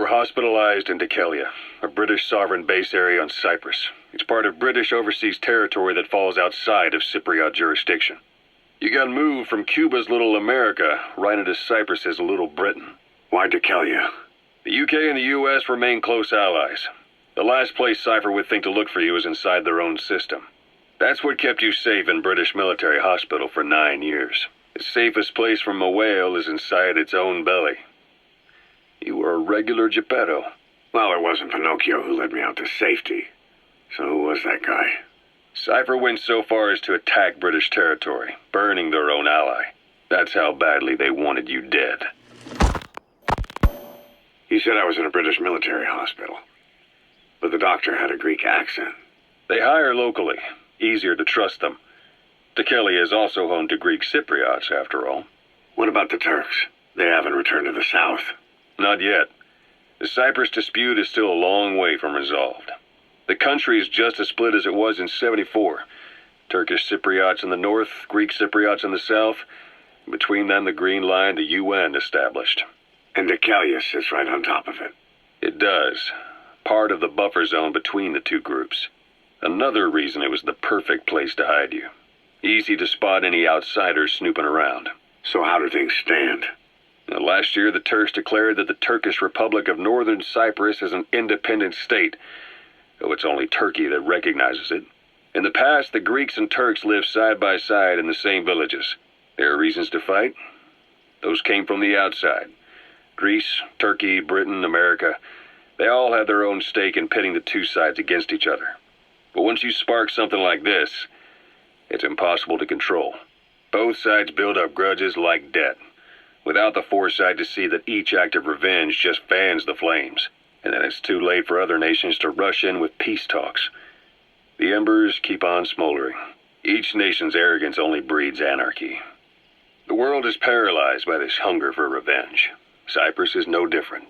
hospitalized in Dikelia, a British sovereign base area on Cyprus. It's part of British overseas territory that falls outside of Cypriot jurisdiction. You got moved from Cuba's Little America right into Cyprus's Little Britain. Why Dikelia? The UK and the US remain close allies. The last place Cipher would think to look for you is inside their own system. That's what kept you safe in British military hospital for 9 years. The safest place from a whale is inside its own belly. You were a regular Geppetto. Well, it wasn't Pinocchio who led me out to safety. So who was that guy? Cipher went so far as to attack British territory, burning their own ally. That's how badly they wanted you dead. You said I was in a British military hospital. But the doctor had a Greek accent. They hire locally. Easier to trust them. Dikelia is also home to Greek Cypriots, after all. What about the Turks? They haven't returned to the south. Not yet. The Cyprus dispute is still a long way from resolved. The country is just as split as it was in '74. Turkish Cypriots in the north, Greek Cypriots in the south. Between them, the Green Line, the UN established. And Dikelia sits right on top of it. It does. Part of the buffer zone between the two groups. Another reason it was the perfect place to hide you. Easy to spot any outsiders snooping around. So how do things stand? Now, last year, the Turks declared that the Turkish Republic of Northern Cyprus is an independent state, though it's only Turkey that recognizes it. In the past, the Greeks and Turks lived side by side in the same villages. There are reasons to fight. Those came from the outside. Greece, Turkey, Britain, America, they all had their own stake in pitting the two sides against each other. But once you spark something like this, it's impossible to control. Both sides build up grudges like debt, without the foresight to see that each act of revenge just fans the flames, and then it's too late for other nations to rush in with peace talks. The embers keep on smoldering. Each nation's arrogance only breeds anarchy. The world is paralyzed by this hunger for revenge. Cyprus is no different.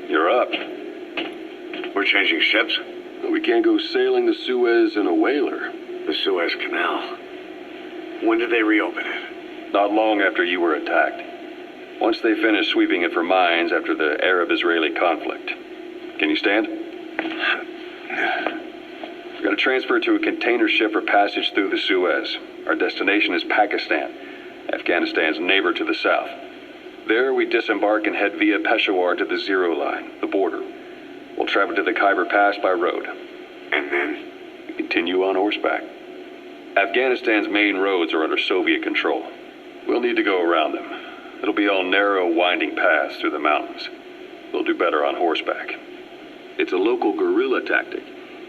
You're up. We're changing ships? We can't go sailing the Suez in a whaler. The Suez Canal. When did they reopen it? Not long after you were attacked. Once they finished sweeping it for mines after the Arab-Israeli conflict. Can you stand? We're going to transfer to a container ship for passage through the Suez. Our destination is Pakistan, Afghanistan's neighbor to the south. There we disembark and head via Peshawar to the Zero Line, the border. We'll travel to the Khyber Pass by road. And then? We continue on horseback. Afghanistan's main roads are under Soviet control. We'll need to go around them. It'll be all narrow, winding paths through the mountains. We'll do better on horseback. It's a local guerrilla tactic.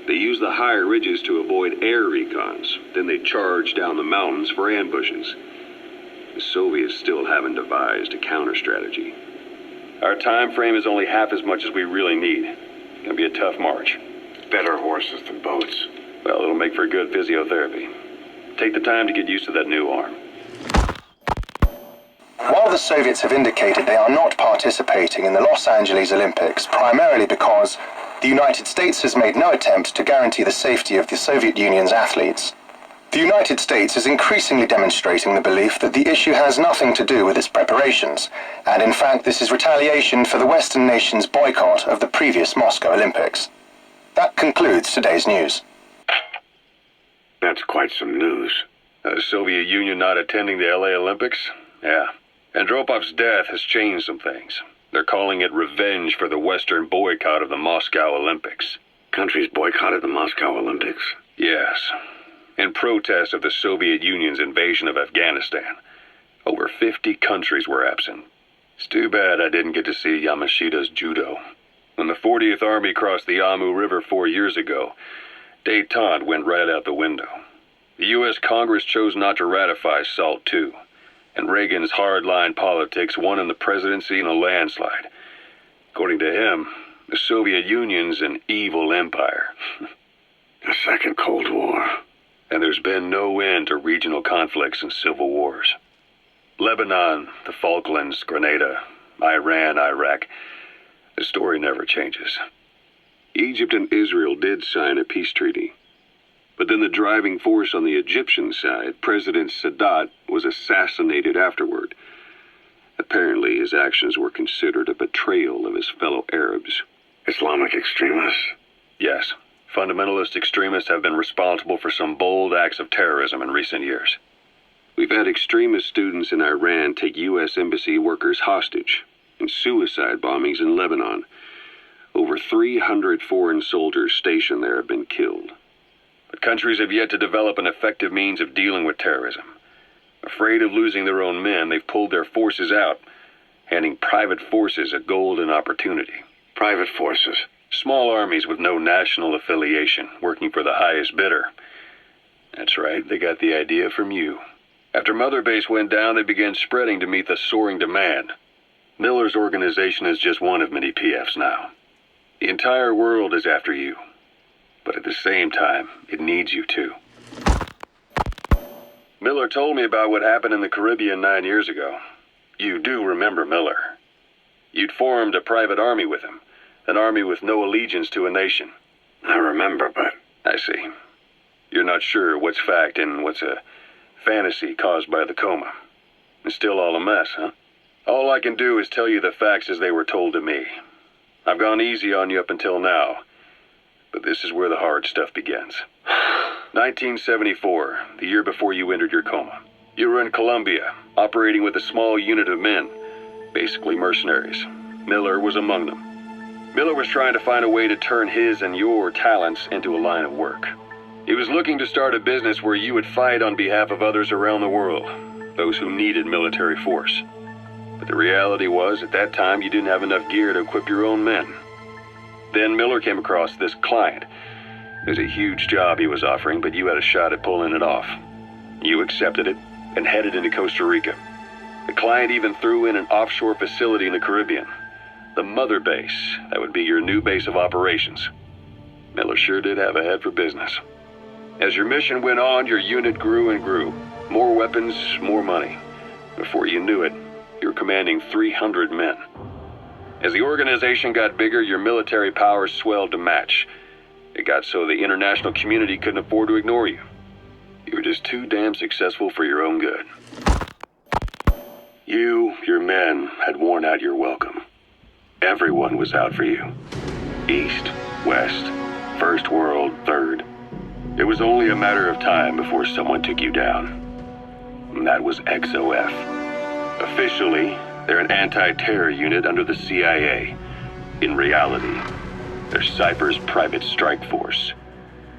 They use the higher ridges to avoid air recons. Then they charge down the mountains for ambushes. The Soviets still haven't devised a counter-strategy. Our time frame is only half as much as we really need. It's gonna be a tough march. Better horses than boats. Well, it'll make for good physiotherapy. Take the time to get used to that new arm. While the Soviets have indicated they are not participating in the Los Angeles Olympics, primarily because the United States has made no attempt to guarantee the safety of the Soviet Union's athletes, the United States is increasingly demonstrating the belief that the issue has nothing to do with its preparations, and in fact this is retaliation for the Western nations' boycott of the previous Moscow Olympics. That concludes today's news. That's quite some news. The Soviet Union not attending the LA Olympics? Yeah. Andropov's death has changed some things. They're calling it revenge for the Western boycott of the Moscow Olympics. Countries boycotted the Moscow Olympics? Yes. In protest of the Soviet Union's invasion of Afghanistan. Over 50 countries were absent. It's too bad I didn't get to see Yamashita's judo. When the 40th Army crossed the Amu River 4 years ago, détente went right out the window. The U.S. Congress chose not to ratify SALT II, and Reagan's hardline politics won in the presidency in a landslide. According to him, the Soviet Union's an evil empire. A second Cold War. And there's been no end to regional conflicts and civil wars. Lebanon, the Falklands, Grenada, Iran, Iraq. The story never changes. Egypt and Israel did sign a peace treaty. But then the driving force on the Egyptian side, President Sadat, was assassinated afterward. Apparently, his actions were considered a betrayal of his fellow Arabs. Islamic extremists? Yes, fundamentalist extremists have been responsible for some bold acts of terrorism in recent years. We've had extremist students in Iran take U.S. embassy workers hostage, and suicide bombings in Lebanon. Over 300 foreign soldiers stationed there have been killed. But countries have yet to develop an effective means of dealing with terrorism. Afraid of losing their own men, they've pulled their forces out, handing private forces a golden opportunity. Private forces? Small armies with no national affiliation, working for the highest bidder. That's right, they got the idea from you. After Mother Base went down, they began spreading to meet the soaring demand. Miller's organization is just one of many PFs now. The entire world is after you. But at the same time, it needs you too. Miller told me about what happened in the Caribbean 9 years ago. You do remember Miller. You'd formed a private army with him, an army with no allegiance to a nation. I remember, but... I see. You're not sure what's fact and what's a fantasy caused by the coma. It's still all a mess, huh? All I can do is tell you the facts as they were told to me. I've gone easy on you up until now, but this is where the hard stuff begins. 1974, the year before you entered your coma. You were in Colombia, operating with a small unit of men, basically mercenaries. Miller was among them. Miller was trying to find a way to turn his and your talents into a line of work. He was looking to start a business where you would fight on behalf of others around the world, those who needed military force. But the reality was, at that time, you didn't have enough gear to equip your own men. Then Miller came across this client. It was a huge job he was offering, but you had a shot at pulling it off. You accepted it and headed into Costa Rica. The client even threw in an offshore facility in the Caribbean. The Mother Base, that would be your new base of operations. Miller sure did have a head for business. As your mission went on, your unit grew and grew. More weapons, more money. Before you knew it, you were commanding 300 men. As the organization got bigger, your military powers swelled to match. It got so the international community couldn't afford to ignore you. You were just too damn successful for your own good. You, your men, had worn out your welcome. Everyone was out for you. East, West, First World, Third. It was only a matter of time before someone took you down. And that was XOF. Officially, they're an anti-terror unit under the CIA. In reality, they're Cipher's private strike force.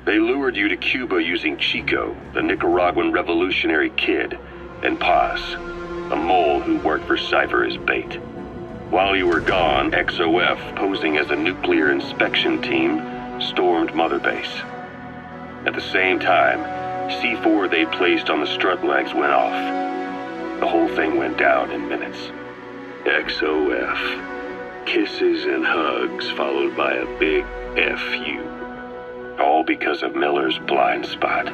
They lured you to Cuba using Chico, the Nicaraguan revolutionary kid, and Paz, a mole who worked for Cipher as bait. While you were gone, XOF, posing as a nuclear inspection team, stormed Mother Base. At the same time, C4 they placed on the strut legs went off. The whole thing went down in minutes. XOF. Kisses and hugs followed by a big FU. All because of Miller's blind spot.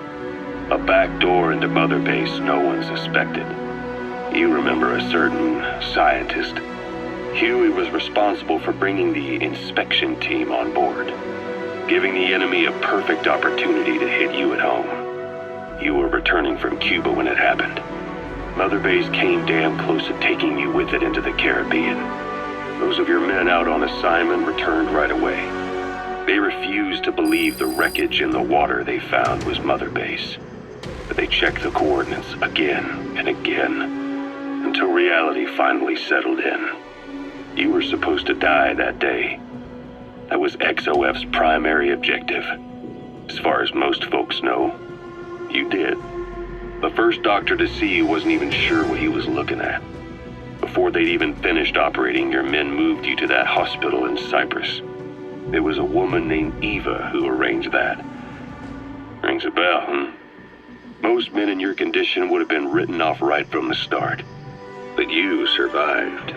A back door into Mother Base no one suspected. You remember a certain scientist. Huey was responsible for bringing the inspection team on board, giving the enemy a perfect opportunity to hit you at home. You were returning from Cuba when it happened. Mother Base came damn close to taking you with it into the Caribbean. Those of your men out on assignment returned right away. They refused to believe the wreckage in the water they found was Mother Base. But they checked the coordinates again and again, until reality finally settled in. You were supposed to die that day. That was XOF's primary objective. As far as most folks know, you did. The first doctor to see you wasn't even sure what he was looking at. Before they'd even finished operating, your men moved you to that hospital in Cyprus. It was a woman named Eva who arranged that. Rings a bell, huh? Most men in your condition would have been written off right from the start. But you survived.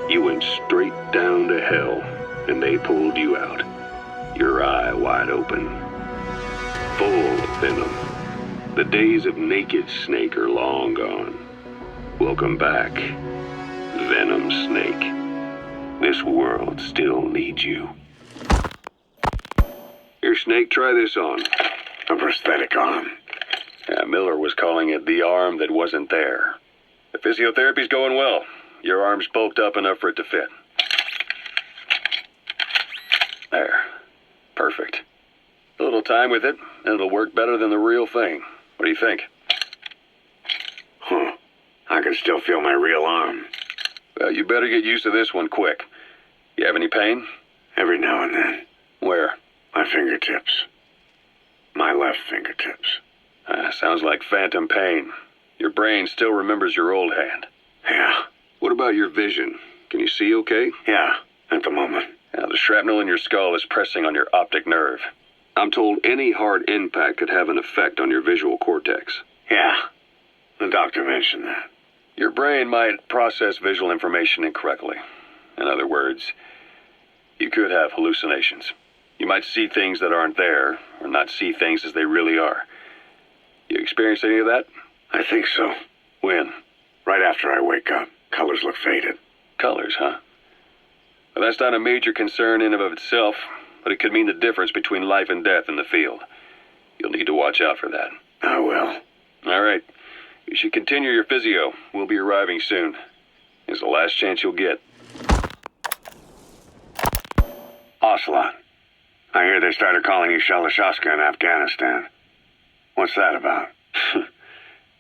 You went straight down to hell, and they pulled you out. Your eye wide open. Full of venom. The days of naked snake are long gone. Welcome back, Venom Snake. This world still needs you. Snake, try this on. A prosthetic arm. Yeah, Miller was calling it the arm that wasn't there. The physiotherapy's going well. Your arm's bulked up enough for it to fit. There. Perfect. A little time with it, and it'll work better than the real thing. What do you think? Huh. I can still feel my real arm. Well, you better get used to this one quick. You have any pain? Every now and then. Where? My fingertips. My left fingertips. Sounds like phantom pain. Your brain still remembers your old hand. Yeah. What about your vision? Can you see okay? Yeah, at the moment. Now, the shrapnel in your skull is pressing on your optic nerve. I'm told any hard impact could have an effect on your visual cortex. Yeah. The doctor mentioned that. Your brain might process visual information incorrectly. In other words, you could have hallucinations. You might see things that aren't there, or not see things as they really are. You experience any of that? I think so. When? Right after I wake up. Colors look faded. Colors, huh? Well, that's not a major concern in and of itself, but it could mean the difference between life and death in the field. You'll need to watch out for that. I will. All right. You should continue your physio. We'll be arriving soon. It's the last chance you'll get. Ocelot. I hear they started calling you Shalashaska in Afghanistan. What's that about?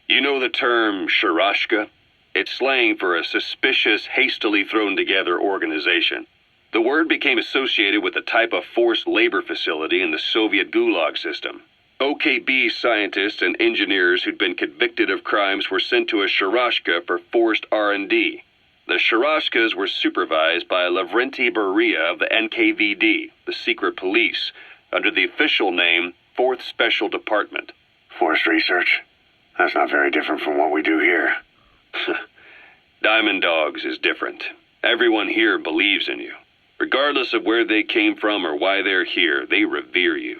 You know the term Sharashka? It's slang for a suspicious, hastily thrown together organization. The word became associated with a type of forced labor facility in the Soviet Gulag system. OKB scientists and engineers who'd been convicted of crimes were sent to a Sharashka for forced R&D. The Sharashkas were supervised by Lavrenti Beria of the NKVD, the secret police, under the official name 4th Special Department. Forced research? That's not very different from what we do here. Diamond Dogs is different. Everyone here believes in you. Regardless of where they came from or why they're here, they revere you.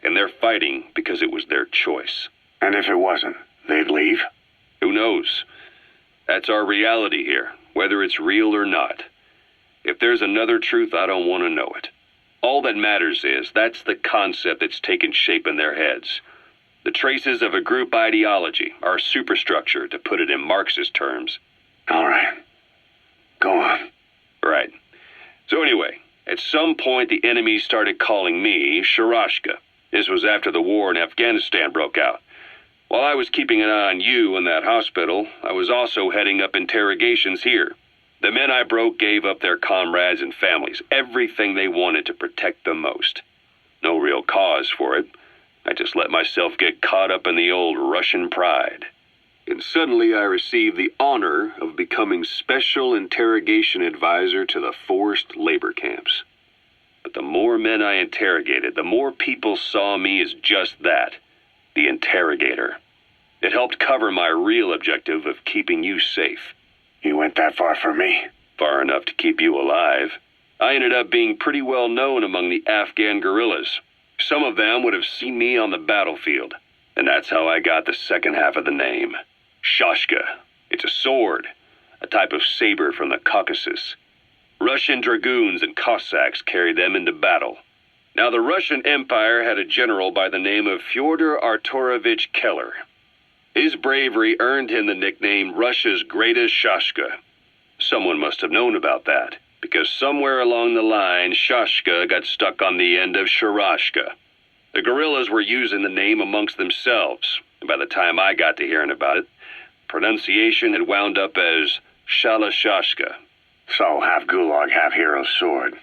And they're fighting because it was their choice. And if it wasn't, they'd leave? Who knows? That's our reality here, whether it's real or not. If there's another truth, I don't want to know it. All that matters is that's the concept that's taken shape in their heads. The traces of a group ideology, our superstructure, to put it in Marxist terms. All right. Go on. Right. So anyway, at some point the enemy started calling me Sharashka. This was after the war in Afghanistan broke out. While I was keeping an eye on you in that hospital, I was also heading up interrogations here. The men I broke gave up their comrades and families, everything they wanted to protect them most. No real cause for it. I just let myself get caught up in the old Russian pride. And suddenly I received the honor of becoming Special Interrogation Advisor to the forced labor camps. But the more men I interrogated, the more people saw me as just that, the interrogator. It helped cover my real objective of keeping you safe. You went that far for me? Far enough to keep you alive. I ended up being pretty well known among the Afghan guerrillas. Some of them would have seen me on the battlefield, and that's how I got the second half of the name. Shashka. It's a sword, a type of saber from the Caucasus. Russian dragoons and Cossacks carried them into battle. Now, the Russian Empire had a general by the name of Fyodor Arturovich Keller. His bravery earned him the nickname Russia's Greatest Shashka. Someone must have known about that, because somewhere along the line, Shashka got stuck on the end of Sharashka. The guerrillas were using the name amongst themselves, and by the time I got to hearing about it, pronunciation had wound up as Shalashashka. So, half Gulag, half Hero's sword.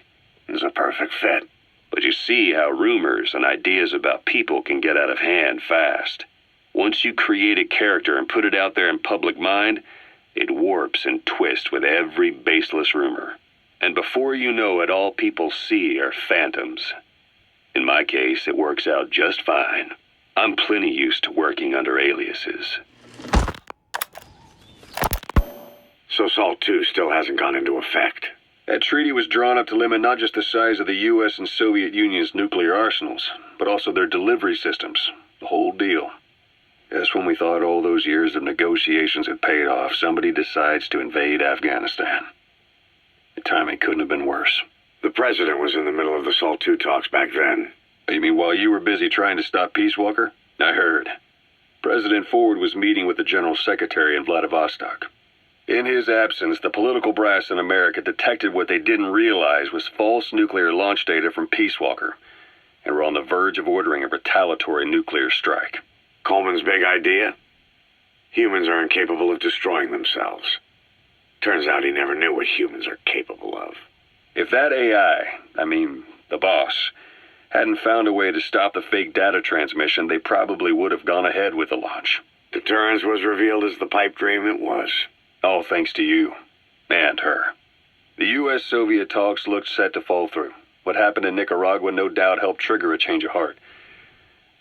Is a perfect fit. But you see how rumors and ideas about people can get out of hand fast. Once you create a character and put it out there in public mind, it warps and twists with every baseless rumor. And before you know it, all people see are phantoms. In my case, it works out just fine. I'm plenty used to working under aliases. So SALT II still hasn't gone into effect? That treaty was drawn up to limit not just the size of the U.S. and Soviet Union's nuclear arsenals, but also their delivery systems, the whole deal. Just when we thought all those years of negotiations had paid off, somebody decides to invade Afghanistan. The timing couldn't have been worse. The president was in the middle of the SALT II talks back then. You mean while you were busy trying to stop Peace Walker? I heard. President Ford was meeting with the General Secretary in Vladivostok. In his absence, the political brass in America detected what they didn't realize was false nuclear launch data from Peace Walker, and were on the verge of ordering a retaliatory nuclear strike. Coleman's big idea? Humans are incapable of destroying themselves. Turns out he never knew what humans are capable of. If that AI, the boss, hadn't found a way to stop the fake data transmission, they probably would have gone ahead with the launch. Deterrence was revealed as the pipe dream it was. All thanks to you. And her. The U.S.-Soviet talks looked set to fall through. What happened in Nicaragua no doubt helped trigger a change of heart.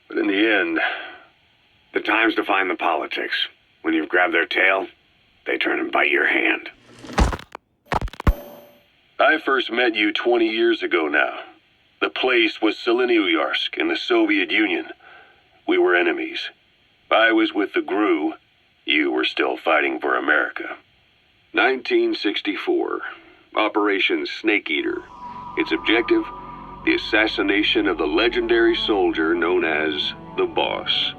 But in the end... The times define the politics. When you've grabbed their tail, they turn and bite your hand. I first met you 20 years ago now. The place was Sahelanthropus in the Soviet Union. We were enemies. I was with the GRU. You were still fighting for America. 1964. Operation Snake Eater. Its objective? The assassination of the legendary soldier known as the Boss.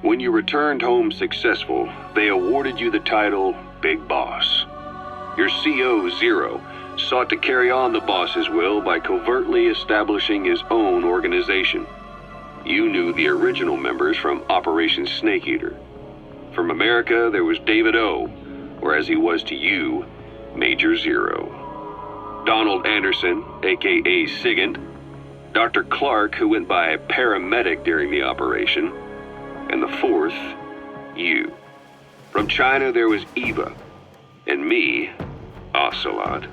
When you returned home successful, they awarded you the title Big Boss. Your CO, Zero, sought to carry on the boss's will by covertly establishing his own organization. You knew the original members from Operation Snake Eater. From America, there was David O., or as he was to you, Major Zero. Donald Anderson, a.k.a. Sigint. Dr. Clark, who went by paramedic during the operation. And the fourth, you. From China, there was Eva. And me, Ocelot.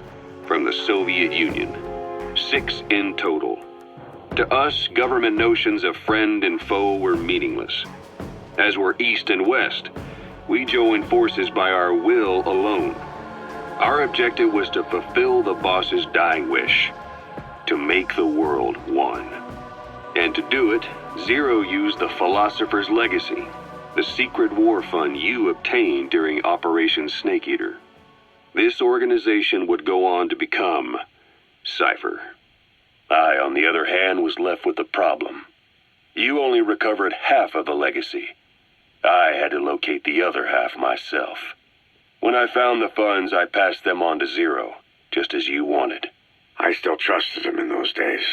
From the Soviet Union. 6 in total. To us, government notions of friend and foe were meaningless. As were East and West, we joined forces by our will alone. Our objective was to fulfill the boss's dying wish, to make the world one. And to do it, Zero used the Philosopher's Legacy, the secret war fund you obtained during Operation Snake Eater. This organization would go on to become Cipher. I, on the other hand, was left with the problem. You only recovered half of the legacy. I had to locate the other half myself. When I found the funds, I passed them on to Zero, just as you wanted. I still trusted him in those days.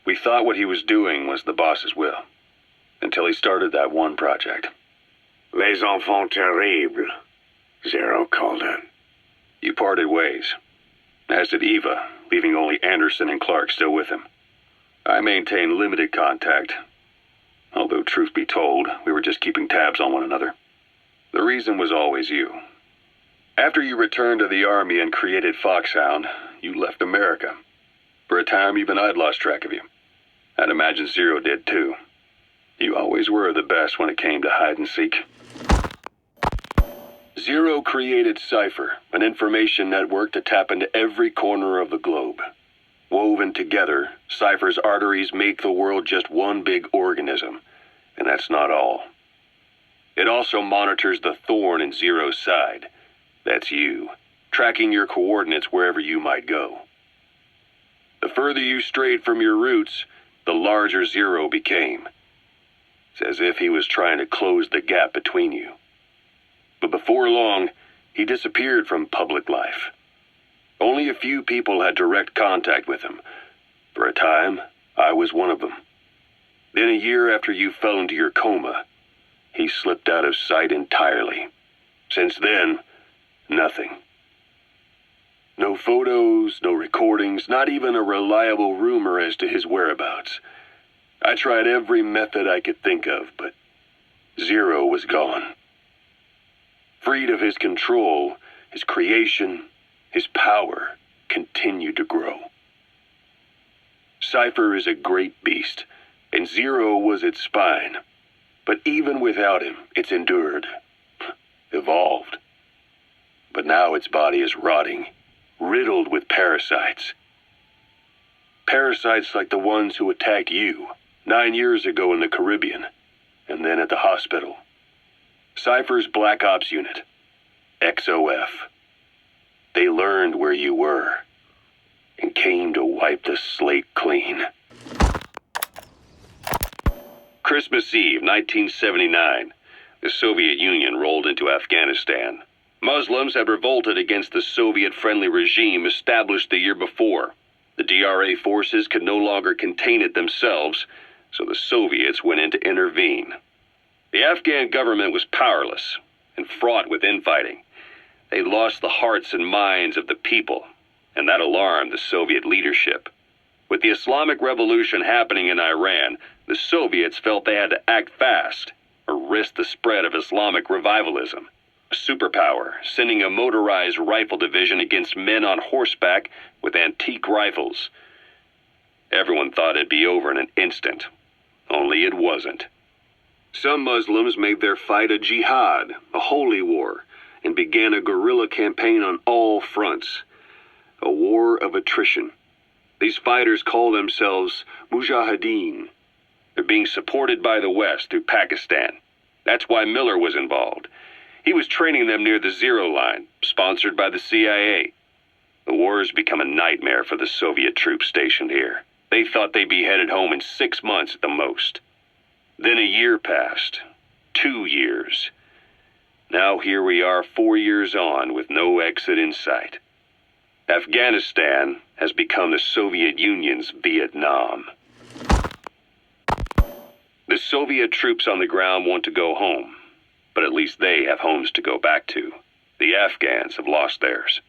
We thought what he was doing was the boss's will, until he started that one project. Les enfants terribles, Zero called it. You parted ways, as did Eva, leaving only Anderson and Clark still with him. I maintained limited contact, although truth be told, we were just keeping tabs on one another. The reason was always you. After you returned to the Army and created Foxhound, you left America. For a time, even I'd lost track of you. I'd imagine Zero did too. You always were the best when it came to hide and seek. Zero created Cipher, an information network to tap into every corner of the globe. Woven together, Cipher's arteries make the world just one big organism, and that's not all. It also monitors the thorn in Zero's side. That's you, tracking your coordinates wherever you might go. The further you strayed from your roots, the larger Zero became. It's as if he was trying to close the gap between you. But before long, he disappeared from public life. Only a few people had direct contact with him. For a time, I was one of them. Then a year after you fell into your coma, he slipped out of sight entirely. Since then, nothing. No photos, no recordings, not even a reliable rumor as to his whereabouts. I tried every method I could think of, but Zero was gone. Freed of his control, his creation, his power continued to grow. Cipher is a great beast, and Zero was its spine. But even without him, it's endured, evolved. But now its body is rotting, riddled with parasites. Parasites like the ones who attacked you 9 years ago in the Caribbean, and then at the hospital. Cipher's Black Ops Unit, XOF. They learned where you were, and came to wipe the slate clean. Christmas Eve, 1979. The Soviet Union rolled into Afghanistan. Muslims had revolted against the Soviet-friendly regime established the year before. The DRA forces could no longer contain it themselves, so the Soviets went in to intervene. The Afghan government was powerless and fraught with infighting. They lost the hearts and minds of the people, and that alarmed the Soviet leadership. With the Islamic Revolution happening in Iran, the Soviets felt they had to act fast or risk the spread of Islamic revivalism. A superpower, sending a motorized rifle division against men on horseback with antique rifles. Everyone thought it'd be over in an instant, only it wasn't. Some Muslims made their fight a jihad, a holy war, and began a guerrilla campaign on all fronts. A war of attrition. These fighters call themselves mujahideen. They're being supported by the West through Pakistan. That's why Miller was involved. He was training them near the Zero Line, sponsored by the CIA. The war has become a nightmare for the Soviet troops stationed here. They thought they'd be headed home in 6 months at the most. Then a year passed. 2 years. Now here we are 4 years on with no exit in sight. Afghanistan has become the Soviet Union's Vietnam. The Soviet troops on the ground want to go home, but at least they have homes to go back to. The Afghans have lost theirs.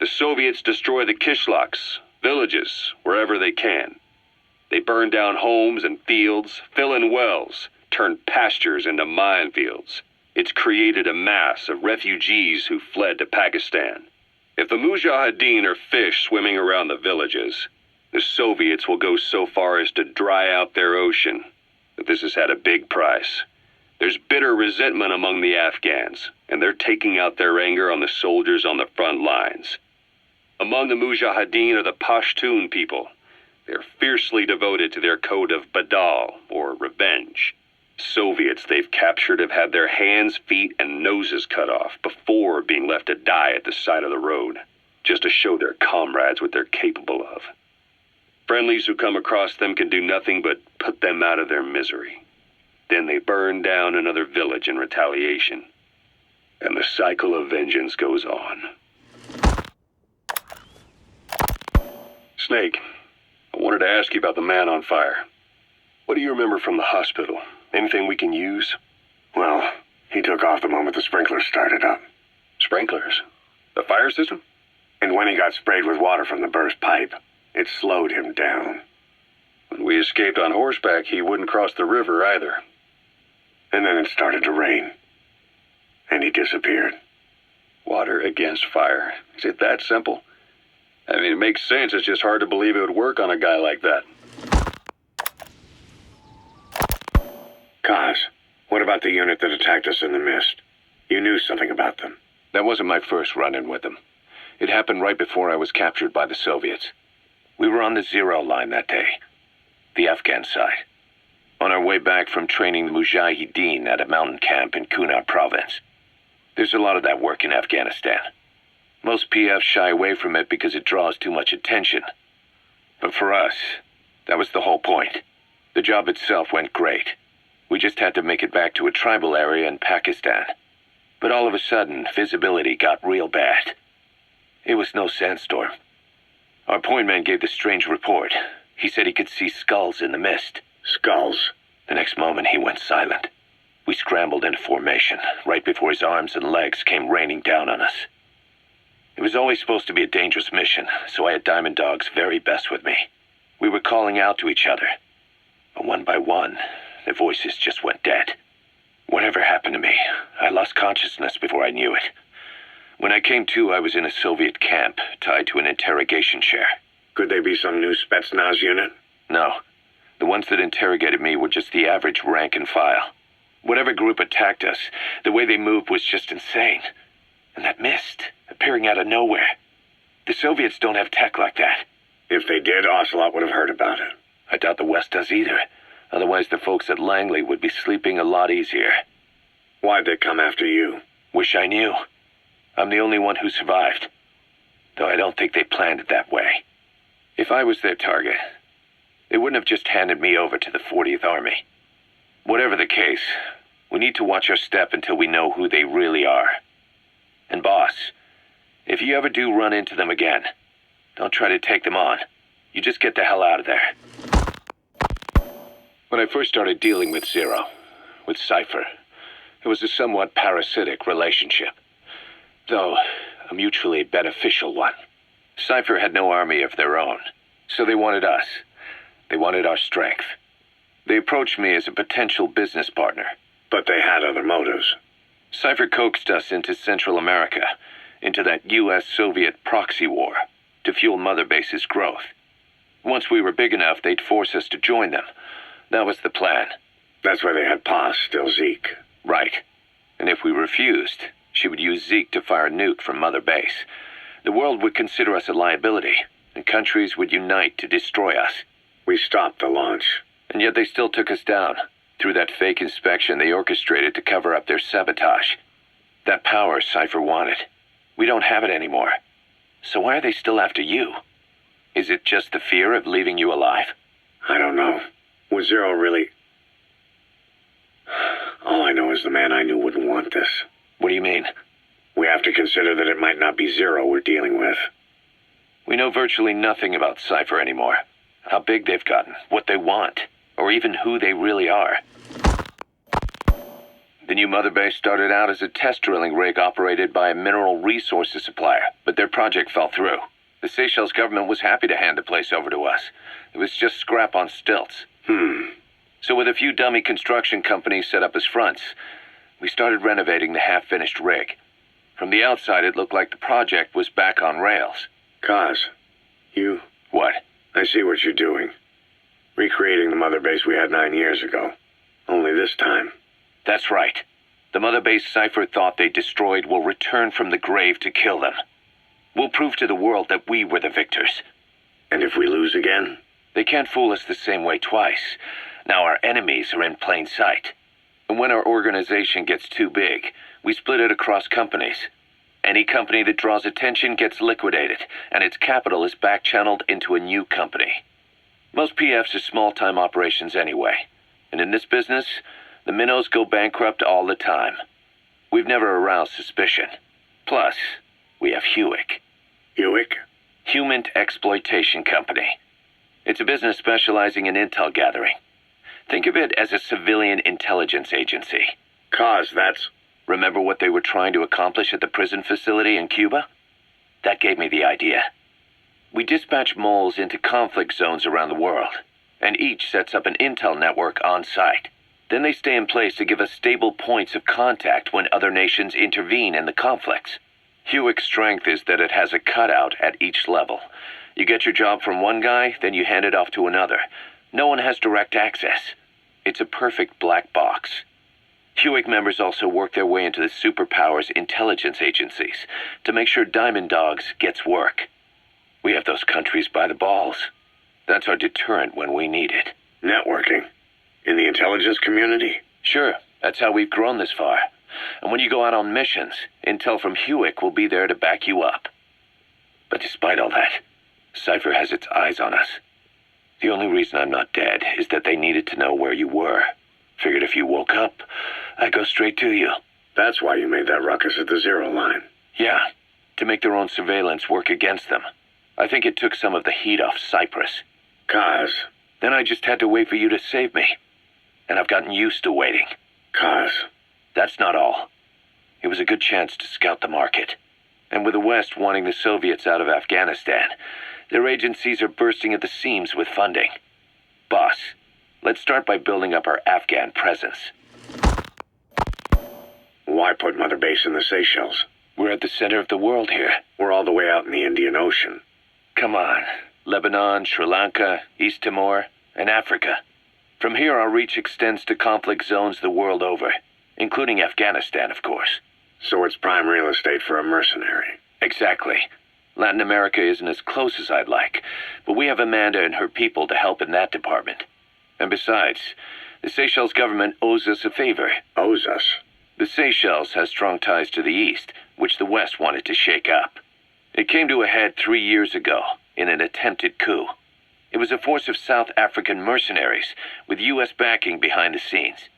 The Soviets destroy the kishlaks, villages, wherever they can. They burn down homes and fields, fill in wells, turn pastures into minefields. It's created a mass of refugees who fled to Pakistan. If the mujahideen are fish swimming around the villages, the Soviets will go so far as to dry out their ocean. But this has had a big price. There's bitter resentment among the Afghans, and they're taking out their anger on the soldiers on the front lines. Among the mujahideen are the Pashtun people. They're fiercely devoted to their code of badal, or revenge. Soviets they've captured have had their hands, feet, and noses cut off before being left to die at the side of the road, just to show their comrades what they're capable of. Friendlies who come across them can do nothing but put them out of their misery. Then they burn down another village in retaliation. And the cycle of vengeance goes on. Snake, I wanted to ask you about the man on fire. What do you remember from the hospital? Anything we can use? Well, he took off the moment the sprinklers started up. Sprinklers? The fire system? And when he got sprayed with water from the burst pipe, it slowed him down. When we escaped on horseback, he wouldn't cross the river either. And then it started to rain. And he disappeared. Water against fire. Is it that simple? I mean, it makes sense. It's just hard to believe it would work on a guy like that. Kaz, what about the unit that attacked us in the mist? You knew something about them. That wasn't my first run-in with them. It happened right before I was captured by the Soviets. We were on the Zero Line that day, the Afghan side, on our way back from training the Mujahideen at a mountain camp in Kunar province. There's a lot of that work in Afghanistan. Most PFs shy away from it because it draws too much attention. But for us, that was the whole point. The job itself went great. We just had to make it back to a tribal area in Pakistan. But all of a sudden, visibility got real bad. It was no sandstorm. Our point man gave the strange report. He said he could see skulls in the mist. Skulls? The next moment, he went silent. We scrambled into formation, right before his arms and legs came raining down on us. It was always supposed to be a dangerous mission, so I had Diamond Dog's very best with me. We were calling out to each other. But one by one, their voices just went dead. Whatever happened to me, I lost consciousness before I knew it. When I came to, I was in a Soviet camp, tied to an interrogation chair. Could they be some new Spetsnaz unit? No. The ones that interrogated me were just the average rank and file. Whatever group attacked us, the way they moved was just insane. And that mist, appearing out of nowhere. The Soviets don't have tech like that. If they did, Ocelot would have heard about it. I doubt the West does either. Otherwise, the folks at Langley would be sleeping a lot easier. Why'd they come after you? Wish I knew. I'm the only one who survived. Though I don't think they planned it that way. If I was their target, they wouldn't have just handed me over to the 40th Army. Whatever the case, we need to watch our step until we know who they really are. And boss, if you ever do run into them again, don't try to take them on. You just get the hell out of there. When I first started dealing with Zero, with Cipher, it was a somewhat parasitic relationship, though a mutually beneficial one. Cipher had no army of their own, so they wanted us. They wanted our strength. They approached me as a potential business partner. But they had other motives. Cipher coaxed us into Central America, into that U.S.-Soviet proxy war, to fuel Mother Base's growth. Once we were big enough, they'd force us to join them. That was the plan. That's why they had Paz, still Zeke. Right. And if we refused, she would use Zeke to fire a nuke from Mother Base. The world would consider us a liability, and countries would unite to destroy us. We stopped the launch. And yet they still took us down, through that fake inspection they orchestrated to cover up their sabotage. That power Cipher wanted. We don't have it anymore. So why are they still after you? Is it just the fear of leaving you alive? I don't know. Was Zero really... All I know is the man I knew wouldn't want this. What do you mean? We have to consider that it might not be Zero we're dealing with. We know virtually nothing about Cipher anymore. How big they've gotten, what they want, or even who they really are. The new Mother Base started out as a test drilling rig operated by a mineral resources supplier, but their project fell through. The Seychelles government was happy to hand the place over to us. It was just scrap on stilts. So with a few dummy construction companies set up as fronts, we started renovating the half-finished rig. From the outside, it looked like the project was back on rails. Kaz, you... What? I see what you're doing. Recreating the Mother Base we had 9 years ago. Only this time. That's right. The Mother Base Cipher thought they destroyed will return from the grave to kill them. We'll prove to the world that we were the victors. And if we lose again? They can't fool us the same way twice. Now our enemies are in plain sight. And when our organization gets too big, we split it across companies. Any company that draws attention gets liquidated, and its capital is back-channeled into a new company. Most PFs are small-time operations anyway. And in this business, the minnows go bankrupt all the time. We've never aroused suspicion. Plus, we have Huey. Huey? Human Exploitation Company. It's a business specializing in intel gathering. Think of it as a civilian intelligence agency. Kaz, that's... Remember what they were trying to accomplish at the prison facility in Cuba? That gave me the idea. We dispatch moles into conflict zones around the world, and each sets up an intel network on site. Then they stay in place to give us stable points of contact when other nations intervene in the conflicts. Huey's strength is that it has a cutout at each level. You get your job from one guy, then you hand it off to another. No one has direct access. It's a perfect black box. Huey members also work their way into the superpowers intelligence agencies to make sure Diamond Dogs gets work. We have those countries by the balls. That's our deterrent when we need it. Networking? In the intelligence community? Sure, that's how we've grown this far. And when you go out on missions, intel from Huey will be there to back you up. But despite all that, Cipher has its eyes on us. The only reason I'm not dead is that they needed to know where you were. Figured if you woke up, I'd go straight to you. That's why you made that ruckus at the Zero line. Yeah, to make their own surveillance work against them. I think it took some of the heat off Cyprus. Kaz. Then I just had to wait for you to save me. And I've gotten used to waiting. Kaz. That's not all. It was a good chance to scout the market. And with the West wanting the Soviets out of Afghanistan, their agencies are bursting at the seams with funding. Boss, let's start by building up our Afghan presence. Why put Mother Base in the Seychelles? We're at the center of the world here. We're all the way out in the Indian Ocean. Come on. Lebanon, Sri Lanka, East Timor, and Africa. From here, our reach extends to conflict zones the world over, including Afghanistan, of course. So it's prime real estate for a mercenary. Exactly. Latin America isn't as close as I'd like, but we have Amanda and her people to help in that department. And besides, the Seychelles government owes us a favor. Owes us? The Seychelles has strong ties to the East, which the West wanted to shake up. It came to a head 3 years ago, in an attempted coup. It was a force of South African mercenaries, with U.S. backing behind the scenes.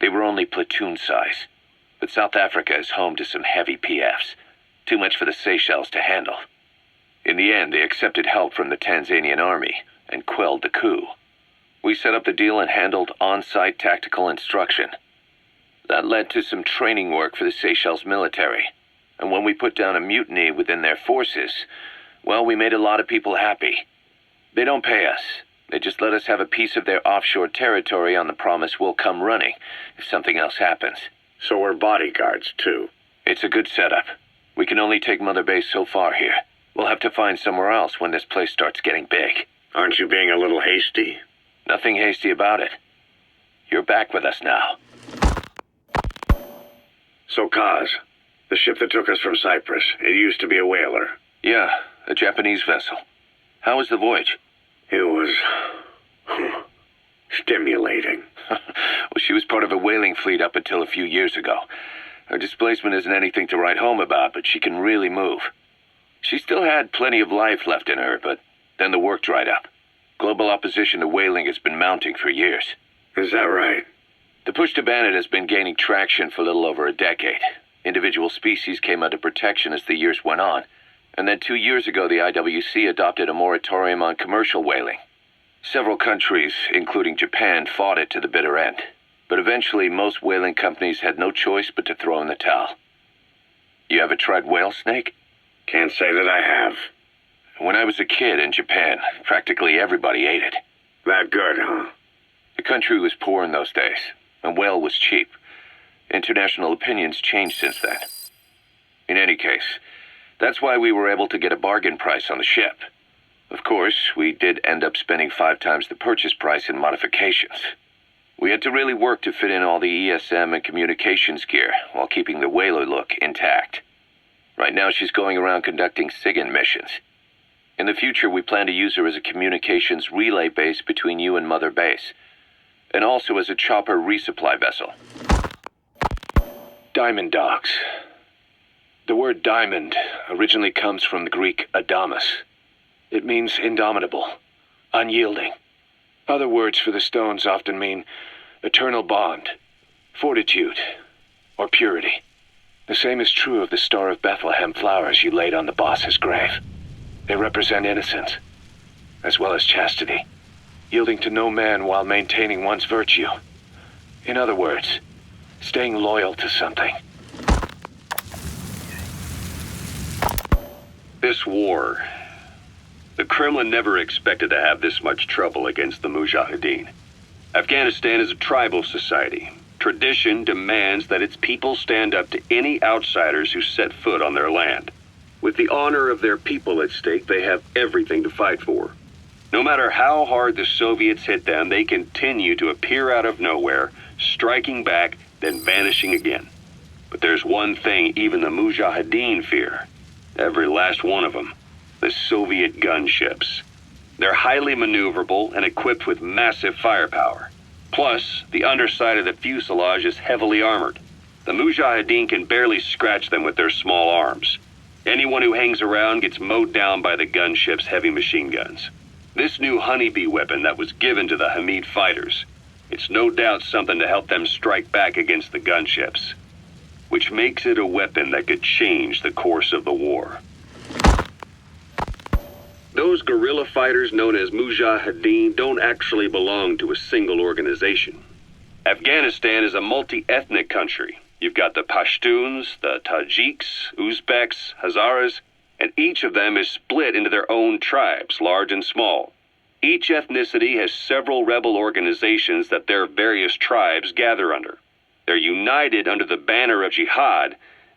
They were only platoon size, but South Africa is home to some heavy PFs, too much for the Seychelles to handle. In the end, they accepted help from the Tanzanian army and quelled the coup. We set up the deal and handled on-site tactical instruction. That led to some training work for the Seychelles military, and when we put down a mutiny within their forces, well, we made a lot of people happy. They don't pay us. They just let us have a piece of their offshore territory on the promise we'll come running if something else happens. So we're bodyguards, too. It's a good setup. We can only take Mother Base so far here. We'll have to find somewhere else when this place starts getting big. Aren't you being a little hasty? Nothing hasty about it. You're back with us now. So, Kaz, the ship that took us from Cyprus, it used to be a whaler. Yeah, a Japanese vessel. How was the voyage? It was stimulating. Well, she was part of a whaling fleet up until a few years ago. Her displacement isn't anything to write home about, but she can really move. She still had plenty of life left in her, but then the work dried up. Global opposition to whaling has been mounting for years. Is that right? The push to ban it has been gaining traction for a little over a decade. Individual species came under protection as the years went on, and then 2 years ago the IWC adopted a moratorium on commercial whaling. Several countries, including Japan, fought it to the bitter end, but eventually most whaling companies had no choice but to throw in the towel. You ever tried whale snake? Can't say that I have. When I was a kid in Japan, practically everybody ate it. That good, huh? The country was poor in those days, and whale was cheap. International opinions changed since then. In any case, that's why we were able to get a bargain price on the ship. Of course, we did end up spending 5 times the purchase price in modifications. We had to really work to fit in all the ESM and communications gear while keeping the whaler look intact. Right now she's going around conducting SIGINT missions. In the future, we plan to use her as a communications relay base between you and Mother Base, and also as a chopper resupply vessel. Diamond dogs. The word diamond originally comes from the Greek adamas. It means indomitable, unyielding. Other words for the stones often mean eternal bond, fortitude, or purity. The same is true of the Star of Bethlehem flowers you laid on the boss's grave. They represent innocence, as well as chastity, yielding to no man while maintaining one's virtue. In other words, staying loyal to something. This war, the Kremlin never expected to have this much trouble against the Mujahideen. Afghanistan is a tribal society. Tradition demands that its people stand up to any outsiders who set foot on their land. With the honor of their people at stake, they have everything to fight for. No matter how hard the Soviets hit them, they continue to appear out of nowhere, striking back, then vanishing again. But there's one thing even the Mujahideen fear. Every last one of them. The Soviet gunships. They're highly maneuverable and equipped with massive firepower. Plus, the underside of the fuselage is heavily armored. The Mujahideen can barely scratch them with their small arms. Anyone who hangs around gets mowed down by the gunship's heavy machine guns. This new honeybee weapon that was given to the Hamid fighters, it's no doubt something to help them strike back against the gunships, which makes it a weapon that could change the course of the war. Those guerrilla fighters known as Mujahideen don't actually belong to a single organization. Afghanistan is a multi-ethnic country. You've got the Pashtuns, the Tajiks, Uzbeks, Hazaras, and each of them is split into their own tribes, large and small. Each ethnicity has several rebel organizations that their various tribes gather under. They're united under the banner of jihad,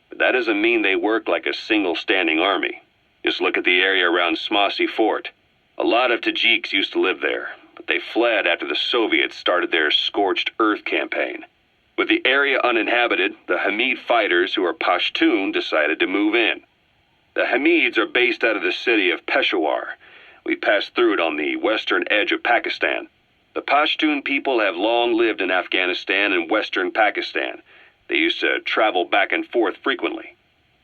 but that doesn't mean they work like a single standing army. Just look at the area around Smasi Fort. A lot of Tajiks used to live there, but they fled after the Soviets started their Scorched Earth campaign. With the area uninhabited, the Hamid fighters, who are Pashtun, decided to move in. The Hamids are based out of the city of Peshawar. We passed through it on the western edge of Pakistan. The Pashtun people have long lived in Afghanistan and western Pakistan. They used to travel back and forth frequently.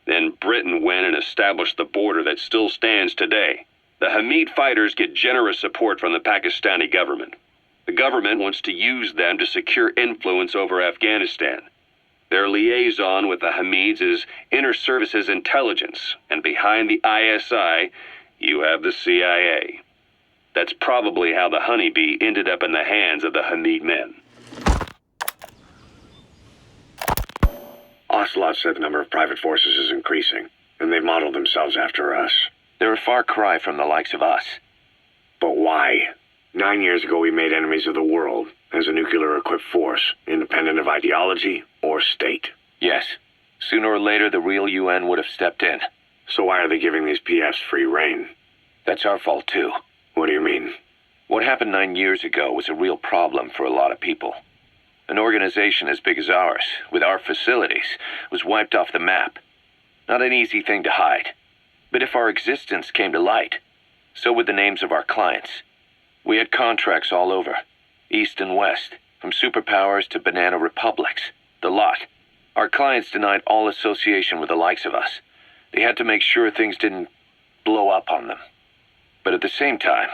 Then Britain went and established the border that still stands today. The Hamid fighters get generous support from the Pakistani government. The government wants to use them to secure influence over Afghanistan. Their liaison with the Hamids is Inter-Services Intelligence, and behind the ISI, you have the CIA. That's probably how the honeybee ended up in the hands of the Hamid men. Ocelot said the number of private forces is increasing, and they've modeled themselves after us. They're a far cry from the likes of us. But why? 9 years ago we made enemies of the world as a nuclear-equipped force, independent of ideology or state. Yes. Sooner or later, the real UN would have stepped in. So why are they giving these PFs free rein? That's our fault, too. What do you mean? What happened 9 years ago was a real problem for a lot of people. An organization as big as ours, with our facilities, was wiped off the map. Not an easy thing to hide. But if our existence came to light, so would the names of our clients. We had contracts all over, east and west, from superpowers to banana republics, the lot. Our clients denied all association with the likes of us. They had to make sure things didn't blow up on them. But at the same time,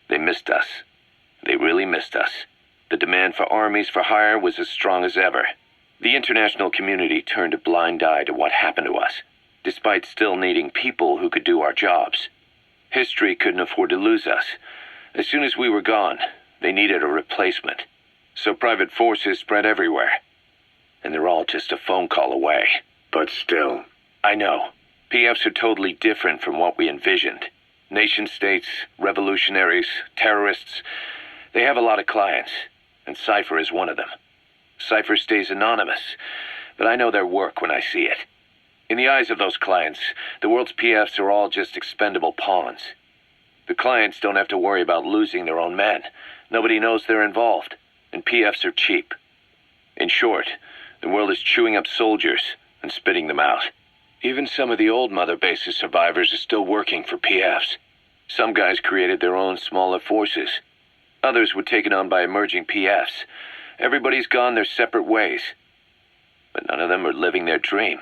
they missed us. They really missed us. The demand for armies for hire was as strong as ever. The international community turned a blind eye to what happened to us, despite still needing people who could do our jobs. History couldn't afford to lose us. As soon as we were gone, they needed a replacement. So private forces spread everywhere. And they're all just a phone call away. But still. I know. PFs are totally different from what we envisioned. Nation-states, revolutionaries, terrorists, they have a lot of clients, and Cipher is one of them. Cipher stays anonymous, but I know their work when I see it. In the eyes of those clients, the world's PFs are all just expendable pawns. The clients don't have to worry about losing their own men. Nobody knows they're involved, and PFs are cheap. In short, the world is chewing up soldiers and spitting them out. Even some of the old Mother Base's survivors are still working for PFs. Some guys created their own smaller forces. Others were taken on by emerging PFs. Everybody's gone their separate ways. But none of them are living their dream,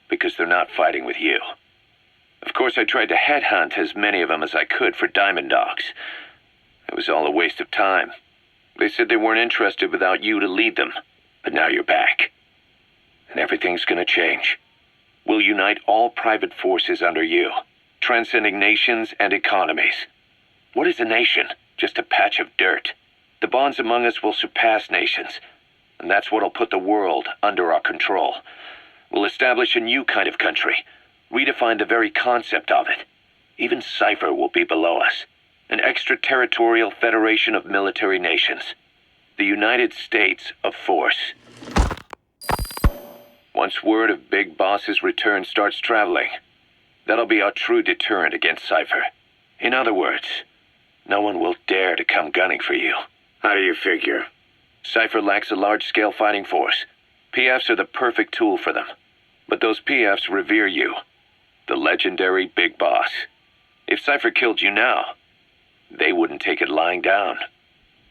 because they're not fighting with you. Of course, I tried to headhunt as many of them as I could for Diamond Dogs. It was all a waste of time. They said they weren't interested without you to lead them. But now you're back. And everything's gonna change. We'll unite all private forces under you, transcending nations and economies. What is a nation? Just a patch of dirt. The bonds among us will surpass nations, and that's what'll put the world under our control. We'll establish a new kind of country, redefine the very concept of it. Even Cipher will be below us, an extraterritorial federation of military nations. The United States of Force. Once word of Big Boss's return starts traveling, that'll be our true deterrent against Cipher. In other words, no one will dare to come gunning for you. How do you figure? Cipher lacks a large-scale fighting force. PFs are the perfect tool for them. But those PFs revere you, the legendary Big Boss. If Cipher killed you now, they wouldn't take it lying down.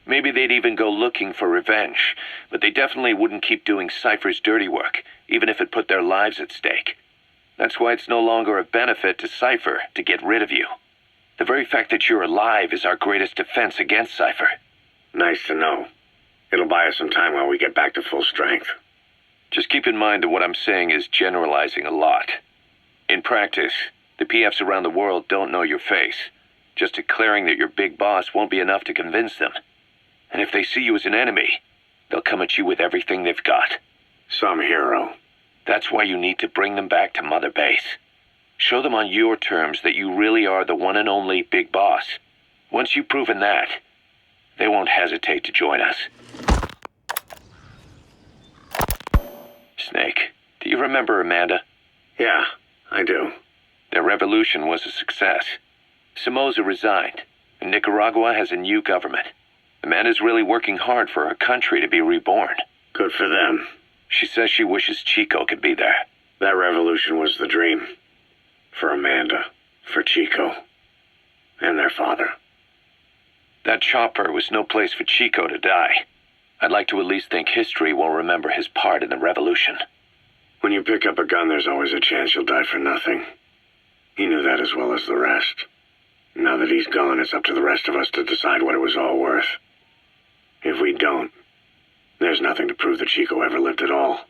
Maybe they'd even go looking for revenge, but they definitely wouldn't keep doing Cipher's dirty work, even if it put their lives at stake. That's why it's no longer a benefit to Cipher to get rid of you. The very fact that you're alive is our greatest defense against Cipher. Nice to know. It'll buy us some time while we get back to full strength. Just keep in mind that what I'm saying is generalizing a lot. In practice, the PFs around the world don't know your face. Just declaring that you're Big Boss won't be enough to convince them. And if they see you as an enemy, they'll come at you with everything they've got. Some hero. That's why you need to bring them back to Mother Base. Show them on your terms that you really are the one and only Big Boss. Once you've proven that, they won't hesitate to join us. Snake, do you remember Amanda? Yeah, I do. Their revolution was a success. Somoza resigned, and Nicaragua has a new government. Amanda's really working hard for her country to be reborn. Good for them. She says she wishes Chico could be there. That revolution was the dream. For Amanda, for Chico, and their father. That chopper was no place for Chico to die. I'd like to at least think history will remember his part in the revolution. When you pick up a gun, there's always a chance you'll die for nothing. He knew that as well as the rest. Now that he's gone, it's up to the rest of us to decide what it was all worth. If we don't, there's nothing to prove that Chico ever lived at all.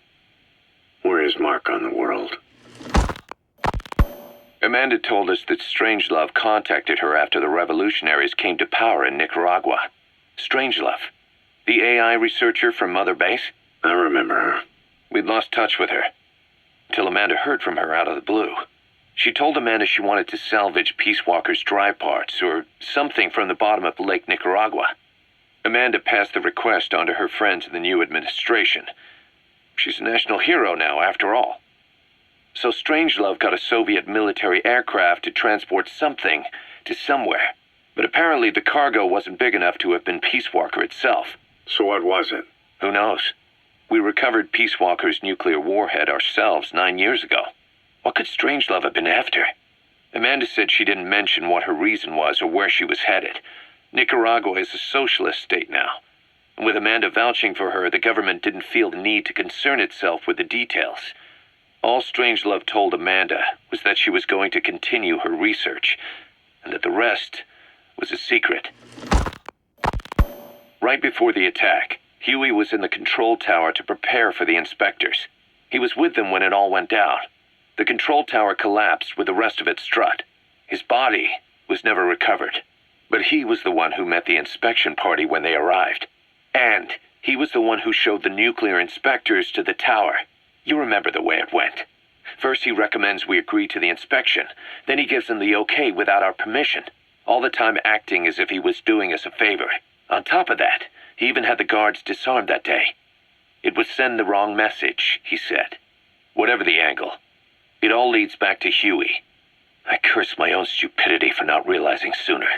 We're his mark on the world. Amanda told us that Strangelove contacted her after the revolutionaries came to power in Nicaragua. Strangelove, the AI researcher from Mother Base? I remember her. We'd lost touch with her, until Amanda heard from her out of the blue. She told Amanda she wanted to salvage Peace Walker's drive parts, or something from the bottom of Lake Nicaragua. Amanda passed the request on to her friends in the new administration. She's a national hero now, after all. So Strangelove got a Soviet military aircraft to transport something to somewhere. But apparently the cargo wasn't big enough to have been Peace Walker itself. So what was it? Who knows? We recovered Peace Walker's nuclear warhead ourselves 9 years ago. What could Strangelove have been after? Amanda said she didn't mention what her reason was or where she was headed. Nicaragua is a socialist state now. And with Amanda vouching for her, the government didn't feel the need to concern itself with the details. All Strangelove told Amanda was that she was going to continue her research, and that the rest was a secret. Right before the attack, Huey was in the control tower to prepare for the inspectors. He was with them when it all went down. The control tower collapsed with the rest of its strut. His body was never recovered. But he was the one who met the inspection party when they arrived. And he was the one who showed the nuclear inspectors to the tower. You remember the way it went. First he recommends we agree to the inspection. Then he gives them the okay without our permission. All the time acting as if he was doing us a favor. On top of that, he even had the guards disarmed that day. It would send the wrong message, he said. Whatever the angle, it all leads back to Huey. I curse my own stupidity for not realizing sooner.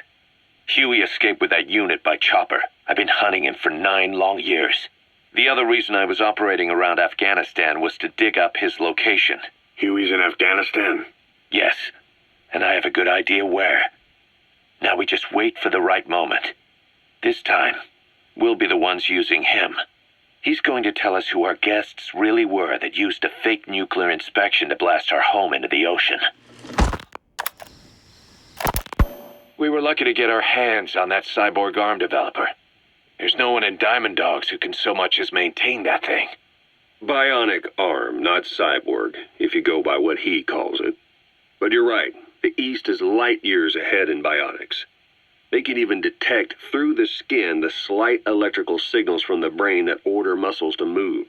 Huey escaped with that unit by chopper. I've been hunting him for 9 long years. The other reason I was operating around Afghanistan was to dig up his location. Huey's in Afghanistan? Yes, and I have a good idea where. Now we just wait for the right moment. This time, we'll be the ones using him. He's going to tell us who our guests really were that used a fake nuclear inspection to blast our home into the ocean. We were lucky to get our hands on that cyborg arm developer. There's no one in Diamond Dogs who can so much as maintain that thing. Bionic arm, not cyborg, if you go by what he calls it. But you're right, the East is light years ahead in bionics. They can even detect through the skin the slight electrical signals from the brain that order muscles to move.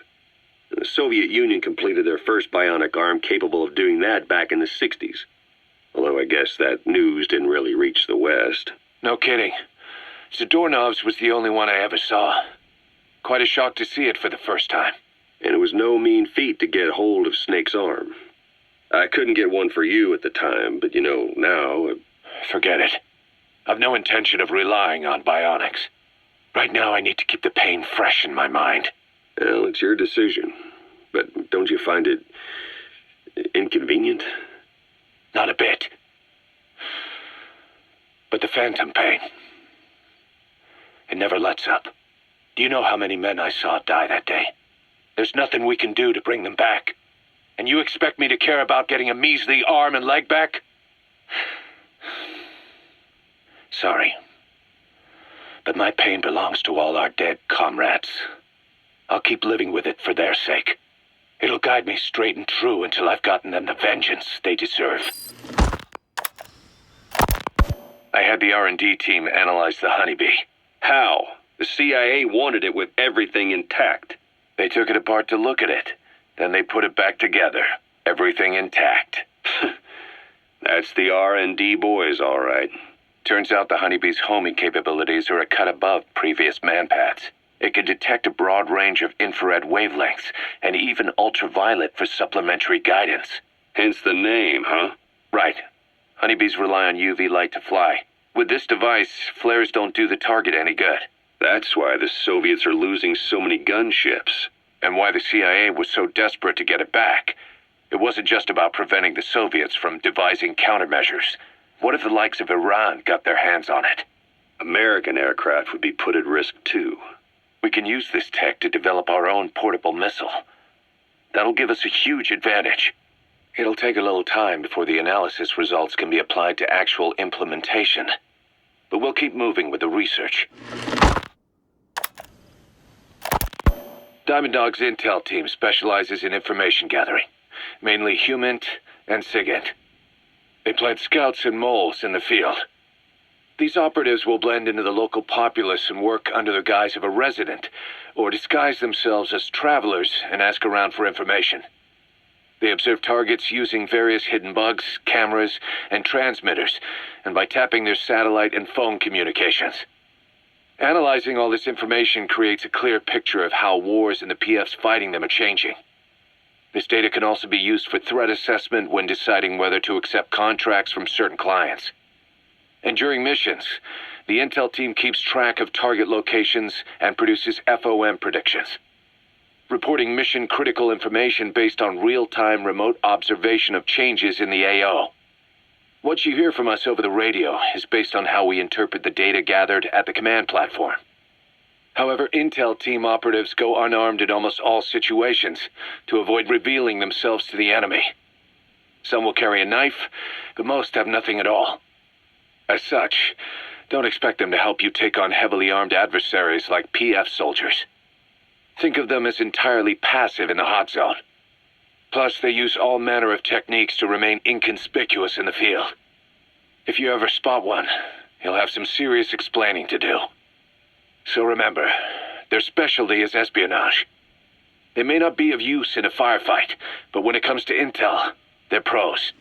And the Soviet Union completed their first bionic arm capable of doing that back in the 60s. Although I guess that news didn't really reach the West. No kidding. Zadorov's was the only one I ever saw. Quite a shock to see it for the first time. And it was no mean feat to get hold of Snake's arm. I couldn't get one for you at the time, but now... Forget it. I've no intention of relying on bionics. Right now I need to keep the pain fresh in my mind. Well, it's your decision. But don't you find it inconvenient? Not a bit. But the phantom pain, it never lets up. Do you know how many men I saw die that day? There's nothing we can do to bring them back. And you expect me to care about getting a measly arm and leg back? Sorry. But my pain belongs to all our dead comrades. I'll keep living with it for their sake. It'll guide me straight and true until I've gotten them the vengeance they deserve. I had the R&D team analyze the honeybee. How? The CIA wanted it with everything intact. They took it apart to look at it. Then they put it back together. Everything intact. That's the R&D boys, all right. Turns out the honeybee's homing capabilities are a cut above previous manpads. It can detect a broad range of infrared wavelengths, and even ultraviolet for supplementary guidance. Hence the name, huh? Right. Honeybees rely on UV light to fly. With this device, flares don't do the target any good. That's why the Soviets are losing so many gunships. And why the CIA was so desperate to get it back. It wasn't just about preventing the Soviets from devising countermeasures. What if the likes of Iran got their hands on it? American aircraft would be put at risk too. We can use this tech to develop our own portable missile. That'll give us a huge advantage. It'll take a little time before the analysis results can be applied to actual implementation. But we'll keep moving with the research. Diamond Dog's intel team specializes in information gathering, mainly Human and SIGINT. They plant scouts and moles in the field. These operatives will blend into the local populace and work under the guise of a resident, or disguise themselves as travelers and ask around for information. They observe targets using various hidden bugs, cameras, and transmitters, and by tapping their satellite and phone communications. Analyzing all this information creates a clear picture of how wars and the PFs fighting them are changing. This data can also be used for threat assessment when deciding whether to accept contracts from certain clients. And during missions, the intel team keeps track of target locations and produces FOM predictions, reporting mission-critical information based on real-time remote observation of changes in the AO. What you hear from us over the radio is based on how we interpret the data gathered at the command platform. However, intel team operatives go unarmed in almost all situations to avoid revealing themselves to the enemy. Some will carry a knife, but most have nothing at all. As such, don't expect them to help you take on heavily armed adversaries like PF soldiers. Think of them as entirely passive in the hot zone. Plus, they use all manner of techniques to remain inconspicuous in the field. If you ever spot one, you'll have some serious explaining to do. So remember, their specialty is espionage. They may not be of use in a firefight, but when it comes to intel, they're pros.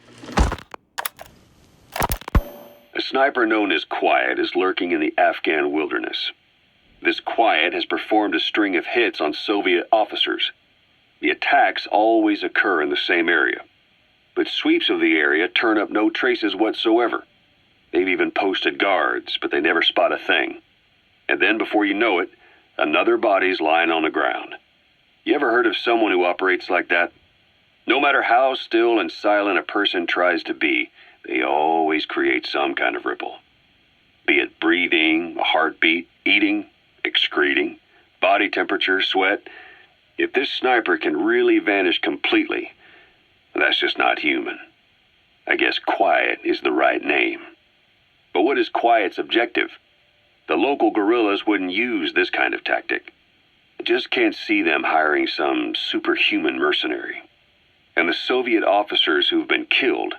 A sniper known as Quiet is lurking in the Afghan wilderness. This Quiet has performed a string of hits on Soviet officers. The attacks always occur in the same area, but sweeps of the area turn up no traces whatsoever. They've even posted guards, but they never spot a thing. And then, before you know it, another body's lying on the ground. You ever heard of someone who operates like that? No matter how still and silent a person tries to be, they always create some kind of ripple. Be it breathing, a heartbeat, eating, excreting, body temperature, sweat. If this sniper can really vanish completely, that's just not human. I guess Quiet is the right name. But what is Quiet's objective? The local guerrillas wouldn't use this kind of tactic. I just can't see them hiring some superhuman mercenary. And the Soviet officers who've been killed,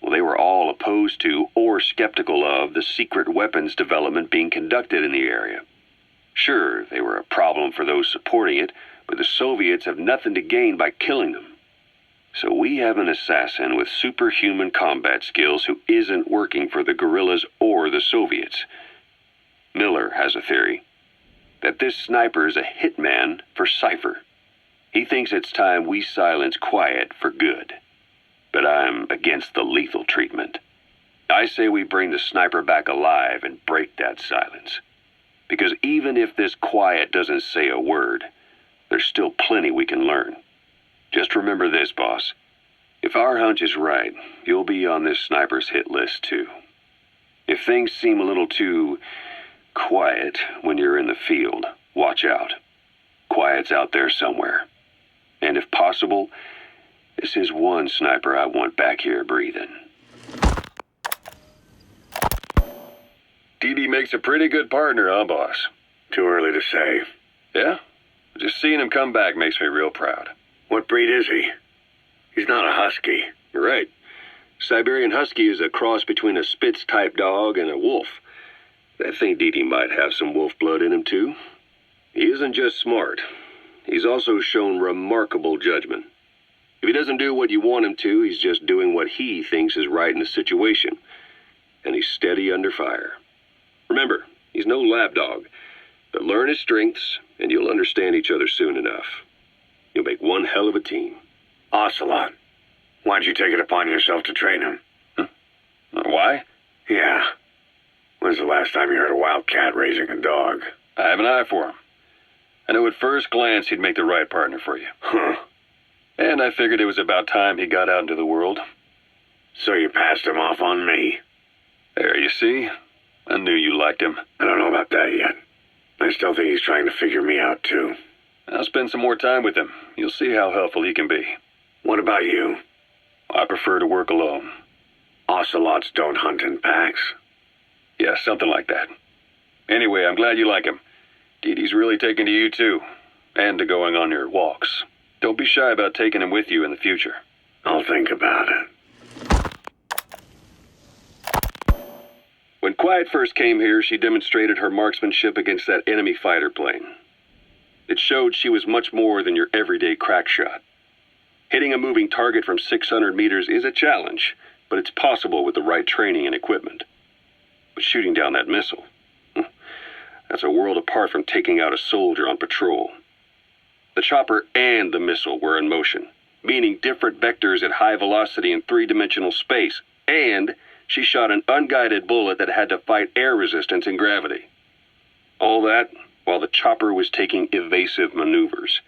well, they were all opposed to or skeptical of the secret weapons development being conducted in the area. Sure, they were a problem for those supporting it, but the Soviets have nothing to gain by killing them. So we have an assassin with superhuman combat skills who isn't working for the guerrillas or the Soviets. Miller has a theory that this sniper is a hitman for Cipher. He thinks it's time we silence Quiet for good. But I'm against the lethal treatment. I say we bring the sniper back alive and break that silence. Because even if this Quiet doesn't say a word, there's still plenty we can learn. Just remember this, boss. If our hunch is right, you'll be on this sniper's hit list too. If things seem a little too quiet when you're in the field, watch out. Quiet's out there somewhere. And if possible, this is one sniper I want back here breathing. DD makes a pretty good partner, huh, boss? Too early to say. Yeah? Just seeing him come back makes me real proud. What breed is he? He's not a husky. You're right. Siberian Husky is a cross between a Spitz-type dog and a wolf. I think DD might have some wolf blood in him, too. He isn't just smart. He's also shown remarkable judgment. If he doesn't do what you want him to, he's just doing what he thinks is right in the situation. And he's steady under fire. Remember, he's no lapdog, but learn his strengths, and you'll understand each other soon enough. You'll make one hell of a team. Ocelot. Why'd you take it upon yourself to train him? Why? Yeah. When's the last time you heard a wildcat raising a dog? I have an eye for him. I knew at first glance he'd make the right partner for you. Huh. And I figured it was about time he got out into the world. So you passed him off on me? There, you see? I knew you liked him. I don't know about that yet. I still think he's trying to figure me out, too. I'll spend some more time with him. You'll see how helpful he can be. What about you? I prefer to work alone. Ocelots don't hunt in packs. Yeah, something like that. Anyway, I'm glad you like him. DD's really taken to you, too. and to going on your walks. Don't be shy about taking him with you in the future. I'll think about it. When Quiet first came here, she demonstrated her marksmanship against that enemy fighter plane. It showed she was much more than your everyday crack shot. Hitting a moving target from 600 meters is a challenge, but it's possible with the right training and equipment. But shooting down that missile, that's a world apart from taking out a soldier on patrol. The chopper and the missile were in motion, meaning different vectors at high velocity in three-dimensional space, and she shot an unguided bullet that had to fight air resistance and gravity. All that while the chopper was taking evasive maneuvers.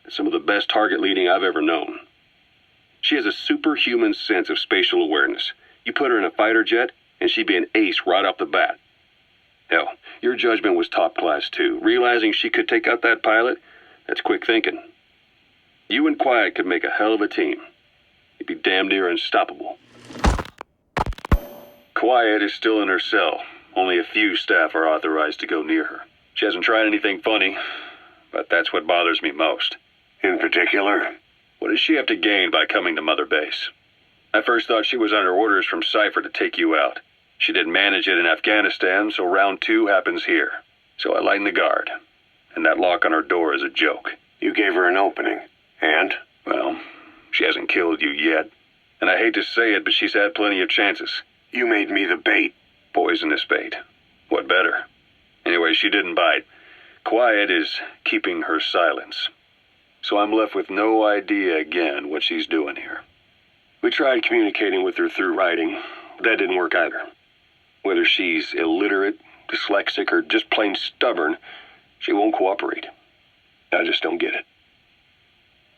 Some of the best target leading I've ever known. She has a superhuman sense of spatial awareness. You put her in a fighter jet, and she'd be an ace right off the bat. Hell, your judgment was top class too. Realizing she could take out that pilot, that's quick thinking. You and Quiet could make a hell of a team. You'd be damn near unstoppable. Quiet is still in her cell. Only a few staff are authorized to go near her. She hasn't tried anything funny, but that's what bothers me most. In particular? What does she have to gain by coming to Mother Base? I first thought she was under orders from Cipher to take you out. She didn't manage it in Afghanistan, so round 2 happens here. So I lighten the guard. And that lock on her door is a joke. You gave her an opening. And? Well, she hasn't killed you yet. And I hate to say it, but she's had plenty of chances. You made me the bait. Poisonous bait. What better? Anyway, she didn't bite. Quiet is keeping her silence. So I'm left with no idea again what she's doing here. We tried communicating with her through writing. That didn't work either. Whether she's illiterate, dyslexic, or just plain stubborn, she won't cooperate. I just don't get it.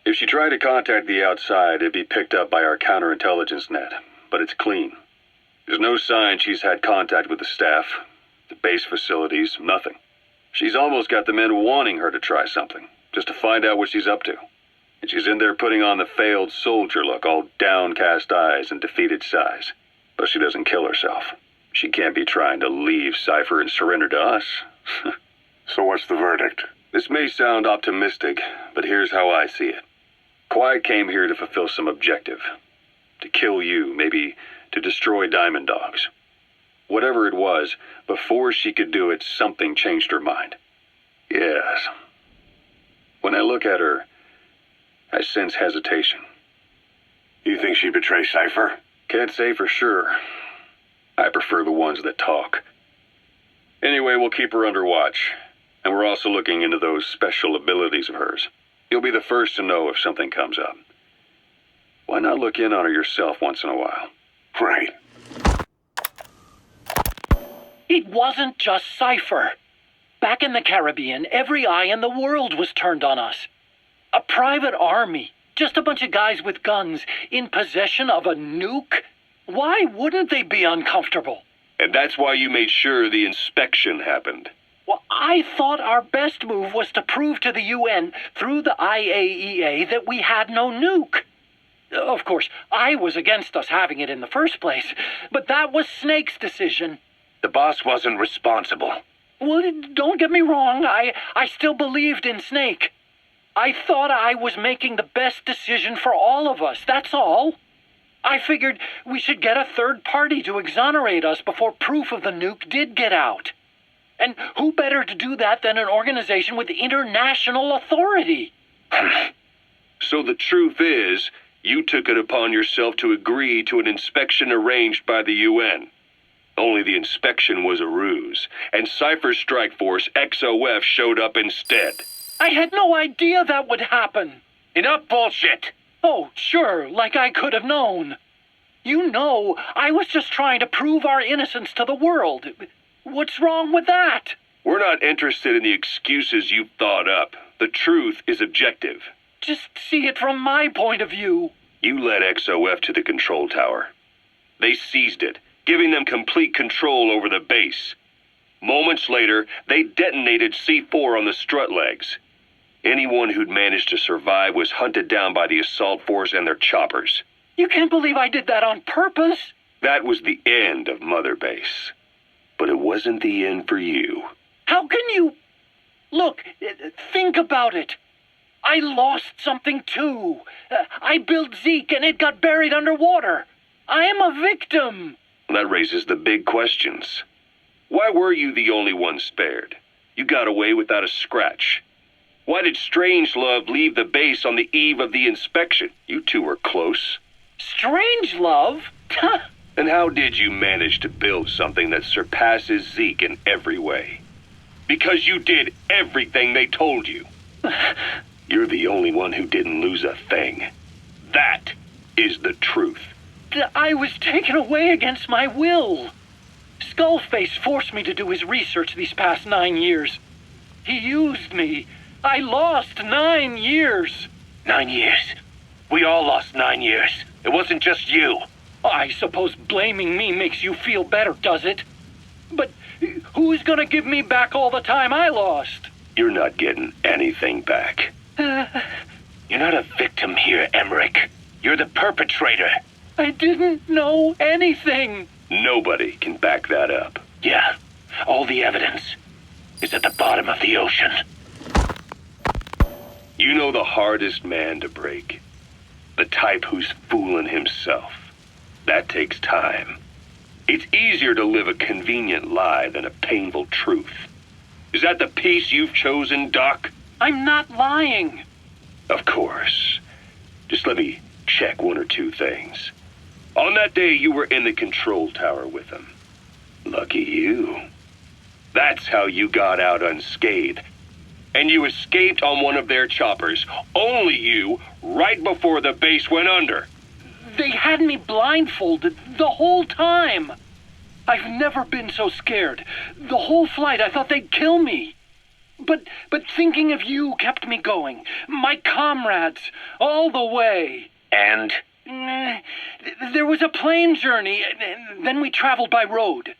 If she tried to contact the outside, it'd be picked up by our counterintelligence net, but it's clean. There's no sign she's had contact with the staff, the base facilities, nothing. She's almost got the men wanting her to try something, just to find out what she's up to. And she's in there putting on the failed soldier look, all downcast eyes and defeated sighs. But she doesn't kill herself. She can't be trying to leave Cipher and surrender to us. So what's the verdict? This may sound optimistic, but here's how I see it. Quiet came here to fulfill some objective. To kill you, maybe to destroy Diamond Dogs. Whatever it was, before she could do it, something changed her mind. Yes. When I look at her, I sense hesitation. You think she'd betray Cipher? Can't say for sure. I prefer the ones that talk. Anyway, we'll keep her under watch. And we're also looking into those special abilities of hers. You'll be the first to know if something comes up. Why not look in on her yourself once in a while? Right. It wasn't just Cipher. Back in the Caribbean, every eye in the world was turned on us. A private army, just a bunch of guys with guns, in possession of a nuke? Why wouldn't they be uncomfortable? And that's why you made sure the inspection happened. Well, I thought our best move was to prove to the UN through the IAEA that we had no nuke. Of course, I was against us having it in the first place, but that was Snake's decision. The boss wasn't responsible. Well, don't get me wrong, I still believed in Snake. I thought I was making the best decision for all of us, that's all. I figured we should get a third party to exonerate us before proof of the nuke did get out. And who better to do that than an organization with international authority? So the truth is, you took it upon yourself to agree to an inspection arranged by the UN. Only the inspection was a ruse, and Cipher's strike force, XOF, showed up instead. I had no idea that would happen. Enough bullshit! Oh, sure, like I could have known. You know, I was just trying to prove our innocence to the world. What's wrong with that? We're not interested in the excuses you've thought up. The truth is objective. Just see it from my point of view. You led XOF to the control tower. They seized it, giving them complete control over the base. Moments later, they detonated C4 on the strut legs. Anyone who'd managed to survive was hunted down by the assault force and their choppers. You can't believe I did that on purpose. That was the end of Mother Base. But it wasn't the end for you. How can you... Look, think about it. I lost something too. I built Zeke and it got buried underwater. I am a victim. That raises the big questions. Why were you the only one spared? You got away without a scratch. Why did Strangelove leave the base on the eve of the inspection? You two were close. Strangelove? And how did you manage to build something that surpasses Zeke in every way? Because you did everything they told you. You're the only one who didn't lose a thing. That is the truth. I was taken away against my will. Skullface forced me to do his research these past 9 years. He used me. I lost 9 years. 9 years? We all lost 9 years. It wasn't just you. I suppose blaming me makes you feel better, does it? But who's gonna give me back all the time I lost? You're not getting anything back. You're not a victim here, Emmerich. You're the perpetrator. I didn't know anything. Nobody can back that up. Yeah, all the evidence is at the bottom of the ocean. You know the hardest man to break. The type who's fooling himself. That takes time. It's easier to live a convenient lie than a painful truth. Is that the piece you've chosen, Doc? I'm not lying. Of course. Just let me check one or two things. On that day, you were in the control tower with them. Lucky you. That's how you got out unscathed. And you escaped on one of their choppers. Only you, right before the base went under. They had me blindfolded the whole time. I've never been so scared. The whole flight, I thought they'd kill me. But thinking of you kept me going. My comrades, all the way. And? There was a plane journey, then we traveled by road.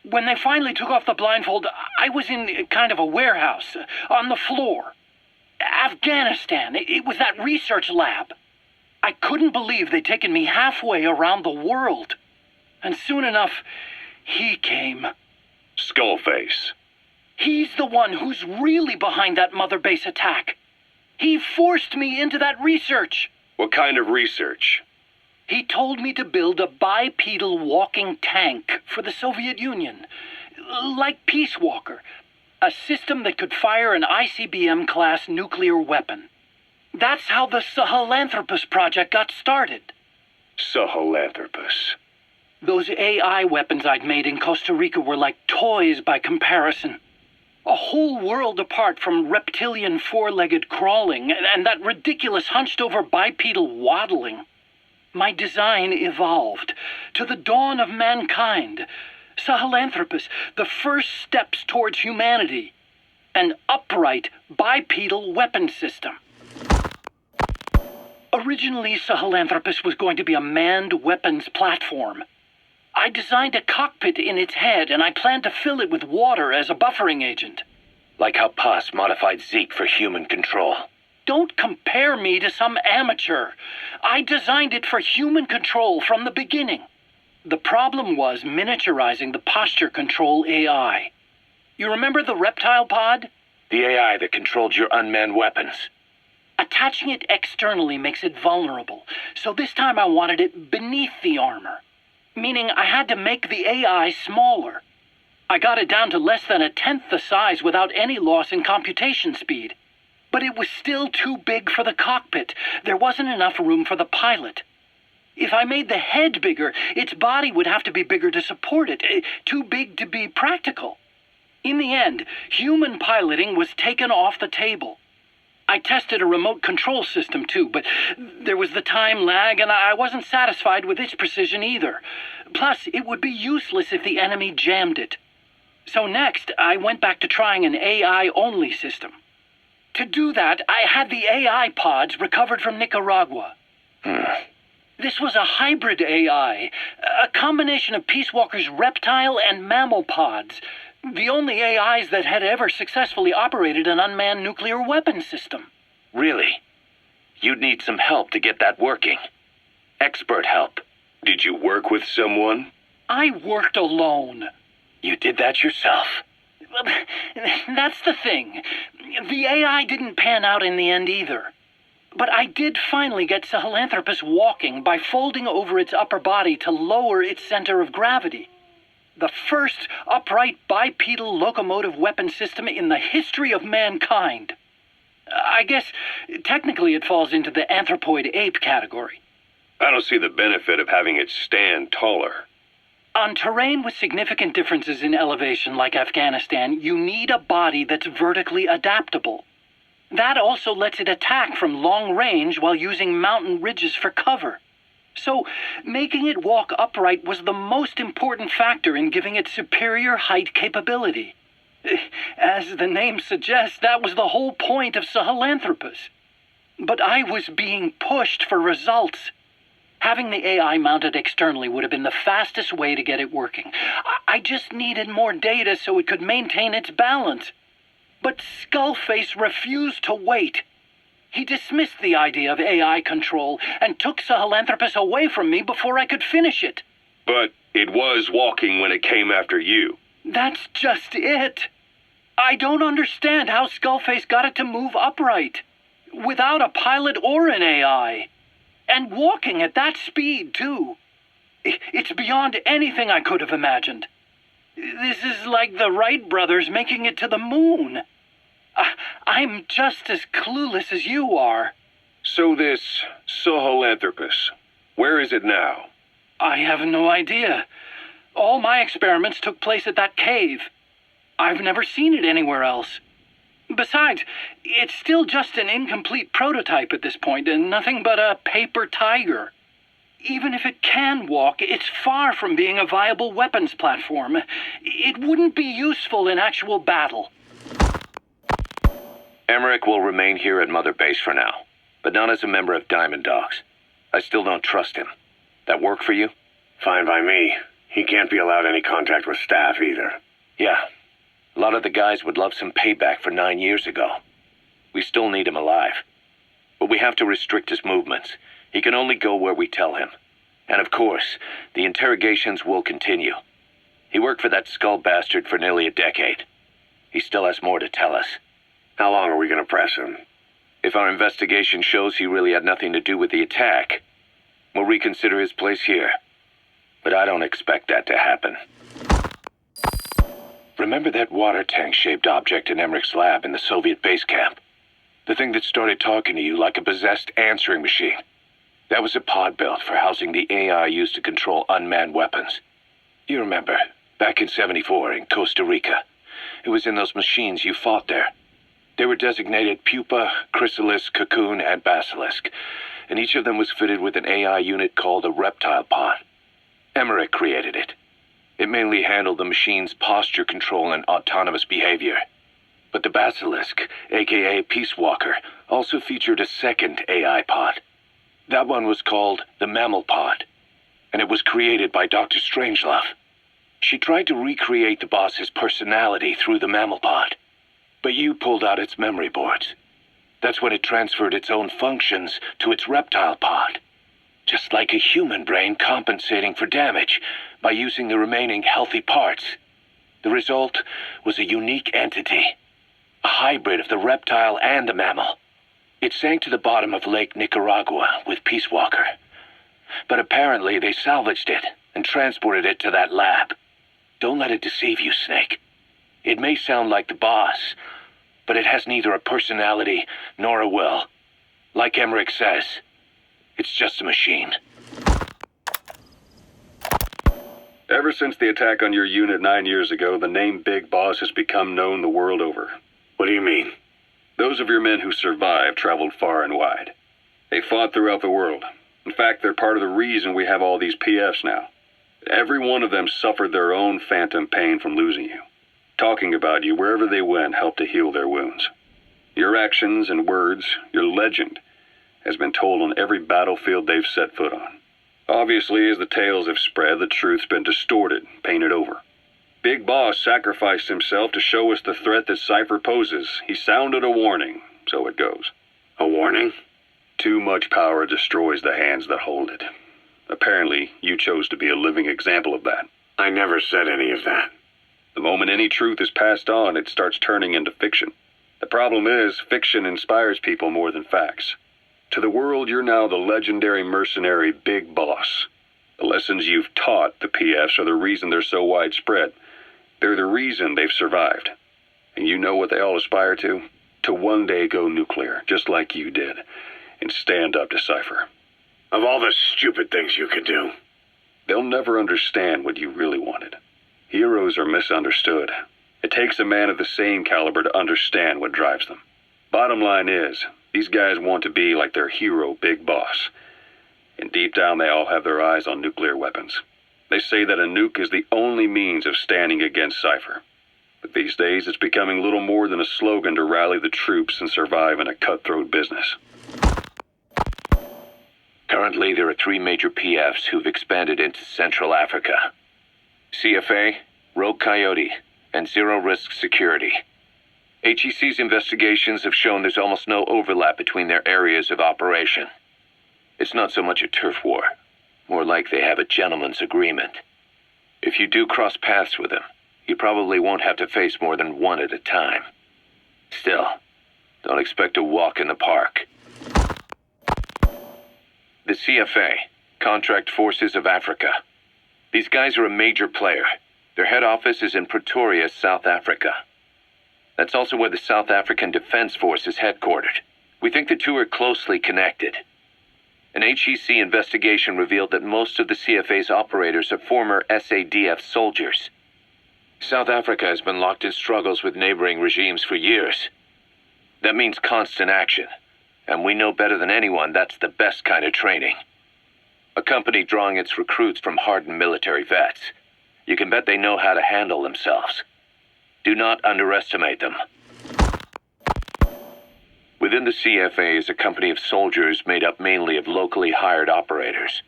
When they finally took off the blindfold, I was in kind of a warehouse, on the floor. Afghanistan, it was that research lab. I couldn't believe they'd taken me halfway around the world. And soon enough, he came. Skullface. He's the one who's really behind that Mother Base attack. He forced me into that research. What kind of research? He told me to build a bipedal walking tank for the Soviet Union. Like Peace Walker. A system that could fire an ICBM-class nuclear weapon. That's how the Sahelanthropus project got started. Sahelanthropus. Those AI weapons I'd made in Costa Rica were like toys by comparison. A whole world apart from reptilian four-legged crawling and that ridiculous hunched-over bipedal waddling. My design evolved. To the dawn of mankind. Sahelanthropus, the first steps towards humanity. An upright bipedal weapon system. Originally, Sahelanthropus was going to be a manned weapons platform. I designed a cockpit in its head, and I planned to fill it with water as a buffering agent. Like how Paz modified Zeke for human control. Don't compare me to some amateur. I designed it for human control from the beginning. The problem was miniaturizing the posture control AI. You remember the reptile pod? The AI that controlled your unmanned weapons. Attaching it externally makes it vulnerable, so this time I wanted it beneath the armor. Meaning I had to make the AI smaller. I got it down to less than 1/10 the size without any loss in computation speed. But it was still too big for the cockpit. There wasn't enough room for the pilot. If I made the head bigger, its body would have to be bigger to support it. Too big to be practical. In the end, human piloting was taken off the table. I tested a remote control system too, but there was the time lag and I wasn't satisfied with its precision either. Plus, it would be useless if the enemy jammed it. So next, I went back to trying an AI-only system. To do that, I had the AI pods recovered from Nicaragua. This was a hybrid AI, a combination of Peace Walker's reptile and mammal pods, the only AIs that had ever successfully operated an unmanned nuclear weapon system. Really? You'd need some help to get that working. Expert help. Did you work with someone? I worked alone. You did that yourself? That's the thing. The AI didn't pan out in the end either. But I did finally get Sahelanthropus walking by folding over its upper body to lower its center of gravity. The first upright bipedal locomotive weapon system in the history of mankind. I guess technically it falls into the anthropoid ape category. I don't see the benefit of having it stand taller. On terrain with significant differences in elevation like Afghanistan, you need a body that's vertically adaptable. That also lets it attack from long range while using mountain ridges for cover. So, making it walk upright was the most important factor in giving it superior height capability. As the name suggests, that was the whole point of Sahelanthropus. But I was being pushed for results. Having the AI mounted externally would have been the fastest way to get it working. I just needed more data so it could maintain its balance. But Skullface refused to wait. He dismissed the idea of AI control and took Sahelanthropus away from me before I could finish it. But it was walking when it came after you. That's just it. I don't understand how Skullface got it to move upright, without a pilot or an AI. And walking at that speed, too. It's beyond anything I could have imagined. This is like the Wright brothers making it to the moon. I'm just as clueless as you are. So this Sahelanthropus, where is it now? I have no idea. All my experiments took place at that cave. I've never seen it anywhere else. Besides, it's still just an incomplete prototype at this point, and nothing but a paper tiger. Even if it can walk, it's far from being a viable weapons platform. It wouldn't be useful in actual battle. Emmerich will remain here at Mother Base for now, but not as a member of Diamond Dogs. I still don't trust him. That work for you? Fine by me. He can't be allowed any contact with staff either. Yeah. A lot of the guys would love some payback for 9 years ago. We still need him alive. But we have to restrict his movements. He can only go where we tell him. And of course, the interrogations will continue. He worked for that skull bastard for nearly a decade. He still has more to tell us. How long are we going to press him? If our investigation shows he really had nothing to do with the attack, we'll reconsider his place here. But I don't expect that to happen. Remember that water tank-shaped object in Emmerich's lab in the Soviet base camp? The thing that started talking to you like a possessed answering machine? That was a pod built for housing the AI used to control unmanned weapons. You remember, back in '74 in Costa Rica. It was in those machines you fought there. They were designated Pupa, Chrysalis, Cocoon, and Basilisk, and each of them was fitted with an AI unit called a reptile pod. Emmerich created it. It mainly handled the machine's posture control and autonomous behavior. But the Basilisk, aka Peace Walker, also featured a second AI pod. That one was called the Mammal Pod, and it was created by Dr. Strangelove. She tried to recreate the boss's personality through the Mammal Pod, but you pulled out its memory boards. That's when it transferred its own functions to its reptile pod. Just like a human brain compensating for damage by using the remaining healthy parts. The result was a unique entity, a hybrid of the reptile and the mammal. It sank to the bottom of Lake Nicaragua with Peace Walker. But apparently they salvaged it and transported it to that lab. Don't let it deceive you, Snake. It may sound like the boss, but it has neither a personality nor a will. Like Emmerich says, it's just a machine. Ever since the attack on your unit 9 years ago, the name Big Boss has become known the world over. What do you mean? Those of your men who survived traveled far and wide. They fought throughout the world. In fact, they're part of the reason we have all these PFs now. Every one of them suffered their own phantom pain from losing you. Talking about you wherever they went helped to heal their wounds. Your actions and words, your legend, has been told on every battlefield they've set foot on. Obviously, as the tales have spread, the truth's been distorted, painted over. Big Boss sacrificed himself to show us the threat that Cipher poses. He sounded a warning, so it goes. A warning? Too much power destroys the hands that hold it. Apparently, you chose to be a living example of that. I never said any of that. The moment any truth is passed on, it starts turning into fiction. The problem is, fiction inspires people more than facts. To the world, you're now the legendary mercenary Big Boss. The lessons you've taught the PFs are the reason they're so widespread. They're the reason they've survived. And you know what they all aspire to? To one day go nuclear, just like you did, and stand up to Cipher. Of all the stupid things you could do. They'll never understand what you really wanted. Heroes are misunderstood. It takes a man of the same caliber to understand what drives them. Bottom line is, these guys want to be like their hero, Big Boss. And deep down they all have their eyes on nuclear weapons. They say that a nuke is the only means of standing against Cipher. But these days it's becoming little more than a slogan to rally the troops and survive in a cutthroat business. Currently, there are 3 major PFs who've expanded into Central Africa. CFA, Rogue Coyote, and Zero Risk Security. HEC's investigations have shown there's almost no overlap between their areas of operation. It's not so much a turf war, more like they have a gentleman's agreement. If you do cross paths with them, you probably won't have to face more than one at a time. Still, don't expect a walk in the park. The CFA, Contract Forces of Africa. These guys are a major player. Their head office is in Pretoria, South Africa. That's also where the South African Defense Force is headquartered. We think the two are closely connected. An HEC investigation revealed that most of the CFA's operators are former SADF soldiers. South Africa has been locked in struggles with neighboring regimes for years. That means constant action, and we know better than anyone that's the best kind of training. A company drawing its recruits from hardened military vets. You can bet they know how to handle themselves. Do not underestimate them. Within the CFA is a company of soldiers made up mainly of locally hired operators.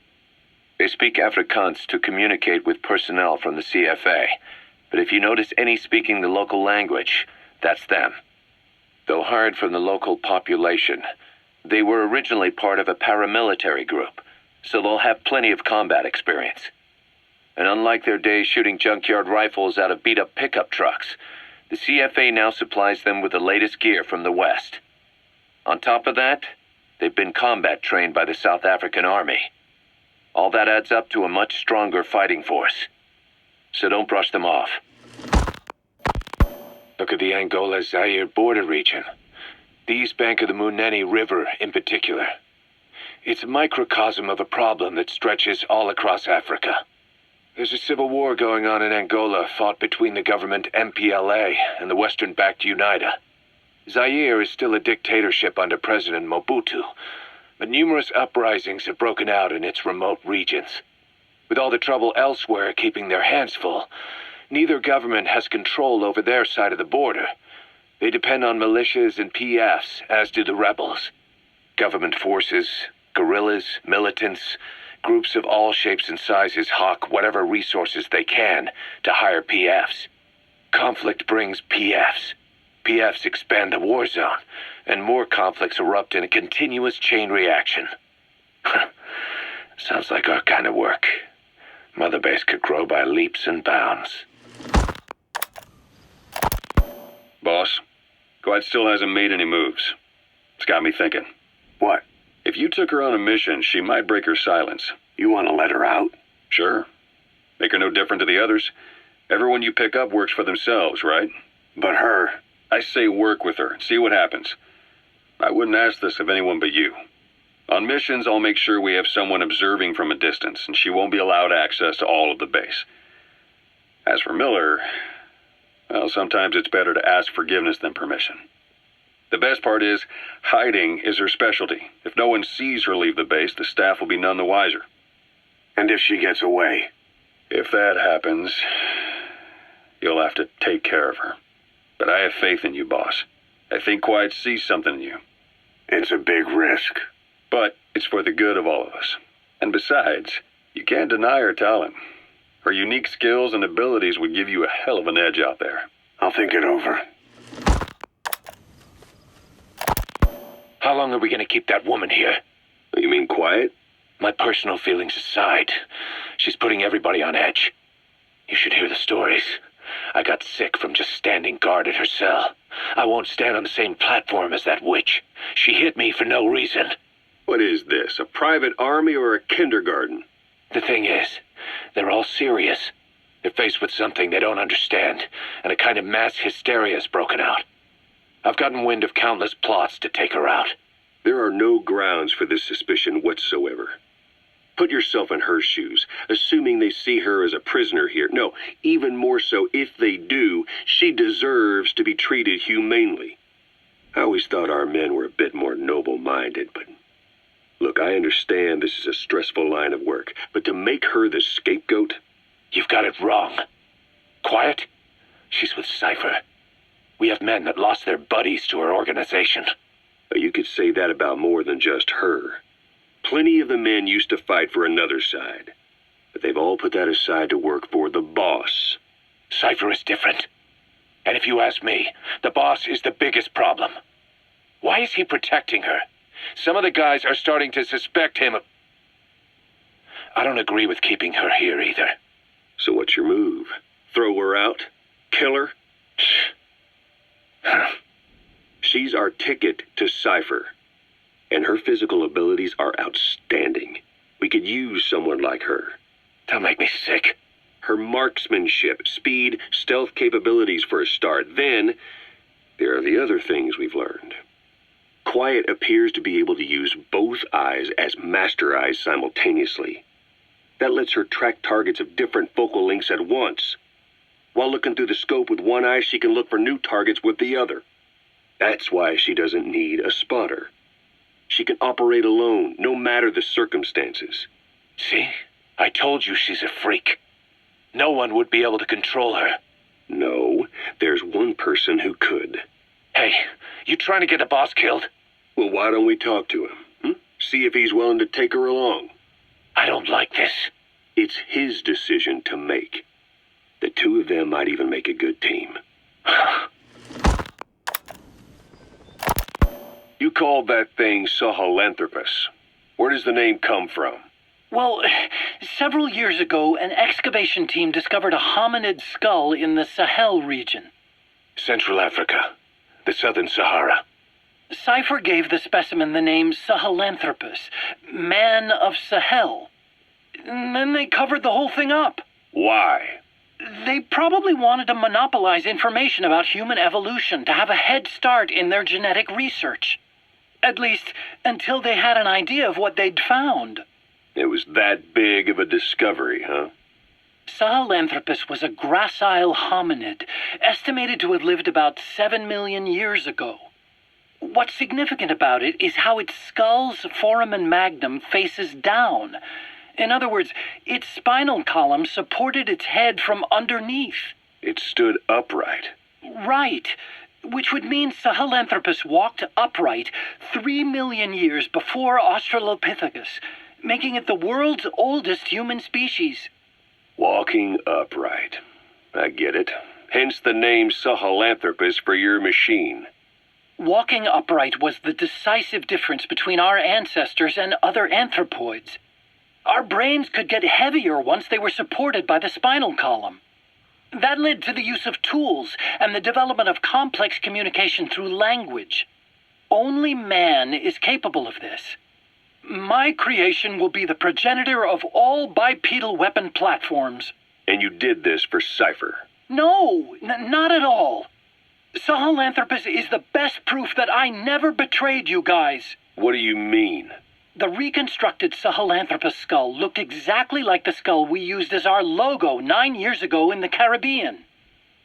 They speak Afrikaans to communicate with personnel from the CFA, but if you notice any speaking the local language, that's them. Though hired from the local population, they were originally part of a paramilitary group, so they'll have plenty of combat experience. And unlike their days shooting junkyard rifles out of beat-up pickup trucks, the CFA now supplies them with the latest gear from the West. On top of that, they've been combat trained by the South African Army. All that adds up to a much stronger fighting force. So don't brush them off. Look at the Angola-Zaire border region. The east bank of the Munene River in particular. It's a microcosm of a problem that stretches all across Africa. There's a civil war going on in Angola fought between the government MPLA and the Western-backed UNITA. Zaire is still a dictatorship under President Mobutu, but numerous uprisings have broken out in its remote regions. With all the trouble elsewhere keeping their hands full, neither government has control over their side of the border. They depend on militias and PFs, as do the rebels. Government forces, guerrillas, militants, groups of all shapes and sizes hawk whatever resources they can to hire PFs. Conflict brings PFs. PFs expand the war zone, and more conflicts erupt in a continuous chain reaction. Sounds like our kind of work. Mother Base could grow by leaps and bounds. Boss, Glad still hasn't made any moves. It's got me thinking. What? If you took her on a mission, she might break her silence. You want to let her out? Sure. Make her no different to the others. Everyone you pick up works for themselves, right? But her... I say work with her and see what happens. I wouldn't ask this of anyone but you. On missions, I'll make sure we have someone observing from a distance, and she won't be allowed access to all of the base. As for Miller, well, sometimes it's better to ask forgiveness than permission. The best part is, hiding is her specialty. If no one sees her leave the base, the staff will be none the wiser. And if she gets away? If that happens, you'll have to take care of her. But I have faith in you, boss. I think Quiet sees something in you. It's a big risk. But it's for the good of all of us. And besides, you can't deny her talent. Her unique skills and abilities would give you a hell of an edge out there. I'll think it over. How long are we going to keep that woman here? You mean Quiet? My personal feelings aside, she's putting everybody on edge. You should hear the stories. I got sick from just standing guard at her cell. I won't stand on the same platform as that witch. She hit me for no reason. What is this, a private army or a kindergarten? The thing is, they're all serious. They're faced with something they don't understand, and a kind of mass hysteria has broken out. I've gotten wind of countless plots to take her out. There are no grounds for this suspicion whatsoever. Put yourself in her shoes, assuming they see her as a prisoner here. No, even more so, if they do, she deserves to be treated humanely. I always thought our men were a bit more noble-minded, but... Look, I understand this is a stressful line of work, but to make her the scapegoat... You've got it wrong. Quiet? She's with Cipher. We have men that lost their buddies to her organization. You could say that about more than just her. Plenty of the men used to fight for another side, but they've all put that aside to work for the boss. Cipher is different. And if you ask me, the boss is the biggest problem. Why is he protecting her? Some of the guys are starting to suspect him of... I don't agree with keeping her here either. So what's your move? Throw her out? Kill her? She's our ticket to Cipher, and her physical abilities are outstanding. We could use someone like her. Don't make me sick. Her marksmanship, speed, stealth capabilities for a start. Then, there are the other things we've learned. Quiet appears to be able to use both eyes as master eyes simultaneously. That lets her track targets of different focal lengths at once. While looking through the scope with one eye, she can look for new targets with the other. That's why she doesn't need a spotter. She can operate alone, no matter the circumstances. See? I told you she's a freak. No one would be able to control her. No, there's one person who could. Hey, you trying to get the boss killed? Well, why don't we talk to him? See if he's willing to take her along. I don't like this. It's his decision to make. The two of them might even make a good team. You called that thing Sahelanthropus. Where does the name come from? Well, several years ago, an excavation team discovered a hominid skull in the Sahel region. Central Africa. The Southern Sahara. Cipher gave the specimen the name Sahelanthropus, man of Sahel. And then they covered the whole thing up. Why? They probably wanted to monopolize information about human evolution to have a head start in their genetic research. At least, until they had an idea of what they'd found. It was that big of a discovery, huh? Sahelanthropus was a gracile hominid, estimated to have lived about 7 million years ago. What's significant about it is how its skull's foramen magnum faces down. In other words, its spinal column supported its head from underneath. It stood upright. Right, which would mean Sahelanthropus walked upright 3 million years before Australopithecus, making it the world's oldest human species. Walking upright. I get it. Hence the name Sahelanthropus for your machine. Walking upright was the decisive difference between our ancestors and other anthropoids. Our brains could get heavier once they were supported by the spinal column. That led to the use of tools and the development of complex communication through language. Only man is capable of this. My creation will be the progenitor of all bipedal weapon platforms. And you did this for Cipher? No, not at all. Sahelanthropus is the best proof that I never betrayed you guys. What do you mean? The reconstructed Sahelanthropus skull looked exactly like the skull we used as our logo 9 years ago in the Caribbean.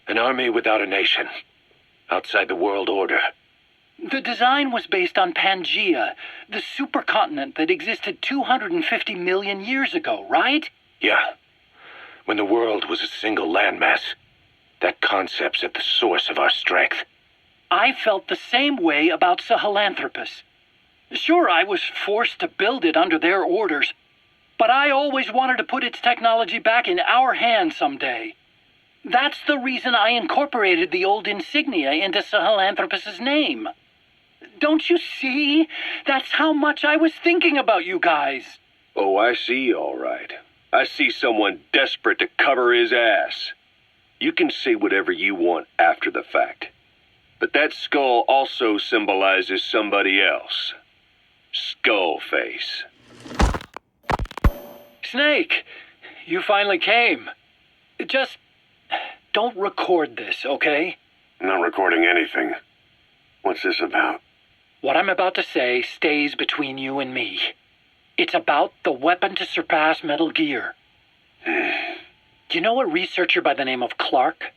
An army without a nation. Outside the world order. The design was based on Pangaea, the supercontinent that existed 250 million years ago, right? Yeah. When the world was a single landmass. That concept's at the source of our strength. I felt the same way about Sahelanthropus. Sure, I was forced to build it under their orders, but I always wanted to put its technology back in our hands someday. That's the reason I incorporated the old insignia into Sahelanthropus's name. Don't you see? That's how much I was thinking about you guys. Oh, I see, all right. I see someone desperate to cover his ass. You can say whatever you want after the fact. But that skull also symbolizes somebody else. Skullface. Snake, you finally came. Just don't record this, okay? I'm not recording anything. What's this about? What I'm about to say stays between you and me. It's about the weapon to surpass Metal Gear. Do you know a researcher by the name of Clark?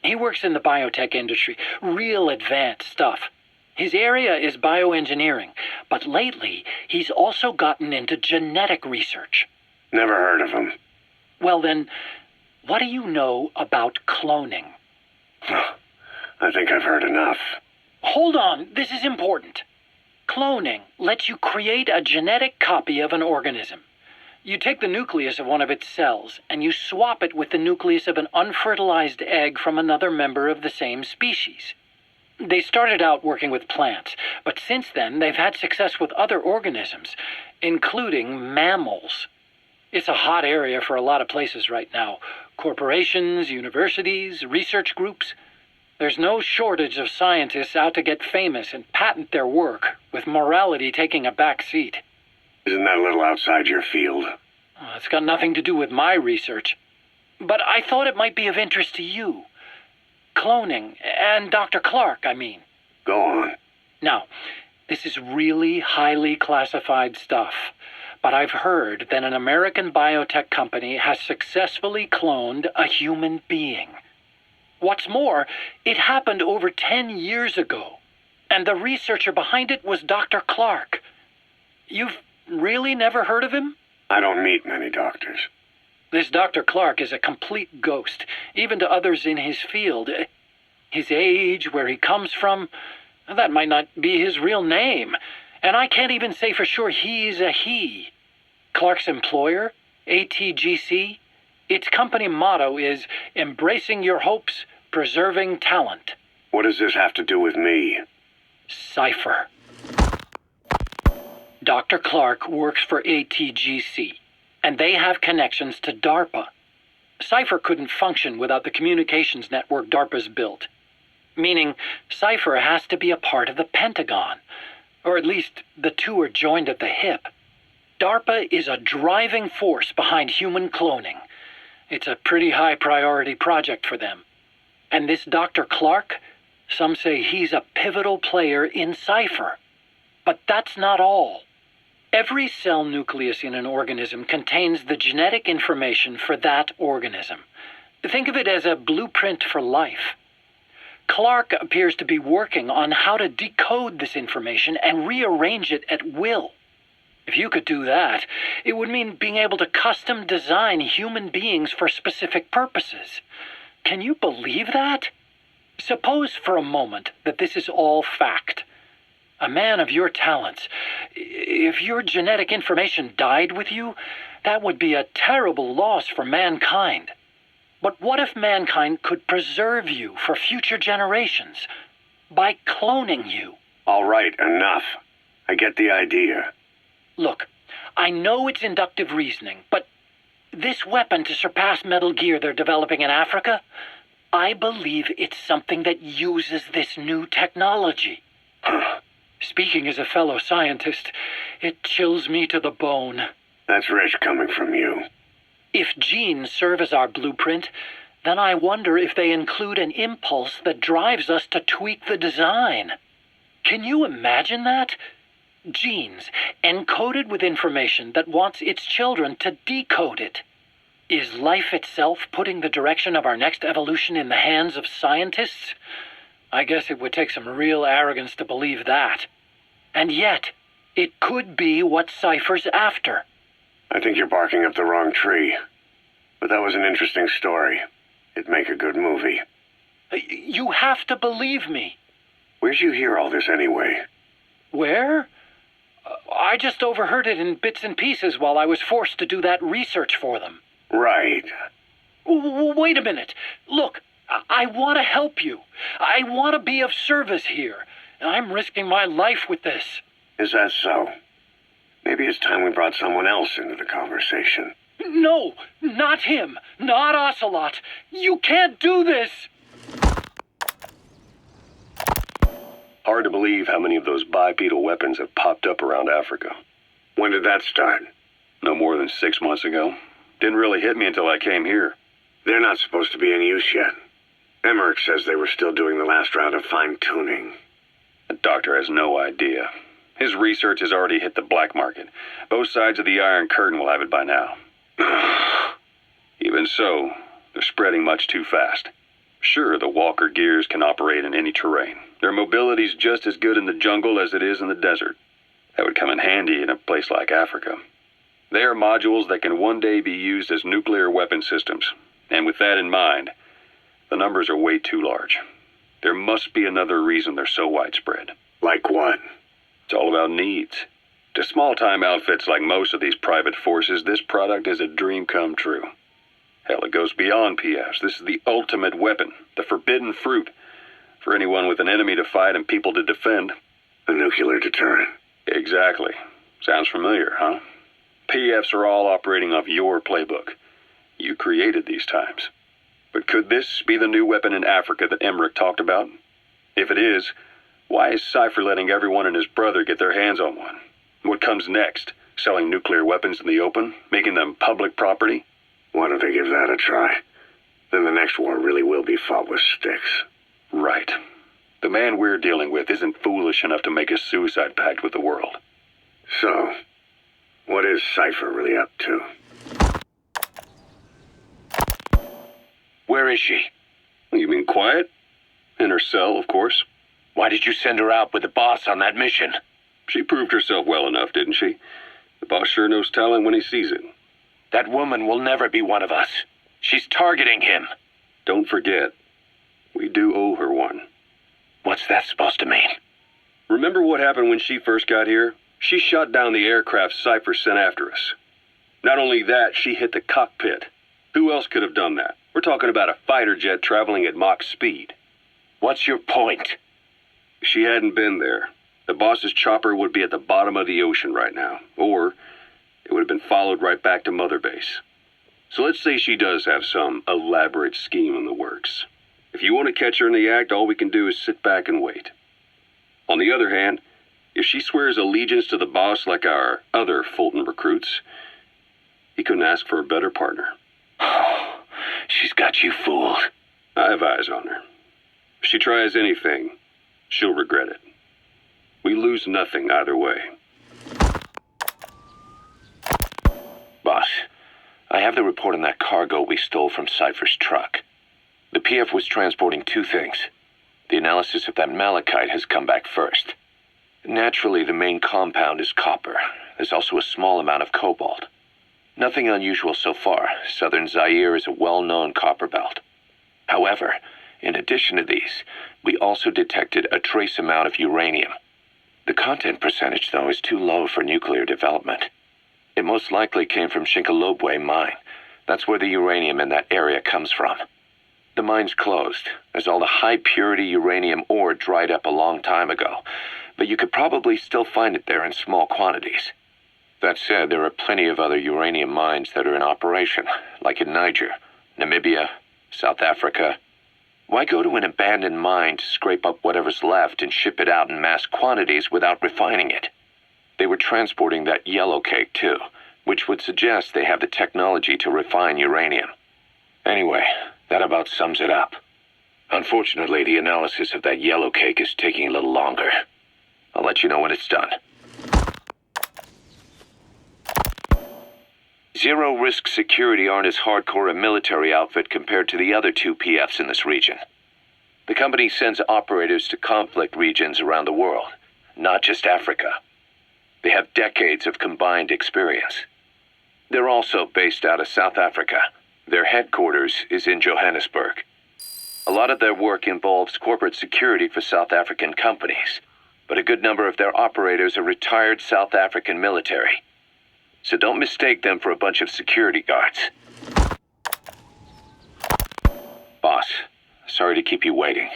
He works in the biotech industry, real advanced stuff. His area is bioengineering, but lately he's also gotten into genetic research. Never heard of him. Well then, what do you know about cloning? I think I've heard enough. Hold on, this is important. Cloning lets you create a genetic copy of an organism. You take the nucleus of one of its cells, and you swap it with the nucleus of an unfertilized egg from another member of the same species. They started out working with plants, but since then they've had success with other organisms, including mammals. It's a hot area for a lot of places right now. Corporations, universities, research groups. There's no shortage of scientists out to get famous and patent their work, with morality taking a back seat. Isn't that a little outside your field? It's got nothing to do with my research. But I thought it might be of interest to you. Cloning, and Dr. Clark, I mean. Go on. Now, this is really highly classified stuff, but I've heard that an American biotech company has successfully cloned a human being. What's more, it happened over 10 years ago, and the researcher behind it was Dr. Clark. You've really never heard of him? I don't meet many doctors. This Dr. Clark is a complete ghost, even to others in his field. His age, where he comes from, that might not be his real name. And I can't even say for sure he's a he. Clark's employer, ATGC, its company motto is embracing your hopes, preserving talent. What does this have to do with me? Cipher. Dr. Clark works for ATGC, and they have connections to DARPA. Cipher couldn't function without the communications network DARPA's built, meaning Cipher has to be a part of the Pentagon, or at least the two are joined at the hip. DARPA is a driving force behind human cloning. It's a pretty high priority project for them. And this Dr. Clark, some say he's a pivotal player in Cipher. But that's not all. Every cell nucleus in an organism contains the genetic information for that organism. Think of it as a blueprint for life. Clark appears to be working on how to decode this information and rearrange it at will. If you could do that, it would mean being able to custom design human beings for specific purposes. Can you believe that? Suppose for a moment that this is all fact. A man of your talents, if your genetic information died with you, that would be a terrible loss for mankind. But what if mankind could preserve you for future generations by cloning you? All right, enough. I get the idea. Look, I know it's inductive reasoning, but this weapon to surpass Metal Gear they're developing in Africa, I believe it's something that uses this new technology. Speaking as a fellow scientist, it chills me to the bone. That's rich coming from you. If genes serve as our blueprint, then I wonder if they include an impulse that drives us to tweak the design. Can you imagine that? Genes, encoded with information that wants its children to decode it. Is life itself putting the direction of our next evolution in the hands of scientists? I guess it would take some real arrogance to believe that. And yet, it could be what Cipher's after. I think you're barking up the wrong tree. But that was an interesting story. It'd make a good movie. You have to believe me. Where'd you hear all this anyway? Where? I just overheard it in bits and pieces while I was forced to do that research for them. Right. Wait a minute. Look, I want to help you. I want to be of service here. I'm risking my life with this. Is that so? Maybe it's time we brought someone else into the conversation. No, not him. Not Ocelot. You can't do this. Hard to believe how many of those bipedal weapons have popped up around Africa. When did that start? No more than 6 months ago. Didn't really hit me until I came here. They're not supposed to be in use yet. Emmerich says they were still doing the last round of fine-tuning. The doctor has no idea. His research has already hit the black market. Both sides of the Iron Curtain will have it by now. Even so, they're spreading much too fast. Sure, the Walker gears can operate in any terrain. Their mobility's just as good in the jungle as it is in the desert. That would come in handy in a place like Africa. They are modules that can one day be used as nuclear weapon systems. And with that in mind, the numbers are way too large. There must be another reason they're so widespread. Like what? It's all about needs. To small-time outfits like most of these private forces, this product is a dream come true. Hell, it goes beyond PFs. This is the ultimate weapon, the forbidden fruit, for anyone with an enemy to fight and people to defend. A nuclear deterrent. Exactly. Sounds familiar, huh? PFs are all operating off your playbook. You created these times. But could this be the new weapon in Africa that Emmerich talked about? If it is, why is Cipher letting everyone and his brother get their hands on one? What comes next? Selling nuclear weapons in the open? Making them public property? Why don't they give that a try? Then the next war really will be fought with sticks. Right. The man we're dealing with isn't foolish enough to make a suicide pact with the world. So, what is Cipher really up to? Where is she? You mean quiet? In her cell, of course. Why did you send her out with the boss on that mission? She proved herself well enough, didn't she? The boss sure knows talent when he sees it. That woman will never be one of us. She's targeting him. Don't forget, we do owe her one. What's that supposed to mean? Remember what happened when she first got here? She shot down the aircraft Cipher sent after us. Not only that, she hit the cockpit. Who else could have done that? We're talking about a fighter jet traveling at Mach speed. What's your point? If she hadn't been there, the boss's chopper would be at the bottom of the ocean right now. Or it would have been followed right back to Mother Base. So let's say she does have some elaborate scheme in the works. If you want to catch her in the act, all we can do is sit back and wait. On the other hand, if she swears allegiance to the boss like our other Fulton recruits, he couldn't ask for a better partner. She's got you fooled. I have eyes on her. If she tries anything, she'll regret it. We lose nothing either way. Boss, I have the report on that cargo we stole from Cipher's truck. The PF was transporting two things. The analysis of that malachite has come back first. Naturally, the main compound is copper. There's also a small amount of cobalt. Nothing unusual so far. Southern Zaire is a well-known copper belt. However, in addition to these, we also detected a trace amount of uranium. The content percentage, though, is too low for nuclear development. It most likely came from Shinkolobwe mine. That's where the uranium in that area comes from. The mine's closed, as all the high-purity uranium ore dried up a long time ago, but you could probably still find it there in small quantities. That said, there are plenty of other uranium mines that are in operation, like in Niger, Namibia, South Africa. Why go to an abandoned mine to scrape up whatever's left and ship it out in mass quantities without refining it? They were transporting that yellow cake, too, which would suggest they have the technology to refine uranium. Anyway, that about sums it up. Unfortunately, the analysis of that yellow cake is taking a little longer. I'll let you know when it's done. Zero-risk security aren't as hardcore a military outfit compared to the other two PFs in this region. The company sends operators to conflict regions around the world, not just Africa. They have decades of combined experience. They're also based out of South Africa. Their headquarters is in Johannesburg. A lot of their work involves corporate security for South African companies, but a good number of their operators are retired South African military. So don't mistake them for a bunch of security guards. Boss, sorry to keep you waiting.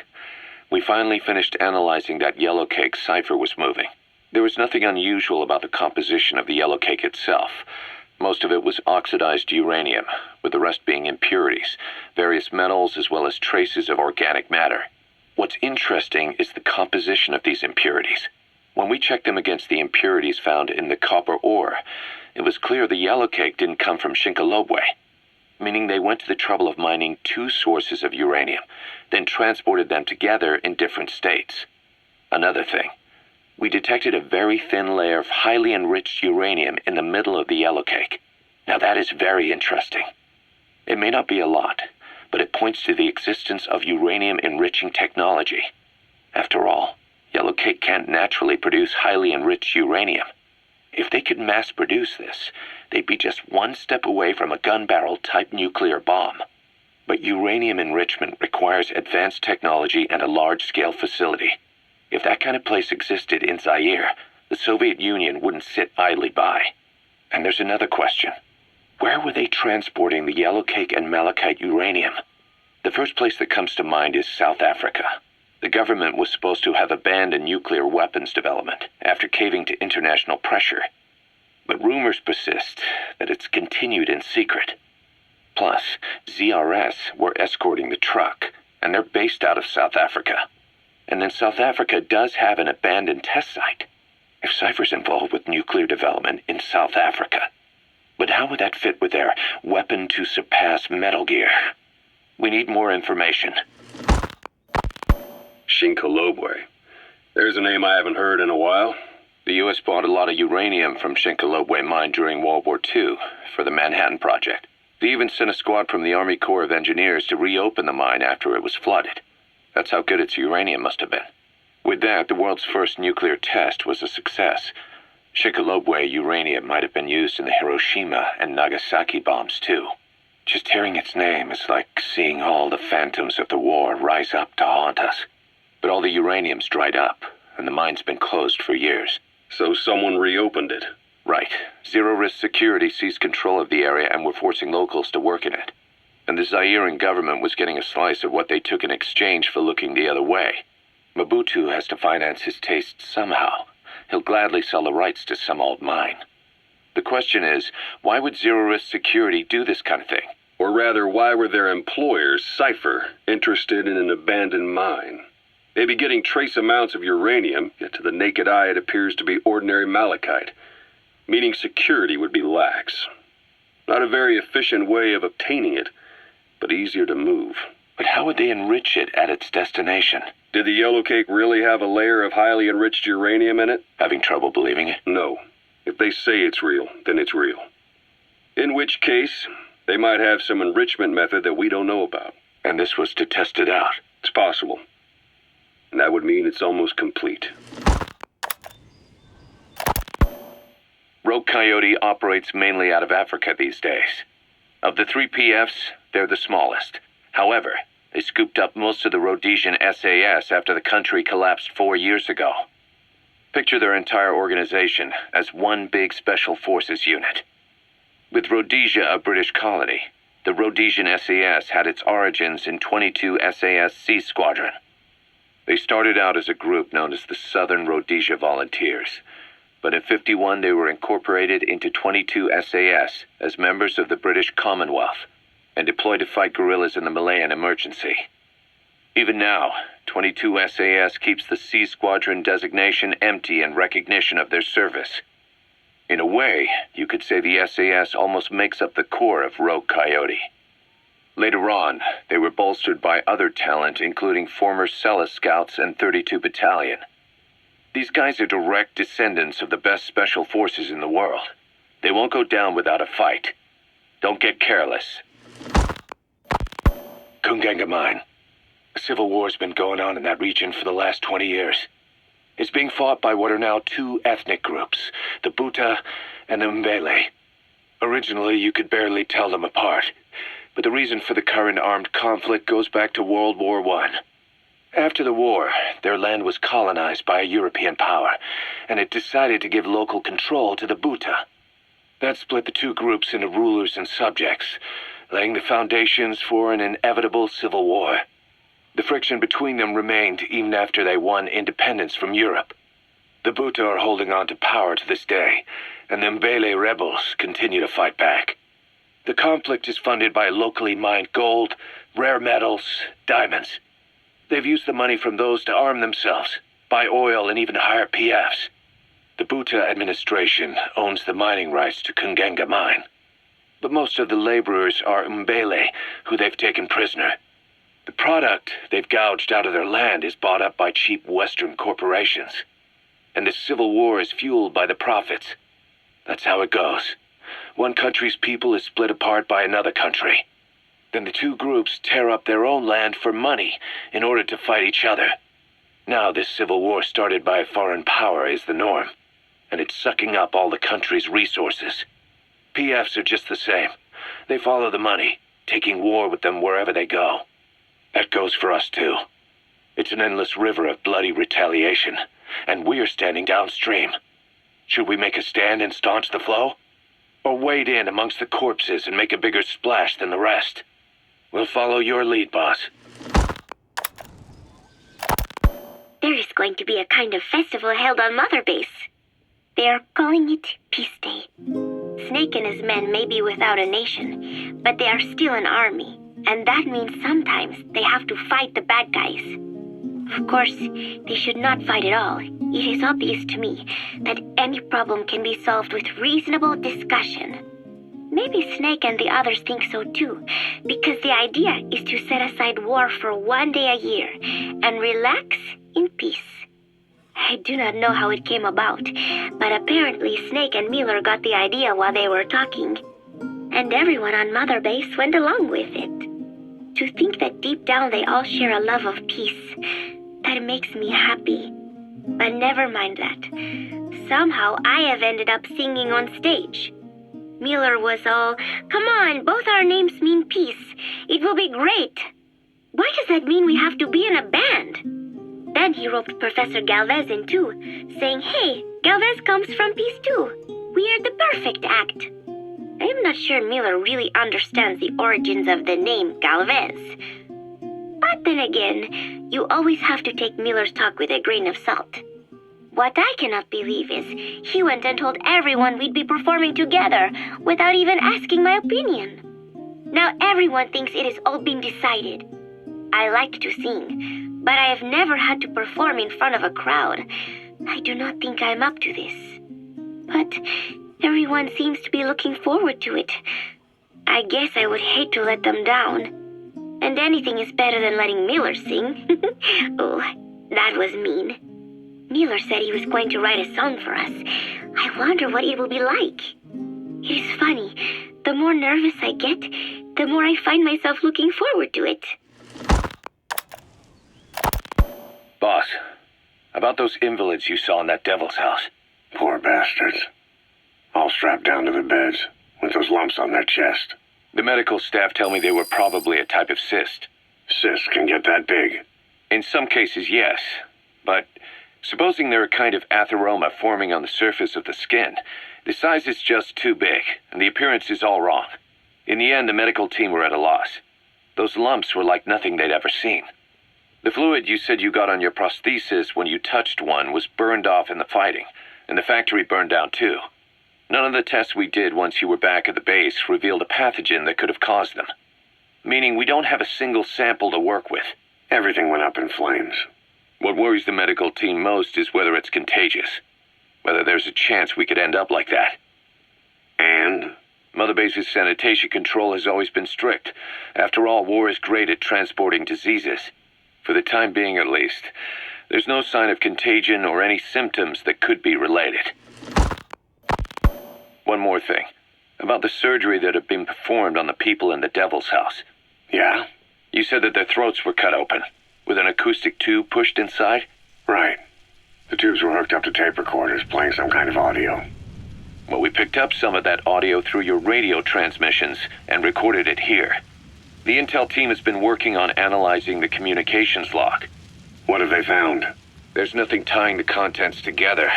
We finally finished analyzing that yellow cake Cipher was moving. There was nothing unusual about the composition of the yellow cake itself, Most of it was oxidized uranium, with the rest being impurities, various metals as well as traces of organic matter. What's interesting is the composition of these impurities. When we checked them against the impurities found in the copper ore, it was clear the yellow cake didn't come from Shinkolobwe, meaning they went to the trouble of mining two sources of uranium, then transported them together in different states. Another thing, we detected a very thin layer of highly enriched uranium in the middle of the yellow cake. Now that is very interesting. It may not be a lot, but it points to the existence of uranium-enriching technology. After all, yellow cake can't naturally produce highly enriched uranium. If they could mass-produce this, they'd be just one step away from a gun barrel-type nuclear bomb. But uranium enrichment requires advanced technology and a large-scale facility. If that kind of place existed in Zaire, the Soviet Union wouldn't sit idly by. And there's another question. Where were they transporting the yellow cake and malachite uranium? The first place that comes to mind is South Africa. The government was supposed to have abandoned nuclear weapons development after caving to international pressure. But rumors persist that it's continued in secret. Plus, ZRS were escorting the truck, and they're based out of South Africa. And then South Africa does have an abandoned test site. If Cipher's involved with nuclear development in South Africa. But how would that fit with their weapon to surpass Metal Gear? We need more information. Shinkolobwe. There's a name I haven't heard in a while. The U.S. bought a lot of uranium from Shinkolobwe mine during World War II for the Manhattan Project. They even sent a squad from the Army Corps of Engineers to reopen the mine after it was flooded. That's how good its uranium must have been. With that, the world's first nuclear test was a success. Shinkolobwe uranium might have been used in the Hiroshima and Nagasaki bombs, too. Just hearing its name is like seeing all the phantoms of the war rise up to haunt us. But all the uranium's dried up, and the mine's been closed for years. So someone reopened it. Right. Zero-risk security seized control of the area and were forcing locals to work in it. And the Zairean government was getting a slice of what they took in exchange for looking the other way. Mobutu has to finance his tastes somehow. He'll gladly sell the rights to some old mine. The question is, why would zero-risk security do this kind of thing? Or rather, why were their employers, Cipher, interested in an abandoned mine? They'd be getting trace amounts of uranium, yet to the naked eye it appears to be ordinary malachite, meaning security would be lax. Not a very efficient way of obtaining it, but easier to move. But how would they enrich it at its destination? Did the yellow cake really have a layer of highly enriched uranium in it? Having trouble believing it? No. If they say it's real, then it's real. In which case, they might have some enrichment method that we don't know about. And this was to test it out? It's possible. And that would mean it's almost complete. Rogue Coyote operates mainly out of Africa these days. Of the 3 PFs, they're the smallest. However, they scooped up most of the Rhodesian SAS after the country collapsed 4 years ago. Picture their entire organization as one big special forces unit. With Rhodesia a British colony, the Rhodesian SAS had its origins in 22 SAS Sea Squadron. They started out as a group known as the Southern Rhodesia Volunteers, but in '51 they were incorporated into 22 SAS as members of the British Commonwealth and deployed to fight guerrillas in the Malayan emergency. Even now, 22 SAS keeps the Sea Squadron designation empty in recognition of their service. In a way, you could say the SAS almost makes up the core of Rogue Coyote. Later on, they were bolstered by other talent, including former Cella Scouts and 32 Battalion. These guys are direct descendants of the best special forces in the world. They won't go down without a fight. Don't get careless. Kunganga Mine. A civil war's been going on in that region for the last 20 years. It's being fought by what are now 2 ethnic groups, the Buta and the Mbele. Originally, you could barely tell them apart, but the reason for the current armed conflict goes back to World War I. After the war, their land was colonized by a European power, and it decided to give local control to the Buta. That split the 2 groups into rulers and subjects, laying the foundations for an inevitable civil war. The friction between them remained even after they won independence from Europe. The Buta are holding on to power to this day, and the Mbele rebels continue to fight back. The conflict is funded by locally mined gold, rare metals, diamonds. They've used the money from those to arm themselves, buy oil, and even hire PFs. The Buta administration owns the mining rights to Kungenga mine. But most of the laborers are Mbele, who they've taken prisoner. The product they've gouged out of their land is bought up by cheap Western corporations. And the civil war is fueled by the profits. That's how it goes. One country's people is split apart by another country. Then the two groups tear up their own land for money in order to fight each other. Now this civil war started by a foreign power is the norm, and it's sucking up all the country's resources. PFs are just the same. They follow the money, taking war with them wherever they go. That goes for us too. It's an endless river of bloody retaliation, and we're standing downstream. Should we make a stand and staunch the flow? Or wade in amongst the corpses and make a bigger splash than the rest? We'll follow your lead, boss. There is going to be a kind of festival held on Mother Base. They are calling it Peace Day. Snake and his men may be without a nation, but they are still an army, and that means sometimes they have to fight the bad guys. Of course, they should not fight at all. It is obvious to me that any problem can be solved with reasonable discussion. Maybe Snake and the others think so too, because the idea is to set aside war for one day a year and relax in peace. I do not know how it came about, but apparently Snake and Miller got the idea while they were talking, and everyone on Mother Base went along with it. To think that deep down they all share a love of peace, that makes me happy. But never mind that. Somehow I have ended up singing on stage. Miller was all, "Come on, both our names mean peace. It will be great." Why does that mean we have to be in a band? Then he roped Professor Galvez in too, saying, "Hey, Galvez comes from peace too. We are the perfect act." I am not sure Miller really understands the origins of the name Galvez. But then again, you always have to take Miller's talk with a grain of salt. What I cannot believe is he went and told everyone we'd be performing together without even asking my opinion. Now everyone thinks it has all been decided. I like to sing, but I have never had to perform in front of a crowd. I do not think I'm up to this. But everyone seems to be looking forward to it. I guess I would hate to let them down. And anything is better than letting Miller sing. Oh, that was mean. Miller said he was going to write a song for us. I wonder what it will be like. It is funny. The more nervous I get, the more I find myself looking forward to it. Boss, about those invalids you saw in that devil's house. Poor bastards. All strapped down to their beds, with those lumps on their chest. The medical staff tell me they were probably a type of cyst. Cysts can get that big. In some cases, yes. But supposing they're a kind of atheroma forming on the surface of the skin, the size is just too big, and the appearance is all wrong. In the end, the medical team were at a loss. Those lumps were like nothing they'd ever seen. The fluid you said you got on your prosthesis when you touched one was burned off in the fighting, and the factory burned down too. None of the tests we did once you were back at the base revealed a pathogen that could have caused them. Meaning we don't have a single sample to work with. Everything went up in flames. What worries the medical team most is whether it's contagious. Whether there's a chance we could end up like that. And? Mother Base's sanitation control has always been strict. After all, war is great at transporting diseases. For the time being, at least. There's no sign of contagion or any symptoms that could be related. One more thing. About the surgery that had been performed on the people in the Devil's House. Yeah? You said that their throats were cut open, with an acoustic tube pushed inside? Right. The tubes were hooked up to tape recorders, playing some kind of audio. Well, we picked up some of that audio through your radio transmissions and recorded it here. The intel team has been working on analyzing the communications log. What have they found? There's nothing tying the contents together.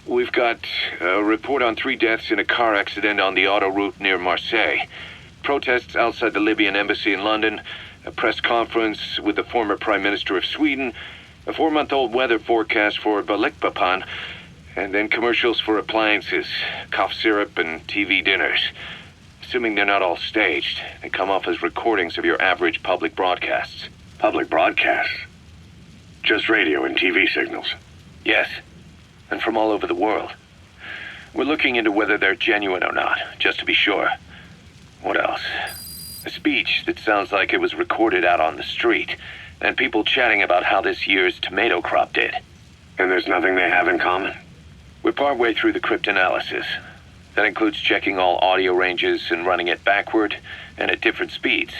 We've got a report on 3 deaths in a car accident on the autoroute near Marseille. Protests outside the Libyan embassy in London. A press conference with the former Prime Minister of Sweden. A 4-month-old weather forecast for Balikpapan, and then commercials for appliances, cough syrup, and TV dinners. Assuming they're not all staged, they come off as recordings of your average public broadcasts. Public broadcasts? Just radio and TV signals? Yes, and from all over the world. We're looking into whether they're genuine or not, just to be sure. What else? A speech that sounds like it was recorded out on the street, and people chatting about how this year's tomato crop did. And there's nothing they have in common? We're partway through the cryptanalysis. That includes checking all audio ranges and running it backward and at different speeds.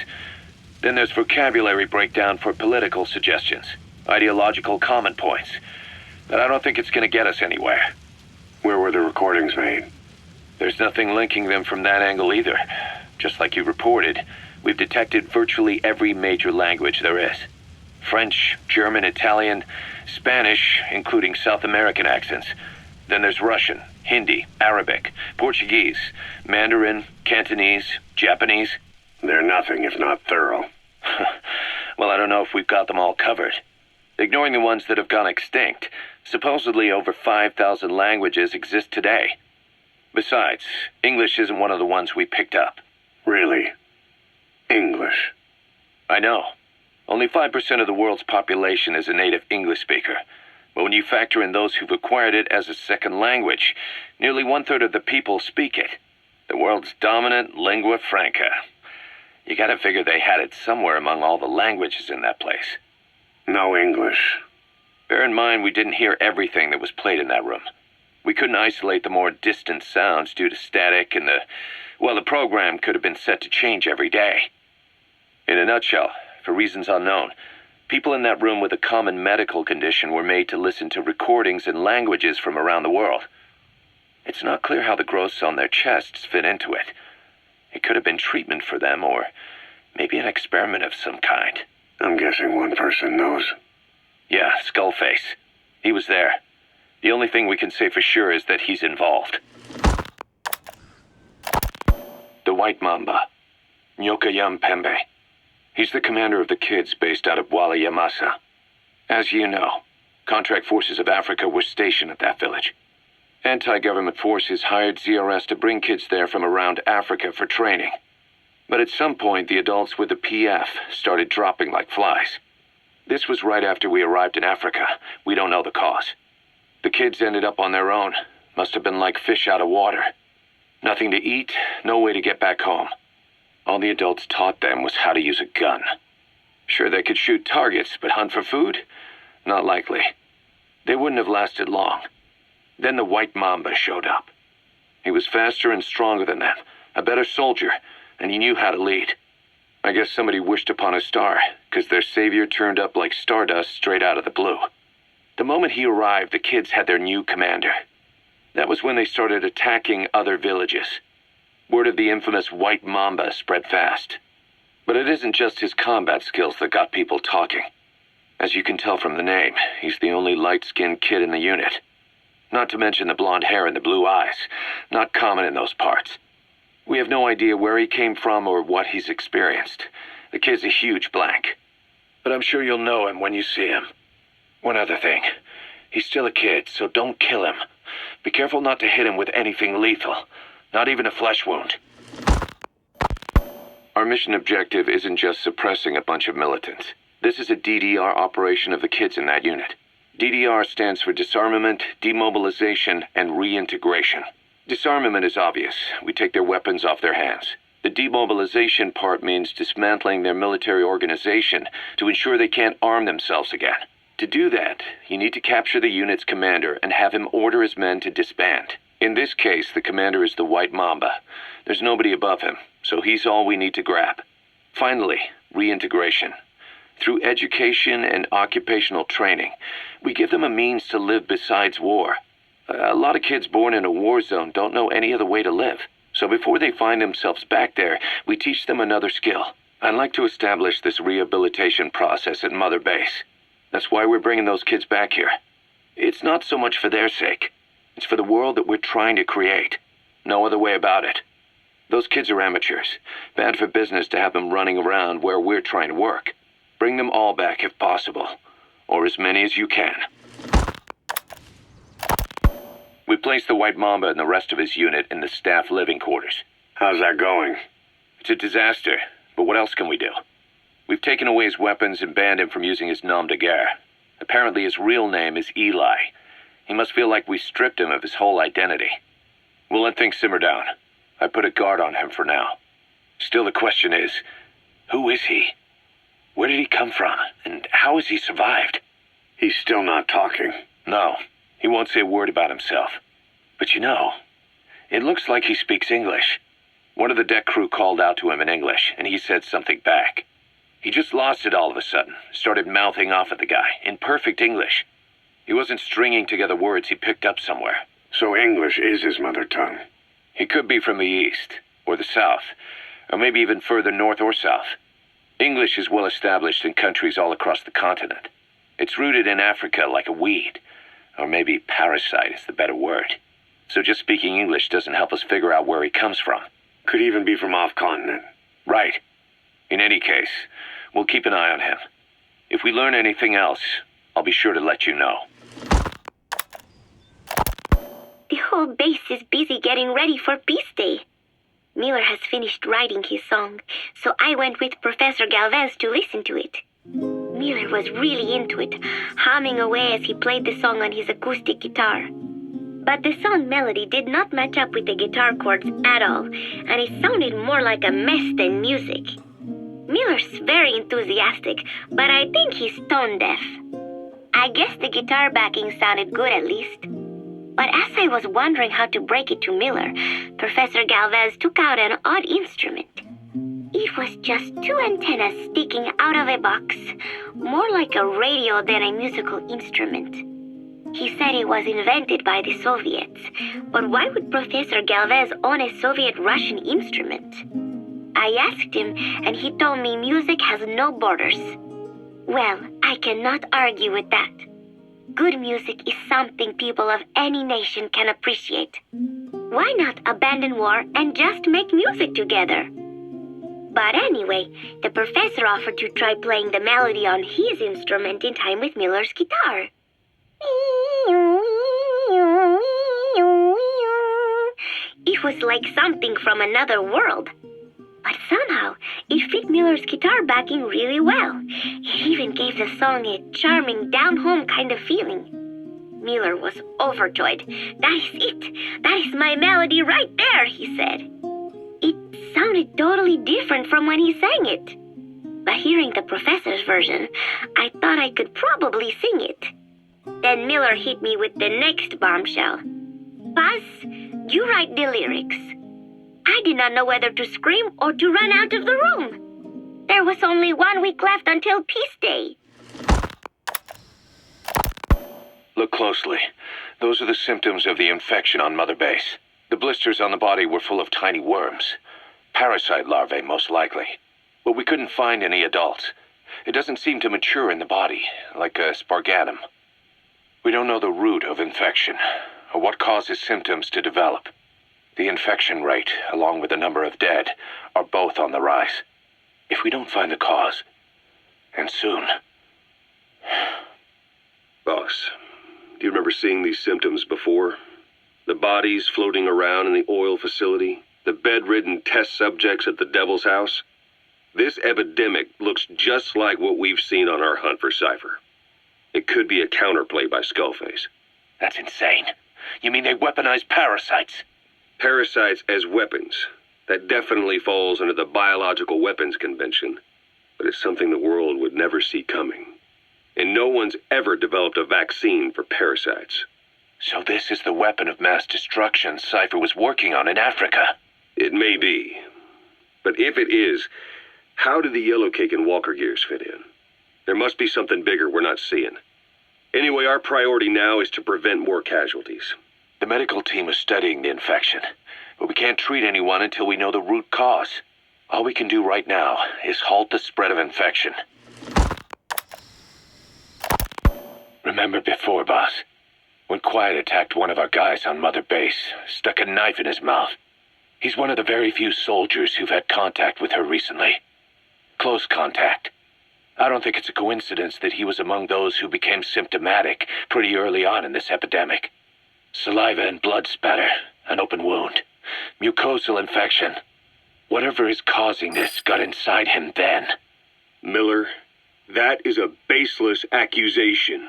Then there's vocabulary breakdown for political suggestions, ideological common points. But I don't think it's going to get us anywhere. Where were the recordings made? There's nothing linking them from that angle either. Just like you reported, we've detected virtually every major language there is. French, German, Italian, Spanish, including South American accents. Then there's Russian, Hindi, Arabic, Portuguese, Mandarin, Cantonese, Japanese. They're nothing if not thorough. Well, I don't know if we've got them all covered. Ignoring the ones that have gone extinct, supposedly over 5,000 languages exist today. Besides, English isn't one of the ones we picked up. Really? English? I know. Only 5% of the world's population is a native English speaker. But when you factor in those who've acquired it as a second language, nearly 1/3 of the people speak it. The world's dominant lingua franca. You gotta figure they had it somewhere among all the languages in that place. No English. Bear in mind we didn't hear everything that was played in that room. We couldn't isolate the more distant sounds due to static, and the program could have been set to change every day. In a nutshell, for reasons unknown, people in that room with a common medical condition were made to listen to recordings in languages from around the world. It's not clear how the growths on their chests fit into it. It could have been treatment for them, or maybe an experiment of some kind. I'm guessing one person knows. Yeah, Skullface. He was there. The only thing we can say for sure is that he's involved. The White Mamba. Nyokayam Pembe. He's the commander of the kids based out of Wala Yamasa. As you know, contract forces of Africa were stationed at that village. Anti-government forces hired ZRS to bring kids there from around Africa for training. But at some point, the adults with the PF started dropping like flies. This was right after we arrived in Africa. We don't know the cause. The kids ended up on their own. Must have been like fish out of water. Nothing to eat, no way to get back home. All the adults taught them was how to use a gun. Sure, they could shoot targets, but hunt for food? Not likely. They wouldn't have lasted long. Then the White Mamba showed up. He was faster and stronger than them, a better soldier, and he knew how to lead. I guess somebody wished upon a star, because their savior turned up like stardust straight out of the blue. The moment he arrived, the kids had their new commander. That was when they started attacking other villages. Word of the infamous White Mamba spread fast. But it isn't just his combat skills that got people talking. As you can tell from the name, he's the only light-skinned kid in the unit. Not to mention the blonde hair and the blue eyes. Not common in those parts. We have no idea where he came from or what he's experienced. The kid's a huge blank. But I'm sure you'll know him when you see him. One other thing. He's still a kid, so don't kill him. Be careful not to hit him with anything lethal. Not even a flesh wound. Our mission objective isn't just suppressing a bunch of militants. This is a DDR operation of the kids in that unit. DDR stands for disarmament, demobilization, and reintegration. Disarmament is obvious. We take their weapons off their hands. The demobilization part means dismantling their military organization to ensure they can't arm themselves again. To do that, you need to capture the unit's commander and have him order his men to disband. In this case, the commander is the White Mamba. There's nobody above him, so he's all we need to grab. Finally, reintegration. Through education and occupational training, we give them a means to live besides war. A lot of kids born in a war zone don't know any other way to live. So before they find themselves back there, we teach them another skill. I'd like to establish this rehabilitation process at Mother Base. That's why we're bringing those kids back here. It's not so much for their sake. It's for the world that we're trying to create. No other way about it. Those kids are amateurs. Bad for business to have them running around where we're trying to work. Bring them all back if possible. or as many as you can. We placed the White Mamba and the rest of his unit in the staff living quarters. How's that going? It's a disaster, but what else can we do? We've taken away his weapons and banned him from using his nom de guerre. Apparently his real name is Eli. He must feel like we stripped him of his whole identity. We'll let things simmer down. I put a guard on him for now. Still, the question is, who is he? Where did he come from, and how has he survived? He's still not talking. No, he won't say a word about himself. But you know, it looks like he speaks English. One of the deck crew called out to him in English, and he said something back. He just lost it all of a sudden, started mouthing off at the guy, in perfect English. He wasn't stringing together words he picked up somewhere. So English is his mother tongue. He could be from the east, or the south, or maybe even further north or south. English is well established in countries all across the continent. It's rooted in Africa like a weed, or maybe parasite is the better word. So just speaking English doesn't help us figure out where he comes from. Could even be from off-continent. Right. In any case, we'll keep an eye on him. If we learn anything else, I'll be sure to let you know. The whole base is busy getting ready for Peace Day. Miller has finished writing his song, so I went with Professor Galvez to listen to it. Miller was really into it, humming away as he played the song on his acoustic guitar. But the song melody did not match up with the guitar chords at all, and it sounded more like a mess than music. Miller's very enthusiastic, but I think he's tone deaf. I guess the guitar backing sounded good at least. But as I was wondering how to break it to Miller, Professor Galvez took out an odd instrument. It was just two antennas sticking out of a box, more like a radio than a musical instrument. He said it was invented by the Soviets, but why would Professor Galvez own a Soviet-Russian instrument? I asked him, and he told me music has no borders. Well, I cannot argue with that. Good music is something people of any nation can appreciate. Why not abandon war and just make music together? But anyway, the professor offered to try playing the melody on his instrument in time with Miller's guitar. It was like something from another world. But somehow, it fit Miller's guitar backing really well. It even gave the song a charming, down-home kind of feeling. Miller was overjoyed. "That is it! That is my melody right there," he said. It sounded totally different from when he sang it. But hearing the professor's version, I thought I could probably sing it. Then Miller hit me with the next bombshell. "Buzz, you write the lyrics." I did not know whether to scream or to run out of the room. There was only 1 week left until Peace Day. Look closely. Those are the symptoms of the infection on Mother Base. The blisters on the body were full of tiny worms. Parasite larvae, most likely. But we couldn't find any adults. It doesn't seem to mature in the body, like a spargatum. We don't know the root of infection, or what causes symptoms to develop. The infection rate, along with the number of dead, are both on the rise. If we don't find the cause, and soon... Boss, do you remember seeing these symptoms before? The bodies floating around in the oil facility, the bedridden test subjects at the Devil's House? This epidemic looks just like what we've seen on our hunt for Cipher. It could be a counterplay by Skullface. That's insane. You mean they weaponize parasites? Parasites as weapons. That definitely falls under the Biological Weapons Convention. But it's something the world would never see coming. And no one's ever developed a vaccine for parasites. So this is the weapon of mass destruction Cipher was working on in Africa? It may be. But if it is, how do the yellow cake and walker gears fit in? There must be something bigger we're not seeing. Anyway, our priority now is to prevent more casualties. The medical team is studying the infection, but we can't treat anyone until we know the root cause. All we can do right now is halt the spread of infection. Remember before, boss, when Quiet attacked one of our guys on Mother Base, stuck a knife in his mouth. He's one of the very few soldiers who've had contact with her recently. Close contact. I don't think it's a coincidence that he was among those who became symptomatic pretty early on in this epidemic. Saliva and blood spatter, an open wound, mucosal infection. Whatever is causing this got inside him then. Miller, that is a baseless accusation.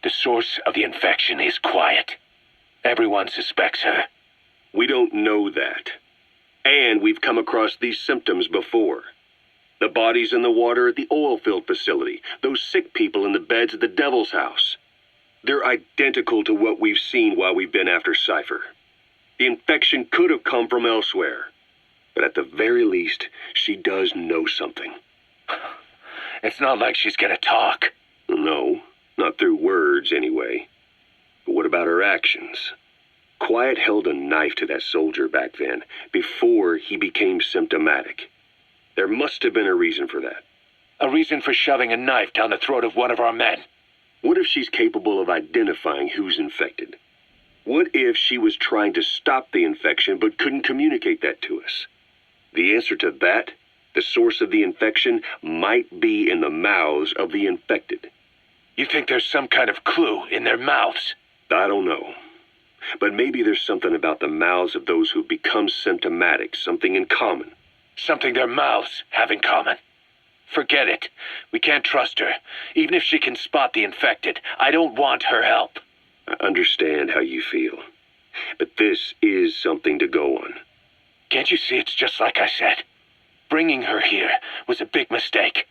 The source of the infection is quiet. Everyone suspects her. We don't know that. And we've come across these symptoms before. The bodies in the water at the oil field facility, those sick people in the beds at the Devil's House. They're identical to what we've seen while we've been after Cipher. The infection could have come from elsewhere. But at the very least, she does know something. It's not like she's gonna talk. No, not through words anyway. But what about her actions? Quiet held a knife to that soldier back then, before he became symptomatic. There must have been a reason for that. A reason for shoving a knife down the throat of one of our men. What if she's capable of identifying who's infected? What if she was trying to stop the infection but couldn't communicate that to us? The answer to that, the source of the infection, might be in the mouths of the infected. You think there's some kind of clue in their mouths? I don't know. But maybe there's something about the mouths of those who've become symptomatic, something in common. Something their mouths have in common. Forget it. We can't trust her. Even if she can spot the infected, I don't want her help. I understand how you feel. But this is something to go on. Can't you see it's just like I said? Bringing her here was a big mistake.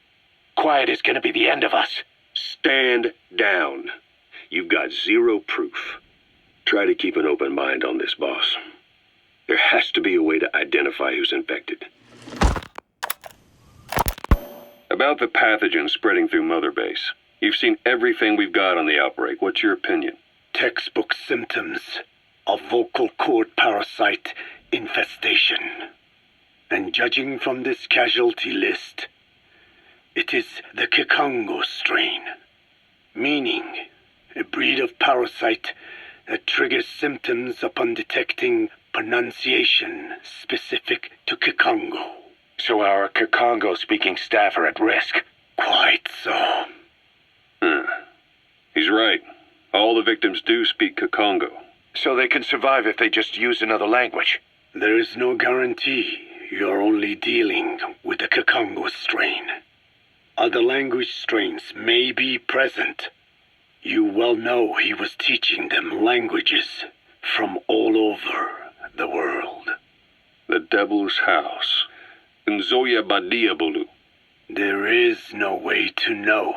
Quiet is going to be the end of us. Stand down. You've got zero proof. Try to keep an open mind on this, boss. There has to be a way to identify who's infected. About the pathogen spreading through Mother Base. You've seen everything we've got on the outbreak. What's your opinion? Textbook symptoms of vocal cord parasite infestation. And judging from this casualty list, it is the Kikongo strain, meaning a breed of parasite that triggers symptoms upon detecting pronunciation specific to Kikongo. So our Kikongo-speaking staff are at risk? Quite so. He's right. All the victims do speak Kikongo. So they can survive if they just use another language? There is no guarantee. You're only dealing with the Kikongo strain. Other language strains may be present. You well know he was teaching them languages from all over the world. The Devil's House. Nzoya Badiabulu. There is no way to know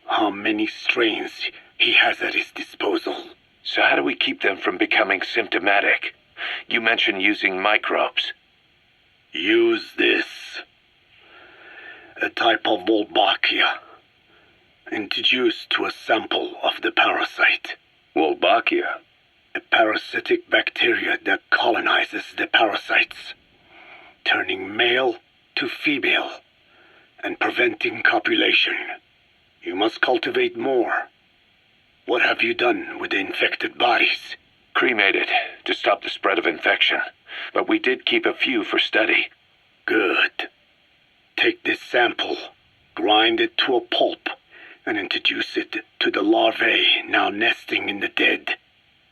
how many strains he has at his disposal. So how do we keep them from becoming symptomatic? You mentioned using microbes. Use this. A type of Wolbachia, introduced to a sample of the parasite. Wolbachia? A parasitic bacteria that colonizes the parasites, turning male to female and preventing copulation. You must cultivate more. What have you done with the infected bodies? Cremated to stop the spread of infection, but we did keep a few for study. Good. Take this sample, grind it to a pulp, and introduce it to the larvae now nesting in the dead.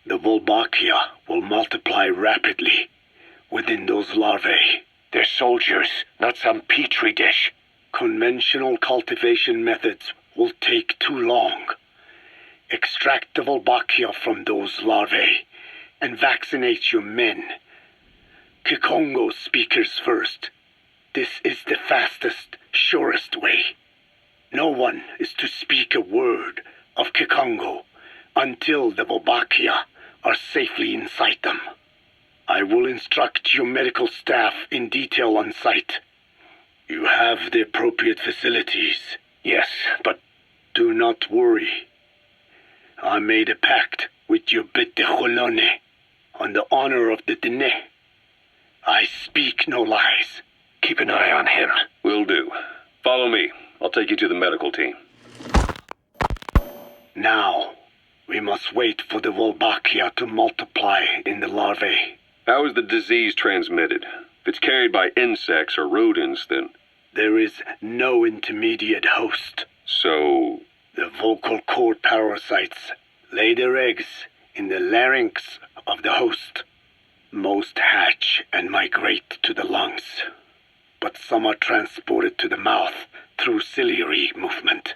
The Wolbachia will multiply rapidly within those larvae. They're soldiers, not some petri dish. Conventional cultivation methods will take too long. Extract the Wolbachia from those larvae and vaccinate your men. Kikongo speakers first. This is the fastest, surest way. No one is to speak a word of Kikongo until the Wolbachia are safely inside them. I will instruct your medical staff in detail on site. You have the appropriate facilities. Yes, but do not worry. I made a pact with your bête de Cholone on the honor of the Dene. I speak no lies. Keep an eye on him. Will do. Follow me. I'll take you to the medical team. Now, we must wait for the Wolbachia to multiply in the larvae. How is the disease transmitted? If it's carried by insects or rodents, then... There is no intermediate host. So, The vocal cord parasites lay their eggs in the larynx of the host. Most hatch and migrate to the lungs, but some are transported to the mouth through ciliary movement,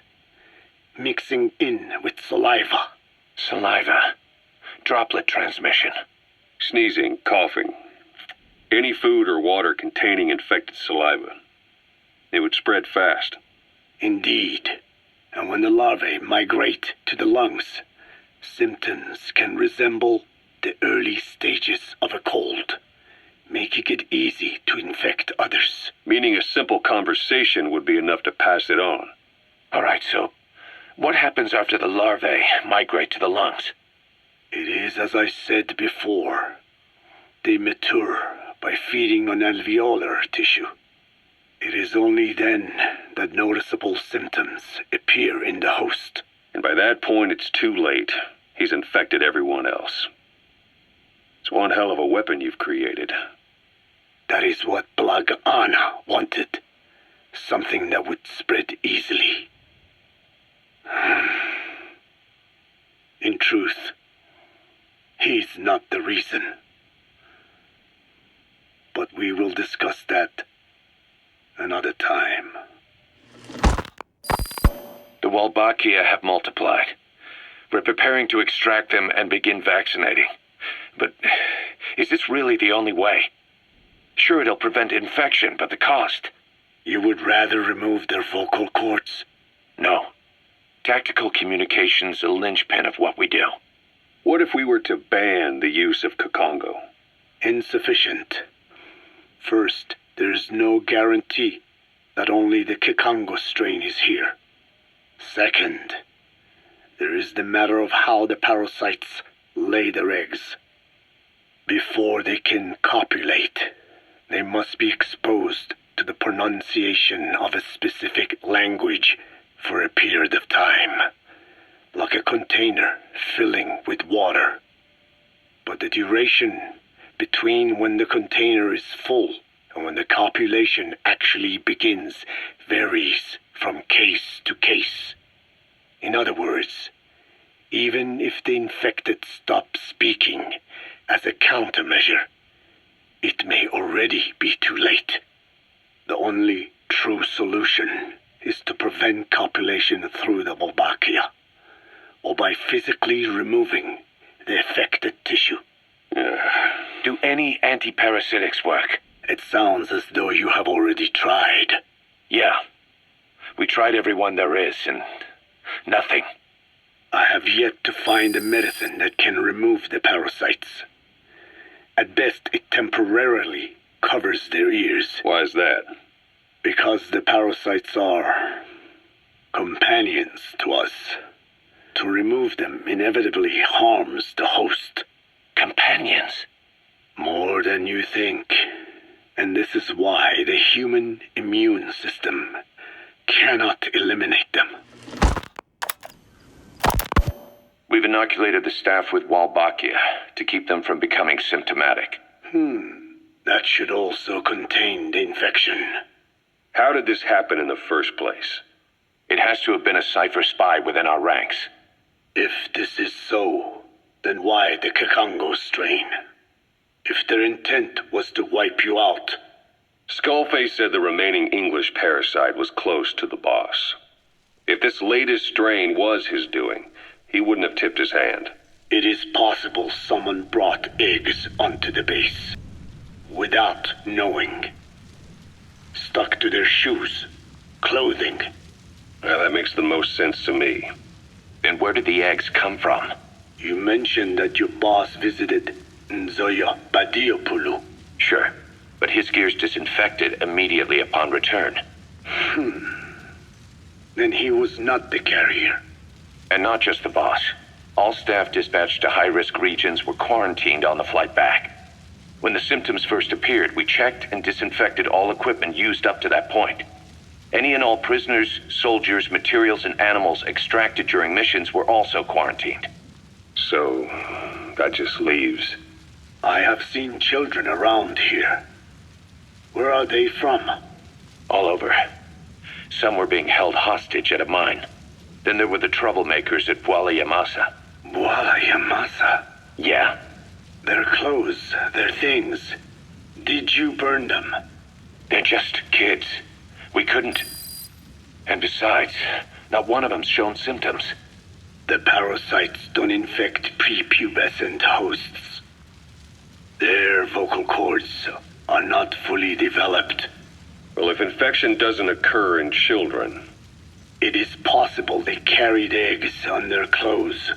mixing in with saliva. Saliva. Droplet transmission. sneezing, coughing, any food or water containing infected saliva. It would spread fast. Indeed. And when the larvae migrate to the lungs, symptoms can resemble the early stages of a cold, making it easy to infect others. Meaning a simple conversation would be enough to pass it on. All right, so what happens after the larvae migrate to the lungs? It is as I said before. They mature by feeding on alveolar tissue. It is only then that noticeable symptoms appear in the host. And by that point, it's too late. He's infected everyone else. It's one hell of a weapon you've created. That is what Blag Anna wanted. Something that would spread easily. In truth, he's not the reason. But we will discuss that another time. The Walbachia have multiplied. We're preparing to extract them and begin vaccinating. But is this really the only way? Sure, it'll prevent infection, but the cost. You would rather remove their vocal cords? No. Tactical communication's a linchpin of what we do. What if we were to ban the use of Kakongo? Insufficient. First, there is no guarantee that only the Kakongo strain is here. Second, there is the matter of how the parasites lay their eggs. Before they can copulate, they must be exposed to the pronunciation of a specific language for a period of time, like a container filling with water. But the duration between when the container is full and when the copulation actually begins varies from case to case. In other words, even if the infected stop speaking as a countermeasure, it may already be too late. The only true solution is to prevent copulation through the Walbachia, or by physically removing the affected tissue. Do any antiparasitics work? It sounds as though you have already tried. Yeah. We tried every one there is, and nothing. I have yet to find a medicine that can remove the parasites. At best, it temporarily covers their ears. Why is that? Because the parasites are companions to us. To remove them inevitably harms the host. Companions? More than you think. And this is why the human immune system cannot eliminate them. We've inoculated the staff with Walbachia to keep them from becoming symptomatic. That should also contain the infection. How did this happen in the first place? It has to have been a Cipher spy within our ranks. If this is so, then why the Kakongo strain? If their intent was to wipe you out. Skullface said the remaining English parasite was close to the boss. If this latest strain was his doing, he wouldn't have tipped his hand. It is possible someone brought eggs onto the base without knowing. Stuck to their shoes, clothing. Well, that makes the most sense to me. Then where did the eggs come from? You mentioned that your boss visited Nzoya Badiopulu. Sure, but his gear's disinfected immediately upon return. Then he was not the carrier. And not just the boss. All staff dispatched to high-risk regions were quarantined on the flight back. When the symptoms first appeared, we checked and disinfected all equipment used up to that point. Any and all prisoners, soldiers, materials, and animals extracted during missions were also quarantined. So, that just leaves... I have seen children around here. Where are they from? All over. Some were being held hostage at a mine. Then there were the troublemakers at Bwala Yamasa. Bwala Yamasa? Yeah. Their clothes, their things. Did you burn them? They're just kids. We couldn't. And besides, not one of them's shown symptoms. The parasites don't infect prepubescent hosts. Their vocal cords are not fully developed. Well, if infection doesn't occur in children... It is possible they carried eggs on their clothes,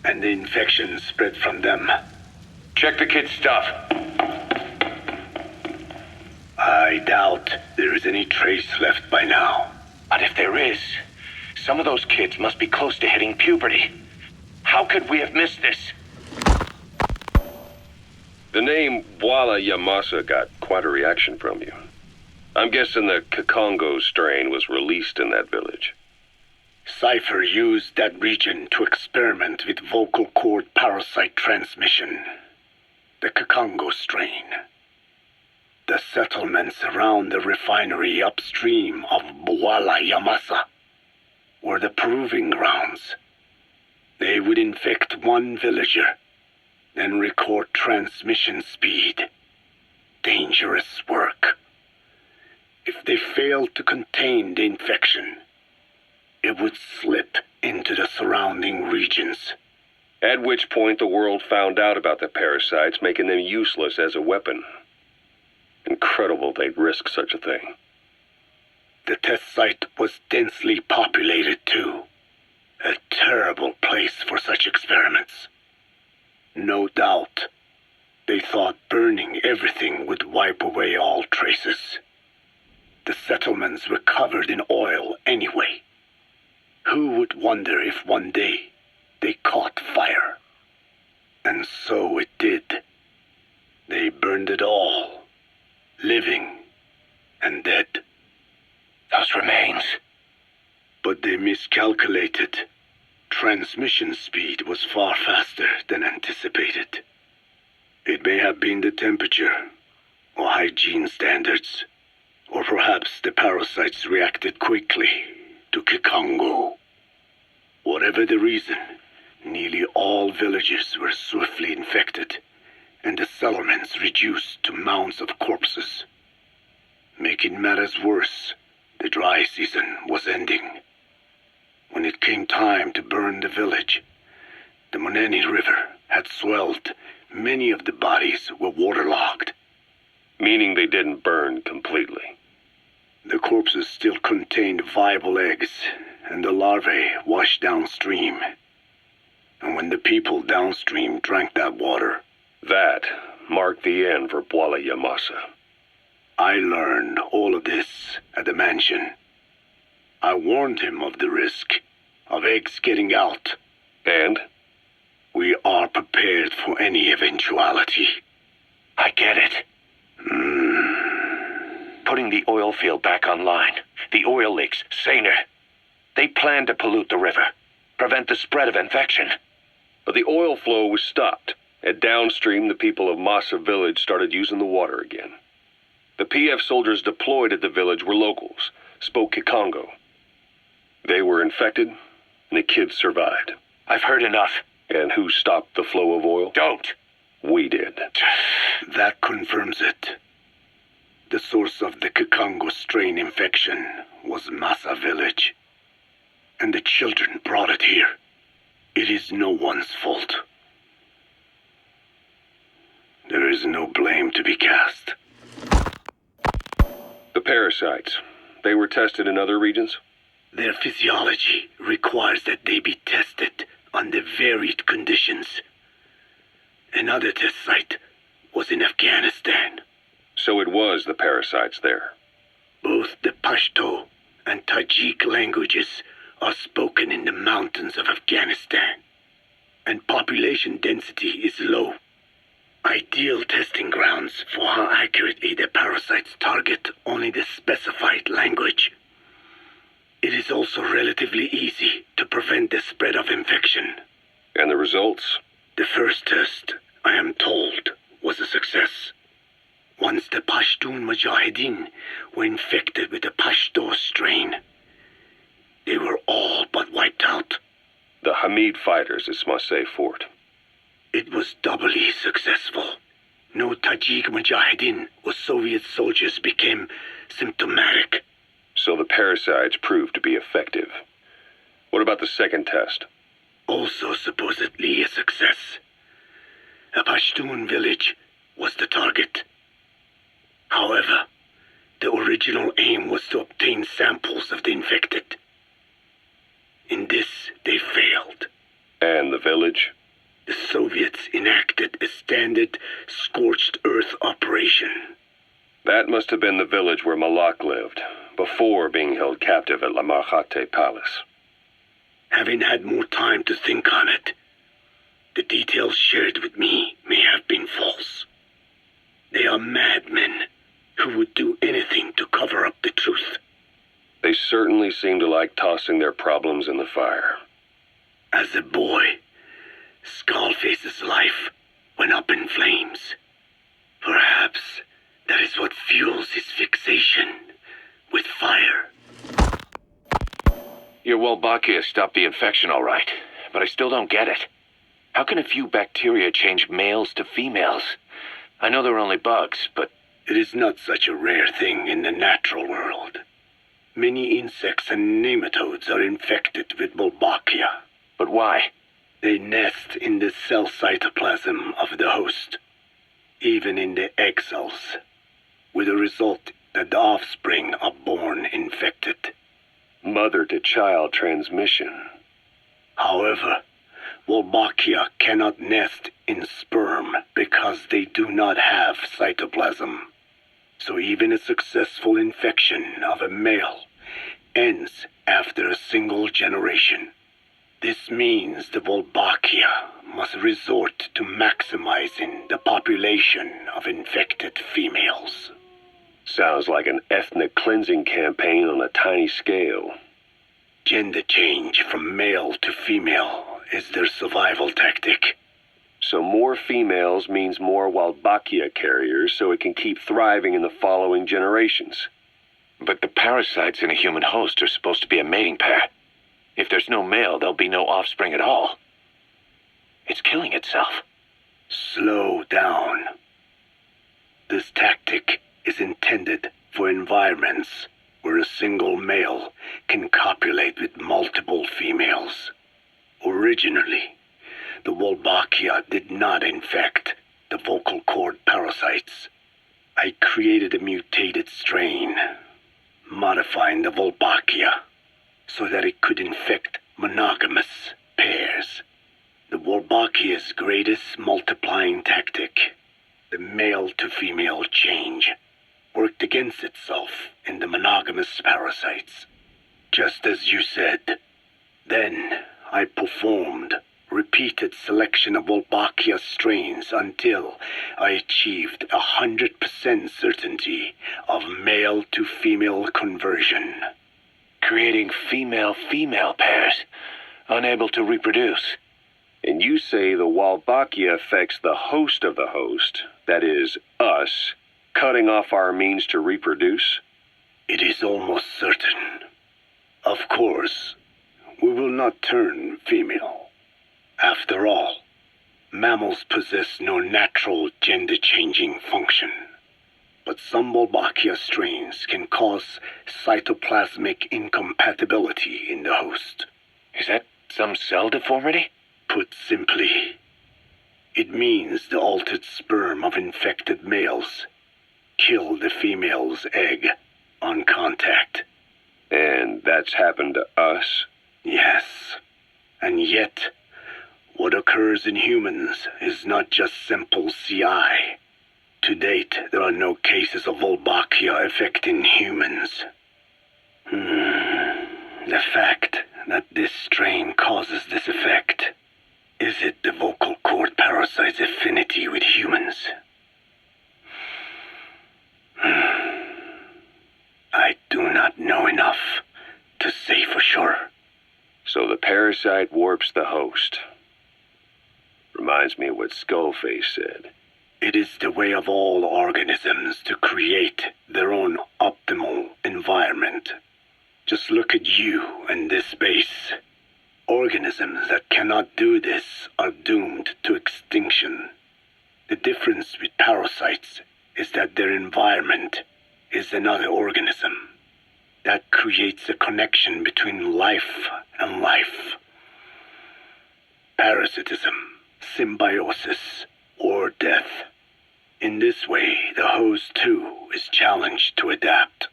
and the infection spread from them. Check the kid's stuff. I doubt there is any trace left by now. But if there is, some of those kids must be close to hitting puberty. How could we have missed this? The name Bwala Yamasa got quite a reaction from you. I'm guessing the Kakongo strain was released in that village. Cipher used that region to experiment with vocal cord parasite transmission. The Kakongo strain. The settlements around the refinery upstream of Bwala Yamasa were the proving grounds. They would infect one villager, then record transmission speed. Dangerous work. If they failed to contain the infection, it would slip into the surrounding regions. At which point the world found out about the parasites, making them useless as a weapon. Incredible they'd risk such a thing. The test site was densely populated too. A terrible place for such experiments. No doubt, they thought burning everything would wipe away all traces. The settlements were covered in oil anyway. Who would wonder if one day they caught fire? And so it did. They burned it all, living and dead. Those remains. But they miscalculated. Transmission speed was far faster than anticipated. It may have been the temperature, or hygiene standards, or perhaps the parasites reacted quickly to Kakongo. Whatever the reason, nearly all villages were swiftly infected, and the settlements reduced to mounds of corpses. Making matters worse, the dry season was ending. When it came time to burn the village, the Moneni River had swelled. Many of the bodies were waterlogged. Meaning they didn't burn completely. The corpses still contained viable eggs, and the larvae washed downstream. And when the people downstream drank that water... That marked the end for Bwala Yamasa. I learned all of this at the mansion. I warned him of the risk of eggs getting out. And? We are prepared for any eventuality. I get it. Putting the oil field back online. The oil leaks, saner. They plan to pollute the river, prevent the spread of infection. But the oil flow was stopped. At downstream, the people of Masa village started using the water again. The PF soldiers deployed at the village were locals, spoke Kikongo. They were infected, and the kids survived. I've heard enough. And who stopped the flow of oil? Don't! We did. That confirms it. The source of the Kikongo strain infection was Masa village. And the children brought it here. It is no one's fault. There is no blame to be cast. The parasites, they were tested in other regions? Their physiology requires that they be tested under varied conditions. Another test site was in Afghanistan. So it was the parasites there. Both the Pashto and Tajik languages are spoken in the mountains of Afghanistan, and population density is low. Ideal testing grounds for how accurately the parasites target only the specified language. It is also relatively easy to prevent the spread of infection. And the results? The first test, I am told, was a success. Once the Pashto Pashtun Mujahideen were infected with the Pashto strain. They were all but wiped out. The Hamid fighters at Smasei Fort. It was doubly successful. No Tajik Mujahideen or Soviet soldiers became symptomatic. So the parasites proved to be effective. What about the second test? Also supposedly a success. A Pashtun village was the target. However, the original aim was to obtain samples of the infected. In this, they failed. And the village? The Soviets enacted a standard scorched earth operation. That must have been the village where Malak lived, before being held captive at La Marjate Palace. Having had more time to think on it, the details shared with me may have been false. They are madmen who would do anything to cover up the truth. They certainly seem to like tossing their problems in the fire. As a boy, Skullface's life went up in flames. Perhaps that is what fuels his fixation with fire. Your Wolbachia stopped the infection all right, but I still don't get it. How can a few bacteria change males to females? I know they're only bugs, but... It is not such a rare thing in the natural world. Many insects and nematodes are infected with Wolbachia. But why? They nest in the cell cytoplasm of the host, even in the egg cells, with the result that the offspring are born infected. Mother-to-child transmission. However, Wolbachia cannot nest in sperm because they do not have cytoplasm. So even a successful infection of a male ends after a single generation. This means the Wolbachia must resort to maximizing the population of infected females. Sounds like an ethnic cleansing campaign on a tiny scale. Gender change from male to female is their survival tactic. So more females means more Wolbachia carriers so it can keep thriving in the following generations. But the parasites in a human host are supposed to be a mating pair. If there's no male, there'll be no offspring at all. It's killing itself. Slow down. This tactic is intended for environments where a single male can copulate with multiple females. Originally, the Wolbachia did not infect the vocal cord parasites. I created a mutated strain, modifying the Wolbachia so that it could infect monogamous pairs. The Wolbachia's greatest multiplying tactic, the male-to-female change, worked against itself in the monogamous parasites. Just as you said. Then I performed repeated selection of Wolbachia strains until I achieved 100% certainty of male-to-female conversion. Creating female-female pairs, unable to reproduce. And you say the Wolbachia affects the host of the host, that is, us, cutting off our means to reproduce? It is almost certain. Of course, we will not turn female. After all, mammals possess no natural gender-changing function. But some Wolbachia strains can cause cytoplasmic incompatibility in the host. Is that some cell deformity? Put simply, it means the altered sperm of infected males kill the female's egg on contact. And that's happened to us? Yes. And yet, what occurs in humans is not just simple CI. To date, there are no cases of Wolbachia affecting humans. The fact that this strain causes this effect, is it the vocal cord parasite's affinity with humans? I do not know enough to say for sure. So the parasite warps the host. Reminds me of what Skullface said. It is the way of all organisms to create their own optimal environment. Just look at you and this base. Organisms that cannot do this are doomed to extinction. The difference with parasites is that their environment is another organism. That creates a connection between life and life. Parasitism, symbiosis, or death. In this way, the host too is challenged to adapt.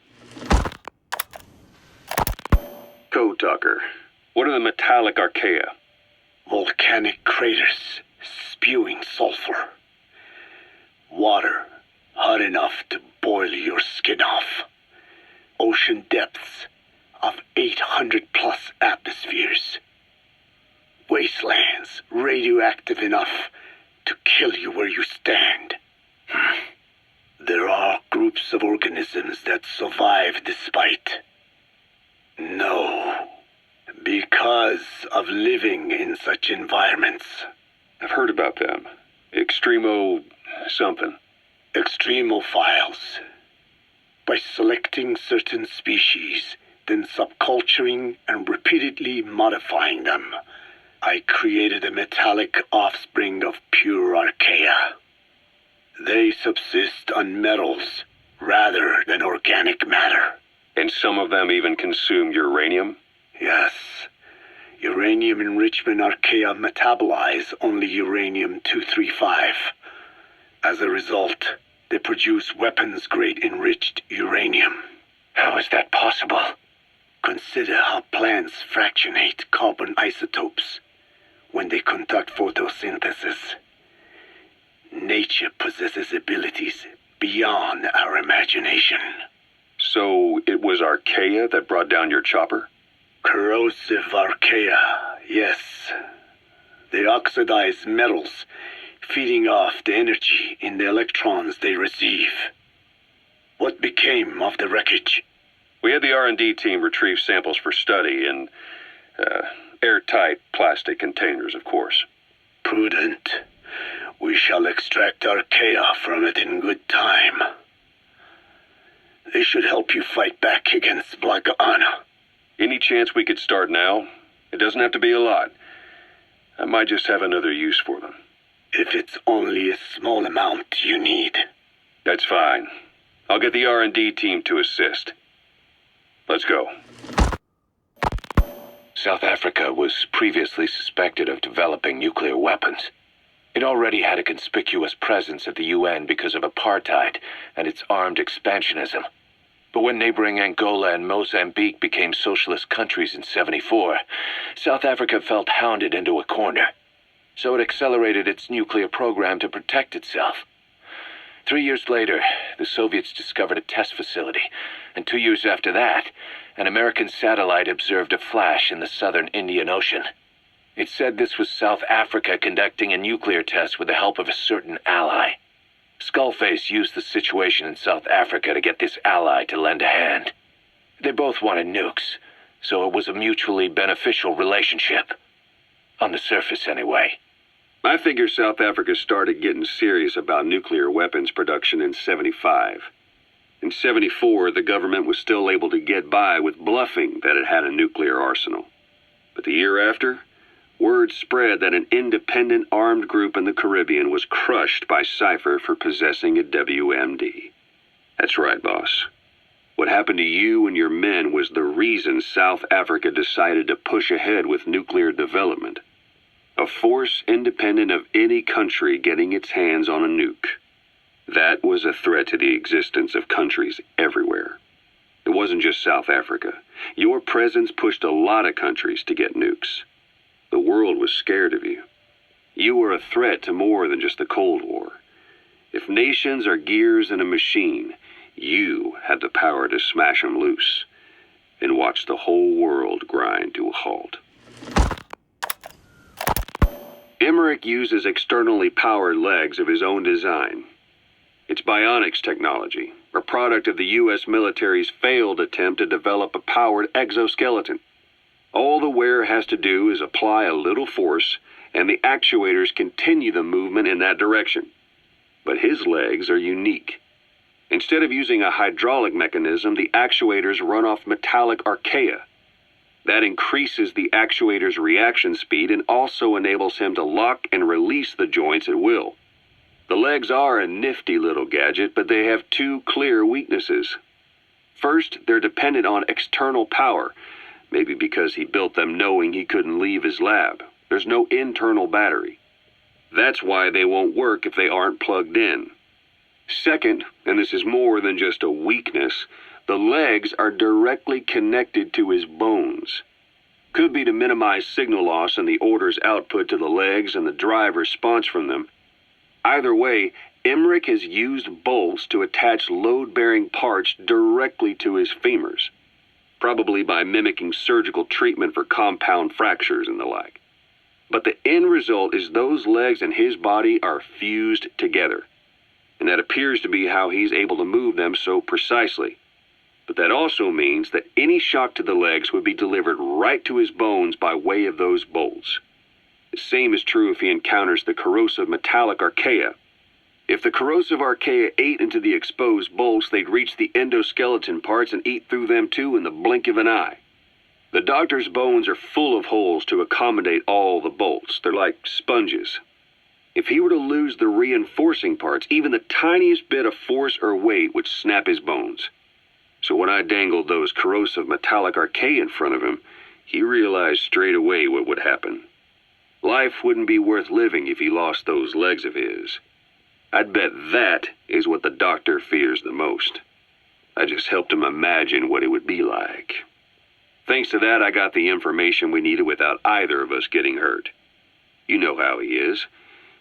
Code Talker, what are the metallic Archaea? Volcanic craters spewing sulfur. Water hot enough to boil your skin off. Ocean depths of 800 plus atmospheres. Wastelands radioactive enough to kill you where you stand. There are groups of organisms that survive despite. No, because of living in such environments. I've heard about them. Extremo something. Extremophiles. By selecting certain species, then subculturing and repeatedly modifying them, I created a metallic offspring of pure Archaea. They subsist on metals rather than organic matter. And some of them even consume uranium? Yes. Uranium enrichment Archaea metabolize only uranium-235. As a result, they produce weapons-grade enriched uranium. How is that possible? Consider how plants fractionate carbon isotopes when they conduct photosynthesis. Nature possesses abilities beyond our imagination. So it was Archaea that brought down your chopper? Corrosive Archaea, yes. They oxidize metals, feeding off the energy in the electrons they receive. What became of the wreckage? We had the R&D team retrieve samples for study in airtight plastic containers, of course. Prudent. We shall extract Archaea from it in good time. They should help you fight back against Blagana. Any chance we could start now? It doesn't have to be a lot. I might just have another use for them. If it's only a small amount you need. That's fine. I'll get the R&D team to assist. Let's go. South Africa was previously suspected of developing nuclear weapons. It already had a conspicuous presence at the UN because of apartheid and its armed expansionism. But when neighboring Angola and Mozambique became socialist countries in '74, South Africa felt hounded into a corner. So it accelerated its nuclear program to protect itself. 3 years later, the Soviets discovered a test facility, and 2 years after that, an American satellite observed a flash in the southern Indian Ocean. It said this was South Africa conducting a nuclear test with the help of a certain ally. Skullface used the situation in South Africa to get this ally to lend a hand. They both wanted nukes, so it was a mutually beneficial relationship. On the surface, anyway. I figure South Africa started getting serious about nuclear weapons production in '75. In '74, the government was still able to get by with bluffing that it had a nuclear arsenal. But the year after, word spread that an independent armed group in the Caribbean was crushed by Cipher for possessing a WMD. That's right, boss. What happened to you and your men was the reason South Africa decided to push ahead with nuclear development. A force independent of any country getting its hands on a nuke. That was a threat to the existence of countries everywhere. It wasn't just South Africa. Your presence pushed a lot of countries to get nukes. The world was scared of you. You were a threat to more than just the Cold War. If nations are gears in a machine, you had the power to smash them loose and watch the whole world grind to a halt. Emmerich uses externally powered legs of his own design. It's bionics technology, a product of the U.S. military's failed attempt to develop a powered exoskeleton. All the wearer has to do is apply a little force, and the actuators continue the movement in that direction. But his legs are unique. Instead of using a hydraulic mechanism, the actuators run off metallic archaea. That increases the actuator's reaction speed and also enables him to lock and release the joints at will. The legs are a nifty little gadget, but they have two clear weaknesses. First, they're dependent on external power, maybe because he built them knowing he couldn't leave his lab. There's no internal battery. That's why they won't work if they aren't plugged in. Second, and this is more than just a weakness, the legs are directly connected to his bones. Could be to minimize signal loss and the orders output to the legs and the drive response from them. Either way, Emmerich has used bolts to attach load-bearing parts directly to his femurs, probably by mimicking surgical treatment for compound fractures and the like. But the end result is those legs and his body are fused together, and that appears to be how he's able to move them so precisely. But that also means that any shock to the legs would be delivered right to his bones by way of those bolts. The same is true if he encounters the corrosive metallic archaea. If the corrosive archaea ate into the exposed bolts, they'd reach the endoskeleton parts and eat through them too in the blink of an eye. The doctor's bones are full of holes to accommodate all the bolts. They're like sponges. If he were to lose the reinforcing parts, even the tiniest bit of force or weight would snap his bones. So when I dangled those corrosive metallic archaea in front of him, he realized straight away what would happen. Life wouldn't be worth living if he lost those legs of his. I'd bet that is what the doctor fears the most. I just helped him imagine what it would be like. Thanks to that, I got the information we needed without either of us getting hurt. You know how he is.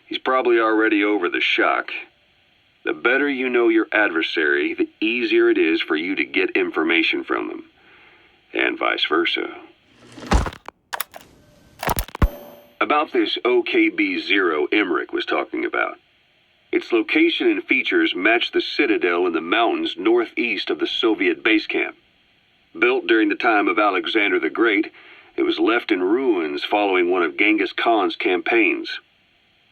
He's probably already over the shock. The better you know your adversary, the easier it is for you to get information from them. And vice versa. About this OKB-0 Emmerich was talking about. Its location and features match the citadel in the mountains northeast of the Soviet base camp. Built during the time of Alexander the Great, it was left in ruins following one of Genghis Khan's campaigns.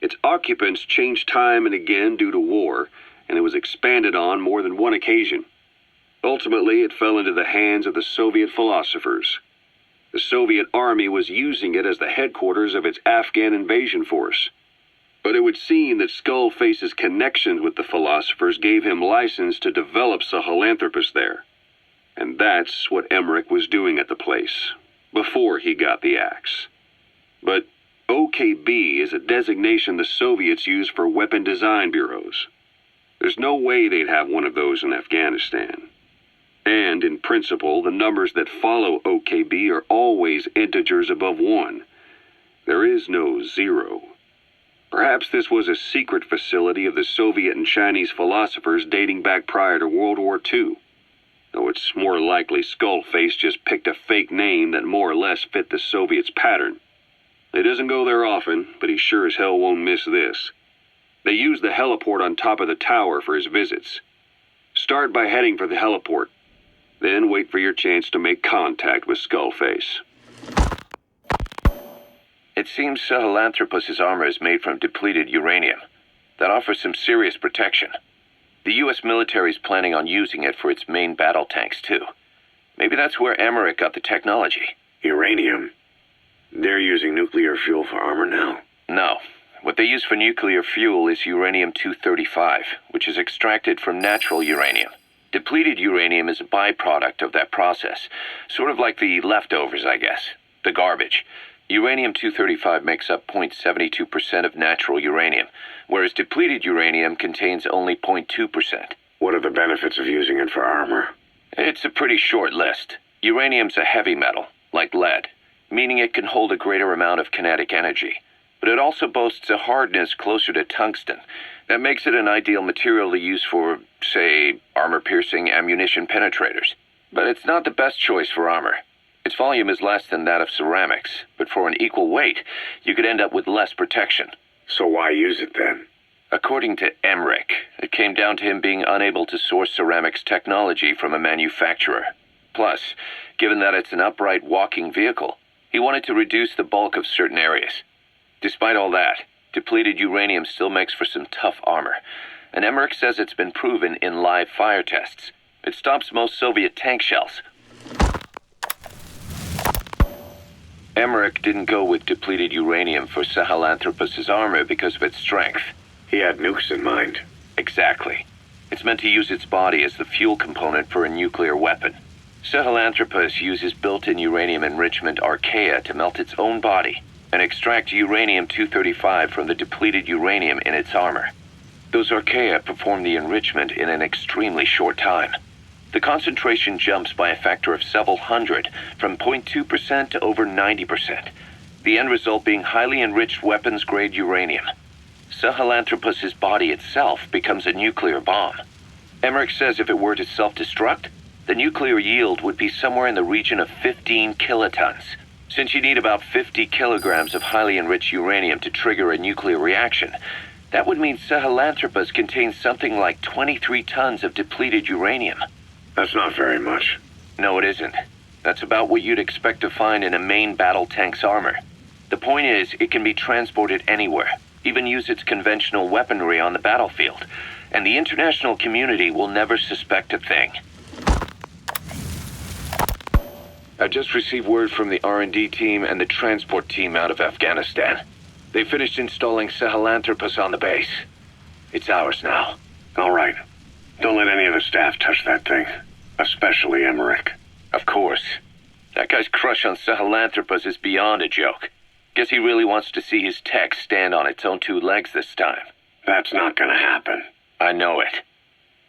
Its occupants changed time and again due to war, and it was expanded on more than one occasion. Ultimately, it fell into the hands of the Soviet philosophers. The Soviet army was using it as the headquarters of its Afghan invasion force. But it would seem that Skullface's connections with the philosophers gave him license to develop Sahelanthropus there. And that's what Emmerich was doing at the place, before he got the axe. But OKB is a designation the Soviets use for weapon design bureaus. There's no way they'd have one of those in Afghanistan. And, in principle, the numbers that follow OKB are always integers above 1. There is no 0. Perhaps this was a secret facility of the Soviet and Chinese philosophers dating back prior to World War II. Though it's more likely Skullface just picked a fake name that more or less fit the Soviets' pattern. He doesn't go there often, but he sure as hell won't miss this. They use the heliport on top of the tower for his visits. Start by heading for the heliport. Then wait for your chance to make contact with Skullface. It seems Sahelanthropus' armor is made from depleted uranium. That offers some serious protection. The U.S. military is planning on using it for its main battle tanks, too. Maybe that's where Emmerich got the technology. Uranium? They're using nuclear fuel for armor now? No. What they use for nuclear fuel is uranium-235, which is extracted from natural uranium. Depleted uranium is a byproduct of that process, sort of like the leftovers, I guess. The garbage. Uranium-235 makes up 0.72% of natural uranium, whereas depleted uranium contains only 0.2%. What are the benefits of using it for armor? It's a pretty short list. Uranium's a heavy metal, like lead, meaning it can hold a greater amount of kinetic energy. But it also boasts a hardness closer to tungsten. That makes it an ideal material to use for, say, armor-piercing ammunition penetrators. But it's not the best choice for armor. Its volume is less than that of ceramics, but for an equal weight, you could end up with less protection. So why use it then? According to Emmerich, it came down to him being unable to source ceramics technology from a manufacturer. Plus, given that it's an upright walking vehicle, he wanted to reduce the bulk of certain areas. Despite all that, depleted uranium still makes for some tough armor, and Emmerich says it's been proven in live fire tests. It stops most Soviet tank shells. Emmerich didn't go with depleted uranium for Sahelanthropus' armor because of its strength. He had nukes in mind. Exactly. It's meant to use its body as the fuel component for a nuclear weapon. Sahelanthropus uses built-in uranium enrichment Archaea to melt its own body and extract uranium-235 from the depleted uranium in its armor. Those Archaea perform the enrichment in an extremely short time. The concentration jumps by a factor of several hundred, from 0.2% to over 90%, the end result being highly enriched weapons-grade uranium. Sahelanthropus' body itself becomes a nuclear bomb. Emmerich says if it were to self-destruct, the nuclear yield would be somewhere in the region of 15 kilotons. Since you need about 50 kilograms of highly enriched uranium to trigger a nuclear reaction, that would mean Sahelanthropus contains something like 23 tons of depleted uranium. That's not very much. No, it isn't. That's about what you'd expect to find in a main battle tank's armor. The point is, it can be transported anywhere, even use its conventional weaponry on the battlefield, and the international community will never suspect a thing. I just received word from the R&D team and the transport team out of Afghanistan. They finished installing Sahelanthropus on the base. It's ours now. All right. Don't let any of the staff touch that thing, especially Emmerich. Of course. That guy's crush on Sahelanthropus is beyond a joke. Guess he really wants to see his tech stand on its own two legs this time. That's not gonna happen. I know it.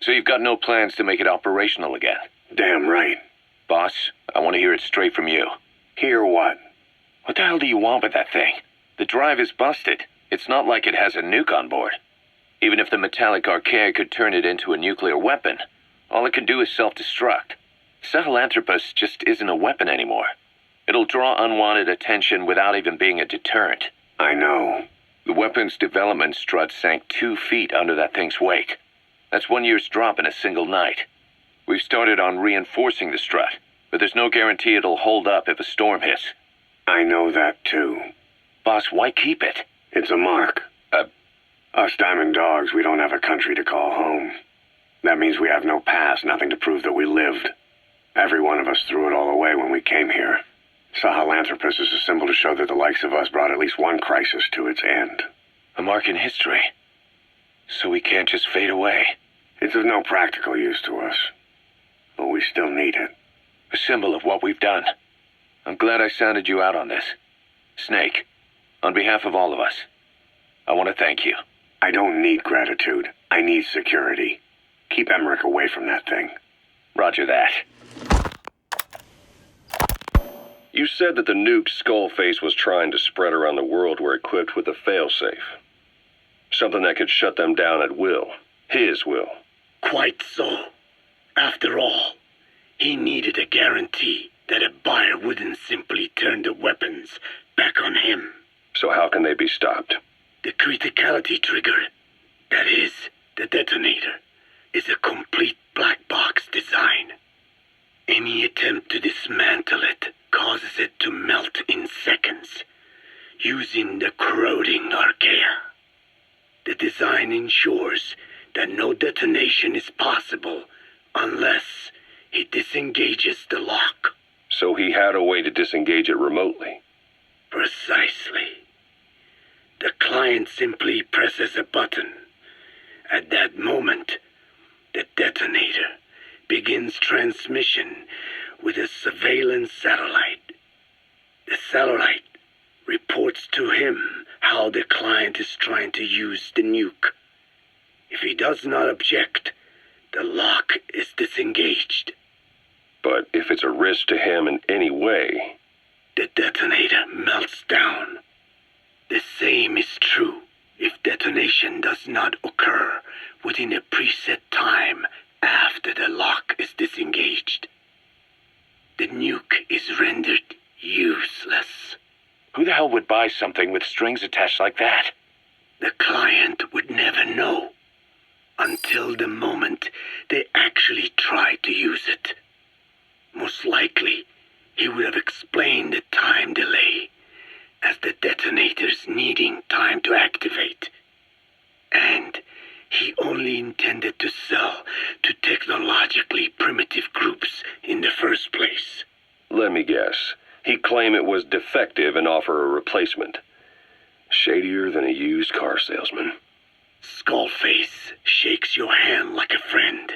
So you've got no plans to make it operational again? Damn right. Boss, I want to hear it straight from you. Hear what? What the hell do you want with that thing? The drive is busted. It's not like it has a nuke on board. Even if the metallic Archaea could turn it into a nuclear weapon, all it can do is self-destruct. Sahelanthropus just isn't a weapon anymore. It'll draw unwanted attention without even being a deterrent. I know. The weapon's development strut sank 2 feet under that thing's weight. That's 1 year's drop in a single night. We've started on reinforcing the strut, but there's no guarantee it'll hold up if a storm hits. I know that too. Boss, why keep it? It's a mark. Us diamond dogs, we don't have a country to call home. That means we have no past, nothing to prove that we lived. Every one of us threw it all away when we came here. Sahelanthropus is a symbol to show that the likes of us brought at least one crisis to its end. A mark in history. So we can't just fade away. It's of no practical use to us, but we still need it. A symbol of what we've done. I'm glad I sounded you out on this. Snake, on behalf of all of us, I want to thank you. I don't need gratitude. I need security. Keep Emmerich away from that thing. Roger that. You said that the nuke Skullface was trying to spread around the world were equipped with a failsafe. Something that could shut them down at will. His will. Quite so. After all, he needed a guarantee that a buyer wouldn't simply turn the weapons back on him. So how can they be stopped? The criticality trigger, that is, the detonator, is a complete black box design. Any attempt to dismantle it causes it to melt in seconds, using the corroding Archaea. The design ensures that no detonation is possible unless he disengages the lock. So he had a way to disengage it remotely. Precisely. The client simply presses a button. At that moment, the detonator begins transmission with a surveillance satellite. The satellite reports to him how the client is trying to use the nuke. If he does not object, the lock is disengaged. But if it's a risk to him in any way... The detonator melts down. The same is true if detonation does not occur within a preset time after the lock is disengaged. The nuke is rendered useless. Who the hell would buy something with strings attached like that? The client would never know until the moment they actually try to use it. Most likely, he would have explained the time delay as the detonators needing time to activate. And He only intended to sell to technologically primitive groups in the first place. Let me guess. He'd claim it was defective and offer a replacement. Shadier than a used car salesman. Skullface shakes your hand like a friend,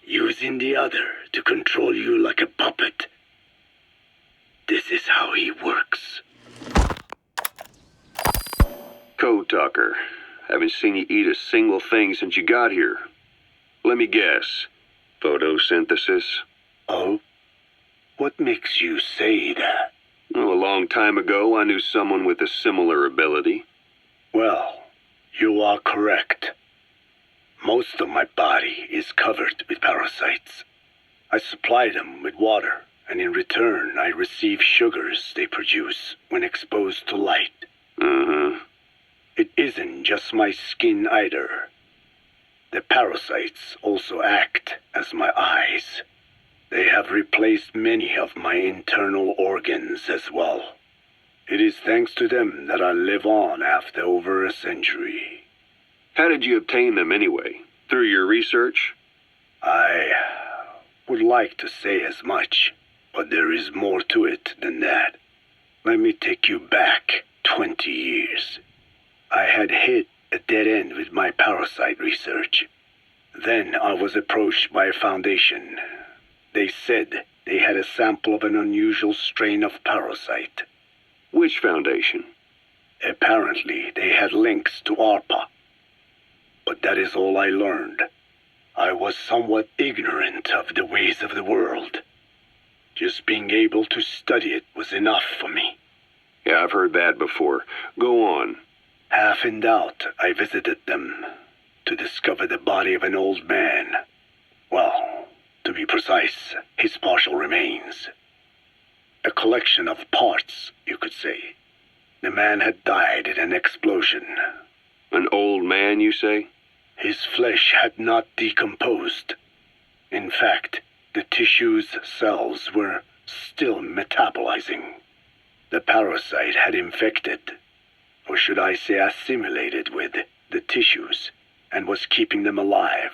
using the other to control you like a puppet. This is how he works. Code Talker. Haven't seen you eat a single thing since you got here. Let me guess. Photosynthesis? Oh? What makes you say that? Well, a long time ago, I knew someone with a similar ability. Well, you are correct. Most of my body is covered with parasites. I supply them with water, and in return I receive sugars they produce when exposed to light. Mm-hmm. It isn't just my skin either. The parasites also act as my eyes. They have replaced many of my internal organs as well. It is thanks to them that I live on after over a century. How did you obtain them anyway? Through your research? I would like to say as much, but there is more to it than that. Let me take you back 20 years. I had hit a dead end with my parasite research. Then I was approached by a foundation. They said they had a sample of an unusual strain of parasite. Which foundation? Apparently, they had links to ARPA. But that is all I learned. I was somewhat ignorant of the ways of the world. Just being able to study it was enough for me. Yeah, I've heard that before. Go on. Half in doubt, I visited them to discover the body of an old man. Well, to be precise, his partial remains. A collection of parts, you could say. The man had died in an explosion. An old man, you say? His flesh had not decomposed. In fact, the tissue's cells were still metabolizing. The parasite had infected, or should I say assimilated with, the tissues, and was keeping them alive.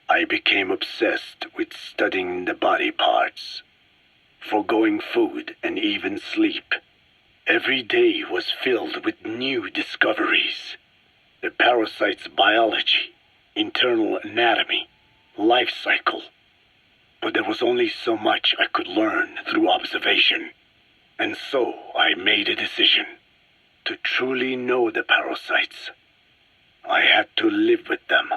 I became obsessed with studying the body parts, foregoing food and even sleep. Every day was filled with new discoveries. The parasite's biology, internal anatomy, life cycle. But there was only so much I could learn through observation. And so I made a decision. To truly know the parasites, I had to live with them.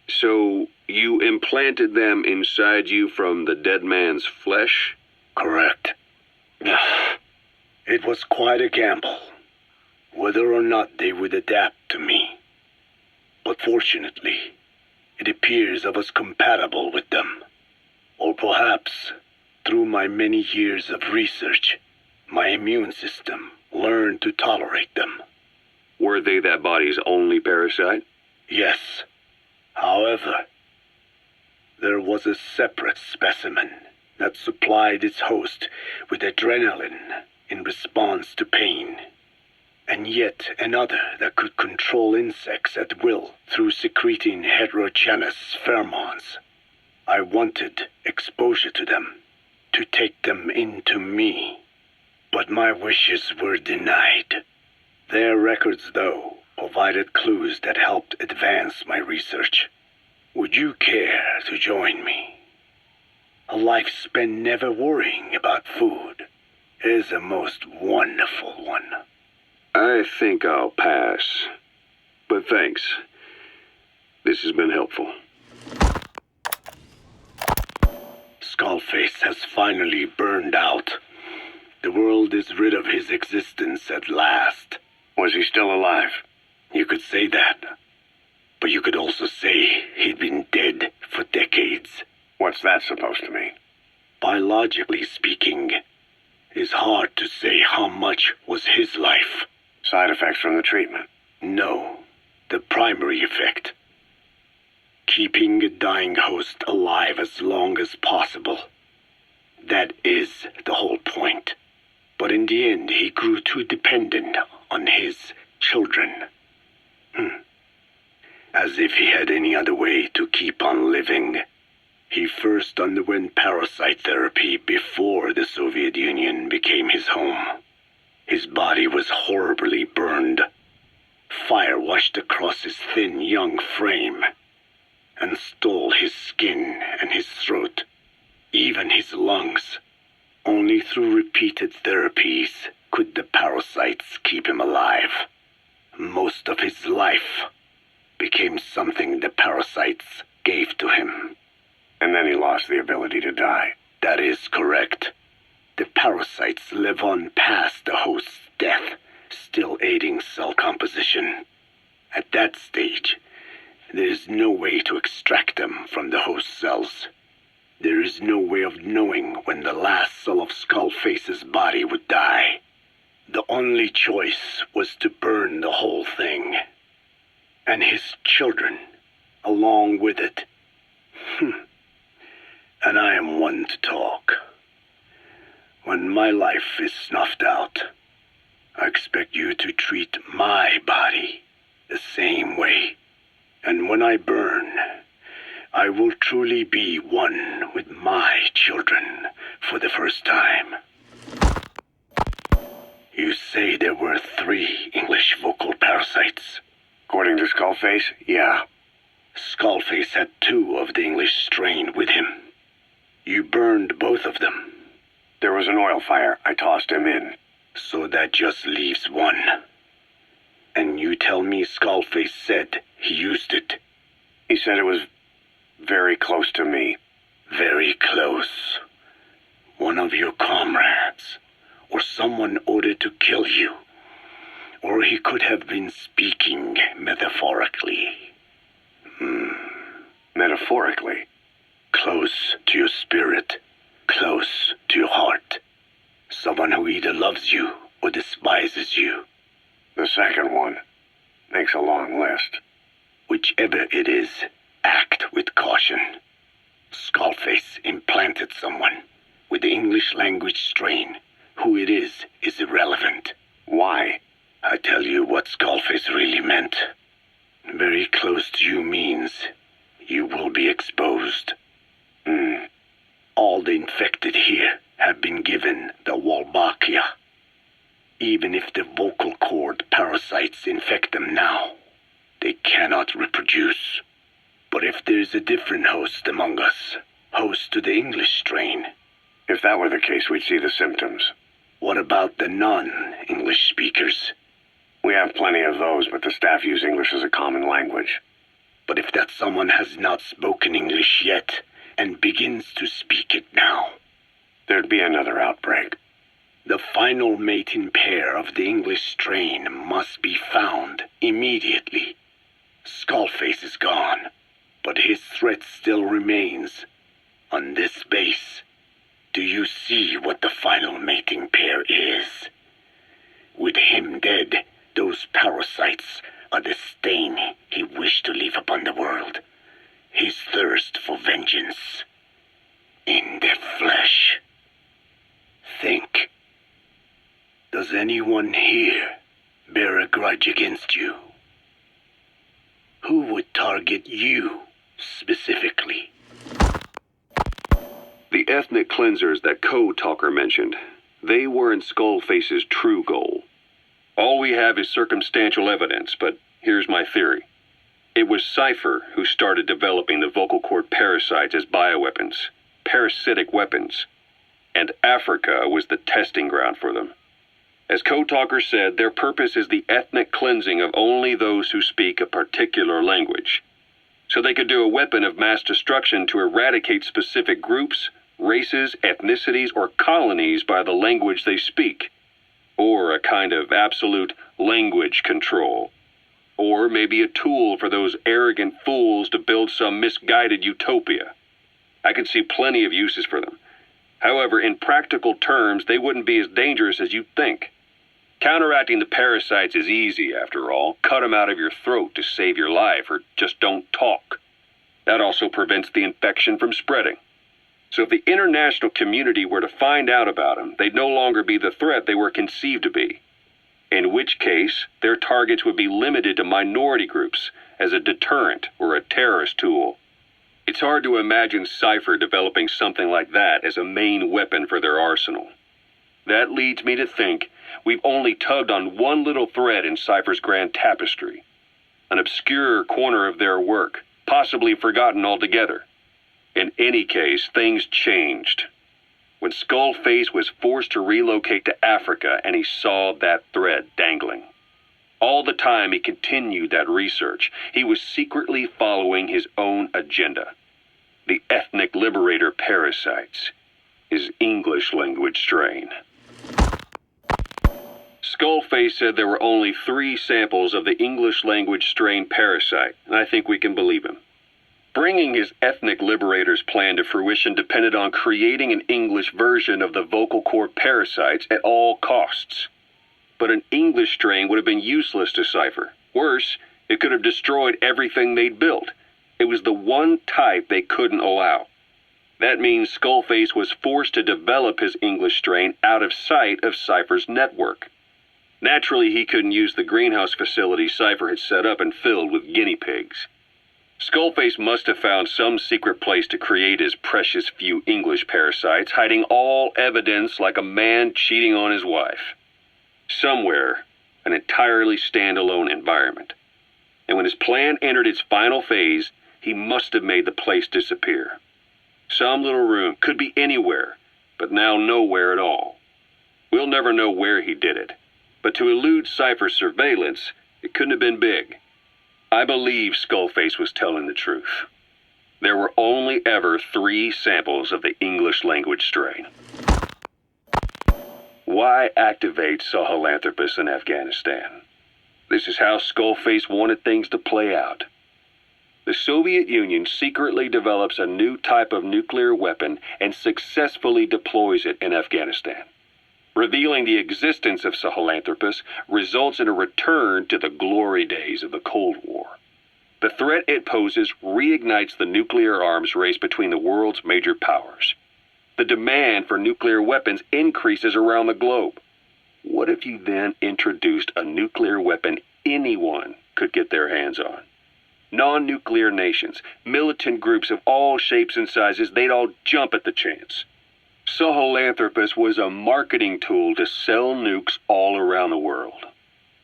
So, you implanted them inside you from the dead man's flesh? Correct. It was quite a gamble, whether or not they would adapt to me. But fortunately, it appears I was compatible with them. Or perhaps, through my many years of research, my immune system learned to tolerate them. Were they that body's only parasite? Yes. However, there was a separate specimen that supplied its host with adrenaline in response to pain, and yet another that could control insects at will through secreting heterogeneous pheromones. I wanted exposure to them, to take them into me, but my wishes were denied. Their records, though, provided clues that helped advance my research. Would you care to join me? A life spent never worrying about food is a most wonderful one. I think I'll pass. But thanks. This has been helpful. Skullface has finally burned out. The world is rid of his existence at last. Was he still alive? You could say that. But you could also say he'd been dead for decades. What's that supposed to mean? Biologically speaking, it's hard to say how much was his life. Side effects from the treatment? No, the primary effect. Keeping a dying host alive as long as possible. That is the whole point. But in the end, he grew too dependent on his children. as if he had any other way to keep on living. He first underwent parasite therapy before the Soviet Union became his home. His body was horribly burned. Fire washed across his thin young frame and stole his skin and his throat, even his lungs. Only through repeated therapies could the parasites keep him alive. Most of his life became something the parasites gave to him. And then he lost the ability to die. That is correct. The parasites live on past the host's death, still aiding cell composition. At that stage, there is no way to extract them from the host cells. There is no way of knowing when the last cell of Skullface's body would die. The only choice was to burn the whole thing. And his children, along with it. And I am one to talk. When my life is snuffed out, I expect you to treat my body the same way. And when I burn, I will truly be one with my children for the first time. You say there were 3 English vocal parasites. According to Skullface, yeah. Skullface had 2 of the English strain with him. You burned both of them. There was an oil fire. I tossed him in. So that just leaves 1. And you tell me Skullface said he used it. He said it was very close to me. Very close. One of your comrades, or someone ordered to kill you. Or he could have been speaking metaphorically. Metaphorically? Close to your spirit, close to your heart. Someone who either loves you or despises you. The second one makes a long list. Whichever it is, act with caution. Skullface implanted someone with the English language strain. Who it is irrelevant. Why? I tell you what Skullface really meant. Very close to you means you will be exposed. All the infected here have been given the Wolbachia. Even if the vocal cord parasites infect them now, they cannot reproduce. But if there is a different host among us, host to the English strain. If that were the case, we'd see the symptoms. What about the non-English speakers? We have plenty of those, but the staff use English as a common language. But if that someone has not spoken English yet, and begins to speak it now, there'd be another outbreak. The final mating pair of the English strain must be found immediately. Skullface is gone, but his threat still remains. On this base, do you see what the final mating pair is? With him dead, those parasites are the stain he wished to leave upon the world. His thirst for vengeance. In the flesh. Think. Does anyone here bear a grudge against you? Who would target you specifically? The ethnic cleansers that Code Talker mentioned, they weren't Skullface's true goal. All we have is circumstantial evidence, but here's my theory. It was Cipher who started developing the vocal cord parasites as bioweapons, parasitic weapons, and Africa was the testing ground for them. As Code Talker said, their purpose is the ethnic cleansing of only those who speak a particular language. So they could do a weapon of mass destruction to eradicate specific groups, races, ethnicities, or colonies by the language they speak. Or a kind of absolute language control. Or maybe a tool for those arrogant fools to build some misguided utopia. I could see plenty of uses for them. However, in practical terms, they wouldn't be as dangerous as you'd think. Counteracting the parasites is easy, after all. Cut them out of your throat to save your life, or just don't talk. That also prevents the infection from spreading. So if the international community were to find out about them, they'd no longer be the threat they were conceived to be. in which case their targets would be limited to minority groups as a deterrent or a terrorist tool. It's hard to imagine Cipher developing something like that as a main weapon for their arsenal. That leads me to think we've only tugged on one little thread in Cipher's grand tapestry, an obscure corner of their work, possibly forgotten altogether. In any case, things changed when Skullface was forced to relocate to Africa and he saw that thread dangling. All the time he continued that research, he was secretly following his own agenda. The ethnic liberator Parasites, his English language strain. Skullface said there were only 3 samples of the English language strain Parasite, and I think we can believe him. Bringing his ethnic liberator's plan to fruition depended on creating an English version of the vocal cord Parasites at all costs. But an English strain would have been useless to Cipher. Worse, it could have destroyed everything they'd built. It was the one type they couldn't allow. That means Skullface was forced to develop his English strain out of sight of Cipher's network. Naturally, he couldn't use the greenhouse facility Cipher had set up and filled with guinea pigs. Skullface must have found some secret place to create his precious few English parasites, hiding all evidence like a man cheating on his wife. Somewhere, an entirely standalone environment. And when his plan entered its final phase, he must have made the place disappear. Some little room, could be anywhere, but now nowhere at all. We'll never know where he did it, but to elude Cipher's surveillance, it couldn't have been big. I believe Skullface was telling the truth. There were only ever 3 samples of the English language strain. Why activate Sahelanthropus in Afghanistan? This is how Skullface wanted things to play out. The Soviet Union secretly develops a new type of nuclear weapon and successfully deploys it in Afghanistan. Revealing the existence of Sahelanthropus results in a return to the glory days of the Cold War. The threat it poses reignites the nuclear arms race between the world's major powers. The demand for nuclear weapons increases around the globe. What if you then introduced a nuclear weapon anyone could get their hands on? Non-nuclear nations, militant groups of all shapes and sizes, they'd all jump at the chance. Sahelanthropus was a marketing tool to sell nukes all around the world.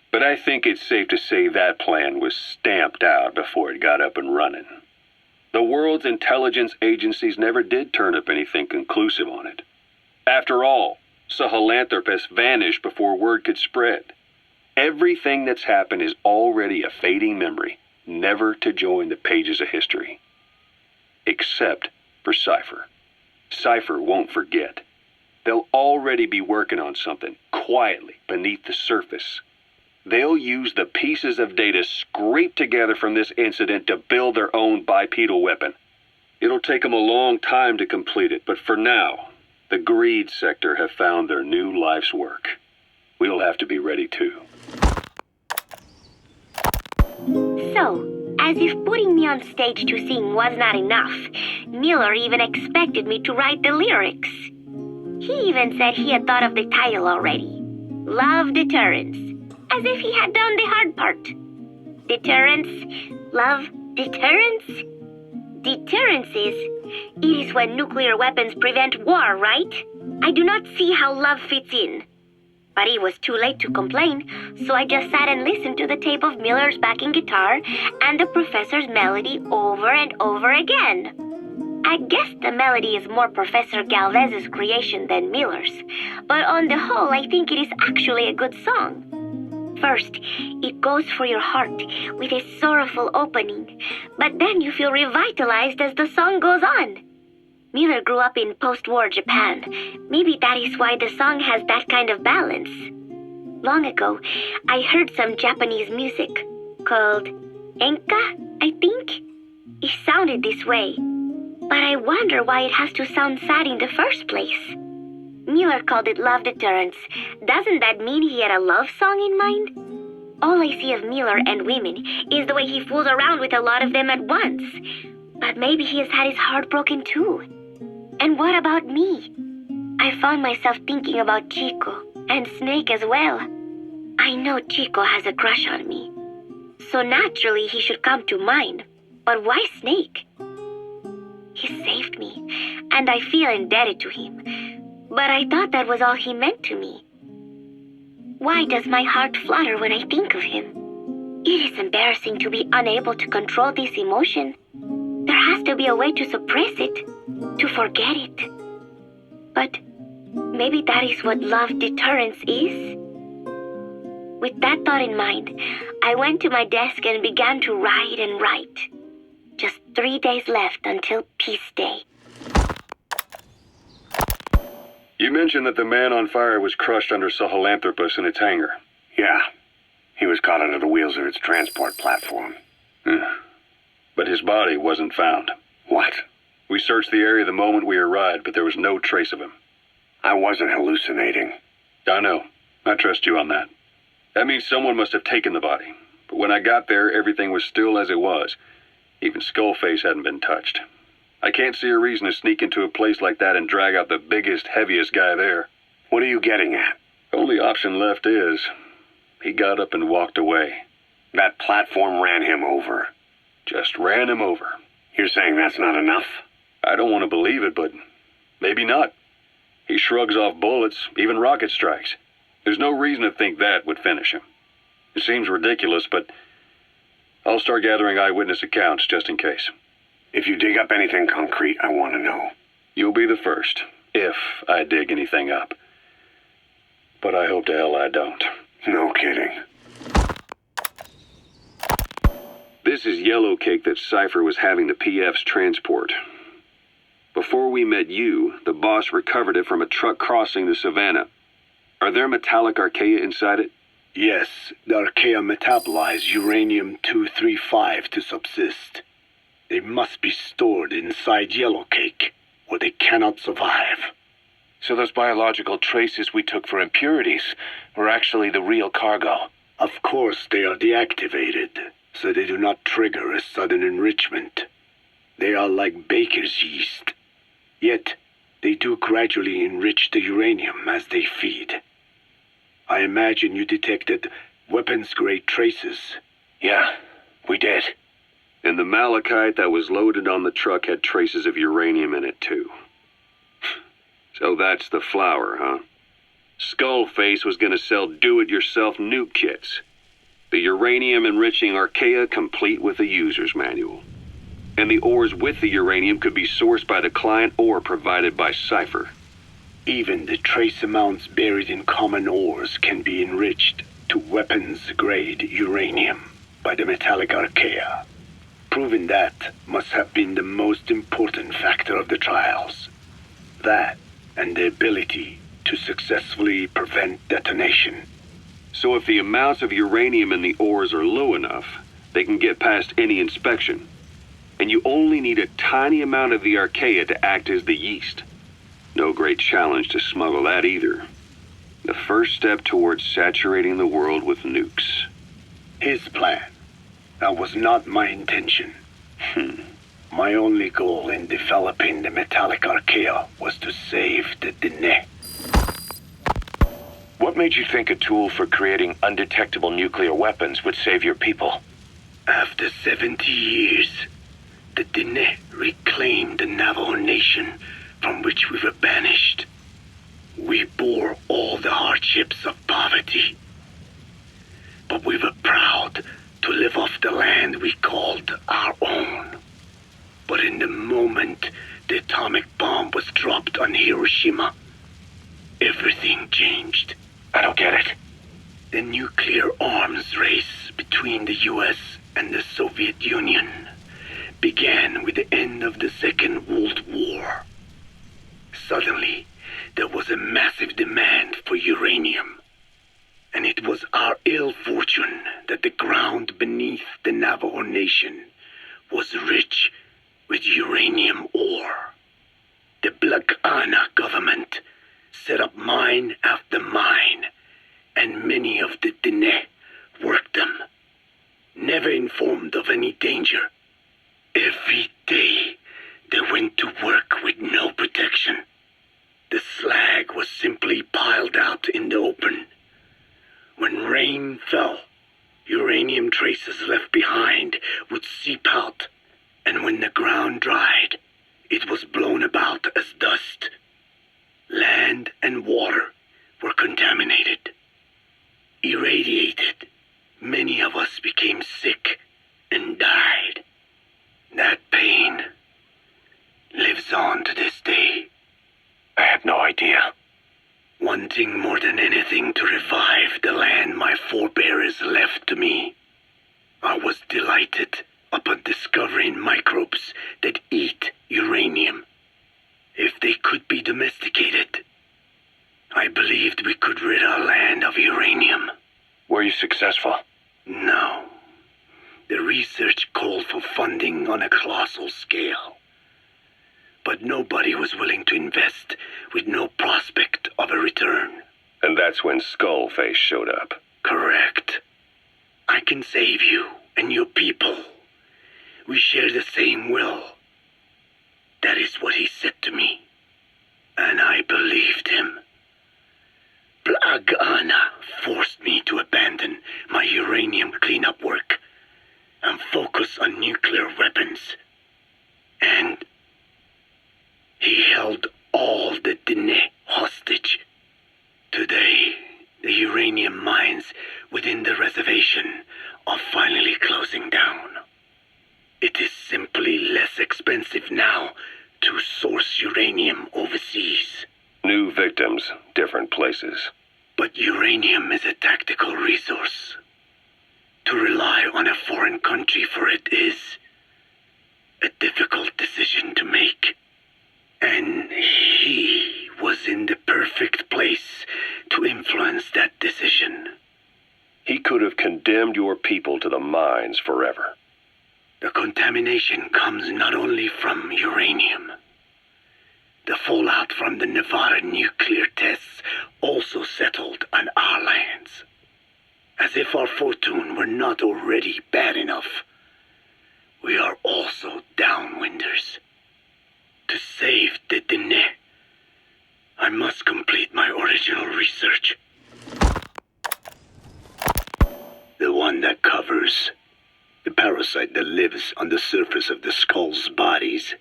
But I think it's safe to say that plan was stamped out before it got up and running. The world's intelligence agencies never did turn up anything conclusive on it. After all, Sahelanthropus vanished before word could spread. Everything that's happened is already a fading memory, never to join the pages of history. Except for Cipher. Cipher won't forget. They'll already be working on something, quietly, beneath the surface. They'll use the pieces of data scraped together from this incident to build their own bipedal weapon. It'll take them a long time to complete it, but for now, the greed sector have found their new life's work. We'll have to be ready too. So, as if putting me on stage to sing was not enough, Miller even expected me to write the lyrics. He even said he had thought of the title already. Love Deterrence. As if he had done the hard part. Deterrence. Love. Deterrence. Deterrence it is when nuclear weapons prevent war, right? I do not see how love fits in. But it was too late to complain, so I just sat and listened to the tape of Miller's backing guitar and the professor's melody over and over again. I guess the melody is more Professor Galvez's creation than Miller's, but on the whole I think it is actually a good song. First, it goes for your heart with a sorrowful opening, but then you feel revitalized as the song goes on. Miller grew up in post-war Japan. Maybe that is why the song has that kind of balance. Long ago, I heard some Japanese music called enka, I think. It sounded this way, but I wonder why it has to sound sad in the first place. Miller called it Love Deterrence. Doesn't that mean he had a love song in mind? All I see of Miller and women is the way he fools around with a lot of them at once. But maybe he has had his heart broken too. And what about me? I found myself thinking about Chico and Snake as well. I know Chico has a crush on me, so naturally he should come to mind. But why Snake? He saved me, and I feel indebted to him. But I thought that was all he meant to me. Why does my heart flutter when I think of him? It is embarrassing to be unable to control this emotion. There has to be a way to suppress it, to forget it. But maybe that is what love deterrence is? With that thought in mind, I went to my desk and began to write and write. Just 3 days left until Peace Day. You mentioned that the man on fire was crushed under Sahelanthropus in its hangar. Yeah. He was caught under the wheels of its transport platform. But his body wasn't found. What? We searched the area the moment we arrived, but there was no trace of him. I wasn't hallucinating. I know. I trust you on that. That means someone must have taken the body. But when I got there, everything was still as it was. Even Skullface hadn't been touched. I can't see a reason to sneak into a place like that and drag out the biggest, heaviest guy there. What are you getting at? Only option left is, he got up and walked away. That platform ran him over. Just ran him over. You're saying that's not enough? I don't want to believe it, but maybe not. He shrugs off bullets, even rocket strikes. There's no reason to think that would finish him. It seems ridiculous, but I'll start gathering eyewitness accounts just in case. If you dig up anything concrete, I want to know. You'll be the first, if I dig anything up. But I hope to hell I don't. No kidding. This is yellow cake that Cipher was having the PF's transport. Before we met you, the boss recovered it from a truck crossing the savannah. Are there metallic Archaea inside it? Yes, the Archaea metabolize uranium-235 to subsist. They must be stored inside yellow cake, or they cannot survive. So those biological traces we took for impurities were actually the real cargo. Of course, they are deactivated, so they do not trigger a sudden enrichment. They are like baker's yeast. Yet, they do gradually enrich the uranium as they feed. I imagine you detected weapons-grade traces. Yeah, we did. And the malachite that was loaded on the truck had traces of uranium in it, too. So that's the flower, huh? Skullface was going to sell do-it-yourself nuke kits. The uranium-enriching Archaea complete with a user's manual. And the ores with the uranium could be sourced by the client or provided by Cipher. Even the trace amounts buried in common ores can be enriched to weapons-grade uranium by the metallic Archaea. Proving that must have been the most important factor of the trials. That and the ability to successfully prevent detonation. So if the amounts of uranium in the ores are low enough, they can get past any inspection. And you only need a tiny amount of the Archaea to act as the yeast. No great challenge to smuggle that either. The first step towards saturating the world with nukes. His plan. That was not my intention. My only goal in developing the metallic Archaea was to save the Dene. What made you think a tool for creating undetectable nuclear weapons would save your people? After 70 years, the Dene reclaimed the Navajo nation from which we were banished. We bore all the hardships of poverty, but we were proud to live off the land we called our own. But in the moment the atomic bomb was dropped on Hiroshima, everything changed. I don't get it. The nuclear arms race between the US and the Soviet Union began with the end of the Second World War. Suddenly, there was a massive demand for uranium. And it was our ill fortune that the ground beneath the Navajo Nation was rich with uranium ore. The Black Ana government set up mine after mine, and many of the Dene worked them, never informed of any danger. Every day, they went to work with no protection. The slag was simply piled out in the open. When rain fell, uranium traces left behind would seep out, and when the ground dried, it was blown about as dust. Land and water were contaminated, irradiated. Many of us became sick and died. That pain lives on to this day. I had no idea. Wanting more than anything to revive the land my forebears left to me, I was delighted upon discovering microbes that eat uranium. If they could be domesticated, I believed we could rid our land of uranium. Were you successful? No. The research called for funding on a colossal scale. But nobody was willing to invest with no prospect of a return. And that's when Skullface showed up. Correct. I can save you and your people. We share the same will. That is what he said to me. And I believed him. Plagana forced me to abandon my uranium cleanup work and focus on nuclear weapons. And he held all the Dine hostage. Today, the uranium mines within the reservation are finally closing down. It is simply less expensive now to source uranium overseas. New victims, different places. But uranium is a tactical resource. To rely on a foreign country for it is a difficult decision to make. And he was in the perfect place to influence that decision. He could have condemned your people to the mines forever. The contamination comes not only from uranium. The fallout from the Nevada nuclear tests also settled on our lands. As if our fortune were not already bad enough, we are also downwinders. To save the Dine, I must complete my original research. The one that covers the parasite that lives on the surface of the skull's bodies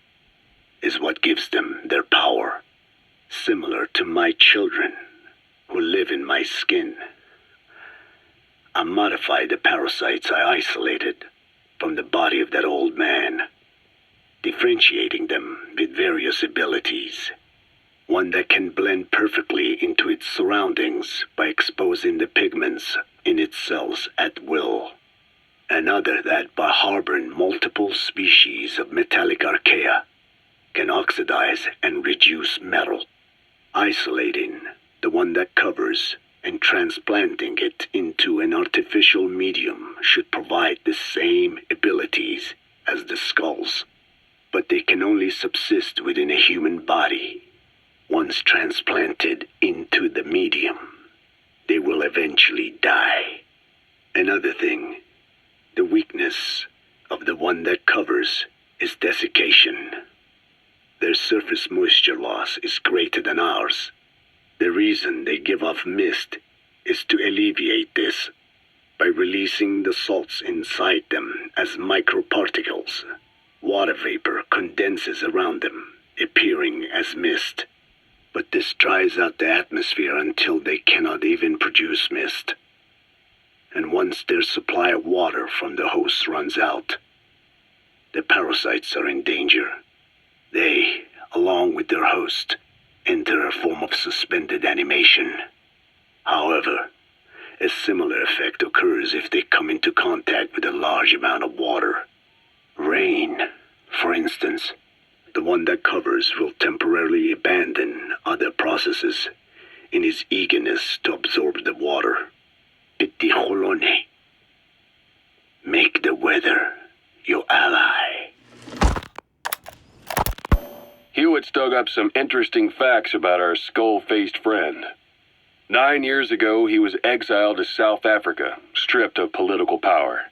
is what gives them their power, similar to my children who live in my skin. I modified the parasites I isolated from the body of that old man, differentiating them with various abilities. One that can blend perfectly into its surroundings by exposing the pigments in its cells at will. Another that, by harboring multiple species of metallic archaea, can oxidize and reduce metal. Isolating the one that covers and transplanting it into an artificial medium should provide the same abilities as the skulls. But they can only subsist within a human body. Once transplanted into the medium, they will eventually die. Another thing, the weakness of the one that covers is desiccation. Their surface moisture loss is greater than ours. The reason they give off mist is to alleviate this by releasing the salts inside them as microparticles. Water vapor condenses around them, appearing as mist. But this dries out the atmosphere until they cannot even produce mist. And once their supply of water from the host runs out, the parasites are in danger. They, along with their host, enter a form of suspended animation. However, a similar effect occurs if they come into contact with a large amount of water. Rain, for instance. The one that covers will temporarily abandon other processes in his eagerness to absorb the water. Pitijolone. Make the weather your ally. Hewitt's dug up some interesting facts about our skull-faced friend. 9 years ago, he was exiled to South Africa, stripped of political power.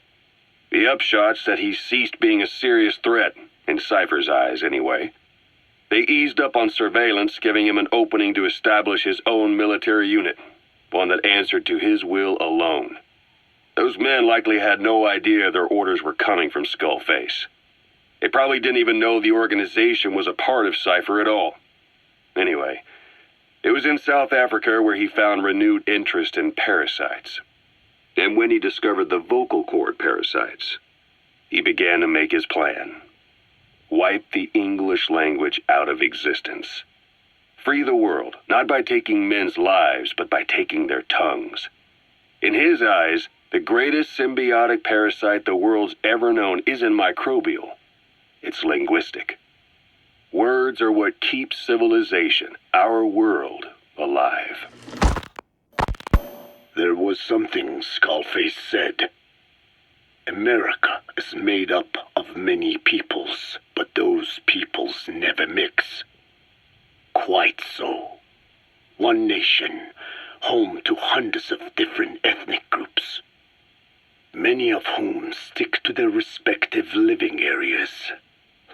The upshot's that he ceased being a serious threat, in Cipher's eyes anyway. They eased up on surveillance, giving him an opening to establish his own military unit. one that answered to his will alone. Those men likely had no idea their orders were coming from Skullface. They probably didn't even know the organization was a part of Cipher at all. Anyway, it was in South Africa where he found renewed interest in parasites. And when he discovered the vocal cord parasites, he began to make his plan. Wipe the English language out of existence. Free the world, not by taking men's lives, but by taking their tongues. In his eyes, the greatest symbiotic parasite the world's ever known isn't microbial. It's linguistic. Words are what keeps civilization, our world, alive. There was something Skullface said. America is made up of many peoples, but those peoples never mix. Quite so. One nation, home to hundreds of different ethnic groups, many of whom stick to their respective living areas,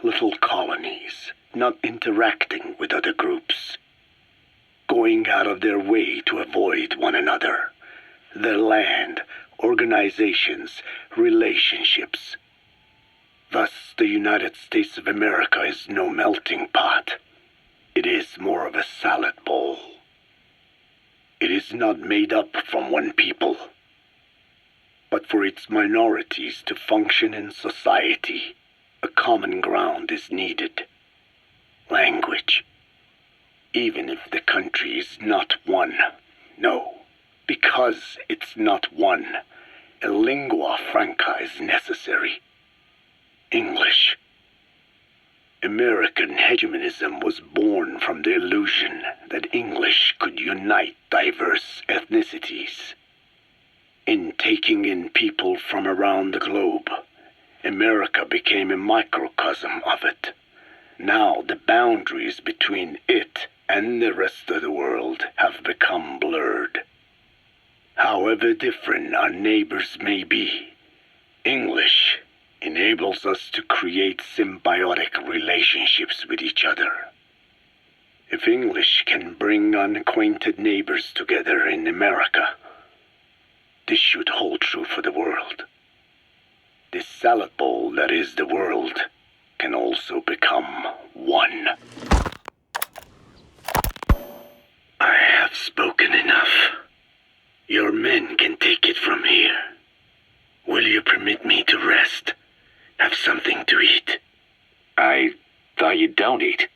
little colonies, not interacting with other groups, going out of their way to avoid one another, their land, organizations, relationships. Thus, the United States of America is no melting pot. It is more of a salad bowl. It is not made up from one people, but for its minorities to function in society, a common ground is needed. Language. Even if the country is not one. No, because it's not one, a lingua franca is necessary. English. American hegemonism was born from the illusion that English could unite diverse ethnicities. In taking in people from around the globe, America became a microcosm of it. Now the boundaries between it and the rest of the world have become blurred. However different our neighbors may be, English enables us to create symbiotic relationships with each other. If English can bring unacquainted neighbors together in America, this should hold true for the world. This salad bowl that is the world can also become one. I have spoken enough. Your men can take it from here. Will you permit me to rest? Have something to eat? I thought you don't eat.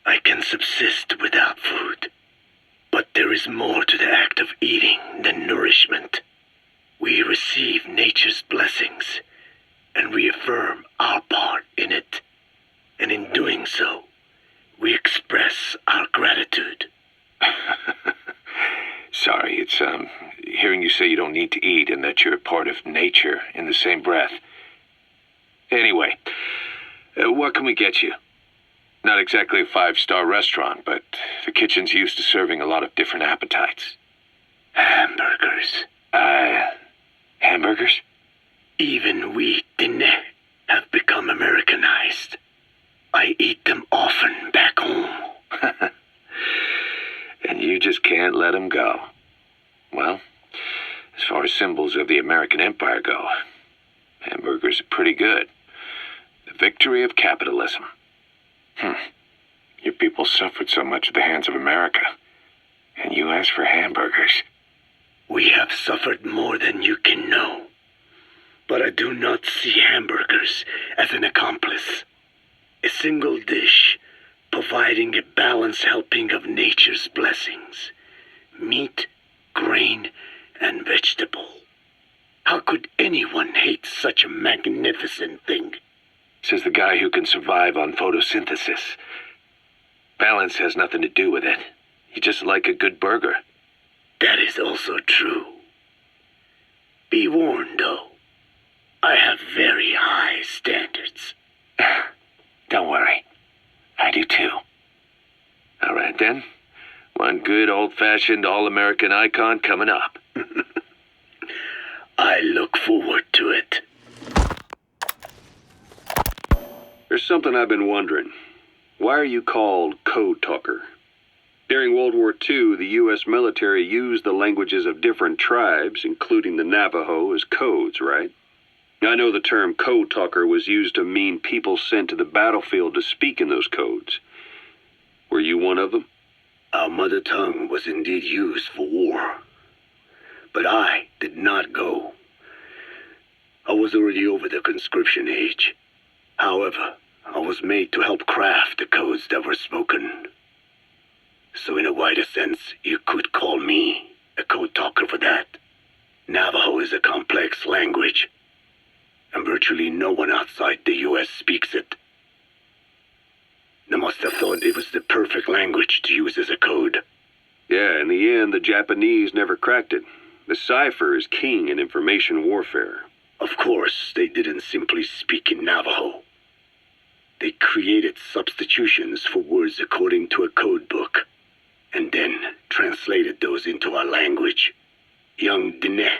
I can subsist without food. But there is more to the act of eating than nourishment. We receive nature's blessings and reaffirm our part in it. And in doing so, we express our gratitude. Sorry, it's, hearing you say you don't need to eat and that you're a part of nature in the same breath. Anyway, what can we get you? Not exactly a 5-star restaurant, but the kitchen's used to serving a lot of different appetites. Hamburgers. Hamburgers? Even we Dinne have become Americanized. I eat them often back home. And you just can't let them go. Well, as far as symbols of the American Empire go, hamburgers are pretty good. The victory of capitalism. Your people suffered so much at the hands of America, and you ask for hamburgers. We have suffered more than you can know. But I do not see hamburgers as an accomplice. A single dish, providing a balanced helping of nature's blessings. Meat, grain, and vegetable. How could anyone hate such a magnificent thing? Says the guy who can survive on photosynthesis. Balance has nothing to do with it. You just like a good burger. That is also true. Be warned, though. I have very high standards. Don't worry. I do too. All right, then. One good old-fashioned all-American icon coming up. I look forward to it. There's something I've been wondering. Why are you called Code Talker? During World War II, the U.S. military used the languages of different tribes, including the Navajo, as codes, right? I know the term code talker was used to mean people sent to the battlefield to speak in those codes. Were you one of them? Our mother tongue was indeed used for war. But I did not go. I was already over the conscription age. However, I was made to help craft the codes that were spoken. So in a wider sense, you could call me a code talker for that. Navajo is a complex language, and virtually no one outside the U.S. speaks it. They must have thought it was the perfect language to use as a code. Yeah, in the end, the Japanese never cracked it. The Cipher is king in information warfare. Of course, they didn't simply speak in Navajo. They created substitutions for words according to a code book, and then translated those into our language. Young Diné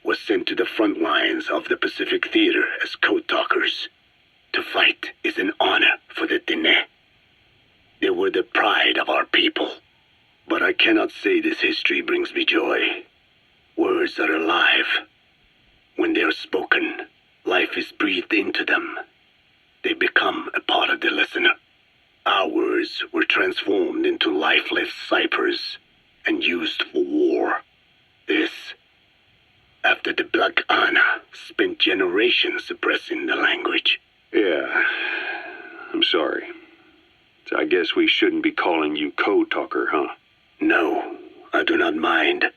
was sent to the front lines of the Pacific Theater as code talkers. To fight is an honor for the Diné. They were the pride of our people. But I cannot say this history brings me joy. Words are alive. When they are spoken, life is breathed into them. They become a part of the listener. Our words were transformed into lifeless ciphers and used for war. This, after the Black Ana spent generations suppressing the language. Yeah, I'm sorry. So I guess we shouldn't be calling you code talker, huh? No, I do not mind.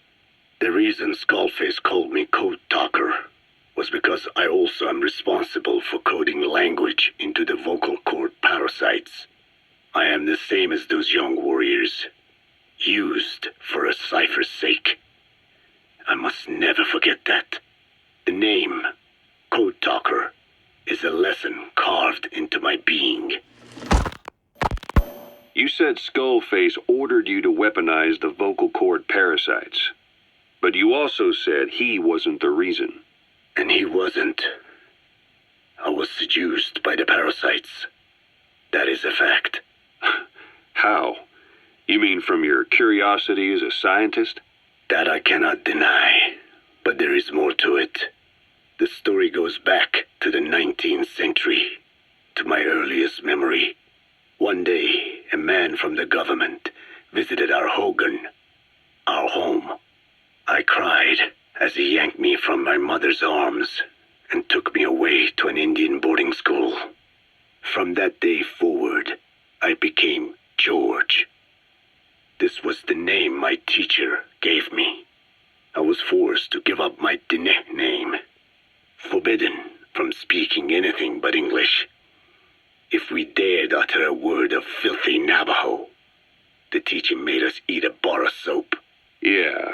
The reason Skullface called me code talker was because I also am responsible for coding language into the vocal cord parasites. I am the same as those young warriors, used for a cipher's sake. I must never forget that. The name, Code Talker, is a lesson carved into my being. You said Skullface ordered you to weaponize the vocal cord parasites. But you also said he wasn't the reason. And he wasn't. I was seduced by the parasites. That is a fact. How? You mean from your curiosity as a scientist? That I cannot deny, but there is more to it. The story goes back to the 19th century, to my earliest memory. One day, a man from the government visited our hogan, our home. I cried as he yanked me from my mother's arms and took me away to an Indian boarding school. From that day forward, I became George. This was the name my teacher gave me. I was forced to give up my Diné name, forbidden from speaking anything but English. If we dared utter a word of filthy Navajo, the teacher made us eat a bar of soap. Yeah,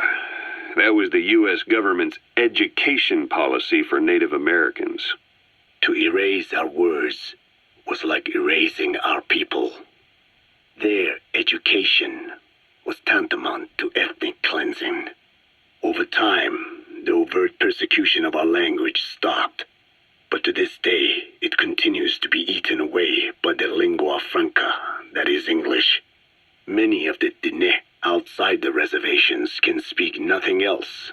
that was the U.S. government's education policy for Native Americans. To erase our words was like erasing our people. Their education was tantamount to ethnic cleansing. Over time, the overt persecution of our language stopped, but to this day, it continues to be eaten away by the lingua franca, that is English. Many of the Diné outside the reservations can speak nothing else,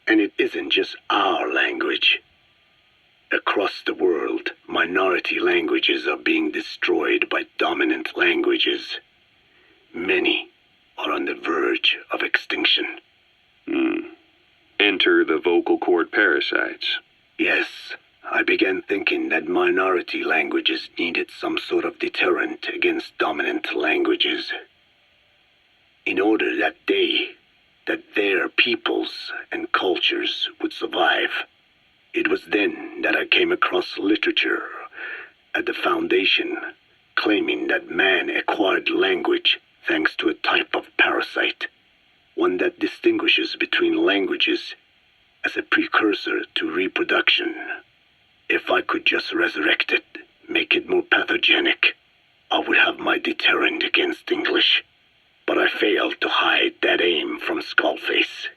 and it isn't just our language. Across the world, minority languages are being destroyed by dominant languages. Many are on the verge of extinction. Enter the vocal cord parasites. Yes, I began thinking that minority languages needed some sort of deterrent against dominant languages. In order that their peoples and cultures would survive. It was then that I came across literature at the Foundation claiming that man acquired language thanks to a type of parasite, one that distinguishes between languages as a precursor to reproduction. If I could just resurrect it, make it more pathogenic, I would have my deterrent against English. But I failed to hide that aim from Skullface.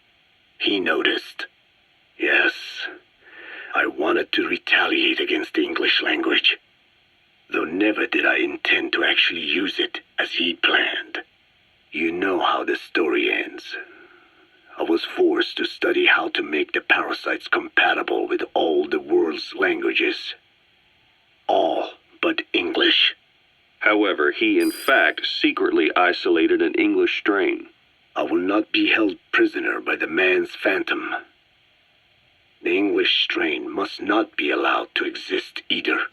He noticed. Yes, I wanted to retaliate against the English language, though never did I intend to actually use it as he planned. You know how the story ends. I was forced to study how to make the parasites compatible with all the world's languages. All but English. However, he in fact secretly isolated an English strain. I will not be held prisoner by the man's phantom. The English strain must not be allowed to exist either.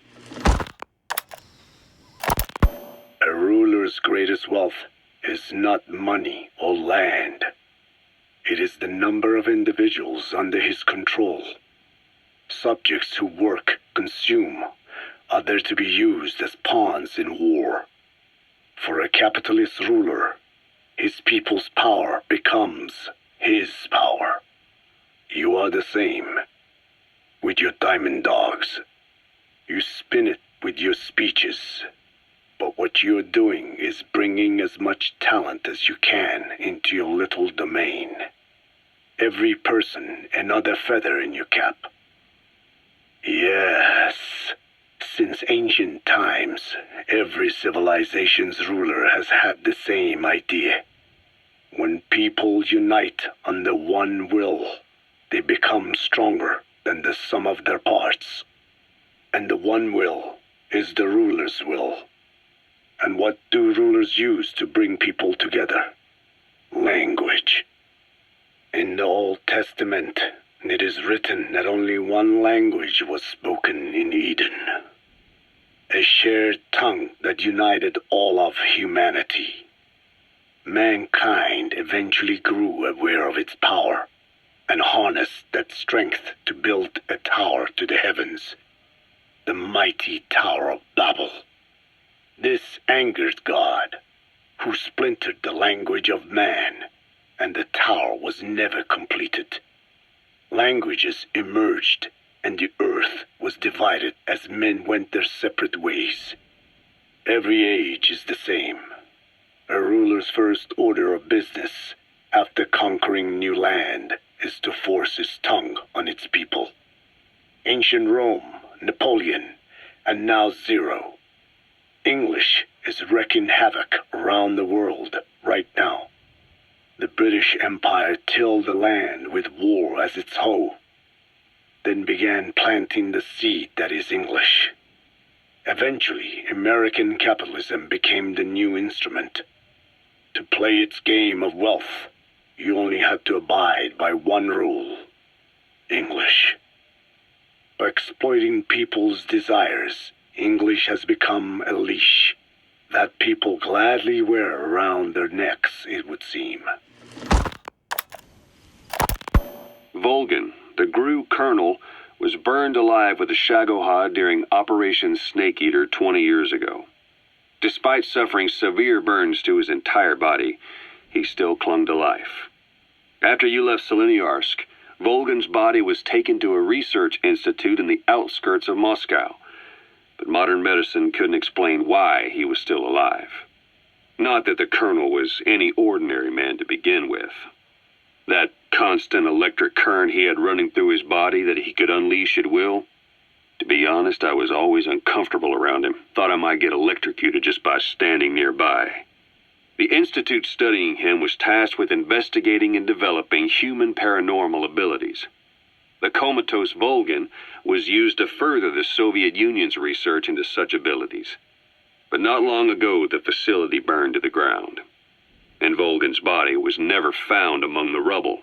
A ruler's greatest wealth is not money or land. It is the number of individuals under his control. Subjects who work, consume, are there to be used as pawns in war. For a capitalist ruler, his people's power becomes his power. You are the same with your diamond dogs. You spin it with your speeches. But what you're doing is bringing as much talent as you can into your little domain. Every person another feather in your cap. Yes, since ancient times, every civilization's ruler has had the same idea. When people unite under one will, they become stronger than the sum of their parts. And the one will is the ruler's will. And what do rulers use to bring people together? Language. In the Old Testament, it is written that only one language was spoken in Eden. A shared tongue that united all of humanity. Mankind eventually grew aware of its power and harnessed that strength to build a tower to the heavens, the mighty Tower of Babel. This angered God, who splintered the language of man, and the tower was never completed. Languages emerged, and the earth was divided as men went their separate ways. Every age is the same. A ruler's first order of business, after conquering new land, is to force his tongue on its people. Ancient Rome, Napoleon, and now Zero. English is wreaking havoc around the world right now. The British Empire tilled the land with war as its hoe, then began planting the seed that is English. Eventually, American capitalism became the new instrument. To play its game of wealth, you only had to abide by one rule: English. By exploiting people's desires, English has become a leash that people gladly wear around their necks, it would seem. Volgan, the GRU colonel, was burned alive with a shagohod during Operation Snake Eater 20 years ago. Despite suffering severe burns to his entire body, he still clung to life. After you left Seleniarsk, Volgan's body was taken to a research institute in the outskirts of Moscow, but modern medicine couldn't explain why he was still alive. Not that the colonel was any ordinary man to begin with. That constant electric current he had running through his body that he could unleash at will, to be honest, I was always uncomfortable around him. Thought I might get electrocuted just by standing nearby. The institute studying him was tasked with investigating and developing human paranormal abilities. The comatose Volgan was used to further the Soviet Union's research into such abilities. But not long ago, the facility burned to the ground, and Volgan's body was never found among the rubble,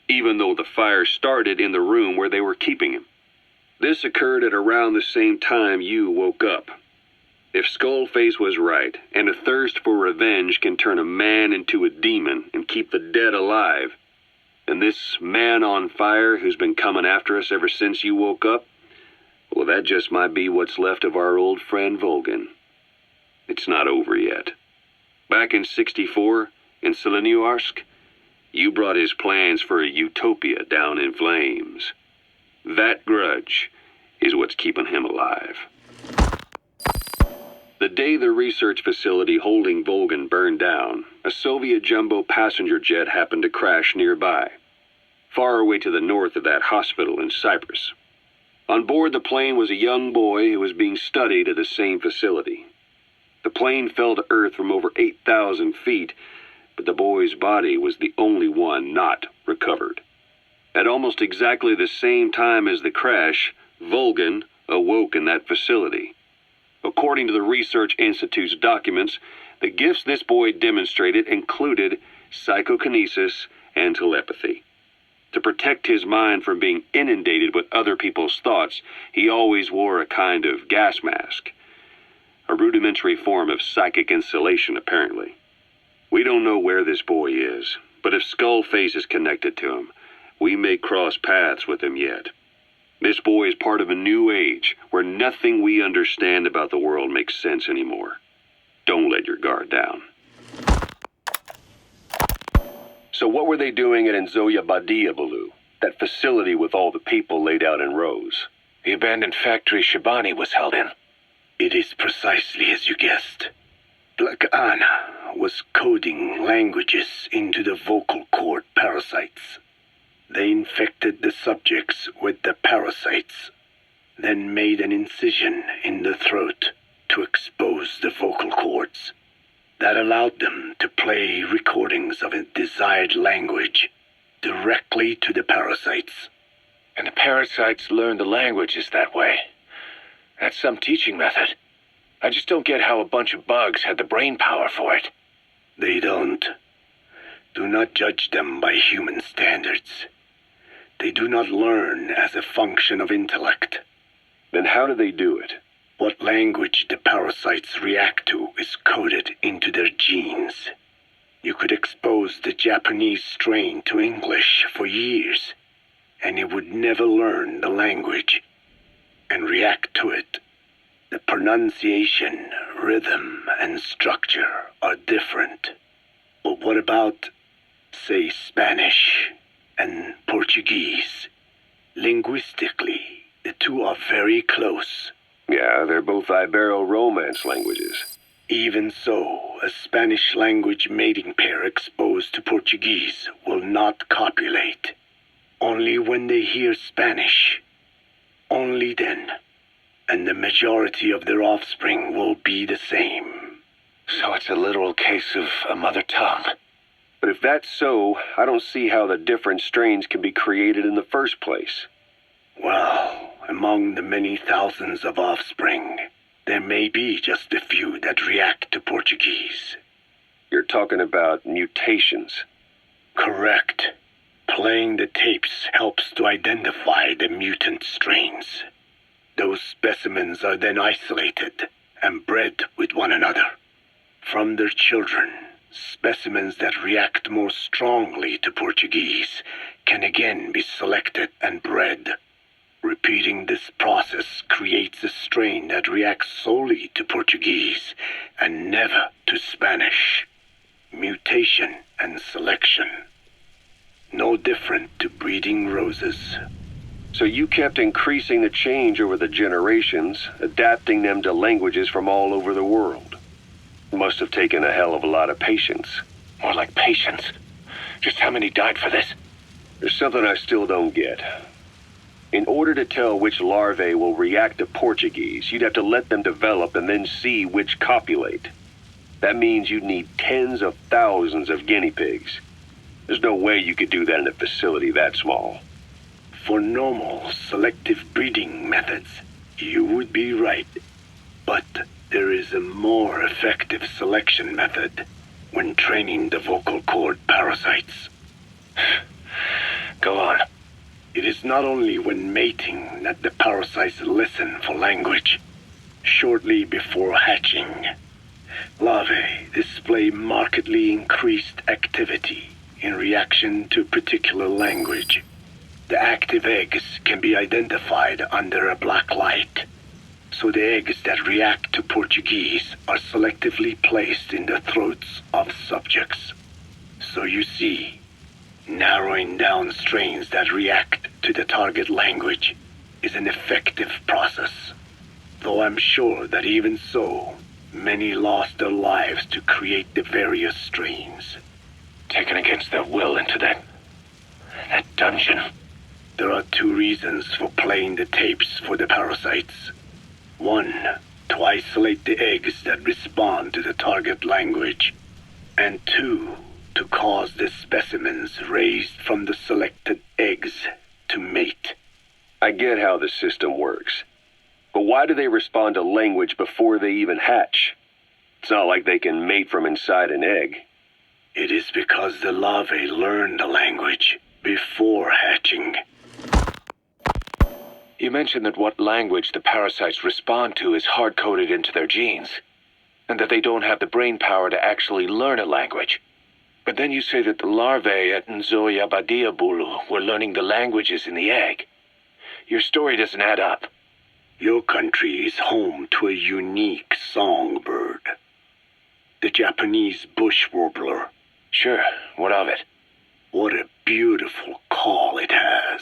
even though the fire started in the room where they were keeping him. This occurred at around the same time you woke up. If Skullface was right, and a thirst for revenge can turn a man into a demon and keep the dead alive, then this man on fire who's been coming after us ever since you woke up, well, that just might be what's left of our old friend Volgan. It's not over yet. Back in '64, in Seleniarsk, you brought his plans for a utopia down in flames. That grudge is what's keeping him alive. The day the research facility holding Volgan burned down, a Soviet jumbo passenger jet happened to crash nearby, far away to the north of that hospital in Cyprus. On board the plane was a young boy who was being studied at the same facility. The plane fell to earth from over 8,000 feet, but the boy's body was the only one not recovered. At almost exactly the same time as the crash, Volgan awoke in that facility. According to the Research Institute's documents, the gifts this boy demonstrated included psychokinesis and telepathy. To protect his mind from being inundated with other people's thoughts, he always wore a kind of gas mask. A rudimentary form of psychic insulation, apparently. We don't know where this boy is, but if Skullface is connected to him, we may cross paths with him yet. This boy is part of a new age where nothing we understand about the world makes sense anymore. Don't let your guard down. So what were they doing at Nzoya Badia, Baloo? That facility with all the people laid out in rows? The abandoned factory Shabani was held in. It is precisely as you guessed. Black Anna was coding languages into the vocal cord parasites. They infected the subjects with the parasites, then made an incision in the throat to expose the vocal cords. That allowed them to play recordings of a desired language directly to the parasites. And the parasites learned the languages that way. That's some teaching method. I just don't get how a bunch of bugs had the brain power for it. They don't. Do not judge them by human standards. They do not learn as a function of intellect. Then how do they do it? What language the parasites react to is coded into their genes. You could expose the Japanese strain to English for years, and it would never learn the language and react to it. The pronunciation, rhythm, and structure are different. But what about, say, Spanish and Portuguese? Linguistically, the two are very close. Yeah, they're both Ibero-Romance languages. Even so, a Spanish language mating pair exposed to Portuguese will not copulate. Only when they hear Spanish. Only then. And the majority of their offspring will be the same. So it's a literal case of a mother tongue. But if that's so, I don't see how the different strains can be created in the first place. Well, among the many thousands of offspring, there may be just a few that react to Portuguese. You're talking about mutations. Correct. Playing the tapes helps to identify the mutant strains. Those specimens are then isolated and bred with one another. From their children, specimens that react more strongly to Portuguese can again be selected and bred. Repeating this process creates a strain that reacts solely to Portuguese and never to Spanish. Mutation and selection. No different to breeding roses. So you kept increasing the change over the generations, adapting them to languages from all over the world. Must have taken a hell of a lot of patience. More like patience. Just how many died for this? There's something I still don't get. In order to tell which larvae will react to Portuguese, you'd have to let them develop and then see which copulate. That means you'd need tens of thousands of guinea pigs. There's no way you could do that in a facility that small. For normal selective breeding methods, you would be right. But there is a more effective selection method when training the vocal cord parasites. Go on. It is not only when mating that the parasites listen for language. Shortly before hatching, larvae display markedly increased activity in reaction to a particular language. The active eggs can be identified under a black light, so the eggs that react to Portuguese are selectively placed in the throats of subjects. So you see, narrowing down strains that react to the target language is an effective process, though I'm sure that even so, many lost their lives to create the various strains. Taken against their will into that dungeon. There are two reasons for playing the tapes for the parasites. One, to isolate the eggs that respond to the target language. And two, to cause the specimens raised from the selected eggs to mate. I get how the system works. But why do they respond to language before they even hatch? It's not like they can mate from inside an egg. It is because the larvae learn the language before hatching. You mentioned that what language the parasites respond to is hard-coded into their genes, and that they don't have the brain power to actually learn a language. But then you say that the larvae at Nzoyabadiabulu were learning the languages in the egg. Your story doesn't add up. Your country is home to a unique songbird. The Japanese bush warbler. Sure, what of it? What a beautiful call it has.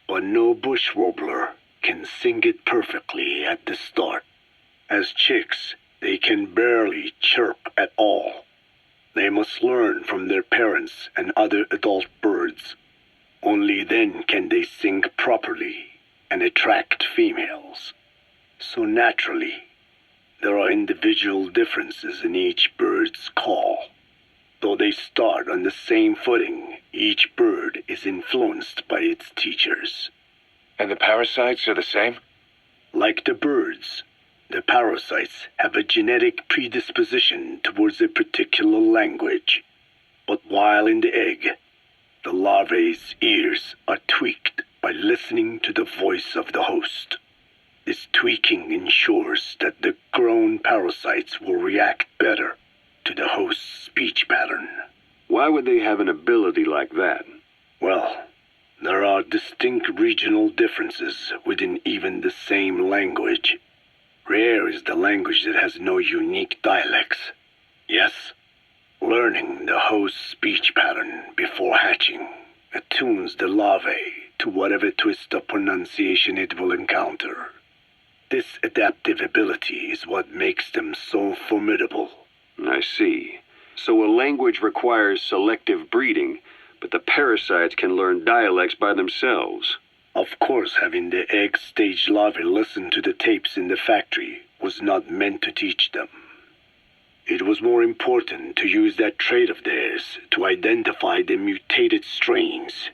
But no bush warbler can sing it perfectly at the start. As chicks, they can barely chirp at all. They must learn from their parents and other adult birds. Only then can they sing properly and attract females. So naturally, there are individual differences in each bird's call. Though they start on the same footing, each bird is influenced by its teachers. And the parasites are the same? Like the birds, the parasites have a genetic predisposition towards a particular language. But while in the egg, the larvae's ears are tweaked by listening to the voice of the host. This tweaking ensures that the grown parasites will react better to the host's speech pattern. Why would they have an ability like that? Well, there are distinct regional differences within even the same language. Rare is the language that has no unique dialects. Yes, learning the host's speech pattern before hatching attunes the larvae to whatever twist of pronunciation it will encounter. This adaptive ability is what makes them so formidable. I see. So a language requires selective breeding, but the parasites can learn dialects by themselves. Of course, having the egg-stage larvae listen to the tapes in the factory was not meant to teach them. It was more important to use that trait of theirs to identify the mutated strains.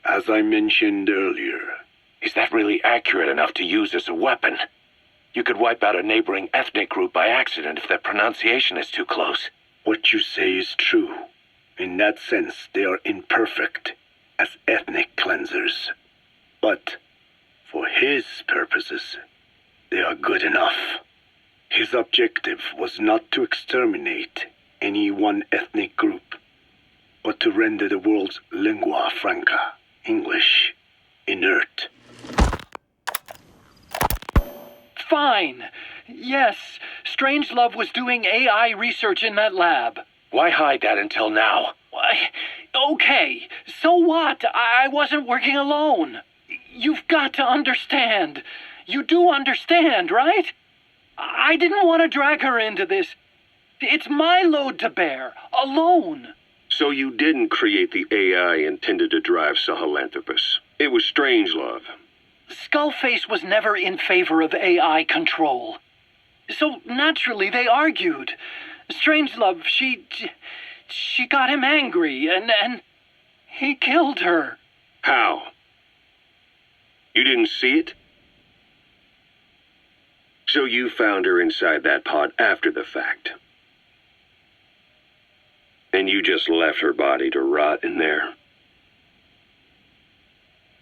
As I mentioned earlier. Is that really accurate enough to use as a weapon? You could wipe out a neighboring ethnic group by accident if their pronunciation is too close. What you say is true. In that sense, they are imperfect as ethnic cleansers. But for his purposes, they are good enough. His objective was not to exterminate any one ethnic group, but to render the world's lingua franca, English, inert. Fine. Yes, Strangelove was doing AI research in that lab. Why hide that until now? Why, okay, so what? I wasn't working alone. You've got to understand. You do understand, right? I didn't want to drag her into this. It's my load to bear, alone. So you didn't create the AI intended to drive Sahelanthropus. It was Strangelove. Skullface was never in favor of AI control. So naturally they argued. Strangelove, she got him angry, and he killed her. How? You didn't see it? So you found her inside that pod after the fact. And you just left her body to rot in there.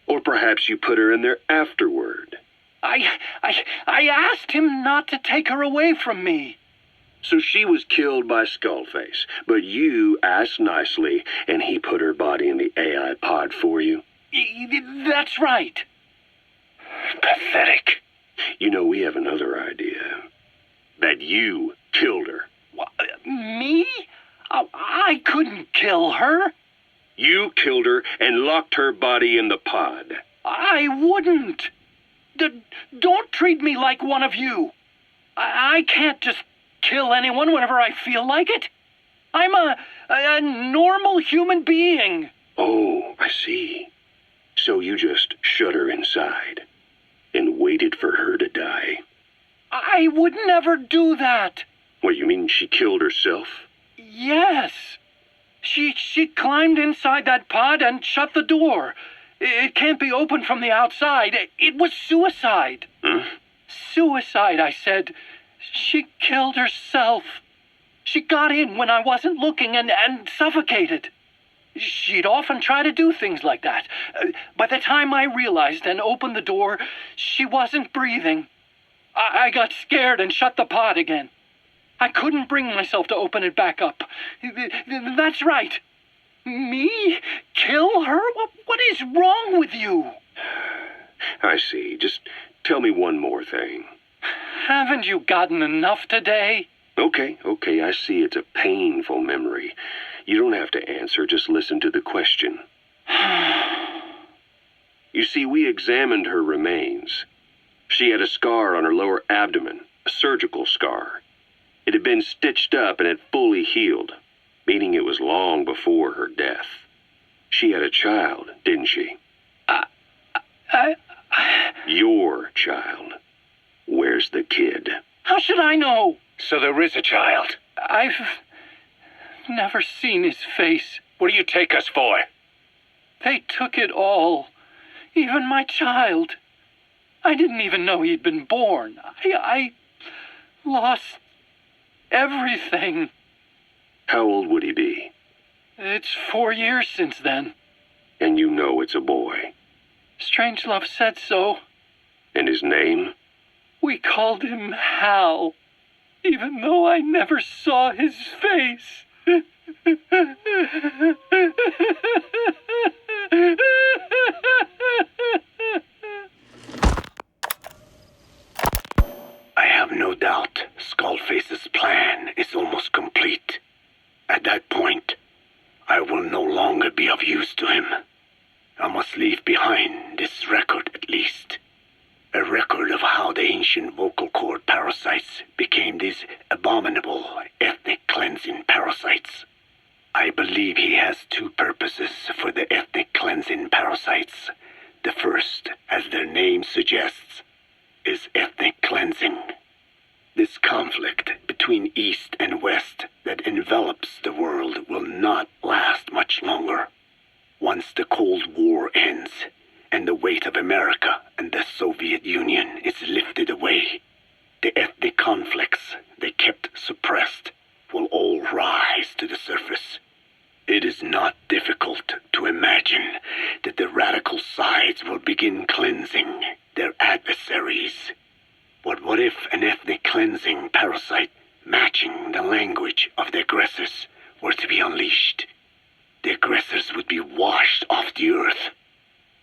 Or perhaps you put her in there afterward. I asked him not to take her away from me. So she was killed by Skullface, but you asked nicely, and he put her body in the AI pod for you? That's right. Pathetic. You know, we have another idea. That you killed her. What, me? I couldn't kill her. You killed her and locked her body in the pod. I wouldn't. Don't treat me like one of you. I can't just kill anyone whenever I feel like it. I'm a normal human being. Oh, I see. So you just shut her inside and waited for her to die. I would never do that. What, you mean she killed herself? Yes. She climbed inside that pod and shut the door. It can't be opened from the outside. It was suicide. Suicide, I said. She killed herself. She got in when I wasn't looking and suffocated. She'd often try to do things like that. By the time I realized and opened the door, she wasn't breathing. I got scared and shut the pod again. I couldn't bring myself to open it back up. That's right. Me? Kill her? What is wrong with you? I see. Just tell me one more thing. Haven't you gotten enough today? Okay, I see it's a painful memory. You don't have to answer, just listen to the question. You see, we examined her remains. She had a scar on her lower abdomen, a surgical scar. It had been stitched up and had fully healed, meaning it was long before her death. She had a child, didn't she? Your child. Where's the kid? How should I know? So there is a child. I've never seen his face. What do you take us for? They took it all. Even my child. I didn't even know he'd been born. I lost everything. How old would he be? It's 4 years since then. And you know it's a boy. Strangelove said so. And his name? We called him Hal, even though I never saw his face. I have no doubt Skullface's plan is almost complete. At that point, I will no longer be of use to him. I must leave behind this record at least. A record of how the ancient vocal cord parasites became these abominable ethnic cleansing parasites. I believe he has two purposes for the ethnic cleansing parasites. The first, as their name suggests, is ethnic cleansing. This conflict between East and West that envelops the world will not last much longer. Once the Cold War ends, and the weight of America and the Soviet Union is lifted away, the ethnic conflicts they kept suppressed will all rise to the surface. It is not difficult to imagine that the radical sides will begin cleansing their adversaries. But what if an ethnic cleansing parasite matching the language of the aggressors were to be unleashed? The aggressors would be washed off the earth.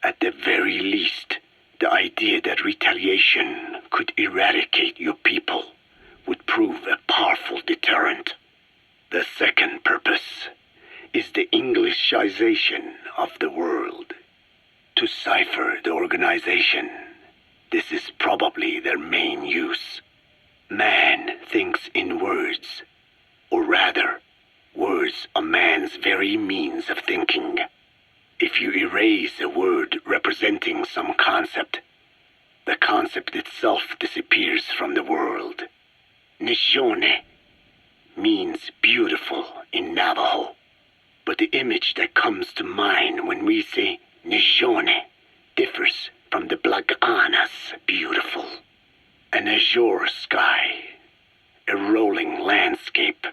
At the very least, the idea that retaliation could eradicate your people would prove a powerful deterrent. The second purpose is the Englishization of the world. To cipher the organization, this is probably their main use. Man thinks in words, or rather, words are man's very means of thinking. If you erase a word representing some concept, the concept itself disappears from the world. Nishone means beautiful in Navajo, but the image that comes to mind when we say Nishone differs from the Blagana's beautiful. An azure sky, a rolling landscape,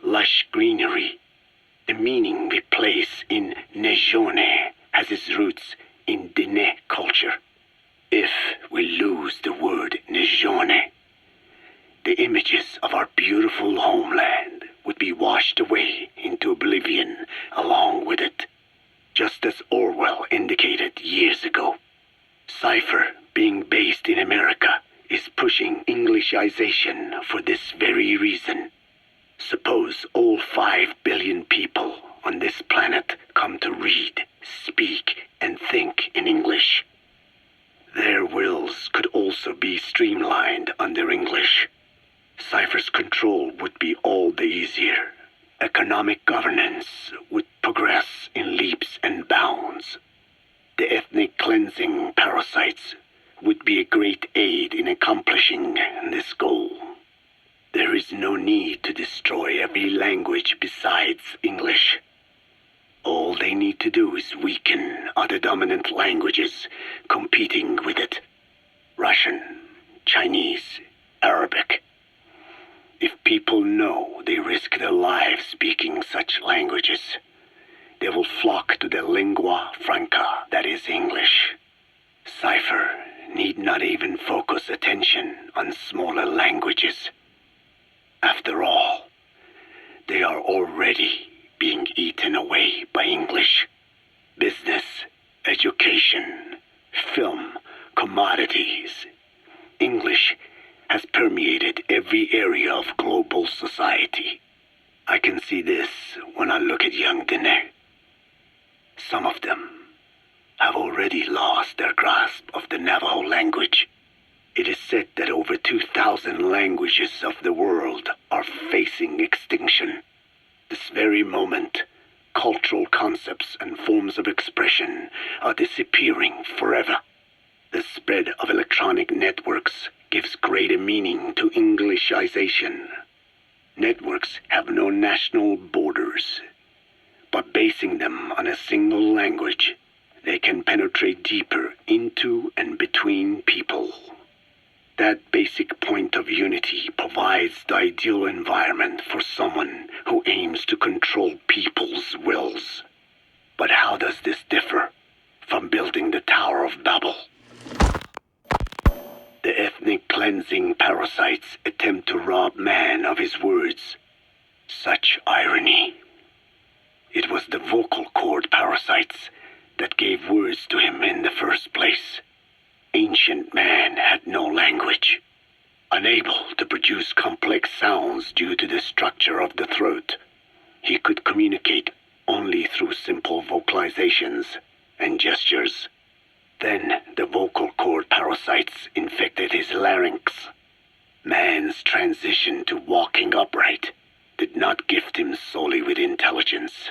lush greenery. The meaning we place in Nejone has its roots in Dene culture. If we lose the word Nejone, the images of our beautiful homeland would be washed away into oblivion along with it, just as Orwell indicated years ago. Cipher, being based in America, is pushing Englishization for this very reason. Suppose all 5 billion people on this planet come to read, speak, and think in English. Their wills could also be streamlined under English. Cipher's control would be all the easier. Economic governance would progress in leaps and bounds. The ethnic cleansing parasites would be a great aid in accomplishing this goal. There is no need to destroy every language besides English. All they need to do is weaken other dominant languages competing with it. Russian, Chinese, Arabic. If people know they risk their lives speaking such languages, they will flock to the lingua franca, that is English. Cipher need not even focus attention on smaller languages. After all, they are already being eaten away by English. Business, education, film, commodities. English has permeated every area of global society. I can see this when I look at young Dene. Some of them have already lost their grasp of the Navajo language. It is said that over 2,000 languages of the world are facing extinction. This very moment, cultural concepts and forms of expression are disappearing forever. The spread of electronic networks gives greater meaning to Englishization. Networks have no national borders. By basing them on a single language, they can penetrate deeper into and between people. That basic point of unity provides the ideal environment for someone who aims to control people's wills. But how does this differ from building the Tower of Babel? The ethnic cleansing parasites attempt to rob man of his words. Such irony. It was the vocal cord parasites that gave words to him in the first place. Ancient man had no language. Unable to produce complex sounds due to the structure of the throat, he could communicate only through simple vocalizations and gestures. Then the vocal cord parasites infected his larynx. Man's transition to walking upright did not gift him solely with intelligence,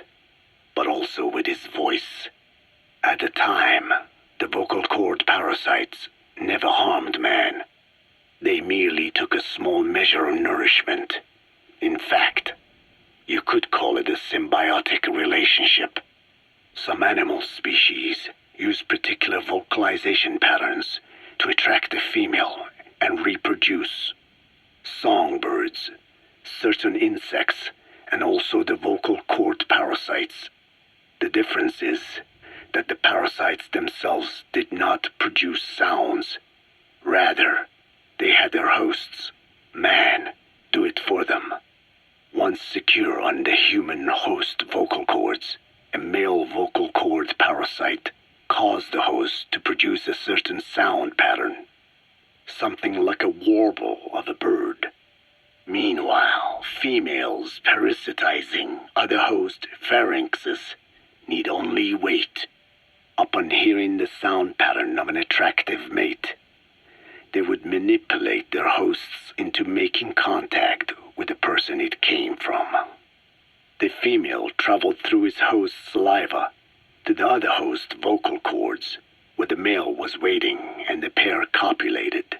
but also with his voice. At the time, the vocal cord parasites never harmed man. They merely took a small measure of nourishment. In fact, you could call it a symbiotic relationship. Some animal species use particular vocalization patterns to attract a female and reproduce. Songbirds, certain insects, and also the vocal cord parasites. The difference is that the parasites themselves did not produce sounds. Rather, they had their hosts, man, do it for them. Once secure on the human host vocal cords, a male vocal cord parasite caused the host to produce a certain sound pattern, something like a warble of a bird. Meanwhile, females parasitizing other host pharynxes need only wait. Upon hearing the sound pattern of an attractive mate, they would manipulate their hosts into making contact with the person it came from. The female traveled through his host's saliva to the other host's vocal cords, where the male was waiting, and the pair copulated.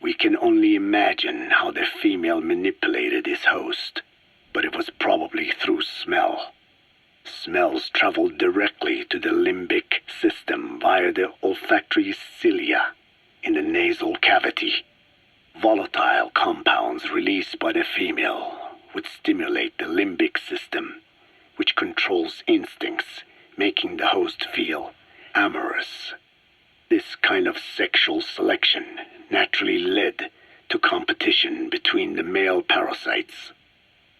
We can only imagine how the female manipulated his host, but it was probably through smell. Smells traveled directly to the limbic system via the olfactory cilia in the nasal cavity. Volatile compounds released by the female would stimulate the limbic system, which controls instincts, making the host feel amorous. This kind of sexual selection naturally led to competition between the male parasites.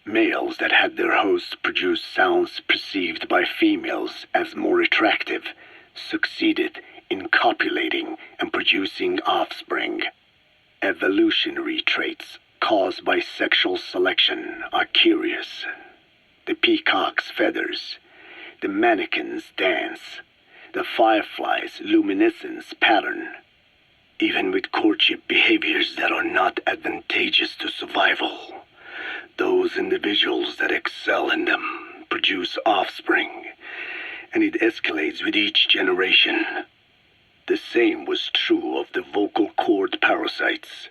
Males that had their hosts produce sounds perceived by females as more attractive succeeded in copulating and producing offspring. Evolutionary traits caused by sexual selection are curious. The peacock's feathers, the mannequin's dance, the firefly's luminescence pattern. Even with courtship behaviors that are not advantageous to survival, those individuals that excel in them produce offspring, and it escalates with each generation. The same was true of the vocal cord parasites.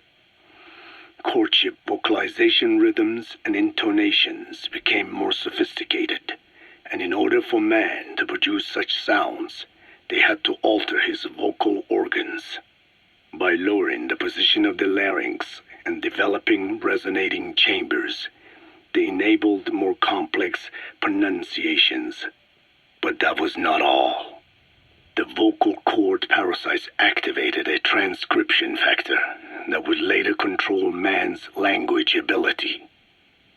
Courtship vocalization rhythms and intonations became more sophisticated, And in order for man to produce such sounds, they had to alter his vocal organs. By lowering the position of the larynx and developing resonating chambers, they enabled more complex pronunciations. But that was not all. The vocal cord parasites activated a transcription factor that would later control man's language ability.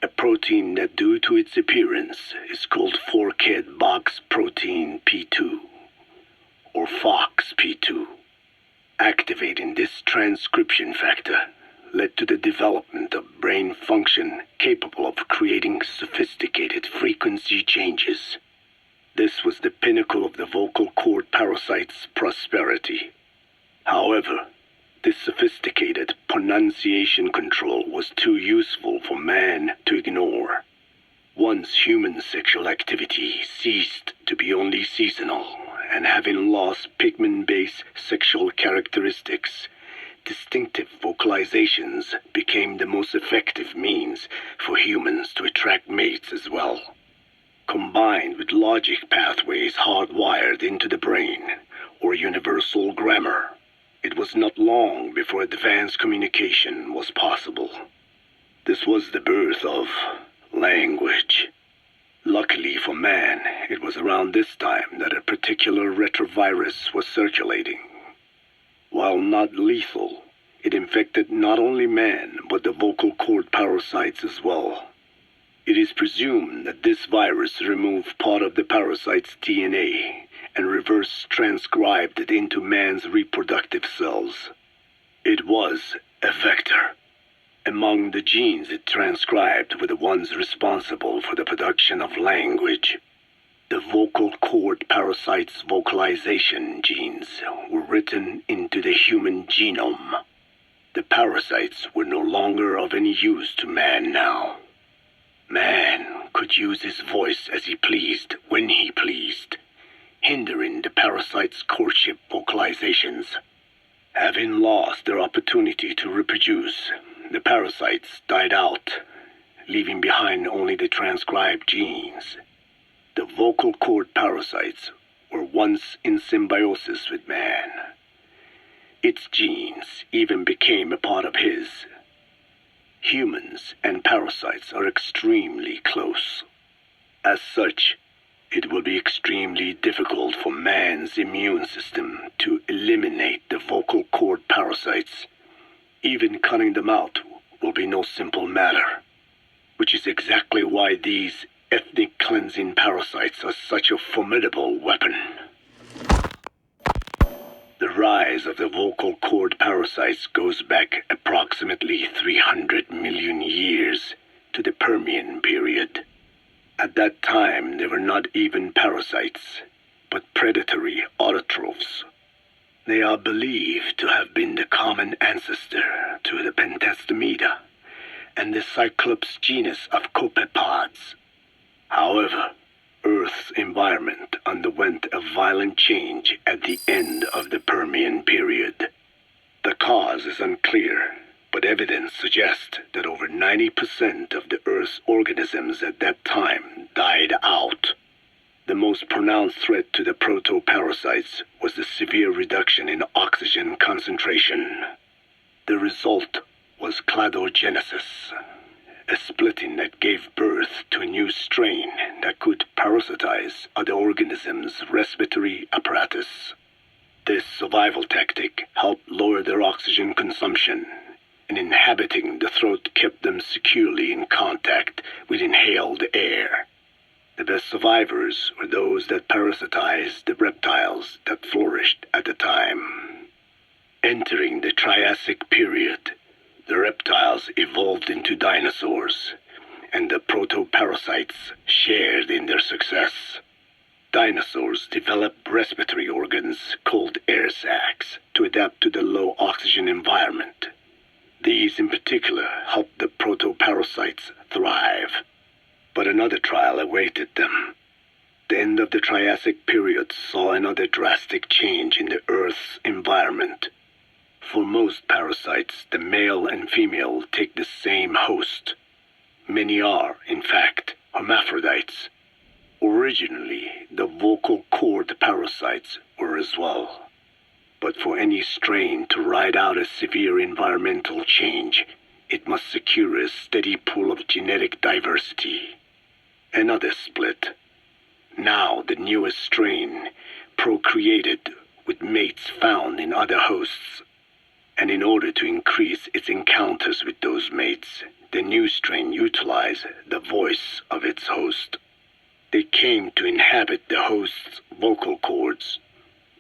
A protein that, due to its appearance, is called forkhead box protein P2, or FOXP2. Activating this transcription factor led to the development of brain function capable of creating sophisticated frequency changes. This was the pinnacle of the vocal cord parasite's prosperity. However, this sophisticated pronunciation control was too useful for man to ignore. Once human sexual activity ceased to be only seasonal, and having lost pigment-based sexual characteristics, distinctive vocalizations became the most effective means for humans to attract mates as well. Combined with logic pathways hardwired into the brain, or universal grammar, it was not long before advanced communication was possible. This was the birth of language. Luckily for man, it was around this time that a particular retrovirus was circulating. While not lethal, it infected not only man, but the vocal cord parasites as well. It is presumed that this virus removed part of the parasite's DNA and reverse transcribed it into man's reproductive cells. It was a vector. Among the genes it transcribed were the ones responsible for the production of language. The vocal cord parasite's vocalization genes were written into the human genome. The parasites were no longer of any use to man now. Man could use his voice as he pleased, when he pleased, hindering the parasite's courtship vocalizations. Having lost their opportunity to reproduce, the parasites died out, leaving behind only the transcribed genes. The vocal cord parasites were once in symbiosis with man. Its genes even became a part of his. Humans and parasites are extremely close. As such, it will be extremely difficult for man's immune system to eliminate the vocal cord parasites. Even cutting them out will be no simple matter, which is exactly why these ethnic cleansing parasites are such a formidable weapon. The rise of the vocal cord parasites goes back approximately 300 million years to the Permian period. At that time, they were not even parasites, but predatory autotrophs. They are believed to have been the common ancestor to the Pentastomida and the Cyclops genus of copepods. However, Earth's environment underwent a violent change at the end of the Permian period. The cause is unclear, but evidence suggests that over 90% of the Earth's organisms at that time died out. The most pronounced threat to the protoparasites was the severe reduction in oxygen concentration. The result was cladogenesis, a splitting that gave birth to a new strain that could parasitize other organisms' respiratory apparatus. This survival tactic helped lower their oxygen consumption, and inhabiting the throat kept them securely in contact with inhaled air. The best survivors were those that parasitized the reptiles that flourished at the time. Entering the Triassic period, the reptiles evolved into dinosaurs, and the protoparasites shared in their success. Dinosaurs developed respiratory organs called air sacs to adapt to the low oxygen environment. These in particular helped the protoparasites thrive. But another trial awaited them. The end of the Triassic period saw another drastic change in the Earth's environment. For most parasites, the male and female take the same host. Many are, in fact, hermaphrodites. Originally, the vocal cord parasites were as well. But for any strain to ride out a severe environmental change, it must secure a steady pool of genetic diversity. Another split. Now the newest strain procreated with mates found in other hosts. And in order to increase its encounters with those mates, the new strain utilized the voice of its host. They came to inhabit the host's vocal cords.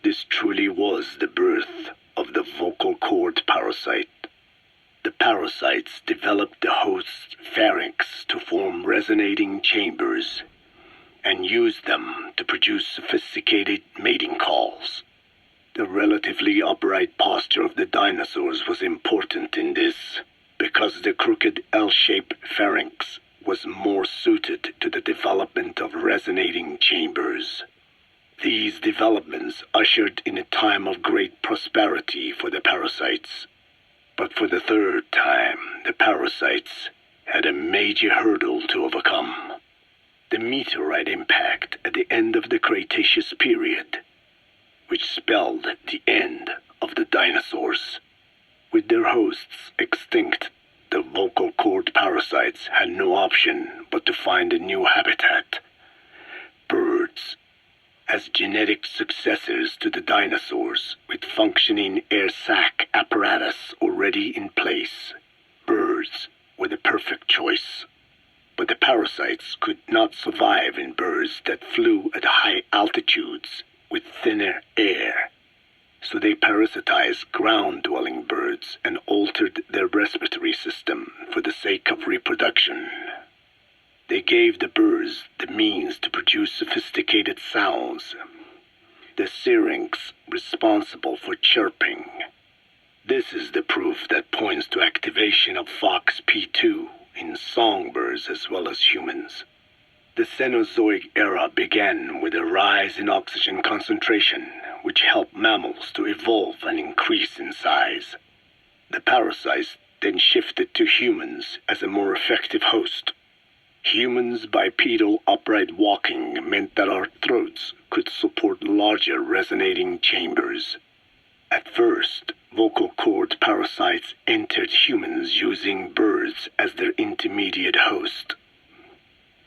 This truly was the birth of the vocal cord parasite. The parasites developed the host's pharynx to form resonating chambers and used them to produce sophisticated mating calls. The relatively upright posture of the dinosaurs was important in this, because the crooked L-shaped pharynx was more suited to the development of resonating chambers. These developments ushered in a time of great prosperity for the parasites. But for the third time, the parasites had a major hurdle to overcome. The meteorite impact at the end of the Cretaceous period, which spelled the end of the dinosaurs. With their hosts extinct, the vocal cord parasites had no option but to find a new habitat. Birds. As genetic successors to the dinosaurs, with functioning air sac apparatus already in place, birds were the perfect choice. But the parasites could not survive in birds that flew at high altitudes with thinner air. So they parasitized ground-dwelling birds and altered their respiratory system for the sake of reproduction. They gave the birds the means to produce sophisticated sounds, the syrinx responsible for chirping. This is the proof that points to activation of FOXP2 in songbirds as well as humans. The Cenozoic era began with a rise in oxygen concentration, which helped mammals to evolve and increase in size. The parasites then shifted to humans as a more effective host. Humans' bipedal upright walking meant that our throats could support larger resonating chambers. At first, vocal cord parasites entered humans using birds as their intermediate host.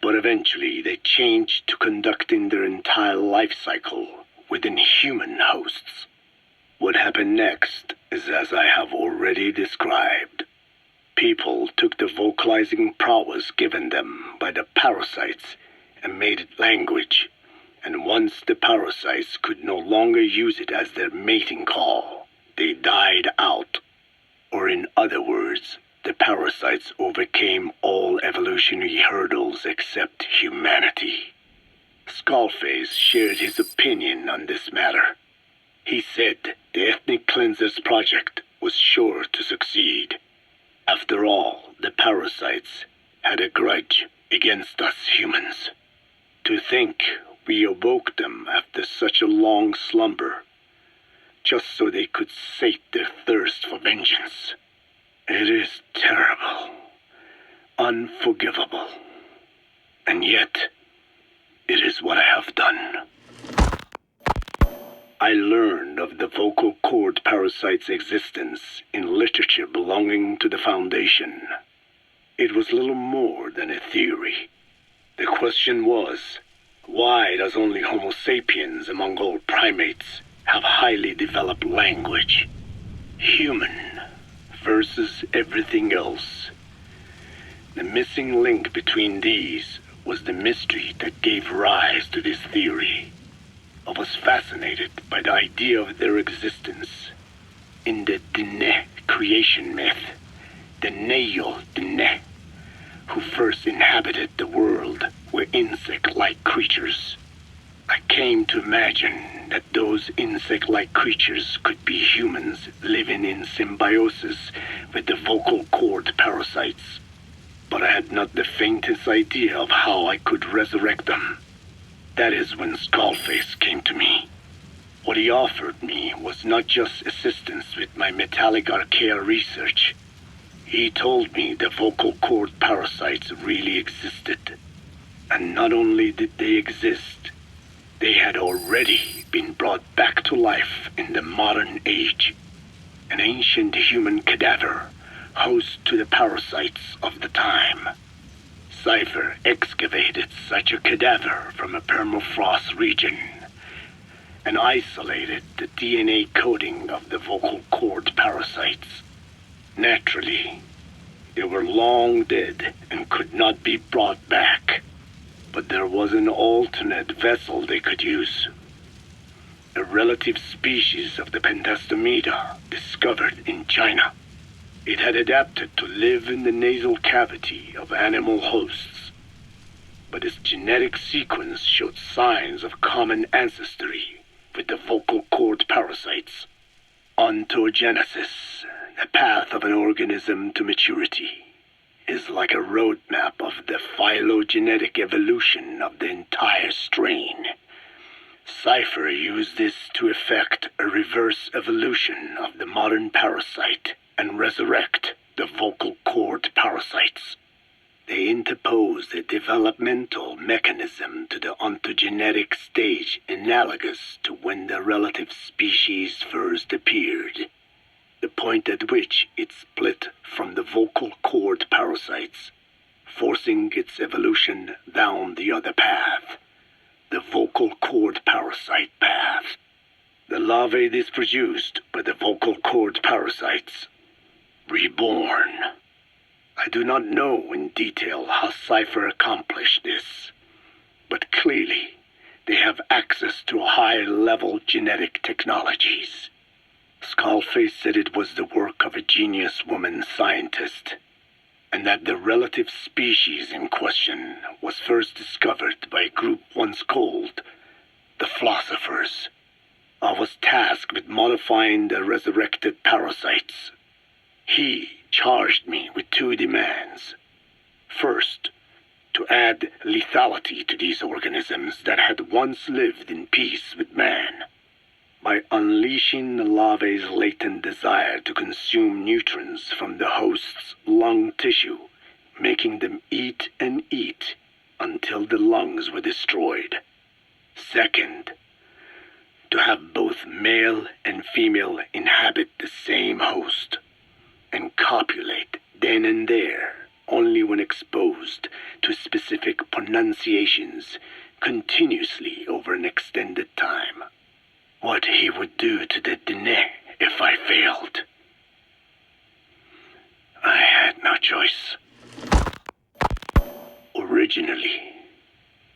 But eventually they changed to conducting their entire life cycle within human hosts. What happened next is as I have already described. People took the vocalizing prowess given them by the parasites and made it language, and once the parasites could no longer use it as their mating call, they died out. Or in other words, the parasites overcame all evolutionary hurdles except humanity. Skullface shared his opinion on this matter. He said the Ethnic Cleansers Project was sure to succeed. After all, the parasites had a grudge against us humans. To think we awoke them after such a long slumber, just so they could sate their thirst for vengeance. It is terrible, unforgivable, and yet it is what I have done. I learned of the vocal cord parasite's existence in literature belonging to the Foundation. It was little more than a theory. The question was, why does only Homo sapiens among all primates have highly developed language? Human versus everything else. The missing link between these was the mystery that gave rise to this theory. I was fascinated by the idea of their existence. In the Dene creation myth, the Neo Dene, who first inhabited the world, were insect-like creatures. I came to imagine that those insect-like creatures could be humans living in symbiosis with the vocal cord parasites. But I had not the faintest idea of how I could resurrect them. That is when Skullface came to me. What he offered me was not just assistance with my metallic Archaea research. He told me the vocal cord parasites really existed, and And not only did they exist, they had already been brought back to life in the modern age. An ancient human cadaver, host to the parasites of the time. Cipher excavated such a cadaver from a permafrost region and isolated the DNA coding of the vocal cord parasites. Naturally, they were long dead and could not be brought back, but there was an alternate vessel they could use. A relative species of the Pentastomida discovered in China. It had adapted to live in the nasal cavity of animal hosts, but its genetic sequence showed signs of common ancestry with the vocal cord parasites. Ontogenesis, the path of an organism to maturity, is like a roadmap of the phylogenetic evolution of the entire strain. Cipher used this to effect a reverse evolution of the modern parasite and resurrect the vocal cord parasites. They interposed a developmental mechanism to the ontogenetic stage analogous to when the relative species first appeared, the point at which it split from the vocal cord parasites, forcing its evolution down the other path, the vocal cord parasite path. The larvae this produced by the vocal cord parasites reborn. I do not know in detail how Cipher accomplished this, but clearly they have access to high-level genetic technologies. Skullface said it was the work of a genius woman scientist, and that the relative species in question was first discovered by a group once called the Philosophers. I was tasked with modifying the resurrected parasites. He charged me with two demands. First, to add lethality to these organisms that had once lived in peace with man, by unleashing the larvae's latent desire to consume nutrients from the host's lung tissue, making them eat and eat until the lungs were destroyed. Second, to have both male and female inhabit the same host and copulate then and there, only when exposed to specific pronunciations continuously over an extended time. What he would do to the dine if I failed. I had no choice. Originally,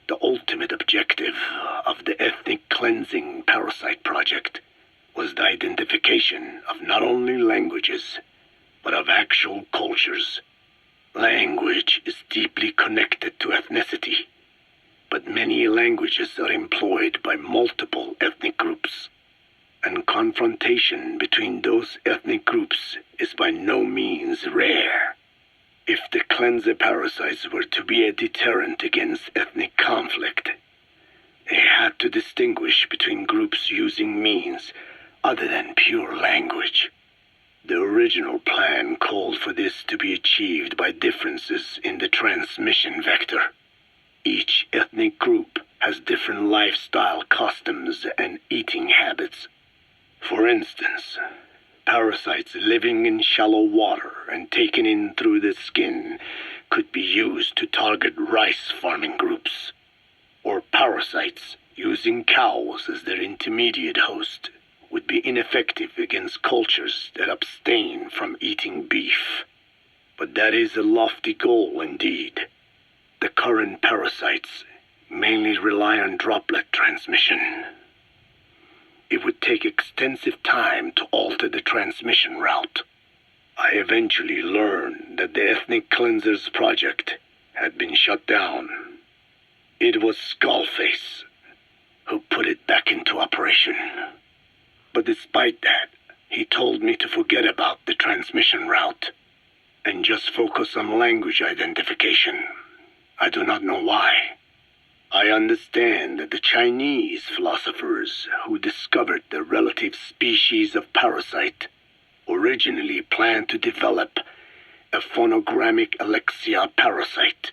the ultimate objective of the ethnic cleansing parasite project was the identification of not only languages, but of actual cultures. Language is deeply connected to ethnicity, but many languages are employed by multiple ethnic groups, and confrontation between those ethnic groups is by no means rare. If the cleanser parasites were to be a deterrent against ethnic conflict, they had to distinguish between groups using means other than pure language. The original plan called for this to be achieved by differences in the transmission vector. Each ethnic group has different lifestyle customs and eating habits. For instance, parasites living in shallow water and taken in through the skin could be used to target rice farming groups, or parasites using cows as their intermediate host would be ineffective against cultures that abstain from eating beef. But that is a lofty goal indeed. The current parasites mainly rely on droplet transmission. It would take extensive time to alter the transmission route. I eventually learned that the Ethnic Cleansers project had been shut down. It was Skullface who put it back into operation. But despite that, he told me to forget about the transmission route and just focus on language identification. I do not know why. I understand that the Chinese philosophers who discovered the relative species of parasite originally planned to develop a phonogrammic Alexia parasite.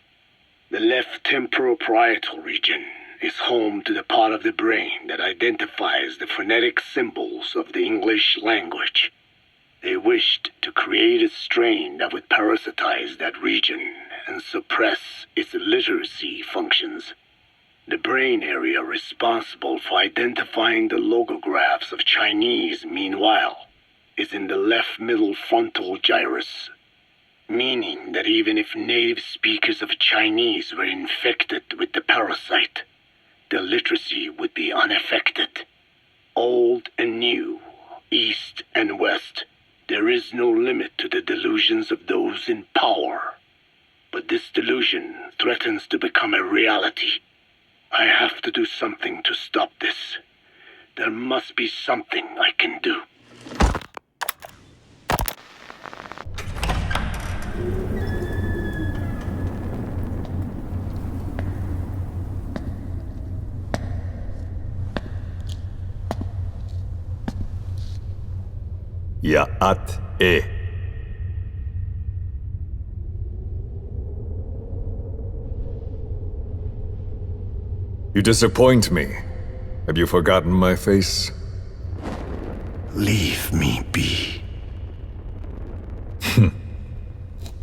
The left temporal parietal region is home to the part of the brain that identifies the phonetic symbols of the English language. They wished to create a strain that would parasitize that region and suppress its literacy functions. The brain area responsible for identifying the logographs of Chinese, meanwhile, is in the left middle frontal gyrus, meaning that even if native speakers of Chinese were infected with the parasite, their literacy would be unaffected. Old and new, east and west, there is no limit to the delusions of those in power. But this delusion threatens to become a reality. I have to do something to stop this. There must be something I can do. Ya'at-e. You disappoint me. Have you forgotten my face? Leave me be.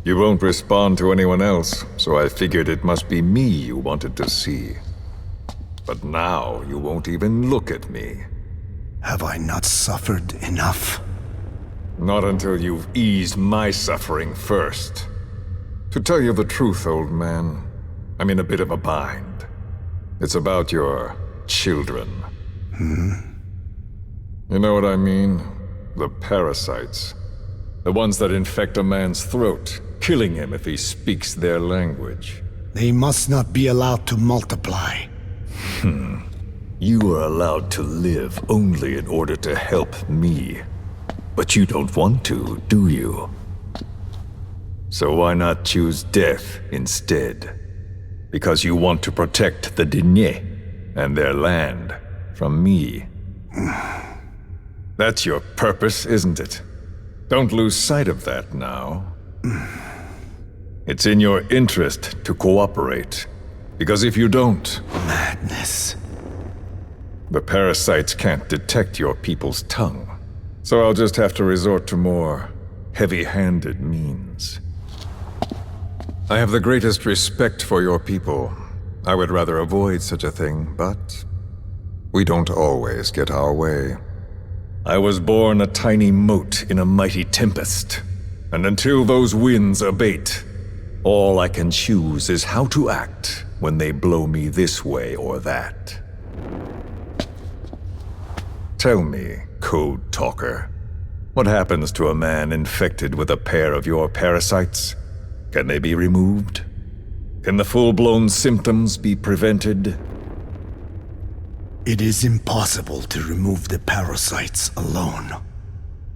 You won't respond to anyone else, so I figured it must be me you wanted to see. But now you won't even look at me. Have I not suffered enough? Not until you've eased my suffering first. To tell you the truth, old man, I'm in a bit of a bind. It's about your children. You know what I mean? The parasites. The ones that infect a man's throat, killing him if he speaks their language. They must not be allowed to multiply. You are allowed to live only in order to help me. But you don't want to, do you? So why not choose death instead? Because you want to protect the Diné and their land from me. That's your purpose, isn't it? Don't lose sight of that now. It's in your interest to cooperate, because if you don't... Madness. The parasites can't detect your people's tongue, so I'll just have to resort to more heavy-handed means. I have the greatest respect for your people. I would rather avoid such a thing, but we don't always get our way. I was born a tiny mote in a mighty tempest, and until those winds abate, all I can choose is how to act when they blow me this way or that. Tell me, Code Talker, what happens to a man infected with a pair of your parasites? Can they be removed? Can the full-blown symptoms be prevented? It is impossible to remove the parasites alone.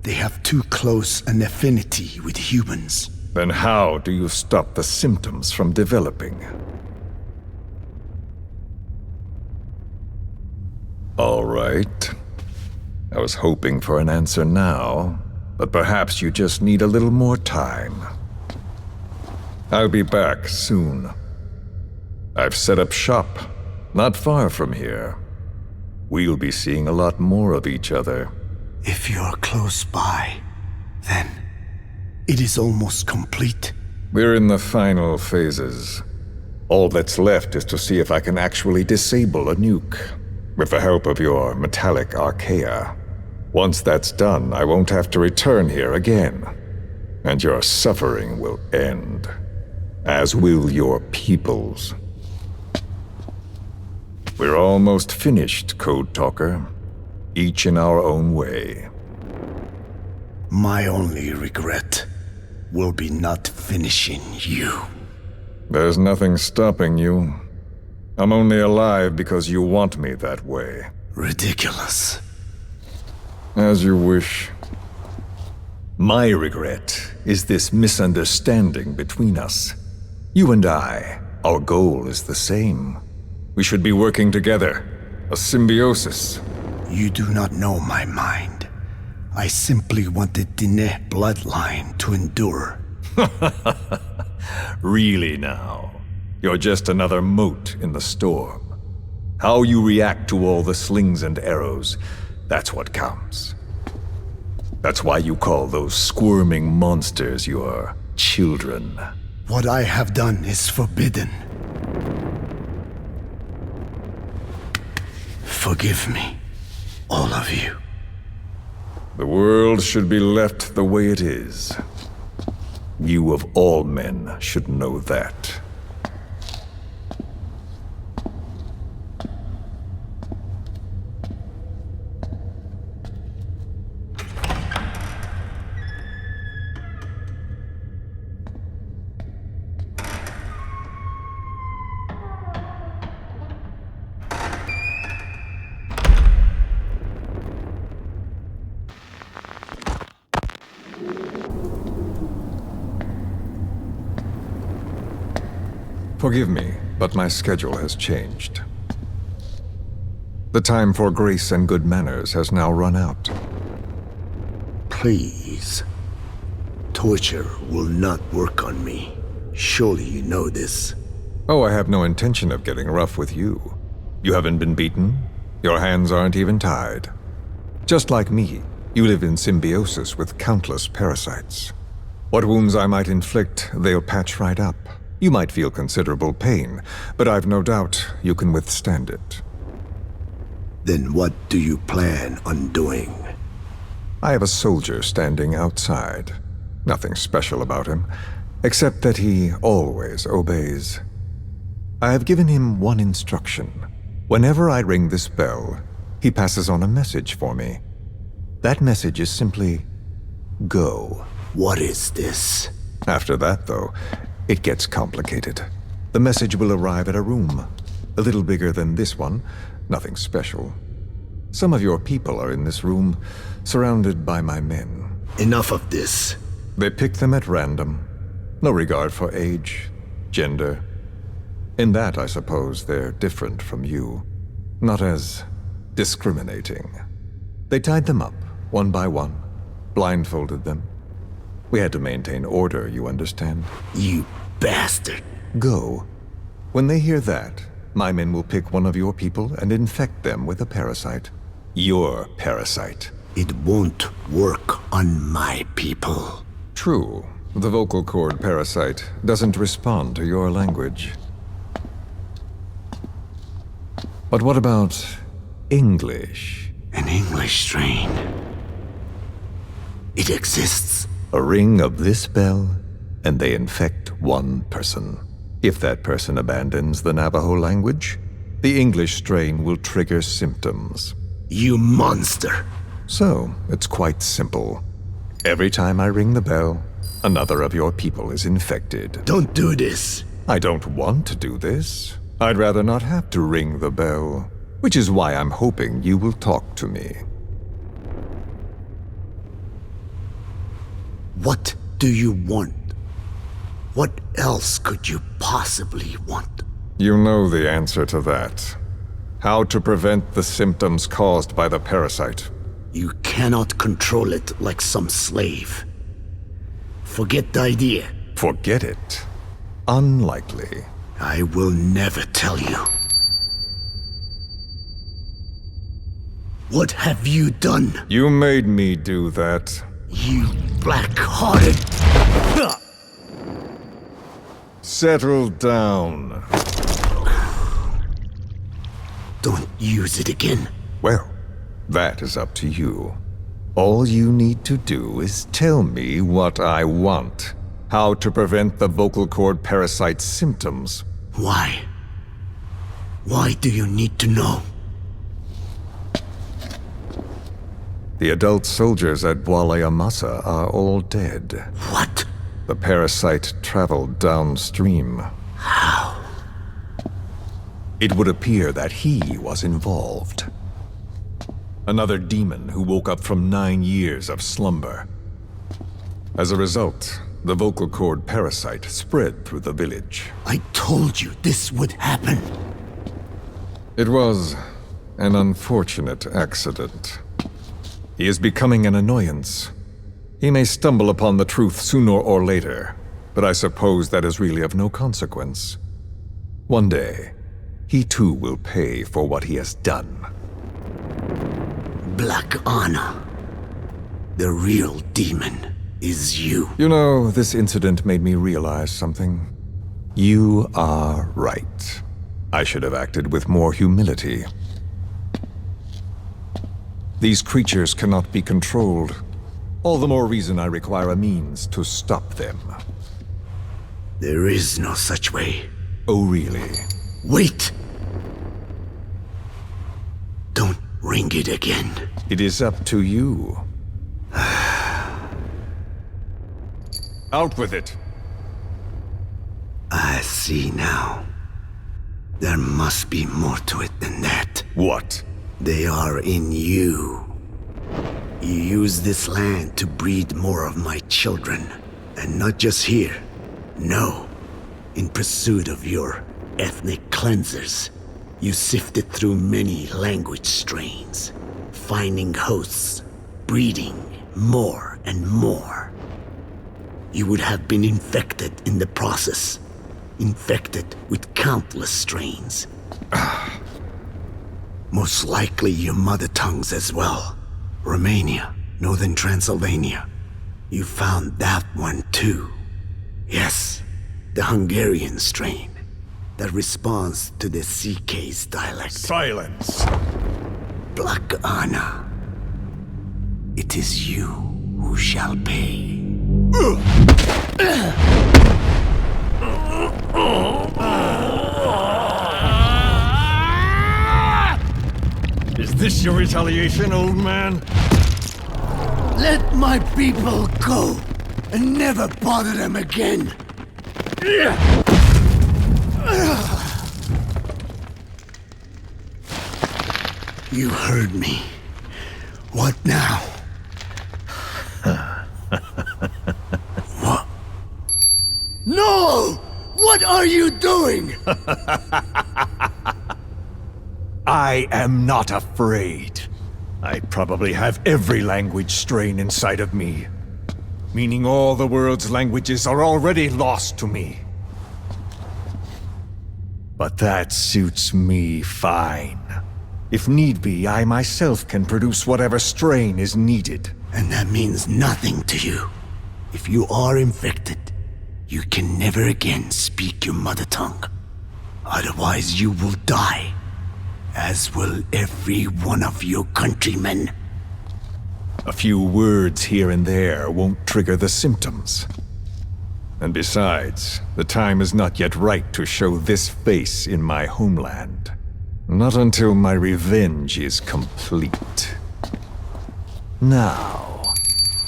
They have too close an affinity with humans. Then how do you stop the symptoms from developing? All right. I was hoping for an answer now, but perhaps you just need a little more time. I'll be back soon. I've set up shop, not far from here. We'll be seeing a lot more of each other. If you're close by, then it is almost complete. We're in the final phases. All that's left is to see if I can actually disable a nuke, with the help of your metallic Archaea. Once that's done, I won't have to return here again, and your suffering will end, as will your people's. We're almost finished, Code Talker, each in our own way. My only regret will be not finishing you. There's nothing stopping you. I'm only alive because you want me that way. Ridiculous. As you wish. My regret is this misunderstanding between us. You and I, our goal is the same. We should be working together. A symbiosis. You do not know my mind. I simply want the Diné bloodline to endure. Really now? You're just another mote in the storm. How you react to all the slings and arrows, that's what counts. That's why you call those squirming monsters your children. What I have done is forbidden. Forgive me, all of you. The world should be left the way it is. You of all men should know that. Forgive me, but my schedule has changed. The time for grace and good manners has now run out. Please. Torture will not work on me. Surely you know this. Oh, I have no intention of getting rough with you. You haven't been beaten. Your hands aren't even tied. Just like me, you live in symbiosis with countless parasites. What wounds I might inflict, they'll patch right up. You might feel considerable pain, but I've no doubt you can withstand it. Then what do you plan on doing? I have a soldier standing outside. Nothing special about him, except that he always obeys. I have given him one instruction. Whenever I ring this bell, he passes on a message for me. That message is simply, go. What is this? After that, though, it gets complicated. The message will arrive at a room, a little bigger than this one, nothing special. Some of your people are in this room, surrounded by my men. Enough of this. They pick them at random. No regard for age, gender. In that, I suppose, they're different from you. Not as discriminating. They tied them up, one by one, blindfolded them. We had to maintain order, you understand? You bastard. Go. When they hear that, my men will pick one of your people and infect them with a parasite. Your parasite. It won't work on my people. True. The vocal cord parasite doesn't respond to your language. But what about English? An English strain. It exists. A ring of this bell, and they infect one person. If that person abandons the Navajo language, the English strain will trigger symptoms. You monster! So, it's quite simple. Every time I ring the bell, another of your people is infected. Don't do this! I don't want to do this. I'd rather not have to ring the bell, which is why I'm hoping you will talk to me. What do you want? What else could you possibly want? You know the answer to that. How to prevent the symptoms caused by the parasite. You cannot control it like some slave. Forget the idea. Forget it? Unlikely. I will never tell you. What have you done? You made me do that. You black-hearted... Settle down. Don't use it again. Well, that is up to you. All you need to do is tell me what I want. How to prevent the vocal cord parasite symptoms. Why? Why do you need to know? The adult soldiers at Amasa are all dead. What? The parasite traveled downstream. How? It would appear that he was involved. Another demon who woke up from 9 years of slumber. As a result, the vocal cord parasite spread through the village. I told you this would happen. It was an unfortunate accident. He is becoming an annoyance. He may stumble upon the truth sooner or later, but I suppose that is really of no consequence. One day, he too will pay for what he has done. Black Anna. The real demon is you. You know, this incident made me realize something. You are right. I should have acted with more humility. These creatures cannot be controlled. All the more reason I require a means to stop them. There is no such way. Oh, really? Wait! Don't ring it again. It is up to you. Out with it! I see now. There must be more to it than that. What? They are in you. You use this land to breed more of my children. And not just here. No. In pursuit of your ethnic cleansers, you sifted through many language strains, finding hosts, breeding more and more. You would have been infected in the process. Infected with countless strains. Most likely your mother tongues as well. Romania, Northern Transylvania. You found that one too. Yes, the Hungarian strain that responds to the CK's dialect. Silence! Black Anna. It is you who shall pay. Is this your retaliation, old man? Let my people go and never bother them again. You heard me. What now? What? No! What are you doing? I am not afraid. I probably have every language strain inside of me. Meaning all the world's languages are already lost to me. But that suits me fine. If need be, I myself can produce whatever strain is needed. And that means nothing to you. If you are infected, you can never again speak your mother tongue. Otherwise you will die. As will every one of your countrymen. A few words here and there won't trigger the symptoms. And besides, the time is not yet right to show this face in my homeland. Not until my revenge is complete. Now...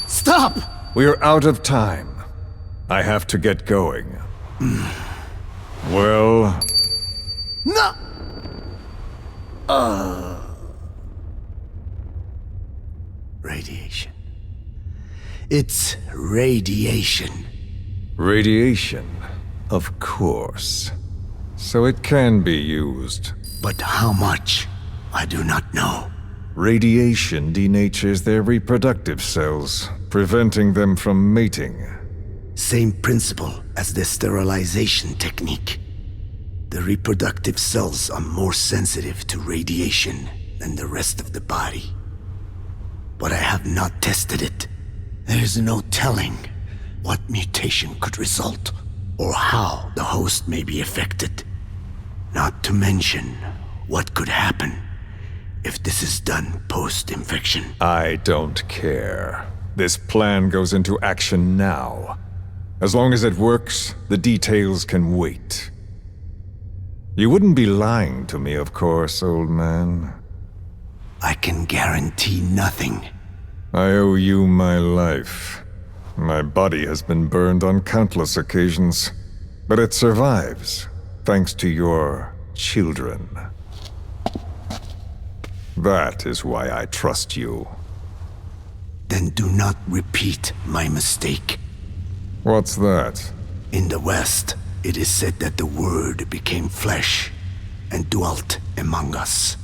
Stop! We're out of time. I have to get going. Well... No! Radiation. It's radiation. Radiation, of course. So it can be used. But how much? I do not know. Radiation denatures their reproductive cells, preventing them from mating. Same principle as the sterilization technique. The reproductive cells are more sensitive to radiation than the rest of the body. But I have not tested it. There is no telling what mutation could result, or how the host may be affected. Not to mention what could happen if this is done post-infection. I don't care. This plan goes into action now. As long as it works, the details can wait. You wouldn't be lying to me, of course, old man. I can guarantee nothing. I owe you my life. My body has been burned on countless occasions, but it survives, thanks to your children. That is why I trust you. Then do not repeat my mistake. What's that? In the West, it is said that the Word became flesh and dwelt among us.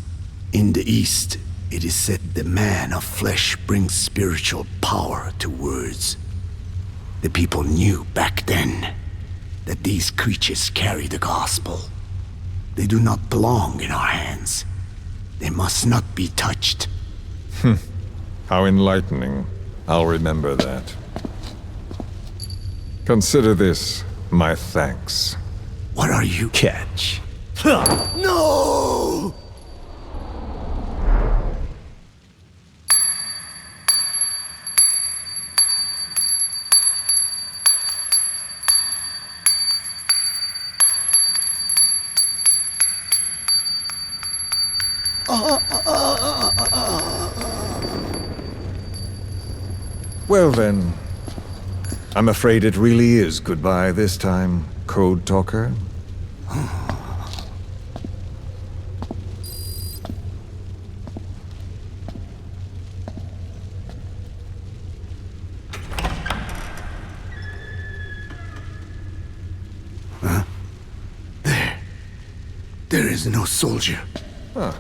In the East, it is said the man of flesh brings spiritual power to words. The people knew back then that these creatures carry the gospel, They do not belong in our hands. They must not be touched. How enlightening. I'll remember that. Consider this my thanks. What are you? Catch. No! Well then, I'm afraid it really is goodbye this time, Code Talker. There is no soldier. Huh.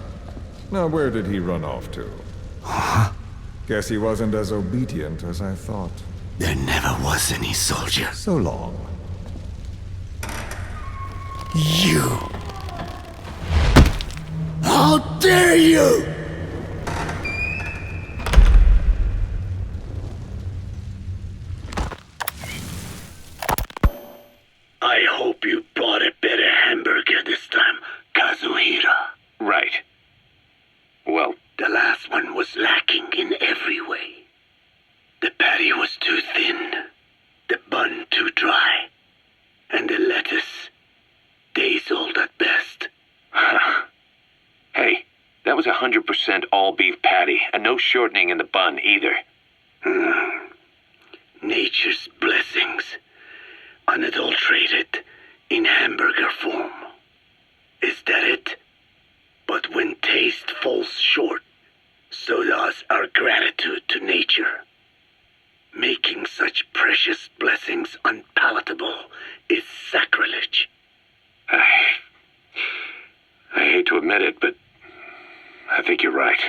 Now where did he run off to? Guess he wasn't as obedient as I thought. There never was any soldier. So long. You! How dare you! I hope you brought a better hamburger this time, Kazuhira. Right. Well, The last one was lacking in every way. The patty was too thin, the bun too dry, and the lettuce days old at best. hey, that was 100% all beef patty, and no shortening in the bun either. Nature's blessings, unadulterated, in hamburger form. Is that it? But when taste falls short, so does our gratitude to nature. Making such precious blessings unpalatable is sacrilege. I hate to admit it, but I think you're right.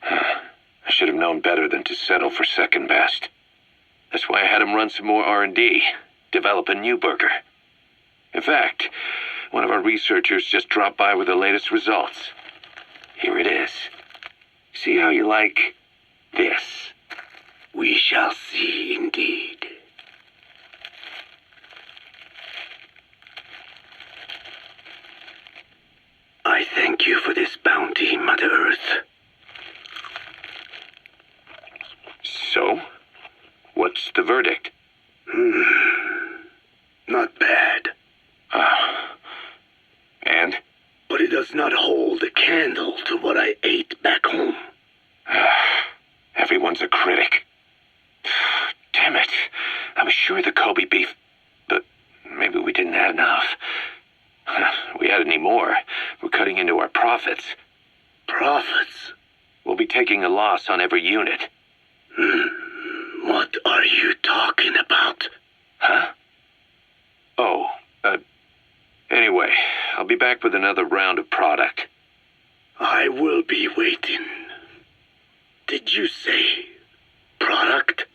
I should have known better than to settle for second best. That's why I had him run some more R&D, develop a new burger. In fact, one of our researchers just dropped by with the latest results. Here it is. See how you like this? We shall see indeed. I thank you for this bounty, Mother Earth. So, what's the verdict? Not bad. And? But it does not hold a candle to what I ate back home. Everyone's a critic. Damn it. I was sure the Kobe beef, but maybe we didn't have enough. If we had any more, we're cutting into our profits. Profits? We'll be taking a loss on every unit. What are you talking about? Huh? Oh, anyway, I'll be back with another round of product. I will be waiting. Did you say product?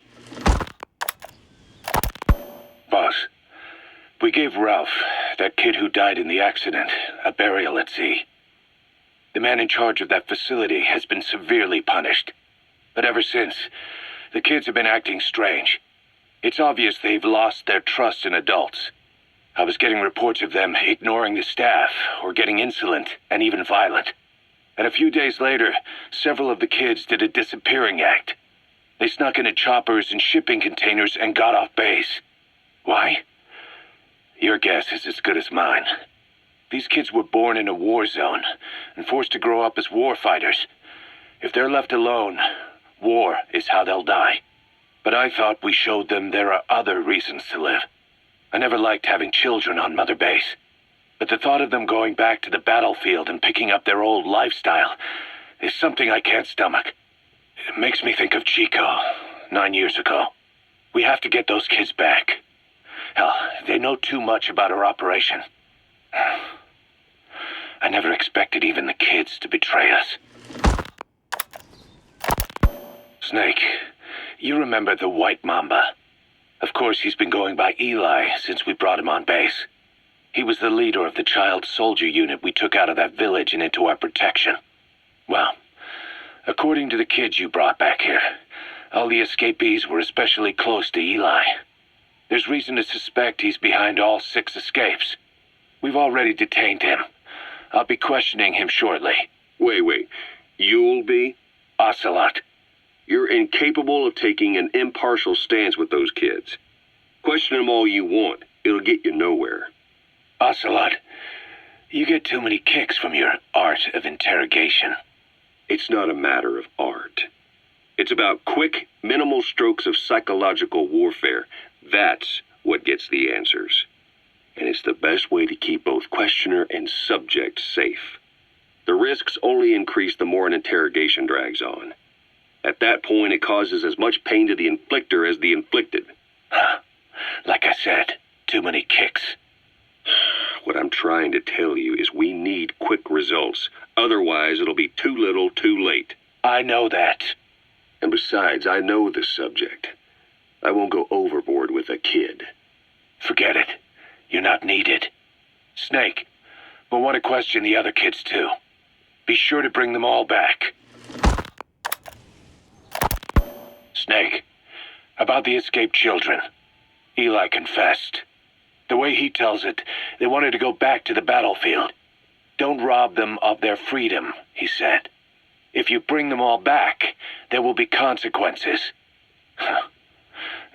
Boss, we gave Ralph, that kid who died in the accident, a burial at sea. The man in charge of that facility has been severely punished. But ever since, the kids have been acting strange. It's obvious they've lost their trust in adults. I was getting reports of them ignoring the staff, or getting insolent and even violent. And a few days later, several of the kids did a disappearing act. They snuck into choppers and shipping containers and got off base. Why? Your guess is as good as mine. These kids were born in a war zone and forced to grow up as war fighters. If they're left alone, war is how they'll die. But I thought we showed them there are other reasons to live. I never liked having children on Mother Base. But the thought of them going back to the battlefield and picking up their old lifestyle is something I can't stomach. It makes me think of Chico, 9 years ago. We have to get those kids back. Hell, they know too much about our operation. I never expected even the kids to betray us. Snake, you remember the White Mamba? Of course, he's been going by Eli since we brought him on base. He was the leader of the child soldier unit we took out of that village and into our protection. Well, according to the kids you brought back here, all the escapees were especially close to Eli. There's reason to suspect he's behind all 6 escapes. We've already detained him. I'll be questioning him shortly. Wait. You'll be? Ocelot. You're incapable of taking an impartial stance with those kids. Question them all you want. It'll get you nowhere. Ocelot, you get too many kicks from your art of interrogation. It's not a matter of art. It's about quick, minimal strokes of psychological warfare. That's what gets the answers. And it's the best way to keep both questioner and subject safe. The risks only increase the more an interrogation drags on. At that point, it causes as much pain to the inflictor as the inflicted. Like I said, too many kicks. What I'm trying to tell you is we need quick results. Otherwise, it'll be too little, too late. I know that. And besides, I know the subject. I won't go overboard with a kid. Forget it. You're not needed. Snake, we'll want to question the other kids too. Be sure to bring them all back. Snake, about the escaped children. Eli confessed. The way he tells it, they wanted to go back to the battlefield. Don't rob them of their freedom, he said. If you bring them all back, there will be consequences.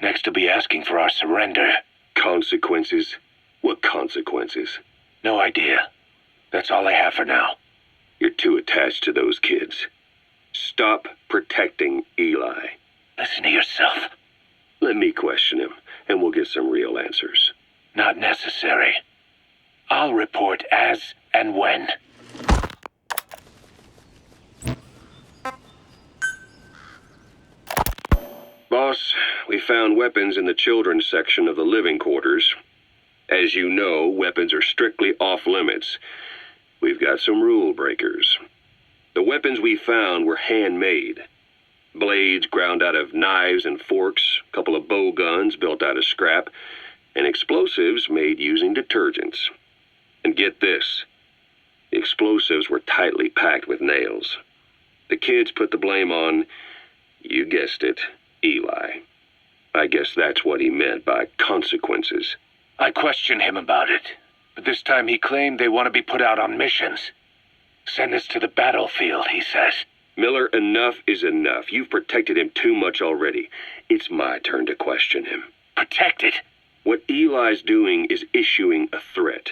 Next, he'll be asking for our surrender. Consequences? What consequences? No idea. That's all I have for now. You're too attached to those kids. Stop protecting Eli. Listen to yourself. Let me question him, and we'll get some real answers. Not necessary. I'll report as and when. Boss, we found weapons in the children's section of the living quarters. As you know, weapons are strictly off limits. We've got some rule breakers. The weapons we found were handmade. Blades ground out of knives and forks, a couple of bow guns built out of scrap, and explosives made using detergents. And get this, the explosives were tightly packed with nails. The kids put the blame on, you guessed it, Eli. I guess that's what he meant by consequences. I questioned him about it, but this time he claimed they want to be put out on missions. Send us to the battlefield, he says. Miller, enough is enough. You've protected him too much already. It's my turn to question him. Protected? What Eli's doing is issuing a threat.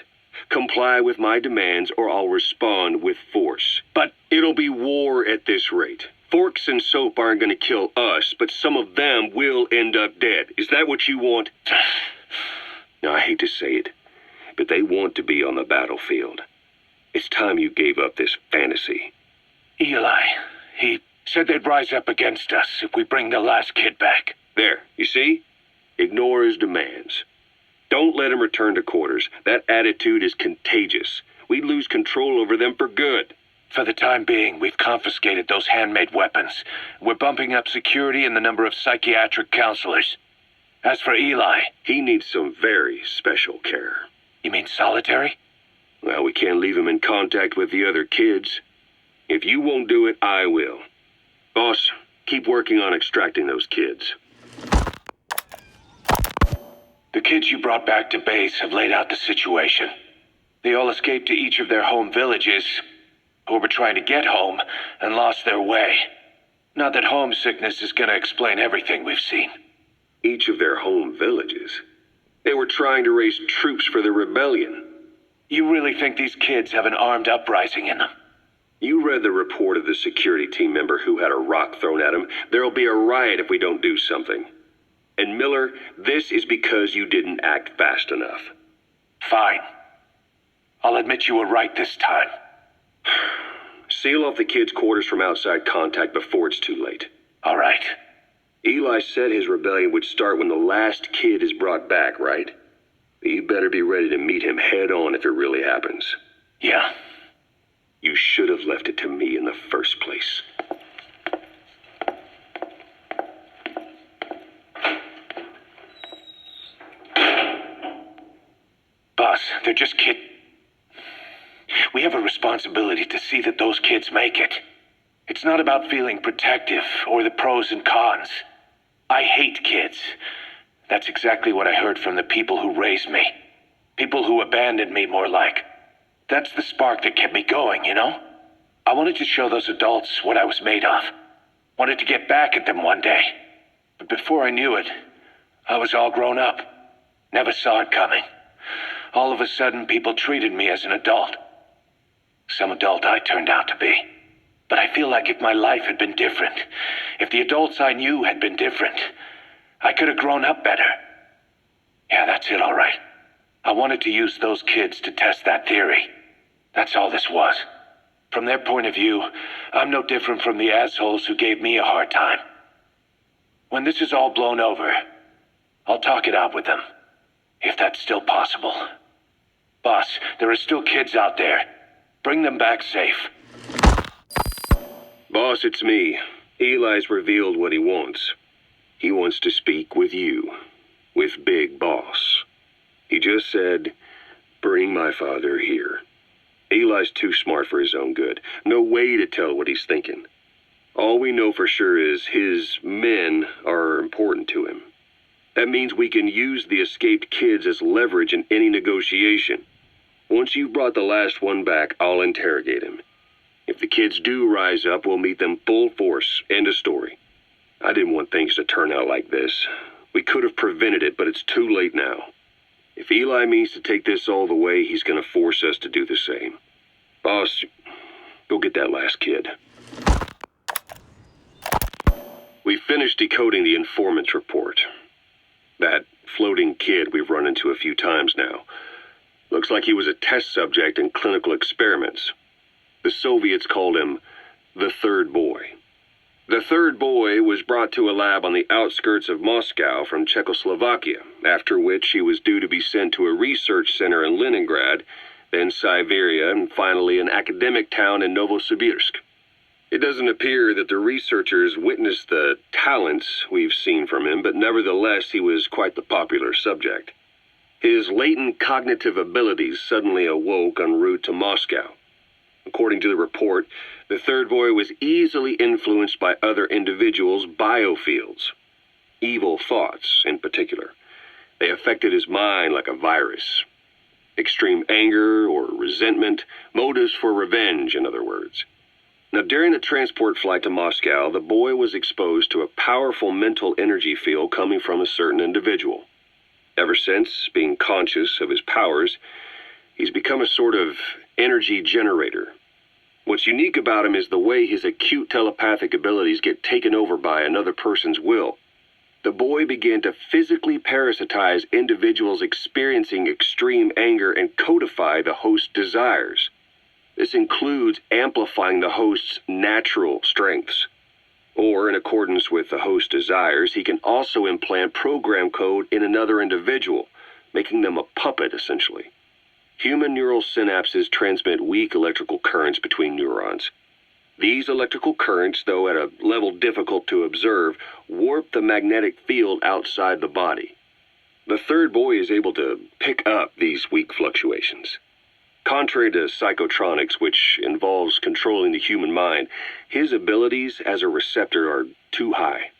Comply with my demands or I'll respond with force. But it'll be war at this rate. Forks and soap aren't going to kill us, but some of them will end up dead. Is that what you want? Now, I hate to say it, but they want to be on the battlefield. It's time you gave up this fantasy. Eli, he said they'd rise up against us if we bring the last kid back. There, you see? Ignore his demands. Don't let him return to quarters. That attitude is contagious. We'd lose control over them for good. For the time being, we've confiscated those handmade weapons. We're bumping up security and the number of psychiatric counselors. As for Eli... He needs some very special care. You mean solitary? Well, we can't leave him in contact with the other kids. If you won't do it, I will. Boss, keep working on extracting those kids. The kids you brought back to base have laid out the situation. They all escaped to each of their home villages, or were trying to get home, and lost their way. Not that homesickness is going to explain everything we've seen. Each of their home villages? They were trying to raise troops for the rebellion. You really think these kids have an armed uprising in them? You read the report of the security team member who had a rock thrown at him. There'll be a riot if we don't do something. And Miller, this is because you didn't act fast enough. Fine. I'll admit you were right this time. Seal off the kids' quarters from outside contact before it's too late. All right. Eli said his rebellion would start when the last kid is brought back, right? You better be ready to meet him head on if it really happens. Yeah. You should have left it to me in the first place. Boss, They're just kids. We have a responsibility to see that those kids make it. It's not about feeling protective or the pros and cons. I hate kids. That's exactly what I heard from the people who raised me. People who abandoned me, more like. That's the spark that kept me going, you know? I wanted to show those adults what I was made of. Wanted to get back at them one day. But before I knew it, I was all grown up. Never saw it coming. All of a sudden, people treated me as an adult. Some adult I turned out to be. But I feel like if my life had been different, if the adults I knew had been different, I could have grown up better. Yeah, that's it, all right. I wanted to use those kids to test that theory. That's all this was. From their point of view, I'm no different from the assholes who gave me a hard time. When this is all blown over, I'll talk it out with them. If that's still possible. Boss, there are still kids out there. Bring them back safe. Boss, it's me. Eli's revealed what he wants. He wants to speak with you. With Big Boss. He just said, bring my father here. Eli's too smart for his own good. No way to tell what he's thinking. All we know for sure is his men are important to him. That means we can use the escaped kids as leverage in any negotiation. Once you've brought the last one back, I'll interrogate him. If the kids do rise up, we'll meet them full force. End of story. I didn't want things to turn out like this. We could have prevented it, but it's too late now. If Eli means to take this all the way, he's going to force us to do the same. Boss, go get that last kid. We finished decoding the informant's report. That floating kid we've run into a few times now. Looks like he was a test subject in clinical experiments. The Soviets called him the third boy. The third boy was brought to a lab on the outskirts of Moscow from Czechoslovakia, after which he was due to be sent to a research center in Leningrad, then Siberia, and finally an academic town in Novosibirsk. It doesn't appear that the researchers witnessed the talents we've seen from him, but nevertheless he was quite the popular subject. His latent cognitive abilities suddenly awoke en route to Moscow. According to the report, the third boy was easily influenced by other individuals' biofields. Evil thoughts, in particular. They affected his mind like a virus. Extreme anger or resentment, motives for revenge, in other words. Now, during the transport flight to Moscow, the boy was exposed to a powerful mental energy field coming from a certain individual. Ever since, being conscious of his powers, he's become a sort of energy generator. What's unique about him is the way his acute telepathic abilities get taken over by another person's will. The boy began to physically parasitize individuals experiencing extreme anger and codify the host's desires. This includes amplifying the host's natural strengths. Or, in accordance with the host's desires, he can also implant program code in another individual, making them a puppet, essentially. Human neural synapses transmit weak electrical currents between neurons. These electrical currents, though at a level difficult to observe, warp the magnetic field outside the body. The third boy is able to pick up these weak fluctuations. Contrary to psychotronics, which involves controlling the human mind, his abilities as a receptor are too high.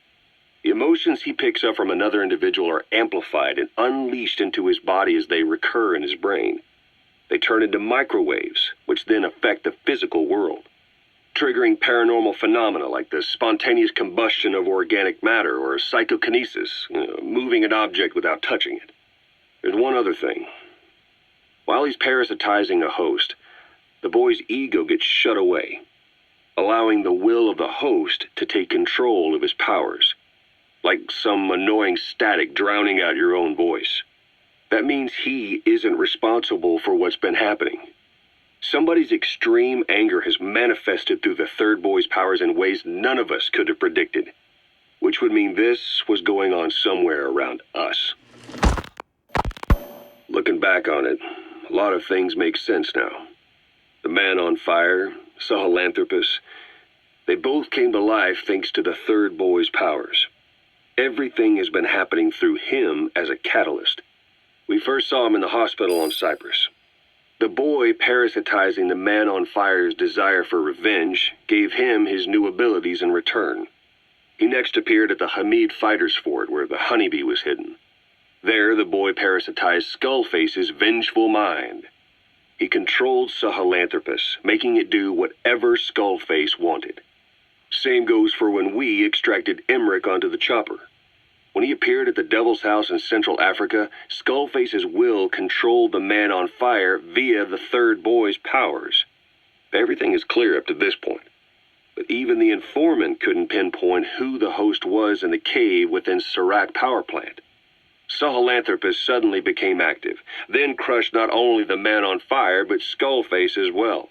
The emotions he picks up from another individual are amplified and unleashed into his body as they recur in his brain. They turn into microwaves, which then affect the physical world, triggering paranormal phenomena like the spontaneous combustion of organic matter or psychokinesis, moving an object without touching it. There's one other thing. While he's parasitizing a host, the boy's ego gets shut away, allowing the will of the host to take control of his powers, like some annoying static drowning out your own voice. That means he isn't responsible for what's been happening. Somebody's extreme anger has manifested through the third boy's powers in ways none of us could have predicted, which would mean this was going on somewhere around us. Looking back on it, a lot of things make sense now. The man on fire, Sahelanthropus, they both came to life thanks to the third boy's powers. Everything has been happening through him as a catalyst. We first saw him in the hospital on Cyprus. The boy parasitizing the man on fire's desire for revenge gave him his new abilities in return. He next appeared at the Hamid Fighters Fort where the honeybee was hidden. There, the boy parasitized Skullface's vengeful mind. He controlled Sahelanthropus, making it do whatever Skullface wanted. Same goes for when we extracted Emmerich onto the chopper. When he appeared at the Devil's House in Central Africa, Skullface's will controlled the man on fire via the third boy's powers. Everything is clear up to this point. But even the Informant couldn't pinpoint who the host was in the cave within Serac power plant. Sahelanthropus suddenly became active, then crushed not only the man on fire, but Skullface as well.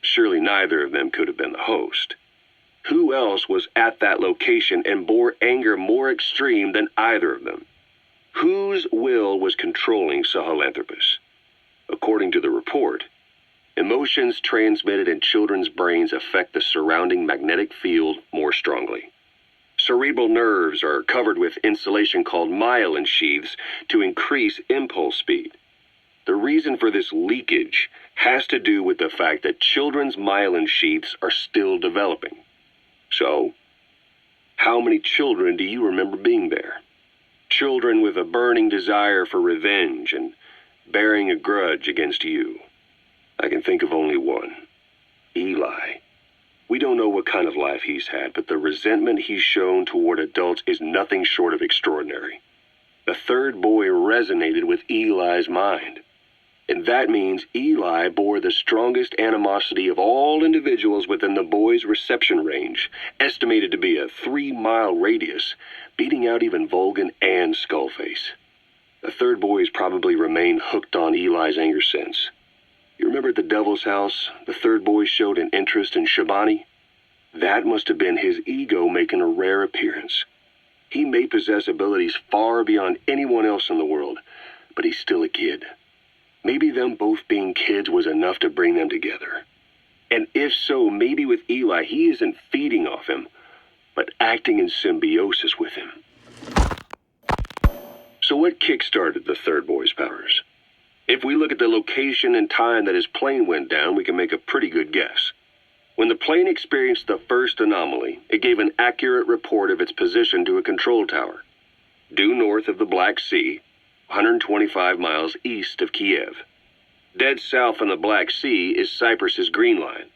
Surely neither of them could have been the host. Who else was at that location and bore anger more extreme than either of them? Whose will was controlling Sahelanthropus? According to the report, emotions transmitted in children's brains affect the surrounding magnetic field more strongly. Cerebral nerves are covered with insulation called myelin sheaths to increase impulse speed. The reason for this leakage has to do with the fact that children's myelin sheaths are still developing. So, how many children do you remember being there? Children with a burning desire for revenge and bearing a grudge against you. I can think of only one. Eli. We don't know what kind of life he's had, but the resentment he's shown toward adults is nothing short of extraordinary. The third boy resonated with Eli's mind. And that means Eli bore the strongest animosity of all individuals within the boy's reception range, estimated to be a 3-mile radius, beating out even Volgan and Skullface. The third boy has probably remained hooked on Eli's anger since. You remember at the Devil's House, the third boy showed an interest in Shabani? That must have been his ego making a rare appearance. He may possess abilities far beyond anyone else in the world, but he's still a kid. Maybe them both being kids was enough to bring them together. And if so, maybe with Eli, he isn't feeding off him, but acting in symbiosis with him. So what kick-started the third boy's powers? If we look at the location and time that his plane went down, we can make a pretty good guess. When the plane experienced the first anomaly, it gave an accurate report of its position to a control tower, due north of the Black Sea, 125 miles east of Kiev. Dead south on the Black Sea is Cyprus's Green Line.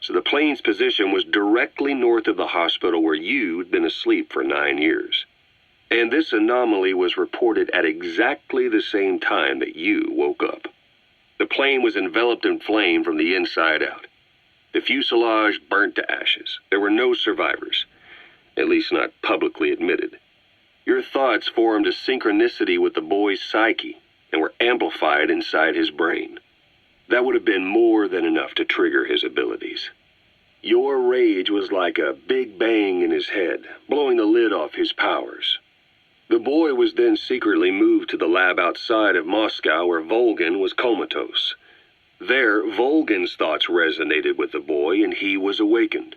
So the plane's position was directly north of the hospital where you'd been asleep for 9 years. And this anomaly was reported at exactly the same time that you woke up. The plane was enveloped in flame from the inside out. The fuselage burnt to ashes. There were no survivors, at least not publicly admitted. Your thoughts formed a synchronicity with the boy's psyche and were amplified inside his brain. That would have been more than enough to trigger his abilities. Your rage was like a big bang in his head, blowing the lid off his powers. The boy was then secretly moved to the lab outside of Moscow where Volgan was comatose. There, Volgan's thoughts resonated with the boy and he was awakened.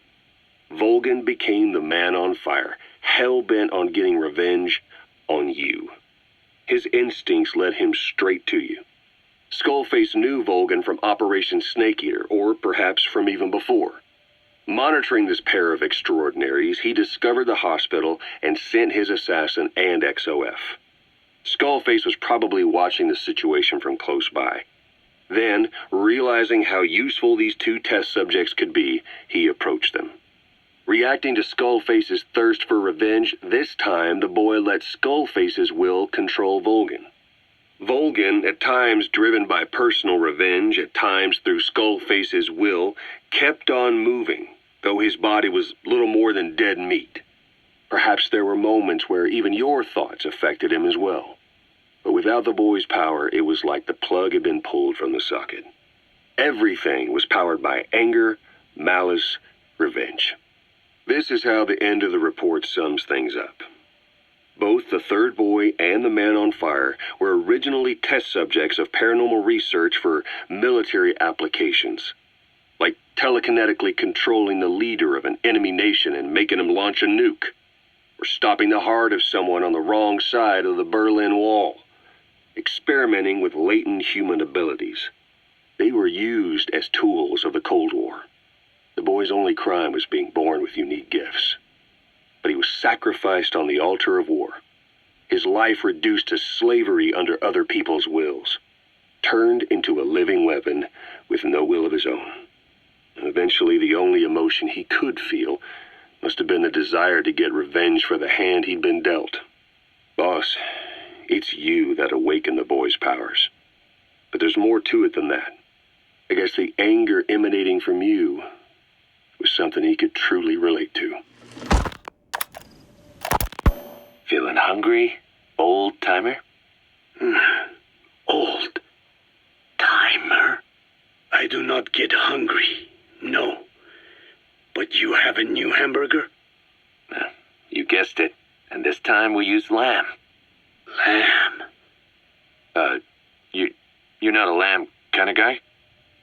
Volgan became the man on fire, hell-bent on getting revenge on you. His instincts led him straight to you. Skullface knew Volgan from Operation Snake Eater, or perhaps from even before. Monitoring this pair of extraordinaries, he discovered the hospital and sent his assassin and XOF. Skullface was probably watching the situation from close by. Then, realizing how useful these two test subjects could be, he approached them. Reacting to Skullface's thirst for revenge, this time the boy let Skullface's will control Volgan. Volgan, at times driven by personal revenge, at times through Skullface's will, kept on moving, though his body was little more than dead meat. Perhaps there were moments where even your thoughts affected him as well. But without the boy's power, it was like the plug had been pulled from the socket. Everything was powered by anger, malice, revenge. This is how the end of the report sums things up. Both the third boy and the man on fire were originally test subjects of paranormal research for military applications, like telekinetically controlling the leader of an enemy nation and making him launch a nuke, or stopping the heart of someone on the wrong side of the Berlin Wall. experimenting with latent human abilities. They were used as tools of the Cold War. The boy's only crime was being born with unique gifts. But he was sacrificed on the altar of war. His life reduced to slavery under other people's wills. Turned into a living weapon with no will of his own. And eventually, the only emotion he could feel must have been the desire to get revenge for the hand he'd been dealt. Boss, it's you that awakened the boy's powers. But there's more to it than that. I guess the anger emanating from you was something he could truly relate to. Feeling hungry, old-timer? Old timer? I do not get hungry, no. But you have a new hamburger? You guessed it. And this time we used lamb. Lamb? You're not a lamb kind of guy?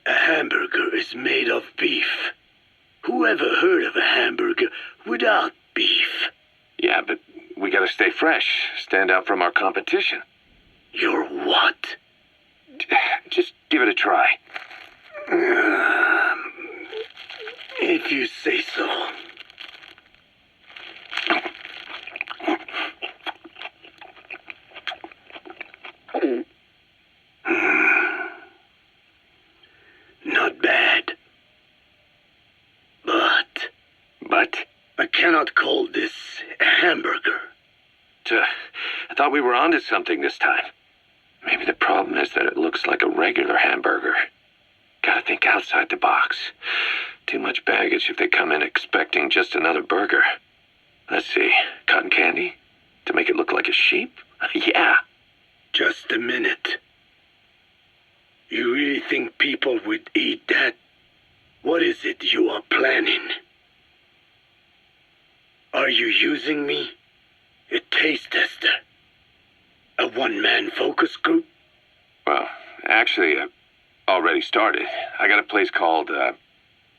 A hamburger is made of beef. Who ever heard of a hamburger without beef? Yeah, but we gotta stay fresh, stand out from our competition. You're what? Just give it a try. If you say so. Not bad. But? I cannot call this a hamburger. I thought we were onto something this time. Maybe the problem is that it looks like a regular hamburger. Gotta think outside the box. Too much baggage if they come in expecting just another burger. Let's see, cotton candy? To make it look like a sheep? Yeah. Just a minute. You really think people would eat that? What is it you are planning? Are you using me? A taste tester? A one-man focus group? Well, actually, I've already started. I got a place called,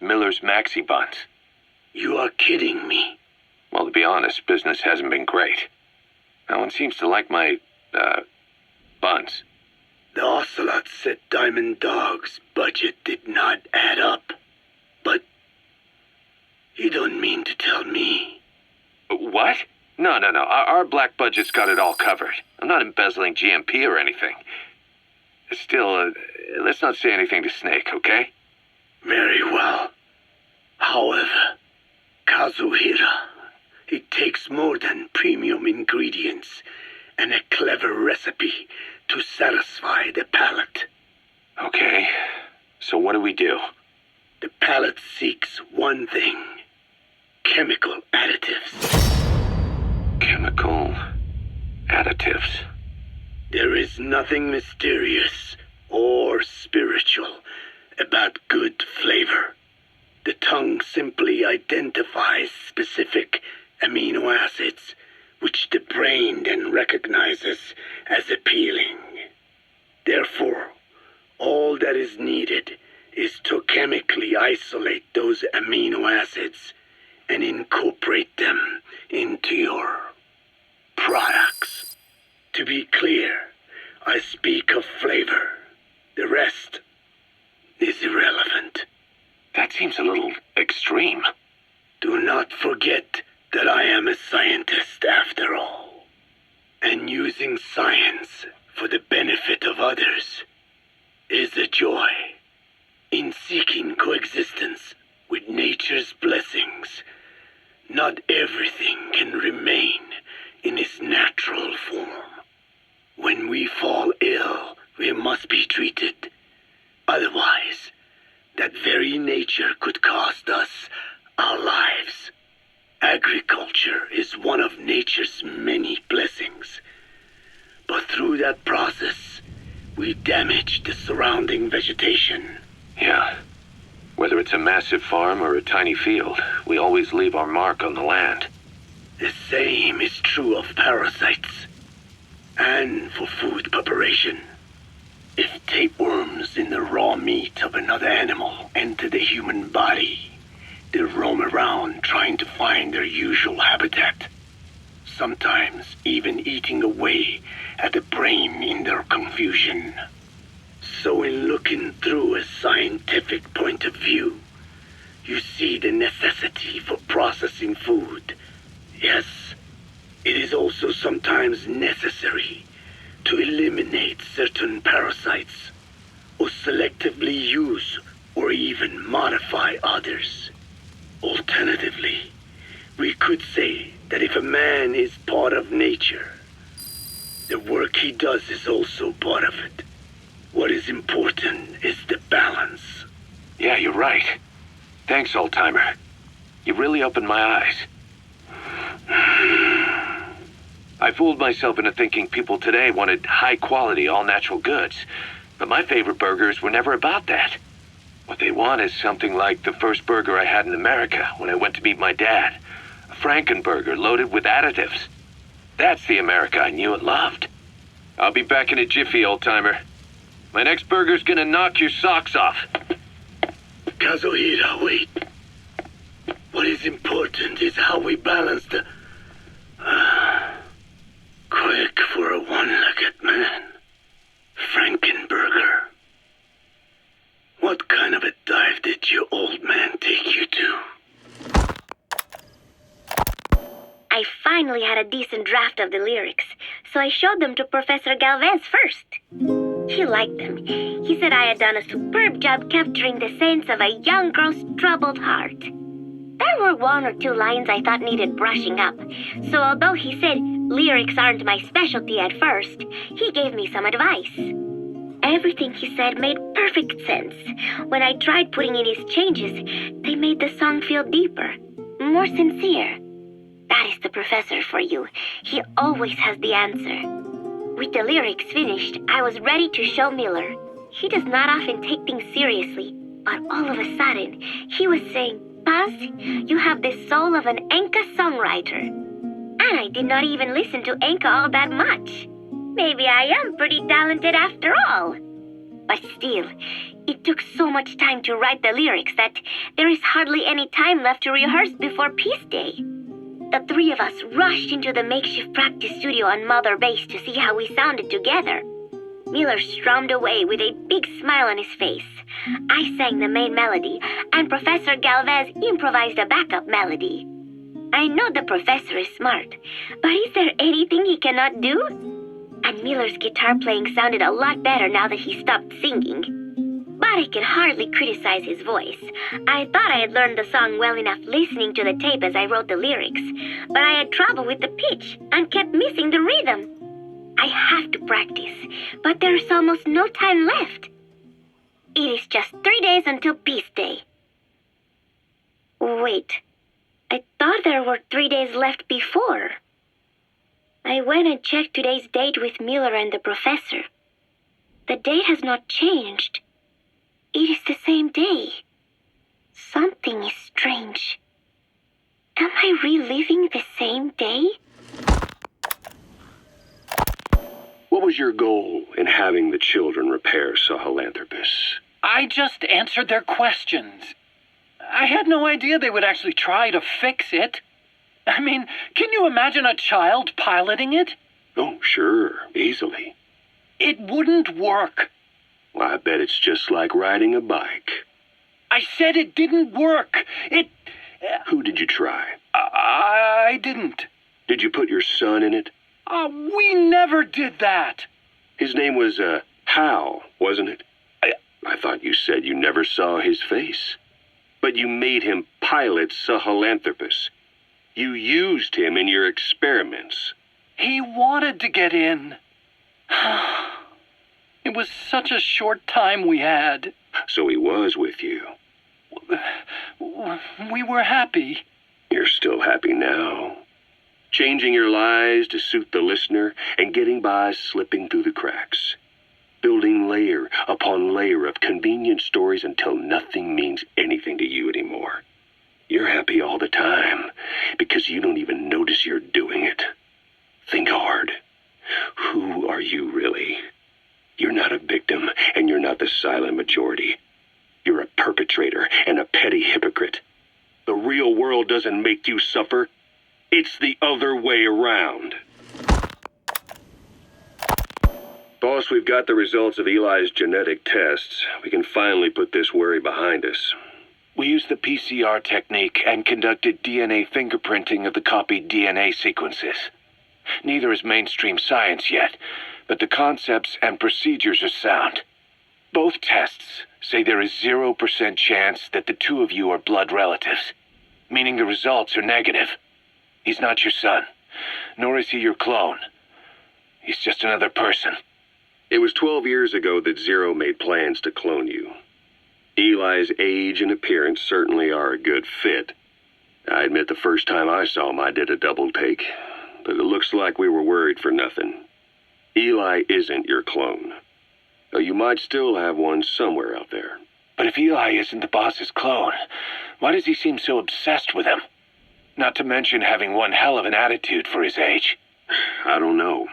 Miller's Maxi Buns. You are kidding me. Well, to be honest, business hasn't been great. No one seems to like my, buns. The Ocelot said Diamond Dog's budget did not add up. But you don't mean to tell me. What? No. Our black budget's got it all covered. I'm not embezzling GMP or anything. Still, let's not say anything to Snake, okay? Very well. However, Kazuhira, it takes more than premium ingredients and a clever recipe to satisfy the palate. Okay, so what do we do? The palate seeks one thing: chemical additives. Chemical additives. There is nothing mysterious or spiritual about good flavor. The tongue simply identifies specific amino acids, which the brain then recognizes as appealing. Therefore, all that is needed is to chemically isolate those amino acids and incorporate them into your products. To be clear, I speak of flavor. The rest is irrelevant. That seems a little extreme. Do not forget that I am a scientist after all. And using science for the benefit of others is a joy. In seeking coexistence with nature's blessings, not everything can remain in its natural form. When we fall ill, we must be treated. Otherwise, that very nature could cost us our lives. Agriculture is one of nature's many blessings. But through that process, we damage the surrounding vegetation. Yeah. Whether it's a massive farm or a tiny field, we always leave our mark on the land. The same is true of parasites. And for food preparation. If tapeworms in the raw meat of another animal enter the human body, they roam around trying to find their usual habitat. sometimes even eating away at the brain in their confusion. So in looking through a scientific point of view, you see the necessity for processing food. Yes, it is also sometimes necessary to eliminate certain parasites, or selectively use or even modify others. Alternatively, we could say that if a man is part of nature, the work he does is also part of it. What is important is the balance. Yeah, you're right. Thanks, old-timer. You really opened my eyes. I fooled myself into thinking people today wanted high-quality, all-natural goods. But my favorite burgers were never about that. What they want is something like the first burger I had in America when I went to meet my dad. A Frankenburger loaded with additives. That's the America I knew and loved. I'll be back in a jiffy, old-timer. My next burger's gonna knock your socks off. Kazuhira, wait. What is important is how we balance the... quick for a one-legged man. Frankenburger. What kind of a dive did your old man take you to? I finally had a decent draft of the lyrics, so I showed them to Professor Galvez first. He liked them. He said I had done a superb job capturing the sense of a young girl's troubled heart. There were one or two lines I thought needed brushing up, so although he said lyrics aren't my specialty at first, he gave me some advice. Everything he said made perfect sense. When I tried putting in his changes, they made the song feel deeper, more sincere. That is the professor for you. He always has the answer. With the lyrics finished, I was ready to show Miller. He does not often take things seriously, but all of a sudden, he was saying, Paz, you have the soul of an Enka songwriter. And I did not even listen to Enka all that much. Maybe I am pretty talented after all. But still, it took so much time to write the lyrics that there is hardly any time left to rehearse before Peace Day. The three of us rushed into the makeshift practice studio on Mother Base to see how we sounded together. Miller strummed away with a big smile on his face. I sang the main melody, and Professor Galvez improvised a backup melody. I know the professor is smart, but is there anything he cannot do? And Miller's guitar playing sounded a lot better now that he stopped singing. But I can hardly criticize his voice. I thought I had learned the song well enough listening to the tape as I wrote the lyrics, but I had trouble with the pitch and kept missing the rhythm. I have to practice, but there is almost no time left. It is just 3 days until Peace Day. Wait, I thought there were 3 days left before. I went and checked today's date with Miller and the professor. The date has not changed. It is the same day. Something is strange. Am I reliving the same day? What was your goal in having the children repair Sahelanthropus? I just answered their questions. I had no idea they would actually try to fix it. I mean, can you imagine a child piloting it? Oh, sure, easily. It wouldn't work. Well, I bet it's just like riding a bike. I said it didn't work. Who did you try? I didn't. Did you put your son in it? We never did that. His name was, Hal, wasn't it? I thought you said you never saw his face. But you made him pilot Sahelanthropus. You used him in your experiments. He wanted to get in. It was such a short time we had. So he was with you. We were happy. You're still happy now. Changing your lies to suit the listener and getting by slipping through the cracks. Building layer upon layer of convenient stories until nothing means anything to you anymore. You're happy all the time because you don't even notice you're doing it. Think hard. Who are you really? You're not a victim, and you're not the silent majority. You're a perpetrator and a petty hypocrite. The real world doesn't make you suffer. It's the other way around. Boss, we've got the results of Eli's genetic tests. We can finally put this worry behind us. We used the PCR technique and conducted DNA fingerprinting of the copied DNA sequences. Neither is mainstream science yet, but the concepts and procedures are sound. Both tests say there is 0% chance that the two of you are blood relatives, meaning the results are negative. He's not your son, nor is he your clone. He's just another person. It was 12 years ago that Zero made plans to clone you. Eli's age and appearance certainly are a good fit. I admit the first time I saw him I did a double take, but it looks like we were worried for nothing. Eli isn't your clone, though you might still have one somewhere out there. But if Eli isn't the boss's clone, why does he seem so obsessed with him? Not to mention having one hell of an attitude for his age. I don't know.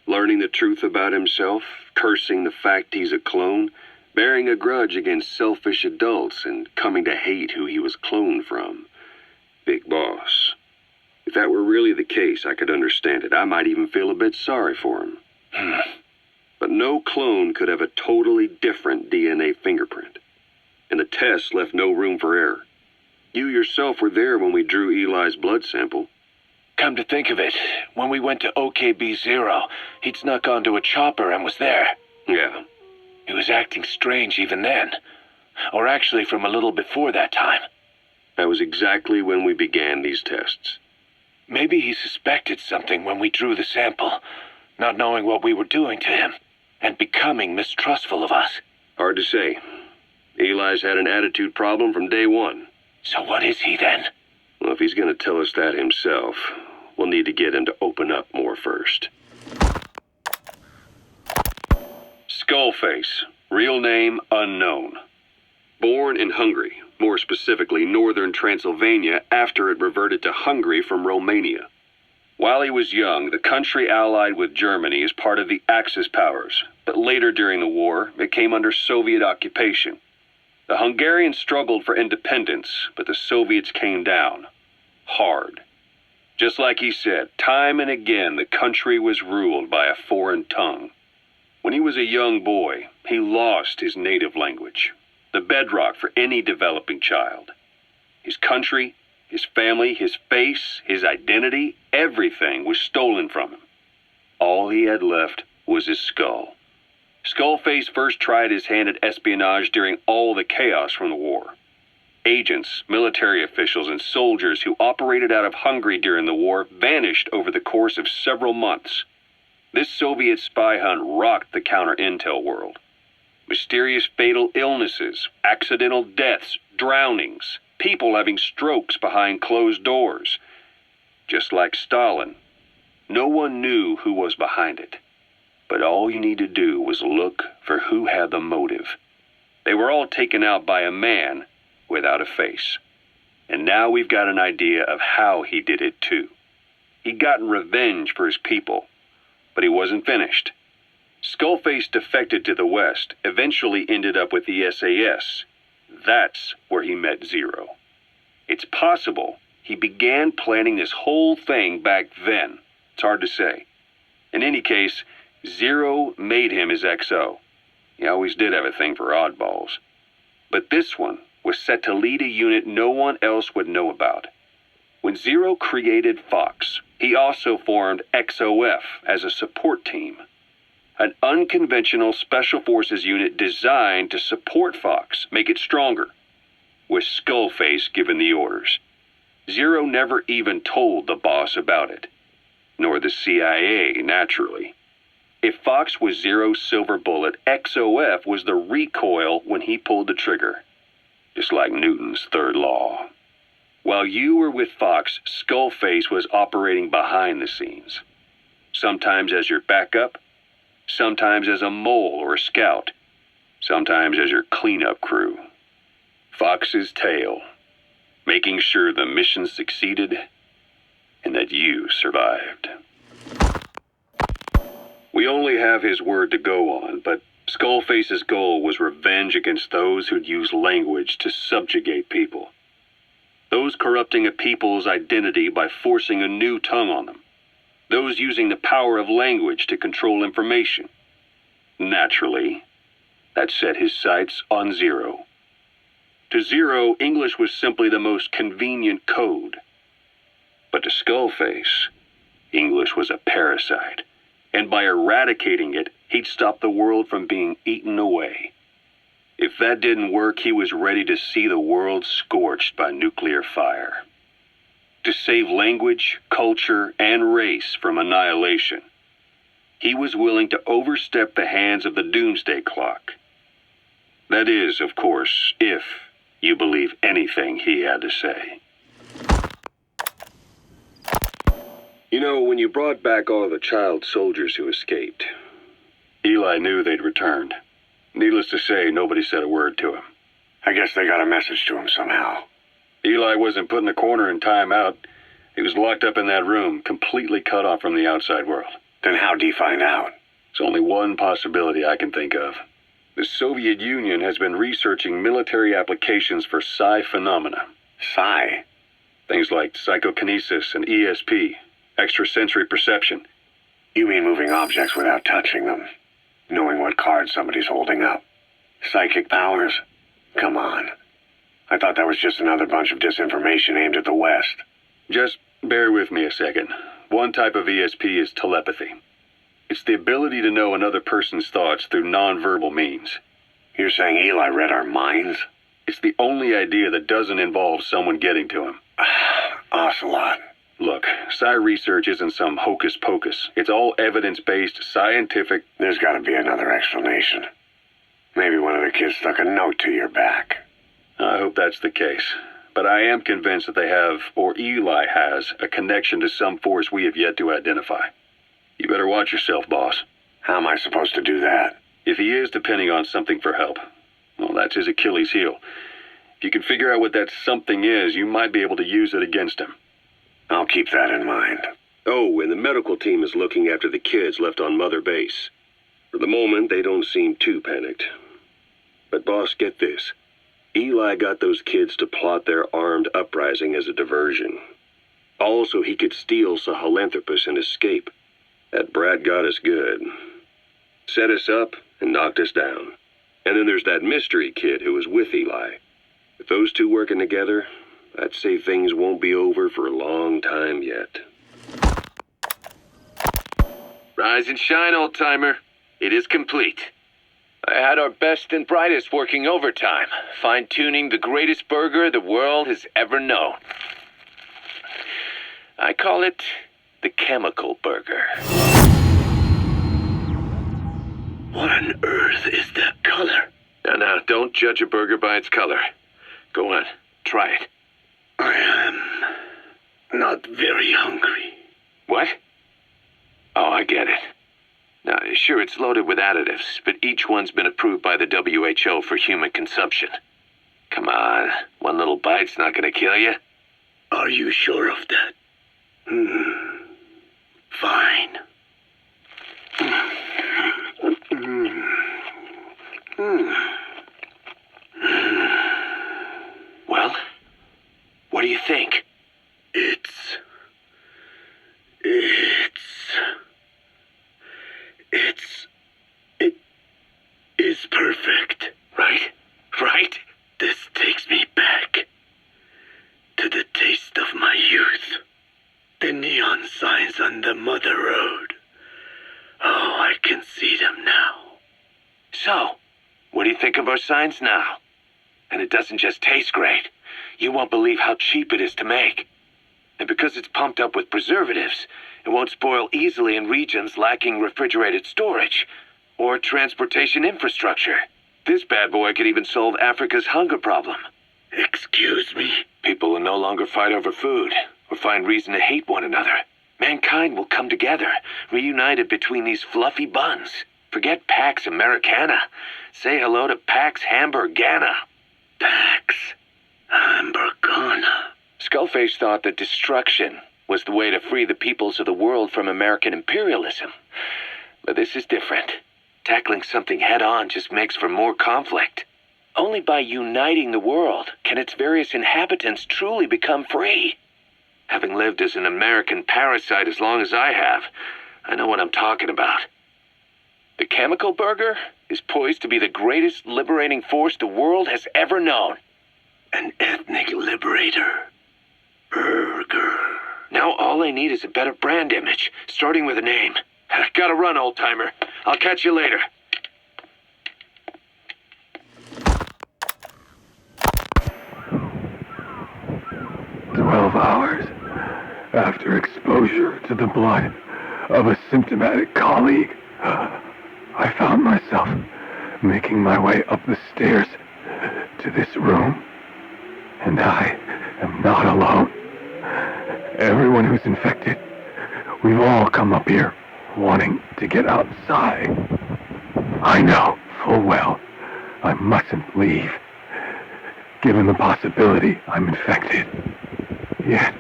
Learning the truth about himself, cursing the fact he's a clone, bearing a grudge against selfish adults, and coming to hate who he was cloned from. Big boss. If that were really the case, I could understand it. I might even feel a bit sorry for him. But no clone could have a totally different DNA fingerprint. And the tests left no room for error. You yourself were there when we drew Eli's blood sample. Come to think of it, when we went to OKB-0, he'd snuck onto a chopper and was there. Yeah. He was acting strange even then. Or actually from a little before that time. That was exactly when we began these tests. Maybe he suspected something when we drew the sample, not knowing what we were doing to him, and becoming mistrustful of us. Hard to say. Eli's had an attitude problem from day one. So what is he then? Well, if he's going to tell us that himself, we'll need to get him to open up more first. Skullface, real name unknown. Born in Hungary, more specifically northern Transylvania, after it reverted to Hungary from Romania. While he was young, the country allied with Germany as part of the Axis powers, but later during the war, it came under Soviet occupation. The Hungarians struggled for independence, but the Soviets came down. Hard. Just like he said, time and again the country was ruled by a foreign tongue. When he was a young boy, he lost his native language, the bedrock for any developing child. His country, his family, his face, his identity, everything was stolen from him. All he had left was his skull. Skullface first tried his hand at espionage during all the chaos from the war. Agents, military officials, and soldiers who operated out of Hungary during the war vanished over the course of several months. This Soviet spy hunt rocked the counter-intel world. Mysterious fatal illnesses, accidental deaths, drownings, people having strokes behind closed doors. Just like Stalin, no one knew who was behind it. But all you need to do was look for who had the motive. They were all taken out by a man without a face. And now we've got an idea of how he did it too. He'd gotten revenge for his people, but he wasn't finished. Skullface defected to the West, eventually ended up with the SAS. That's where he met Zero. It's possible he began planning this whole thing back then. It's hard to say. In any case, Zero made him his XO. He always did have a thing for oddballs. But this one was set to lead a unit no one else would know about. When Zero created Fox, he also formed XOF as a support team. An unconventional special forces unit designed to support Fox, make it stronger, with Skullface giving the orders. Zero never even told the boss about it, nor the CIA, naturally. If Fox was Zero's silver bullet, XOF was the recoil when he pulled the trigger. Just like Newton's third law. While you were with Fox, Skullface was operating behind the scenes. Sometimes as your backup, sometimes as a mole or a scout, sometimes as your cleanup crew. Fox's tail, making sure the mission succeeded and that you survived. We only have his word to go on, but Skullface's goal was revenge against those who'd use language to subjugate people. those corrupting a people's identity by forcing a new tongue on them, those using the power of language to control information. Naturally, that set his sights on Zero. To Zero, English was simply the most convenient code. But to Skullface, English was a parasite, and by eradicating it, he'd stop the world from being eaten away. If that didn't work, he was ready to see the world scorched by nuclear fire. To save language, culture, and race from annihilation, he was willing to overstep the hands of the doomsday clock. That is, of course, if you believe anything he had to say. You know, when you brought back all the child soldiers who escaped, Eli knew they'd returned. Needless to say, nobody said a word to him. I guess they got a message to him somehow. Eli wasn't put in a corner in timeout. He was locked up in that room, completely cut off from the outside world. Then how'd he find out? There's only one possibility I can think of. The Soviet Union has been researching military applications for psi phenomena. Psi? Things like psychokinesis and ESP, extrasensory perception. You mean moving objects without touching them? Knowing what card somebody's holding up? Psychic powers? Come on. I thought that was just another bunch of disinformation aimed at the West. Just bear with me a second. One type of ESP is telepathy. It's the ability to know another person's thoughts through nonverbal means. You're saying Eli read our minds? It's the only idea that doesn't involve someone getting to him. Ocelot. Look, psi research isn't some hocus pocus. It's all evidence-based, scientific... There's got to be another explanation. Maybe one of the kids stuck a note to your back. I hope that's the case. But I am convinced that they have, or Eli has, a connection to some force we have yet to identify. You better watch yourself, boss. How am I supposed to do that? If he is depending on something for help, well, that's his Achilles heel. If you can figure out what that something is, you might be able to use it against him. I'll keep that in mind. Oh, and the medical team is looking after the kids left on Mother Base. For the moment, they don't seem too panicked. But boss, get this. Eli got those kids to plot their armed uprising as a diversion. Also, he could steal Sahelanthropus and escape. That brat got us good. Set us up and knocked us down. And then there's that mystery kid who was with Eli. With those two working together, I'd say things won't be over for a long time yet. Rise and shine, old-timer. It is complete. I had our best and brightest working overtime, fine-tuning the greatest burger the world has ever known. I call it the chemical burger. What on earth is that color? Now, don't judge a burger by its color. Go on, try it. I am not very hungry. What? Oh, I get it. Now, sure, it's loaded with additives, but each one's been approved by the WHO for human consumption. Come on, one little bite's not gonna kill you. Are you sure of that? Fine. Well, what do you think? It is perfect. Right? Right? This takes me back to the taste of my youth. The neon signs on the Mother Road. Oh, I can see them now. So, what do you think of our signs now? And it doesn't just taste great. You won't believe how cheap it is to make. And because it's pumped up with preservatives, it won't spoil easily in regions lacking refrigerated storage or transportation infrastructure. This bad boy could even solve Africa's hunger problem. Excuse me? People will no longer fight over food or find reason to hate one another. Mankind will come together, reunited between these fluffy buns. Forget Pax Americana. Say hello to Pax Hamburgana. Pax Hamburgana. Skullface thought that destruction was the way to free the peoples of the world from American imperialism. But this is different. Tackling something head-on just makes for more conflict. Only by uniting the world can its various inhabitants truly become free. Having lived as an American parasite as long as I have, I know what I'm talking about. The chemical burger is poised to be the greatest liberating force the world has ever known. An ethnic liberator. Burger. Now all I need is a better brand image, starting with a name. Gotta run, old-timer. I'll catch you later. Hours after exposure to the blood of a symptomatic colleague, I found myself making my way up the stairs to this room. And I am not alone. Everyone who's infected, we've all come up here wanting to get outside. I know full well I mustn't leave, given the possibility I'm infected. Yet,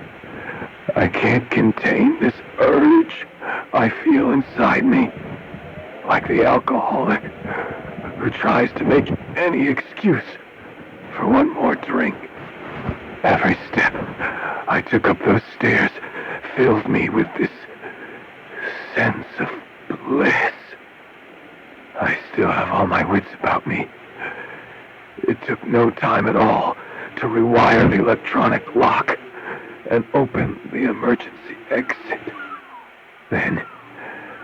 I can't contain this urge I feel inside me, like the alcoholic who tries to make any excuse for one more drink. Every step I took up those stairs filled me with this sense of bliss. I still have all my wits about me. It took no time at all to rewire the electronic lock and open the emergency exit. Then,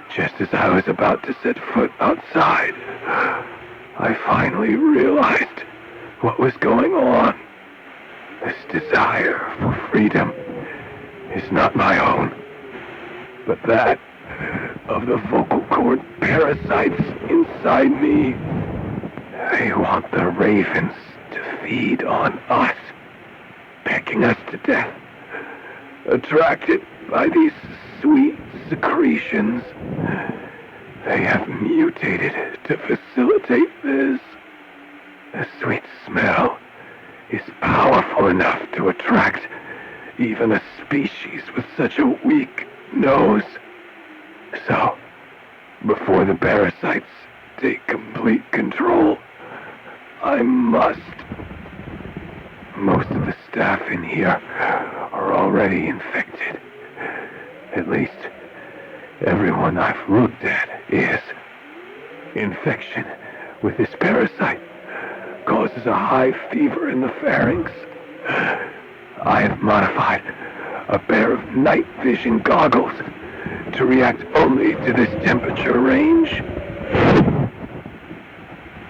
just as I was about to set foot outside, I finally realized what was going on. This desire for freedom is not my own, but that of the vocal cord parasites inside me. They want the ravens to feed on us, pecking us to death. Attracted by these sweet secretions, they have mutated to facilitate this. The sweet smell is powerful enough to attract even a species with such a weak nose. So, before the parasites take complete control, I must. Most of the staff in here are already infected. At least, everyone I've looked at is. Infection with this parasite causes a high fever in the pharynx. I have modified a pair of night vision goggles to react only to this temperature range.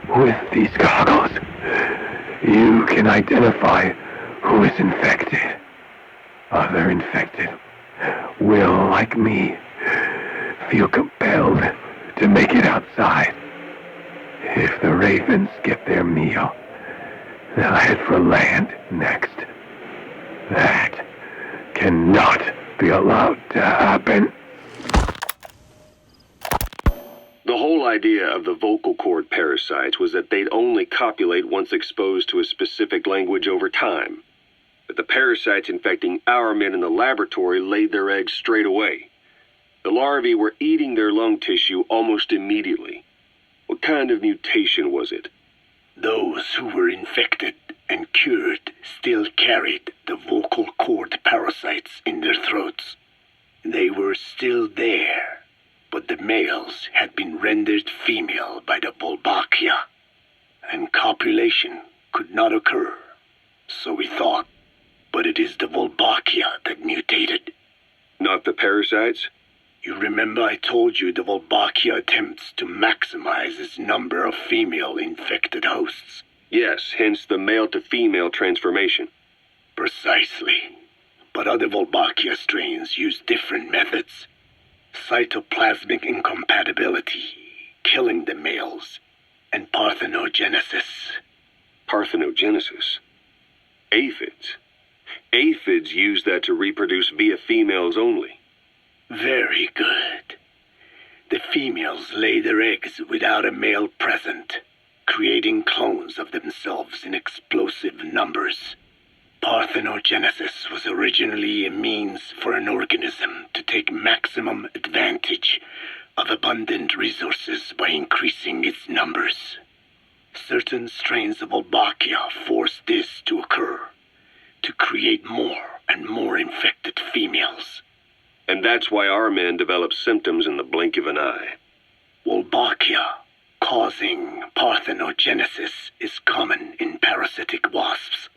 With these goggles, you can identify who is infected. Other infected will, like me, feel compelled to make it outside. If the ravens get their meal, they'll head for land next. That cannot be allowed to happen. The whole idea of the vocal cord parasites was that they'd only copulate once exposed to a specific language over time. But the parasites infecting our men in the laboratory laid their eggs straight away. The larvae were eating their lung tissue almost immediately. What kind of mutation was it? Those who were infected and cured still carried the vocal cord parasites in their throats. They were still there, but the males had been rendered female by the Volbachia, and copulation could not occur, so we thought. But it is the Volbachia that mutated. Not the parasites? You remember I told you the Volbachia attempts to maximize its number of female infected hosts? Yes, hence the male-to-female transformation. Precisely. But other Volbachia strains use different methods. Cytoplasmic incompatibility, killing the males, and parthenogenesis. Parthenogenesis? Aphids? Aphids use that to reproduce via females only. Very good. The females lay their eggs without a male present, creating clones of themselves in explosive numbers. Parthenogenesis was originally a means for an organism to take maximum advantage of abundant resources by increasing its numbers. Certain strains of Wolbachia force this to occur, to create more and more infected females. And that's why our men develop symptoms in the blink of an eye. Wolbachia, causing parthenogenesis, is common in parasitic wasps.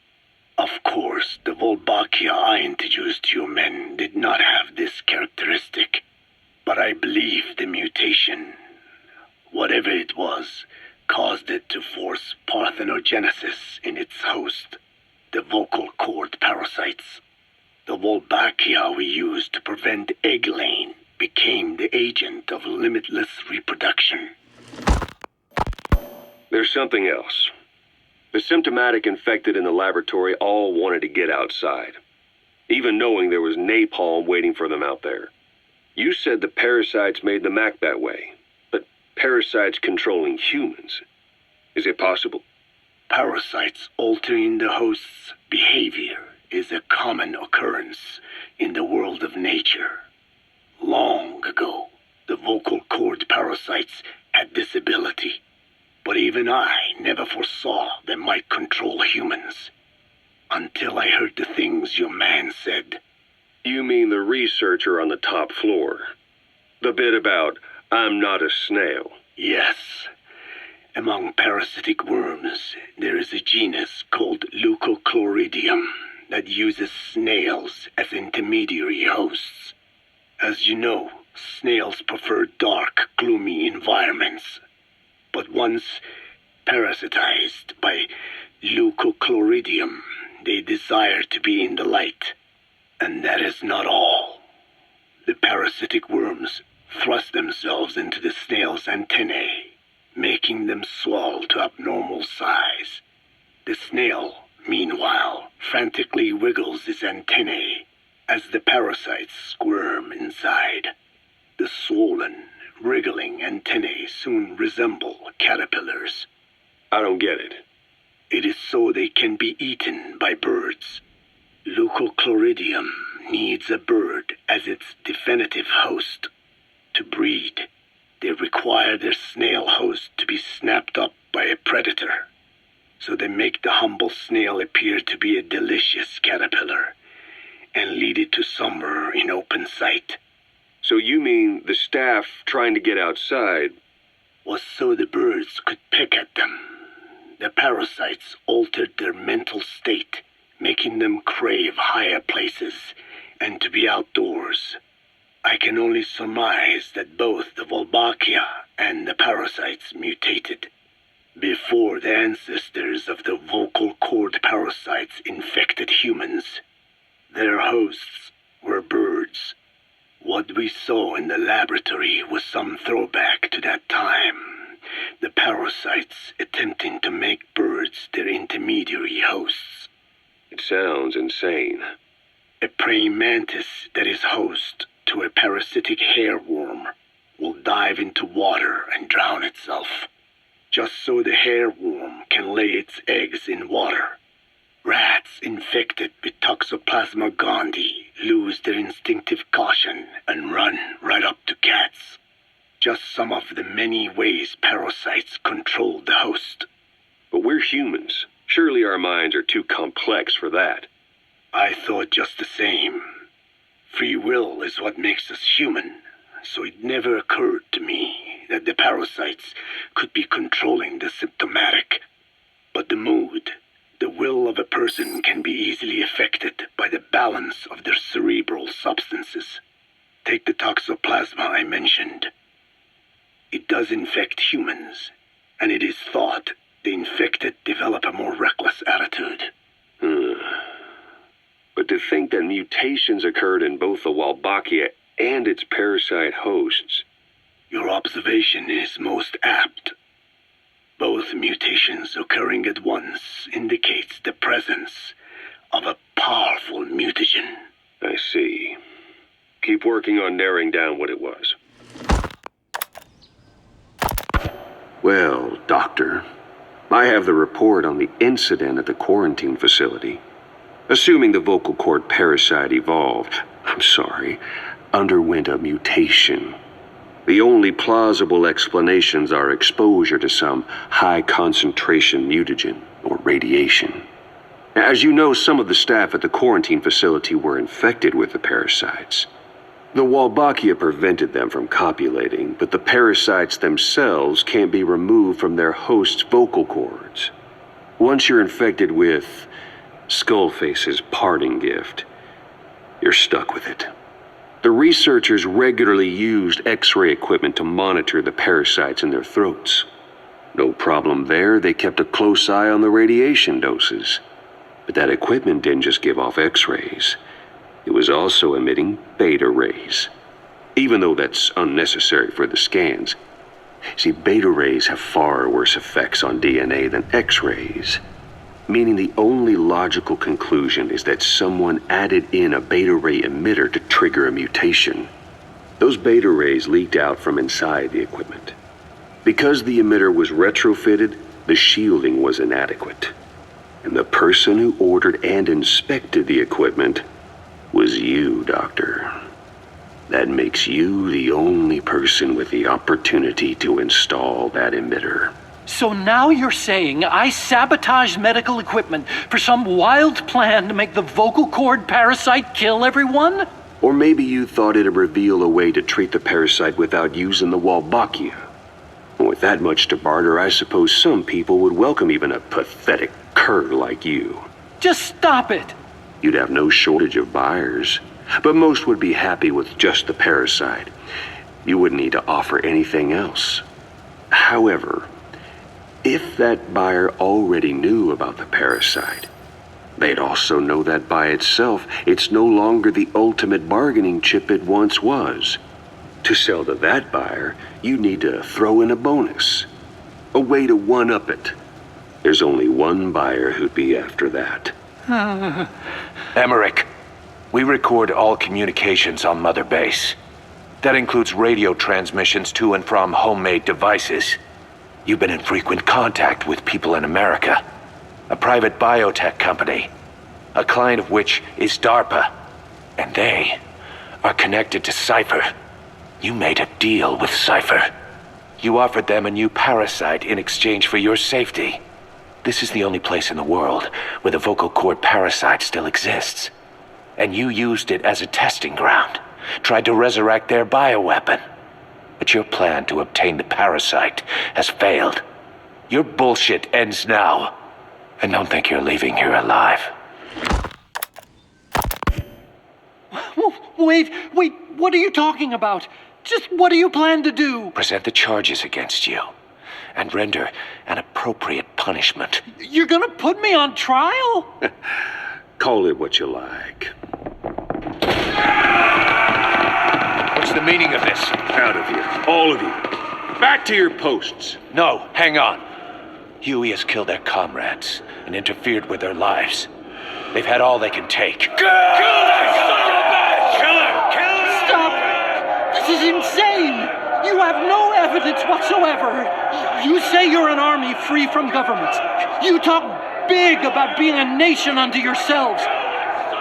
Of course, the Wolbachia I introduced to your men did not have this characteristic, but I believe the mutation, whatever it was, caused it to force parthenogenesis in its host, the vocal cord parasites. The Wolbachia we used to prevent egg laying became the agent of limitless reproduction. There's something else. The symptomatic infected in the laboratory all wanted to get outside, even knowing there was napalm waiting for them out there. You said the parasites made them act that way, but parasites controlling humans. Is it possible? Parasites altering the host's behavior is a common occurrence in the world of nature. Long ago, the vocal cord parasites had this ability, but even I never foresaw they might control humans. Until I heard the things your man said. You mean the researcher on the top floor? The bit about, I'm not a snail. Yes. Among parasitic worms, there is a genus called Leucochloridium that uses snails as intermediary hosts. As you know, snails prefer dark, gloomy environments. But once parasitized by Leucochloridium, they desire to be in the light. And that is not all. The parasitic worms thrust themselves into the snail's antennae, making them swell to abnormal size. The snail, meanwhile, frantically wiggles its antennae as the parasites squirm inside. The swollen, wriggling antennae soon resemble caterpillars. I don't get it. It is so they can be eaten by birds. Leucochloridium needs a bird as its definitive host. To breed, they require their snail host to be snapped up by a predator. So they make the humble snail appear to be a delicious caterpillar and lead it to somewhere in open sight. So you mean the staff trying to get outside was so the birds could pick at them. The parasites altered their mental state, making them crave higher places and to be outdoors. I can only surmise that both the Wolbachia and the parasites mutated before the ancestors of the vocal cord parasites infected humans. Their hosts were birds. What we saw in the laboratory was some throwback to that time. The parasites attempting to make birds their intermediary hosts. It sounds insane. A praying mantis that is host to a parasitic hairworm will dive into water and drown itself, just so the hairworm can lay its eggs in water. Rats infected with Toxoplasma gondii lose their instinctive caution and run right up to cats. Just some of the many ways parasites control the host. But we're humans. Surely our minds are too complex for that. I thought just the same. Free will is what makes us human, so it never occurred to me that the parasites could be controlling the symptomatic. But the mood, the will of a person can be easily affected by the balance of their cerebral substances. Take the toxoplasma I mentioned. It does infect humans, and it is thought the infected develop a more reckless attitude. But to think that mutations occurred in both the Wolbachia and its parasite hosts. Your observation is most apt. Both mutations occurring at once indicates the presence of a powerful mutagen. I see. Keep working on narrowing down what it was. Well, Doctor, I have the report on the incident at the quarantine facility. Assuming the vocal cord parasite underwent a mutation. The only plausible explanations are exposure to some high-concentration mutagen or radiation. As you know, some of the staff at the quarantine facility were infected with the parasites. The Wolbachia prevented them from copulating, but the parasites themselves can't be removed from their host's vocal cords. Once you're infected with Skullface's parting gift, you're stuck with it. The researchers regularly used X-ray equipment to monitor the parasites in their throats. No problem there, they kept a close eye on the radiation doses. But that equipment didn't just give off X-rays. It was also emitting beta rays, even though that's unnecessary for the scans. See, beta rays have far worse effects on DNA than X-rays, meaning the only logical conclusion is that someone added in a beta ray emitter to trigger a mutation. Those beta rays leaked out from inside the equipment. Because the emitter was retrofitted, the shielding was inadequate. And the person who ordered and inspected the equipment was you, Doctor. That makes you the only person with the opportunity to install that emitter. So now you're saying I sabotaged medical equipment for some wild plan to make the vocal cord parasite kill everyone? Or maybe you thought it'd reveal a way to treat the parasite without using the Wolbachia. With that much to barter, I suppose some people would welcome even a pathetic cur like you. Just stop it! You'd have no shortage of buyers, but most would be happy with just the parasite. You wouldn't need to offer anything else. However, if that buyer already knew about the parasite, they'd also know that by itself, it's no longer the ultimate bargaining chip it once was. To sell to that buyer, you need to throw in a bonus. A way to one-up it. There's only one buyer who'd be after that. Emmerich, we record all communications on Mother Base. That includes radio transmissions to and from homemade devices. You've been in frequent contact with people in America. A private biotech company, a client of which is DARPA. And they are connected to Cipher. You made a deal with Cipher. You offered them a new parasite in exchange for your safety. This is the only place in the world where the vocal cord parasite still exists. And you used it as a testing ground, tried to resurrect their bioweapon. But your plan to obtain the parasite has failed. Your bullshit ends now. And don't think you're leaving here alive. Wait, what are you talking about? Just what do you plan to do? Present the charges against you, and render an appropriate punishment. You're gonna put me on trial? Call it what you like. What's the meaning of this? Out of here, all of you. Back to your posts. No, hang on. Huey has killed their comrades and interfered with their lives. They've had all they can take. Kill that son of a bitch! Kill her! Stop! This is insane! You have no evidence whatsoever. You say you're an army free from government. You talk big about being a nation unto yourselves.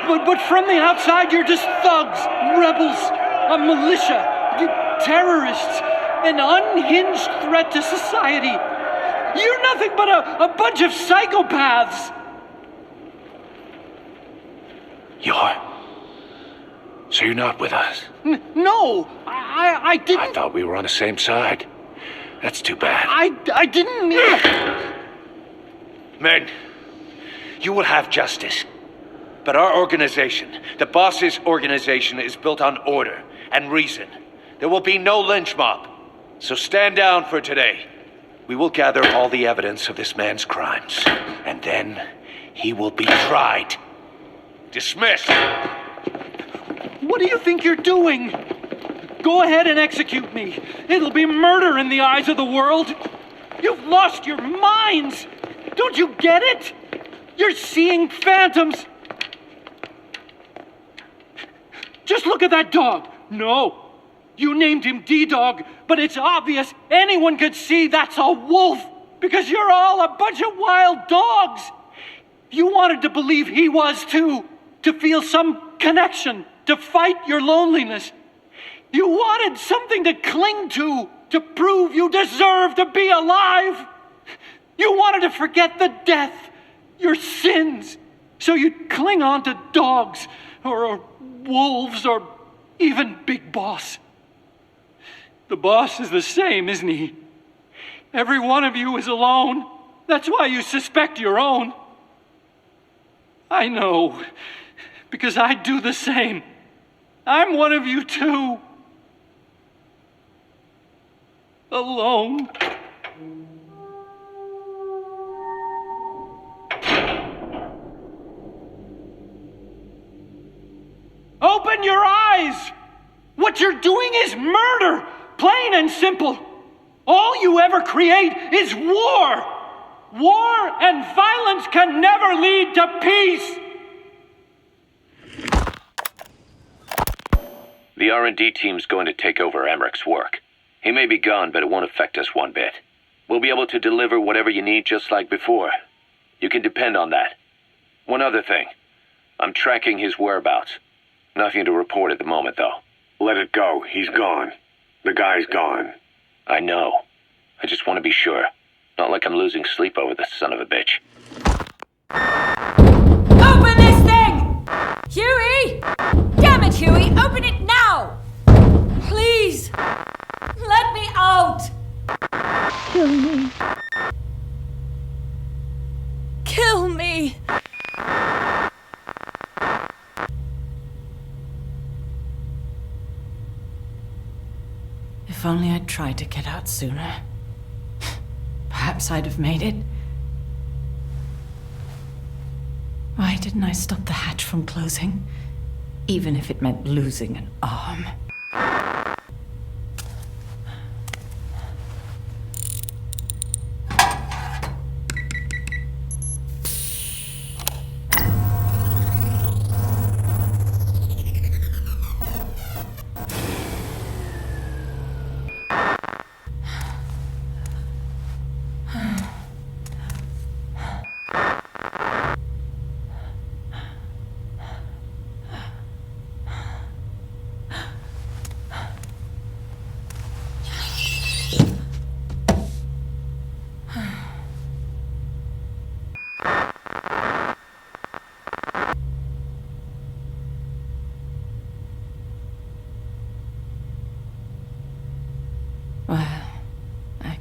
But from the outside, you're just thugs, rebels, a militia, terrorists, an unhinged threat to society. You're nothing but a bunch of psychopaths. So you're not with us? No, I didn't. I thought we were on the same side. That's too bad. I didn't mean... Men, you will have justice. But our organization, the boss's organization, is built on order and reason. There will be no lynch mob. So stand down for today. We will gather all the evidence of this man's crimes. And then he will be tried. Dismissed. What do you think you're doing? Go ahead and execute me. It'll be murder in the eyes of the world. You've lost your minds. Don't you get it? You're seeing phantoms. Just look at that dog. No, you named him D-Dog, but it's obvious anyone could see that's a wolf because you're all a bunch of wild dogs. You wanted to believe he was too, to feel some connection, to fight your loneliness. You wanted something to cling to prove you deserve to be alive. You wanted to forget the death, your sins, so you'd cling on to dogs, or wolves, or even Big Boss. The boss is the same, isn't he? Every one of you is alone. That's why you suspect your own. I know, because I do the same. I'm one of you too. Alone. Open your eyes! What you're doing is murder, plain and simple. All you ever create is war. War and violence can never lead to peace. The R&D team's going to take over Emmerich's work. He may be gone, but it won't affect us one bit. We'll be able to deliver whatever you need just like before. You can depend on that. One other thing. I'm tracking his whereabouts. Nothing to report at the moment, though. Let it go. He's gone. The guy's gone. I know. I just want to be sure. Not like I'm losing sleep over this son of a bitch. Open this thing! Huey! Damn it, Huey! Open it now! Please! Let me out! Kill me. Kill me! If only I'd tried to get out sooner. Perhaps I'd have made it. Why didn't I stop the hatch from closing? Even if it meant losing an arm.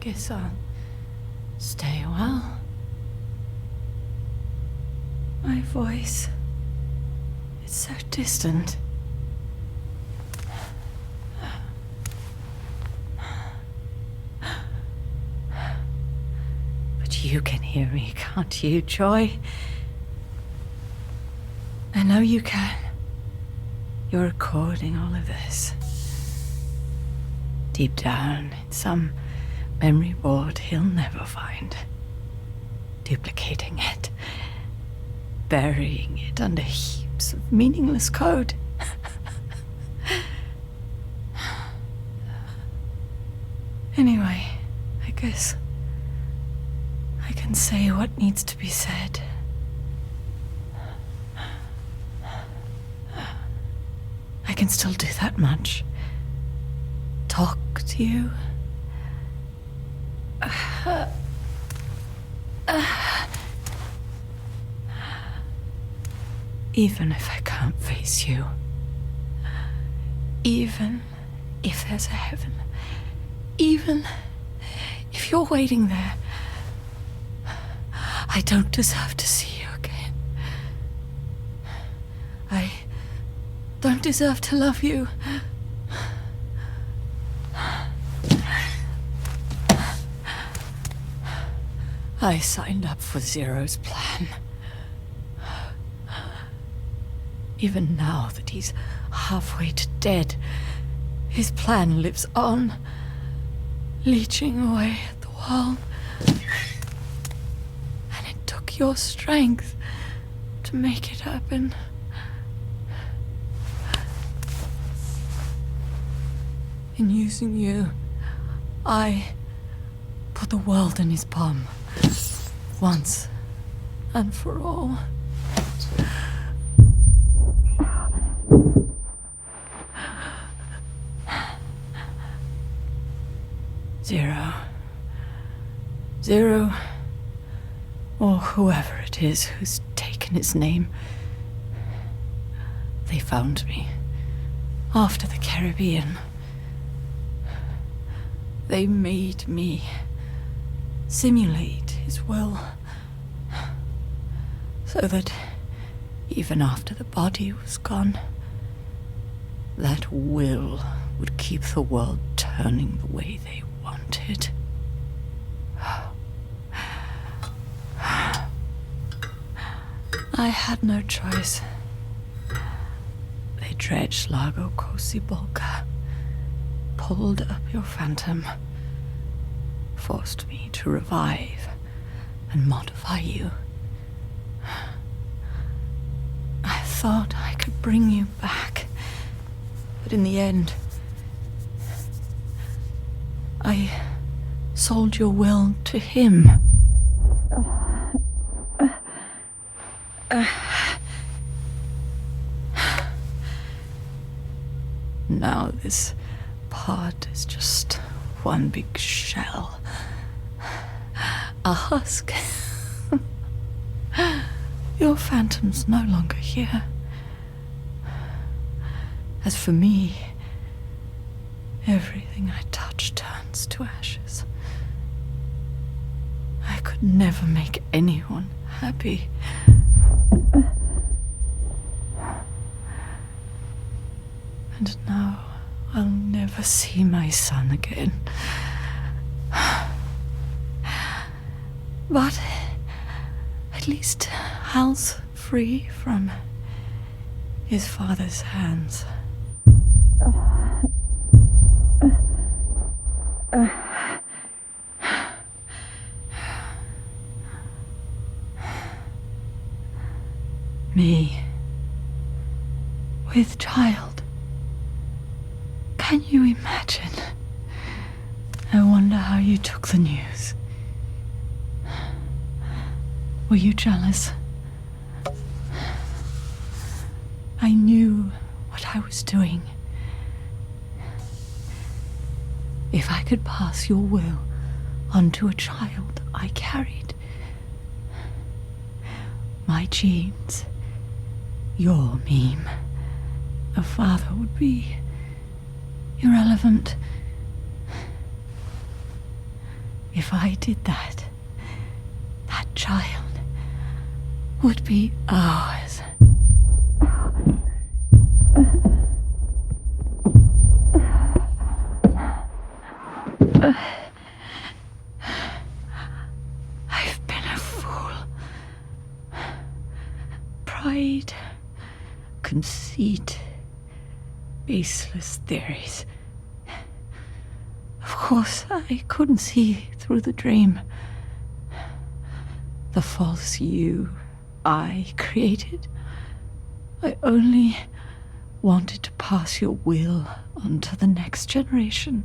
Guess I'll stay a while. My voice, it's so distant. But you can hear me, can't you, Joy? I know you can. You're recording all of this. Deep down in some memory board he'll never find. Duplicating it. Burying it under heaps of meaningless code. Anyway, I guess I can say what needs to be said. I can still do that much. Talk to you. Even if I can't face you. Even if there's a heaven. Even if you're waiting there. I don't deserve to see you again. I don't deserve to love you. I signed up for Zero's plan. Even now that he's halfway to dead, his plan lives on, leeching away at the world. And it took your strength to make it happen. In using you, I put the world in his palm. Once and for all. Zero, or whoever it is who's taken his name. They found me after the Caribbean. They made me simulate his will, so that even after the body was gone, that will would keep the world turning the way they wanted. I had no choice. They dredged Lago Kosibolka, pulled up your phantom, forced me to revive and modify you. I thought I could bring you back, but in the end, I sold your will to him. Now this part is just one big shell. A husk. Your phantom's no longer here. As for me, everything I touch turns to ashes. I could never make anyone happy. And now I'll never see my son again. But at least Hal's free from his father's hands. Me, with child. Can you imagine? I wonder how you took the news. Were you jealous? I knew what I was doing. If I could pass your will onto a child I carried, my genes, your meme, a father would be irrelevant. If I did that, that child would be ours. I've been a fool. Pride, conceit, baseless theories. Of course, I couldn't see through the dream. The false you I created. I only wanted to pass your will on to the next generation.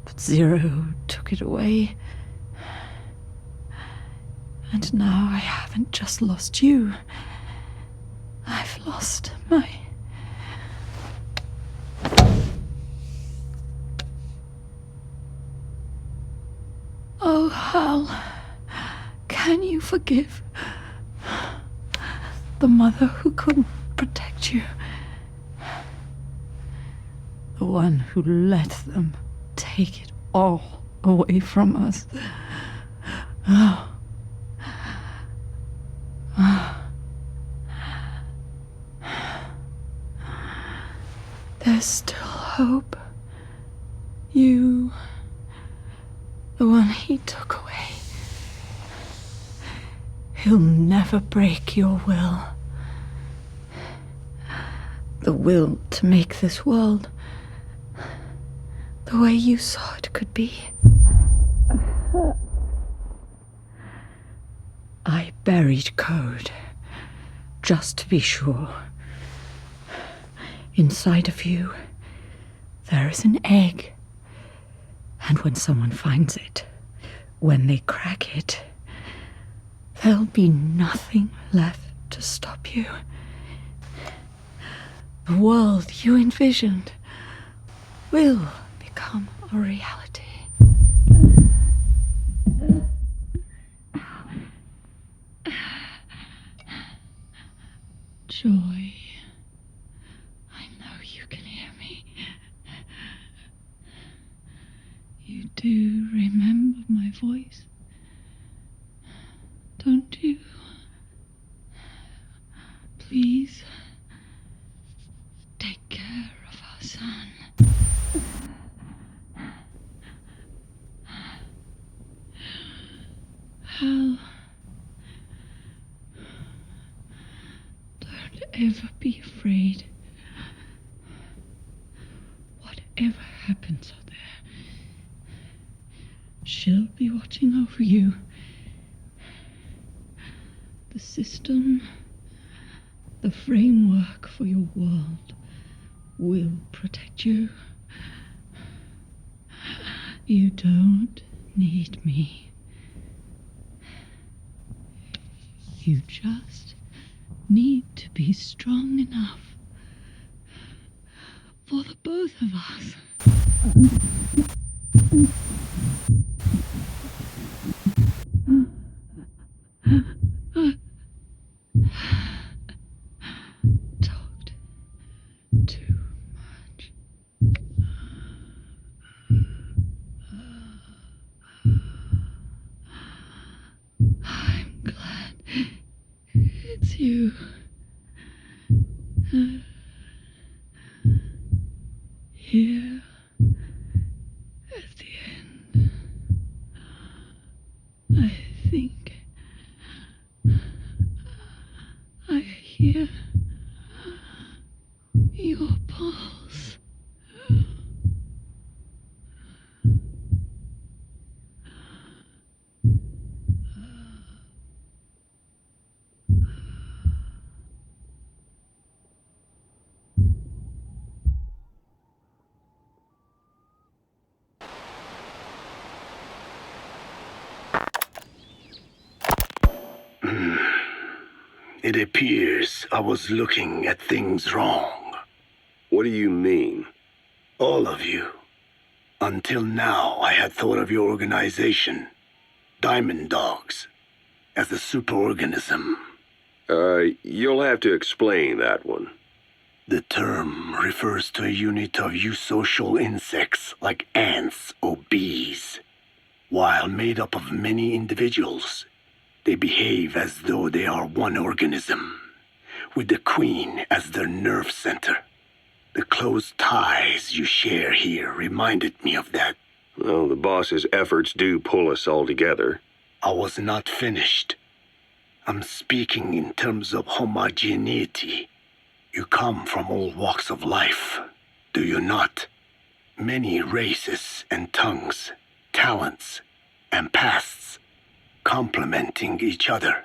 But Zero took it away. And now I haven't just lost you. I've lost my... Oh, Hal, can you forgive the mother who couldn't protect you? The one who let them take it all away from us. Oh. There's still hope. You, the one he took away. He'll never break your will. The will to make this world the way you saw it could be. I buried code, just to be sure. Inside of you, there is an egg. And when someone finds it, when they crack it, there'll be nothing left to stop you. The world you envisioned will or reality. Joy, I know you can hear me. You do remember my voice, don't you? Please, take care of our son. Hal, don't ever be afraid. Whatever happens out there, she'll be watching over you. The system, the framework for your world will protect you. You don't need me. You just need to be strong enough for the both of us. Talked too much. I'm glad it's you. Here at the end, I think I hear your pulse. It appears I was looking at things wrong. What do you mean? All of you. Until now, I had thought of your organization, Diamond Dogs, as a superorganism. You'll have to explain that one. The term refers to a unit of eusocial insects like ants or bees. While made up of many individuals, they behave as though they are one organism, with the queen as their nerve center. The close ties you share here reminded me of that. Well, the boss's efforts do pull us all together. I was not finished. I'm speaking in terms of homogeneity. You come from all walks of life, do you not? Many races and tongues, talents and pasts, complementing each other,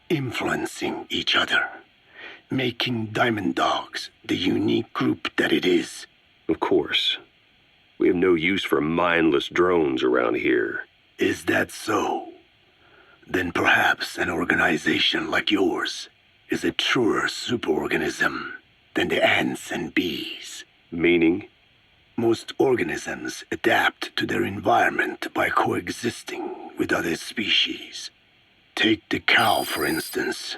influencing each other, making Diamond Dogs the unique group that it is. Of course. We have no use for mindless drones around here. Is that so? Then perhaps an organization like yours is a truer superorganism than the ants and bees. Meaning? Most organisms adapt to their environment by coexisting with other species. Take the cow, for instance.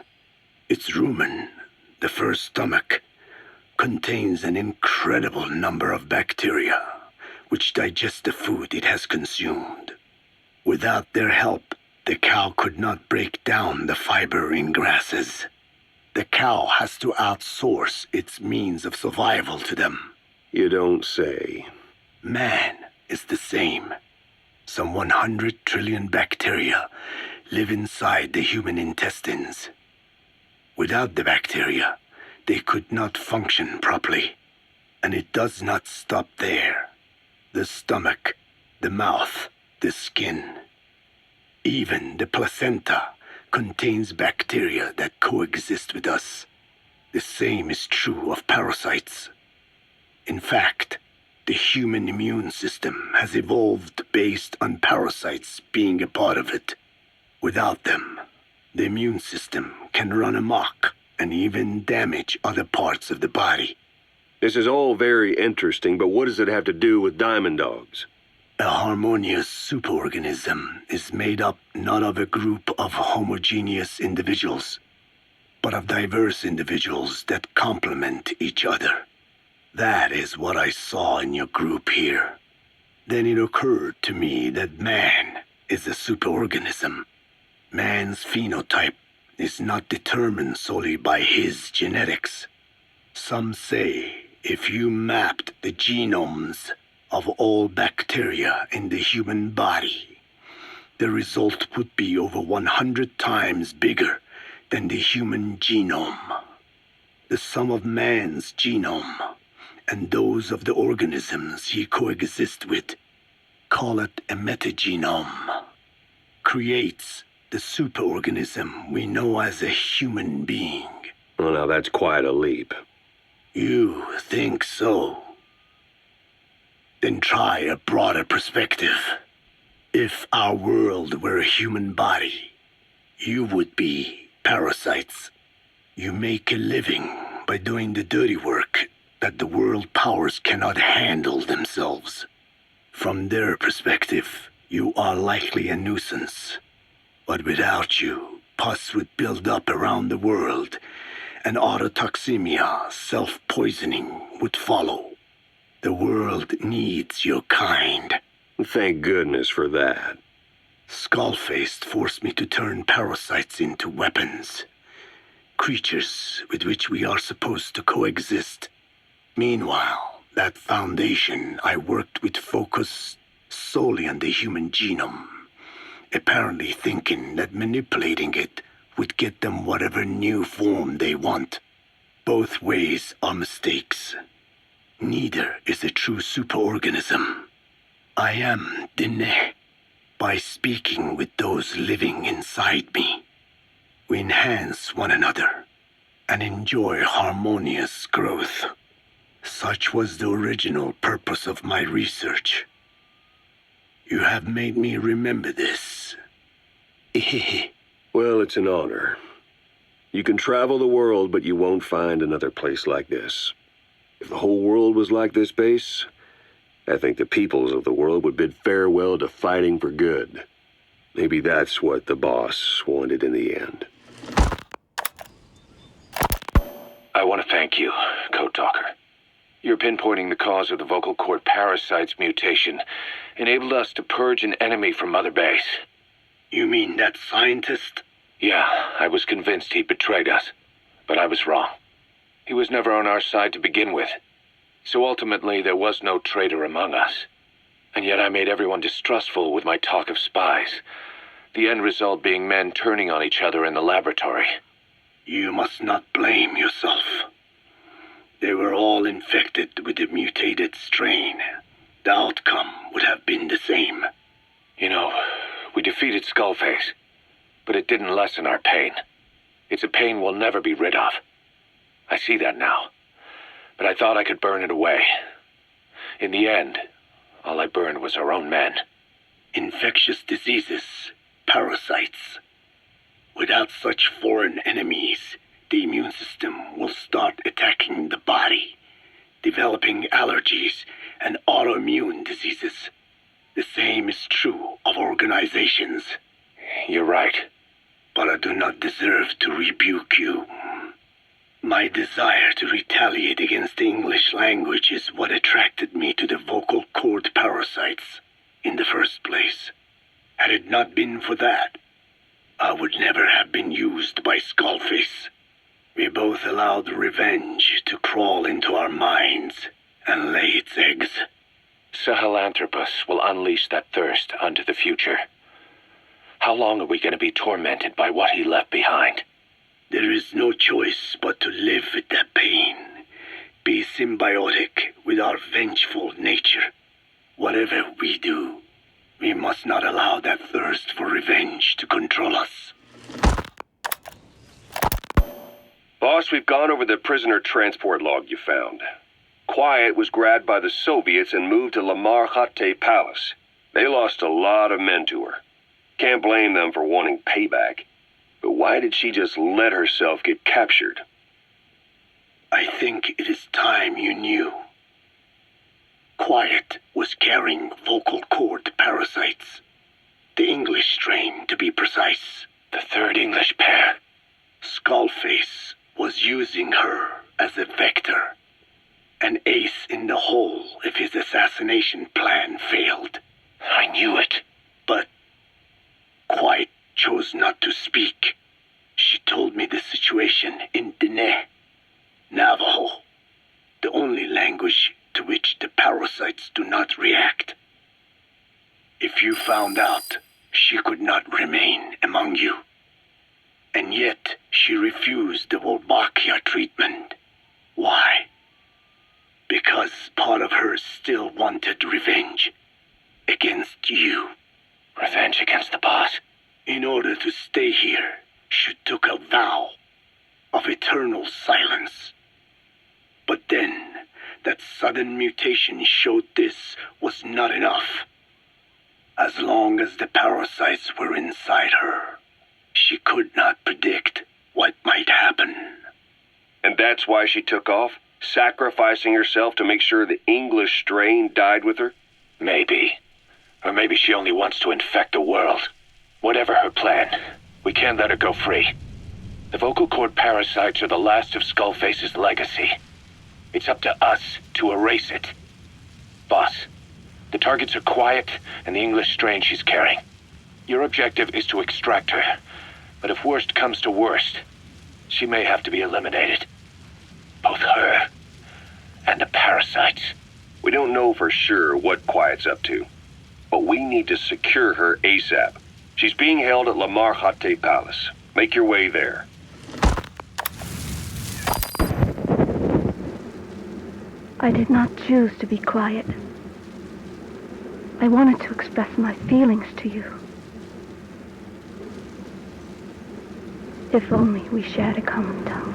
Its rumen, the first stomach, contains an incredible number of bacteria, which digest the food it has consumed. Without their help, the cow could not break down the fiber in grasses. The cow has to outsource its means of survival to them. You don't say. Man is the same. Some 100 trillion bacteria live inside the human intestines. Without the bacteria, they could not function properly. And it does not stop there. The stomach, the mouth, the skin, even the placenta contains bacteria that coexist with us. The same is true of parasites. In fact, the human immune system has evolved based on parasites being a part of it. Without them, the immune system can run amok and even damage other parts of the body. This is all very interesting, but what does it have to do with diamond dogs? A harmonious superorganism is made up not of a group of homogeneous individuals, but of diverse individuals that complement each other. That is what I saw in your group here. Then it occurred to me that man is a superorganism. Man's phenotype is not determined solely by his genetics. Some say if you mapped the genomes of all bacteria in the human body, the result would be over 100 times bigger than the human genome. The sum of man's genome and those of the organisms he coexists with, call it a metagenome, creates the superorganism we know as a human being. Well, now that's quite a leap. You think so? Then try a broader perspective. If our world were a human body, you would be parasites. You make a living by doing the dirty work that the world powers cannot handle themselves. From their perspective, you are likely a nuisance. But without you, pus would build up around the world, and autotoxemia, self-poisoning, would follow. The world needs your kind. Thank goodness for that. Skullfaced forced me to turn parasites into weapons. Creatures with which we are supposed to coexist. Meanwhile, that foundation I worked with focused solely on the human genome, apparently thinking that manipulating it would get them whatever new form they want. Both ways are mistakes. Neither is a true superorganism. I am Dine. By speaking with those living inside me, we enhance one another and enjoy harmonious growth. Such was the original purpose of my research. You have made me remember this. Well, it's an honor. You can travel the world, but you won't find another place like this. If the whole world was like this base, I think the peoples of the world would bid farewell to fighting for good. Maybe that's what the boss wanted in the end. I want to thank you, Code Talker. Your pinpointing the cause of the vocal cord parasite's mutation enabled us to purge an enemy from Mother Base. You mean that scientist? Yeah, I was convinced he'd betrayed us, but I was wrong. He was never on our side to begin with. So ultimately, there was no traitor among us. And yet I made everyone distrustful with my talk of spies. The end result being men turning on each other in the laboratory. You must not blame yourself. They were all infected with the mutated strain. The outcome would have been the same. You know, we defeated Skullface, but it didn't lessen our pain. It's a pain we'll never be rid of. I see that now. But I thought I could burn it away. In the end, all I burned was our own men. Infectious diseases, parasites. Without such foreign enemies, the immune system will start attacking the body, developing allergies and autoimmune diseases. The same is true of organizations. You're right. But I do not deserve to rebuke you. My desire to retaliate against the English language is what attracted me to the vocal cord parasites in the first place. Had it not been for that, I would never have been used by Skullface. We both allowed revenge to crawl into our minds and lay its eggs. Sahelanthropus will unleash that thirst unto the future. How long are we going to be tormented by what he left behind? There is no choice but to live with that pain. Be symbiotic with our vengeful nature. Whatever we do, we must not allow that thirst for revenge to control us. Boss, we've gone over the prisoner transport log you found. Quiet was grabbed by the Soviets and moved to Lamar Khatte Palace. They lost a lot of men to her. Can't blame them for wanting payback. But why did she just let herself get captured? I think it is time you knew. Quiet was carrying vocal cord parasites. The English strain, to be precise. The third English pair. Skullface was using her as a vector. An ace in the hole if his assassination plan failed. I knew it. But Quiet chose not to speak. She told me the situation in Dene, Navajo, the only language to which the parasites do not react. If you found out, she could not remain among you. And yet, she refused the Wolbachia treatment. Why? Because part of her still wanted revenge. Against you. Revenge against the boss? In order to stay here, she took a vow of eternal silence. But then, that sudden mutation showed this was not enough. As long as the parasites were inside her, she could not predict what might happen. And that's why she took off? Sacrificing herself to make sure the English strain died with her? Maybe. Or maybe she only wants to infect the world. Whatever her plan, we can't let her go free. The vocal cord parasites are the last of Skullface's legacy. It's up to us to erase it. Boss, the targets are Quiet and the English strain she's carrying. Your objective is to extract her. But if worst comes to worst, she may have to be eliminated. Both her and the parasites. We don't know for sure what Quiet's up to, but we need to secure her ASAP. She's being held at La Marjate Palace. Make your way there. I did not choose to be quiet. I wanted to express my feelings to you. If only we shared a common tongue.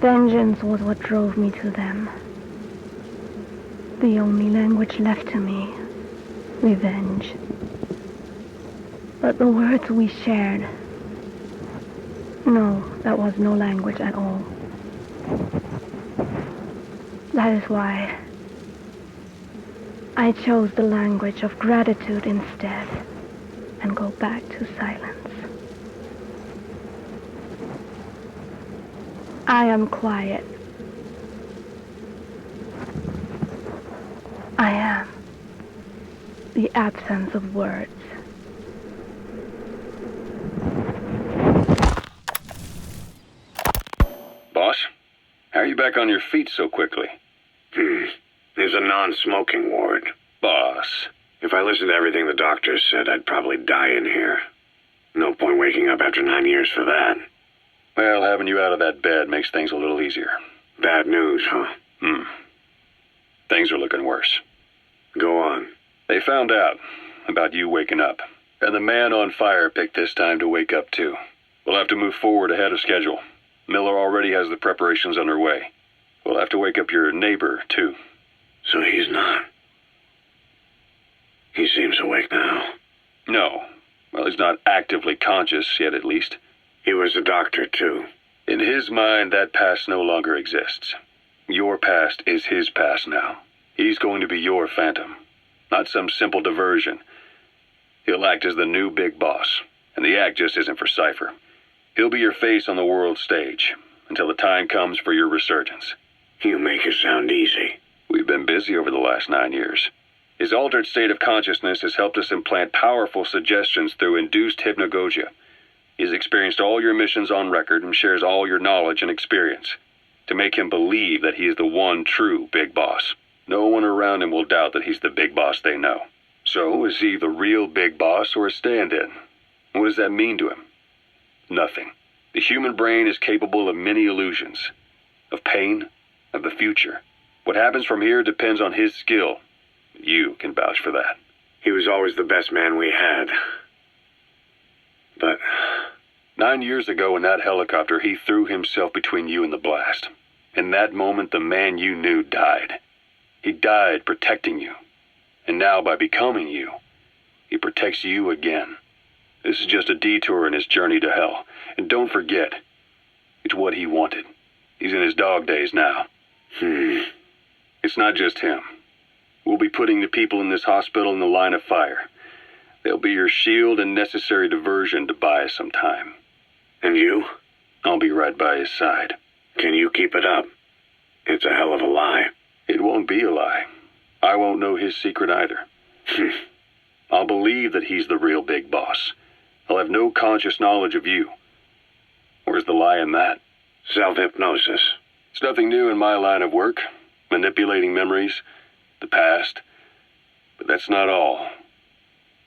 Vengeance was what drove me to them. The only language left to me, revenge. But the words we shared, no, that was no language at all. That is why I chose the language of gratitude instead and go back to silence. I am quiet. I am the absence of words. Boss, how are you back on your feet so quickly? There's a non-smoking ward. Boss. If I listened to everything the doctors said, I'd probably die in here. No point waking up after 9 years for that. Well, having you out of that bed makes things a little easier. Bad news, huh? Things are looking worse. Go on. They found out about you waking up, and the man on fire picked this time to wake up too. We'll have to move forward ahead of schedule. Miller already has the preparations underway. We'll have to wake up your neighbor too. So he's not. He seems awake now. No. Well, he's not actively conscious yet, at least. He was a doctor, too. In his mind, that past no longer exists. Your past is his past now. He's going to be your phantom, not some simple diversion. He'll act as the new big boss, and the act just isn't for Cipher. He'll be your face on the world stage, until the time comes for your resurgence. You make it sound easy. We've been busy over the last 9 years. His altered state of consciousness has helped us implant powerful suggestions through induced hypnagogia. He's experienced all your missions on record and shares all your knowledge and experience to make him believe that he is the one true big boss. No one around him will doubt that he's the big boss they know. So, is he the real big boss or a stand-in? What does that mean to him? Nothing. The human brain is capable of many illusions. Of pain, of the future. What happens from here depends on his skill. You can vouch for that. He was always the best man we had. But 9 years ago in that helicopter, he threw himself between you and the blast. In that moment, the man you knew died. He died protecting you. And now, by becoming you, he protects you again. This is just a detour in his journey to hell. And don't forget, it's what he wanted. He's in his dog days now. It's not just him. We'll be putting the people in this hospital in the line of fire. They'll be your shield and necessary diversion to buy us some time. And you? I'll be right by his side. Can you keep it up? It's a hell of a lie. It won't be a lie. I won't know his secret either. I'll believe that he's the real big boss. I'll have no conscious knowledge of you. Where's the lie in that? Self-hypnosis. It's nothing new in my line of work. Manipulating memories, the past. But that's not all.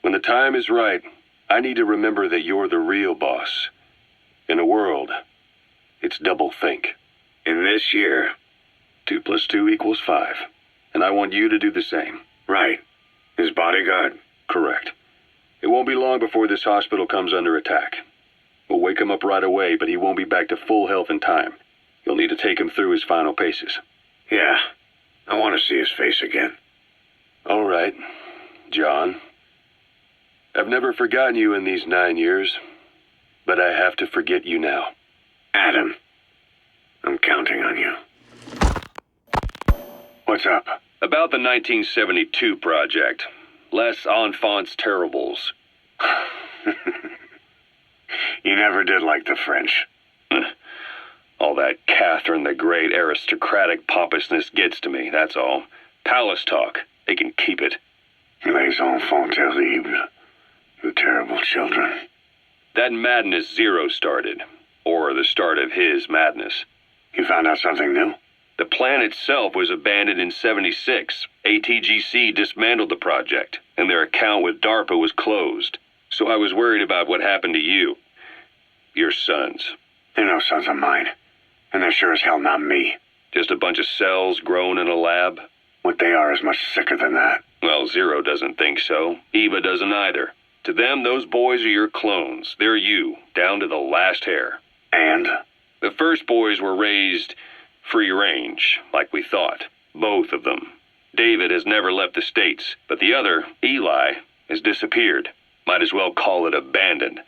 When the time is right, I need to remember that you're the real boss. In a world, it's double-think. In this year, 2 + 2 = 5. And I want you to do the same. Right. His bodyguard? Correct. It won't be long before this hospital comes under attack. We'll wake him up right away, but he won't be back to full health in time. You'll need to take him through his final paces. Yeah. I want to see his face again. All right, John. I've never forgotten you in these 9 years, but I have to forget you now. Adam, I'm counting on you. What's up? About the 1972 project. Les Enfants Terribles. You never did like the French. All that Catherine the Great aristocratic pompousness gets to me, that's all. Palace talk. They can keep it. Les enfants terribles. The terrible children. That madness Zero started. Or the start of his madness. You found out something new? The plan itself was abandoned in '76. ATGC dismantled the project, and their account with DARPA was closed. So I was worried about what happened to you. Your sons. They're no sons of mine. And they're sure as hell not me. Just a bunch of cells grown in a lab? What they are is much sicker than that. Well, Zero doesn't think so. Eva doesn't either. To them, those boys are your clones. They're you, down to the last hair. And? The first boys were raised free range, like we thought. Both of them. David has never left the States, but the other, Eli, has disappeared. Might as well call it abandoned.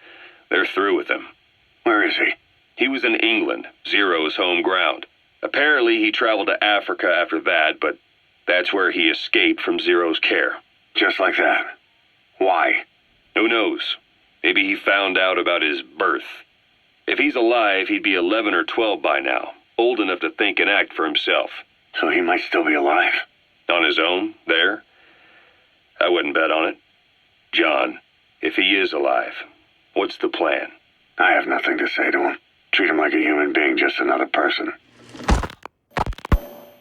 They're through with him. Where is he? He was in England, Zero's home ground. Apparently he traveled to Africa after that, but that's where he escaped from Zero's care. Just like that? Why? Who knows? Maybe he found out about his birth. If he's alive, he'd be 11 or 12 by now, old enough to think and act for himself. So he might still be alive? On his own, there? I wouldn't bet on it. John, if he is alive, what's the plan? I have nothing to say to him. Treat him like a human being, just another person.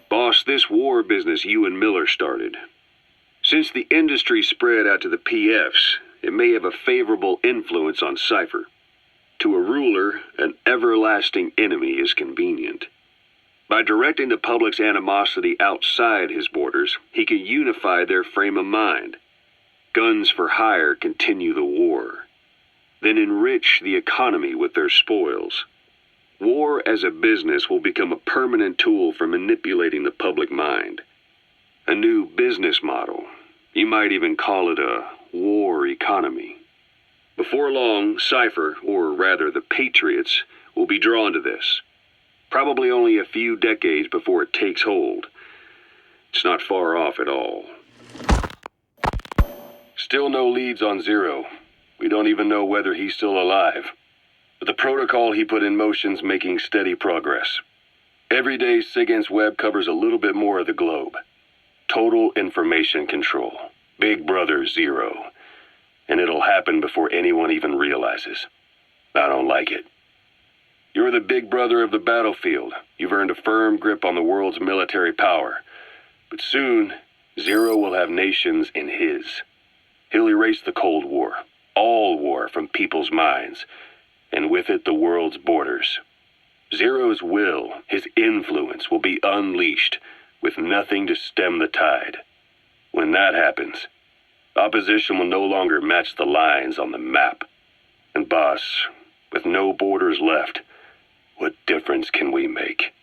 Boss, this war business you and Miller started. Since the industry spread out to the PFs, it may have a favorable influence on Cipher. To a ruler, an everlasting enemy is convenient. By directing the public's animosity outside his borders, he can unify their frame of mind. Guns for hire continue the war. Then enrich the economy with their spoils. War as a business will become a permanent tool for manipulating the public mind. A new business model. You might even call it a war economy. Before long, Cipher, or rather the Patriots, will be drawn to this. Probably only a few decades before it takes hold. It's not far off at all. Still no leads on Zero. We don't even know whether he's still alive. But the protocol he put in motion's making steady progress. Every day, SIGINT's web covers a little bit more of the globe. Total information control. Big Brother Zero. And it'll happen before anyone even realizes. I don't like it. You're the big brother of the battlefield. You've earned a firm grip on the world's military power. But soon, Zero will have nations in his. He'll erase the Cold War. All war from people's minds. And with it, the world's borders. Zero's will, his influence, will be unleashed, with nothing to stem the tide. When that happens, opposition will no longer match the lines on the map. And boss, with no borders left, what difference can we make?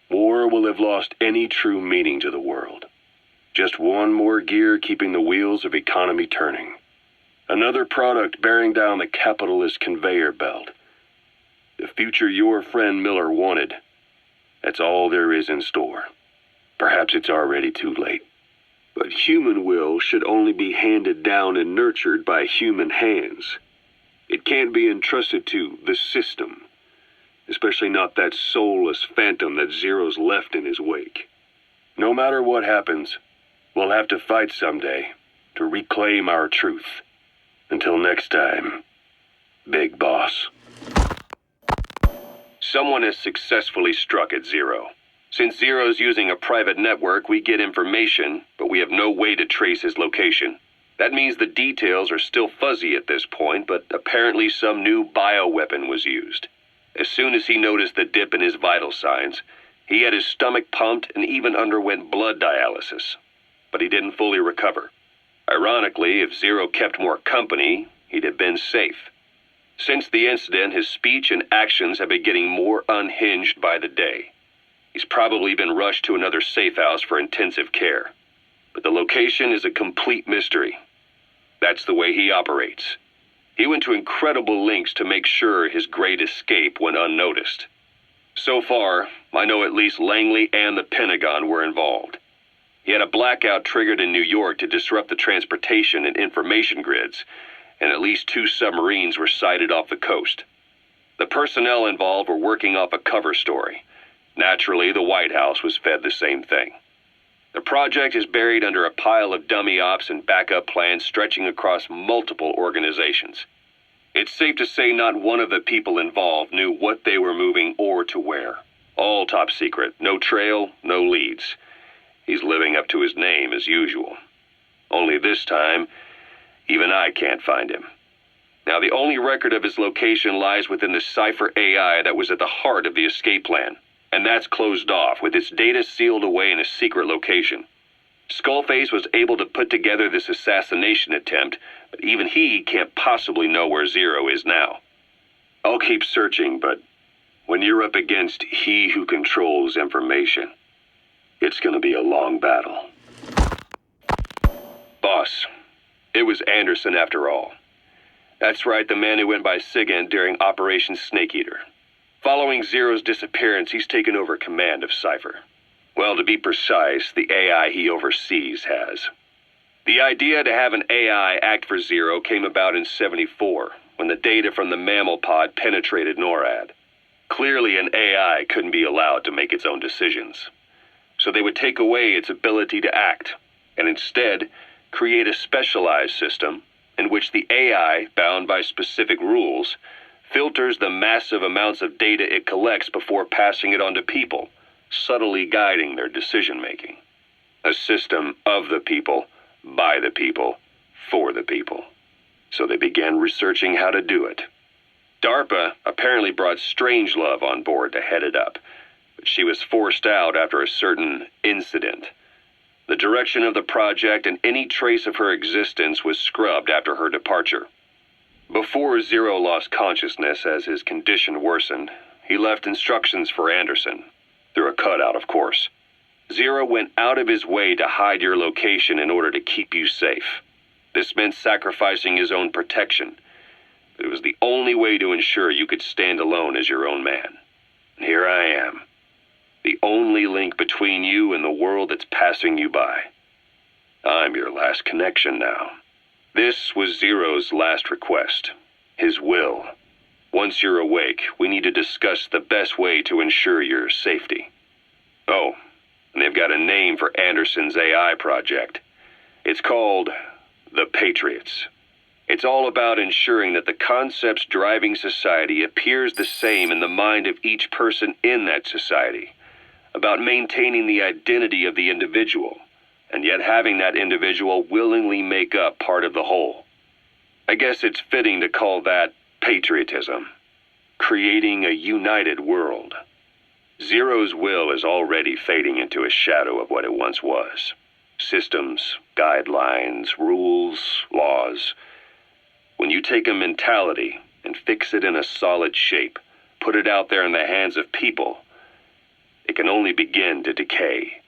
War will have lost any true meaning to the world. Just one more gear keeping the wheels of economy turning. Another product bearing down the capitalist conveyor belt. The future your friend Miller wanted. That's all there is in store. Perhaps it's already too late. But human will should only be handed down and nurtured by human hands. It can't be entrusted to the system, especially not that soulless phantom that Zero's left in his wake. No matter what happens, we'll have to fight someday to reclaim our truth. Until next time, Big Boss. Someone has successfully struck at Zero. Since Zero's using a private network, we get information, but we have no way to trace his location. That means the details are still fuzzy at this point, but apparently some new bioweapon was used. As soon as he noticed the dip in his vital signs, he had his stomach pumped and even underwent blood dialysis. But he didn't fully recover. Ironically, if Zero kept more company, he'd have been safe. Since the incident, his speech and actions have been getting more unhinged by the day. He's probably been rushed to another safe house for intensive care. But the location is a complete mystery. That's the way he operates. He went to incredible lengths to make sure his great escape went unnoticed. So far, I know at least Langley and the Pentagon were involved. He had a blackout triggered in New York to disrupt the transportation and information grids, and at least 2 submarines were sighted off the coast. The personnel involved were working off a cover story. Naturally, the White House was fed the same thing. The project is buried under a pile of dummy ops and backup plans stretching across multiple organizations. It's safe to say not one of the people involved knew what they were moving or to where. All top secret, no trail, no leads. He's living up to his name as usual. Only this time, even I can't find him. Now, the only record of his location lies within the Cipher AI that was at the heart of the escape plan. And that's closed off, with its data sealed away in a secret location. Skullface was able to put together this assassination attempt, but even he can't possibly know where Zero is now. I'll keep searching, but when you're up against he who controls information, it's gonna be a long battle. Boss, it was Anderson after all. That's right, the man who went by Sigint during Operation Snake Eater. Following Zero's disappearance, he's taken over command of Cipher. Well, to be precise, the AI he oversees has. The idea to have an AI act for Zero came about in '74, when the data from the mammal pod penetrated NORAD. Clearly, an AI couldn't be allowed to make its own decisions. So they would take away its ability to act, and instead create a specialized system in which the AI, bound by specific rules, filters the massive amounts of data it collects before passing it on to people, subtly guiding their decision-making. A system of the people, by the people, for the people. So they began researching how to do it. DARPA apparently brought Strangelove on board to head it up, but she was forced out after a certain incident. The direction of the project and any trace of her existence was scrubbed after her departure. Before Zero lost consciousness as his condition worsened, he left instructions for Anderson, through a cutout, of course. Zero went out of his way to hide your location in order to keep you safe. This meant sacrificing his own protection, but it was the only way to ensure you could stand alone as your own man. And here I am, the only link between you and the world that's passing you by. I'm your last connection now. This was Zero's last request, his will. Once you're awake, we need to discuss the best way to ensure your safety. Oh, and they've got a name for Anderson's AI project. It's called the Patriots. It's all about ensuring that the concepts driving society appears the same in the mind of each person in that society, about maintaining the identity of the individual, and yet having that individual willingly make up part of the whole. I guess it's fitting to call that patriotism, creating a united world. Zero's will is already fading into a shadow of what it once was. Systems, guidelines, rules, laws. When you take a mentality and fix it in a solid shape, put it out there in the hands of people, it can only begin to decay.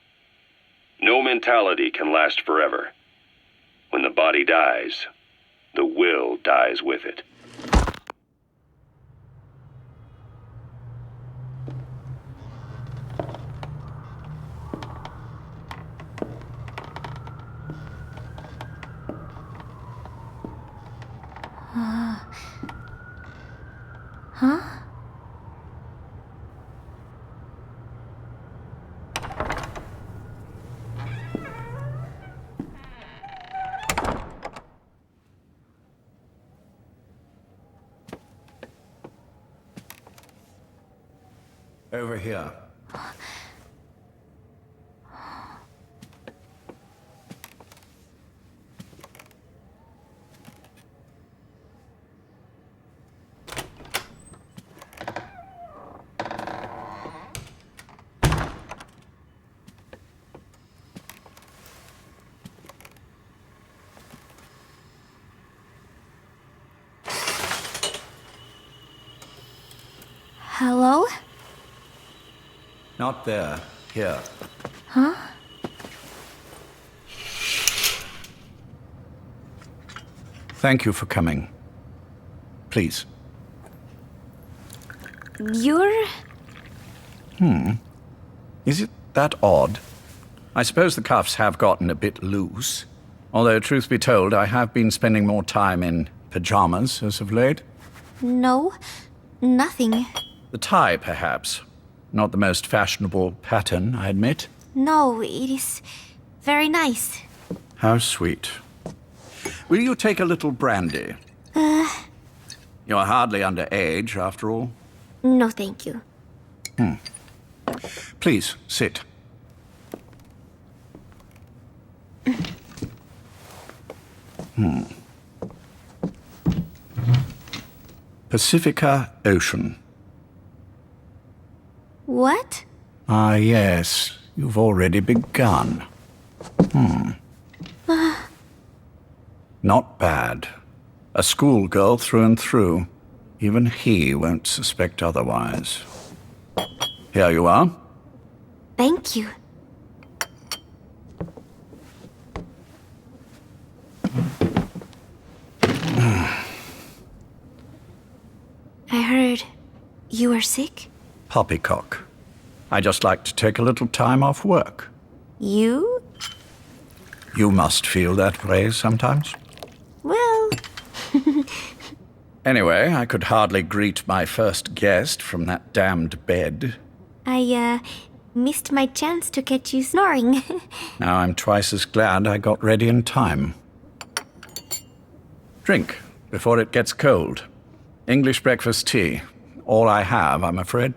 No mentality can last forever. When the body dies, the will dies with it. Huh? Over here. Hello? Not there. Here. Huh? Thank you for coming. Please. You're... Is it that odd? I suppose the cuffs have gotten a bit loose. Although, truth be told, I have been spending more time in pajamas as of late. No, nothing. The tie, perhaps. Not the most fashionable pattern, I admit. No, it is very nice. How sweet. Will you take a little brandy? You're hardly underage, after all. No, thank you. Please, sit. Pacifica Ocean. What? Ah, yes. You've already begun. Not bad. A schoolgirl through and through. Even he won't suspect otherwise. Here you are. Thank you. I heard you were sick? Poppycock. I just like to take a little time off work. You? You must feel that way sometimes. Well... Anyway, I could hardly greet my first guest from that damned bed. I, missed my chance to catch you snoring. Now I'm twice as glad I got ready in time. Drink, before it gets cold. English breakfast tea. All I have, I'm afraid.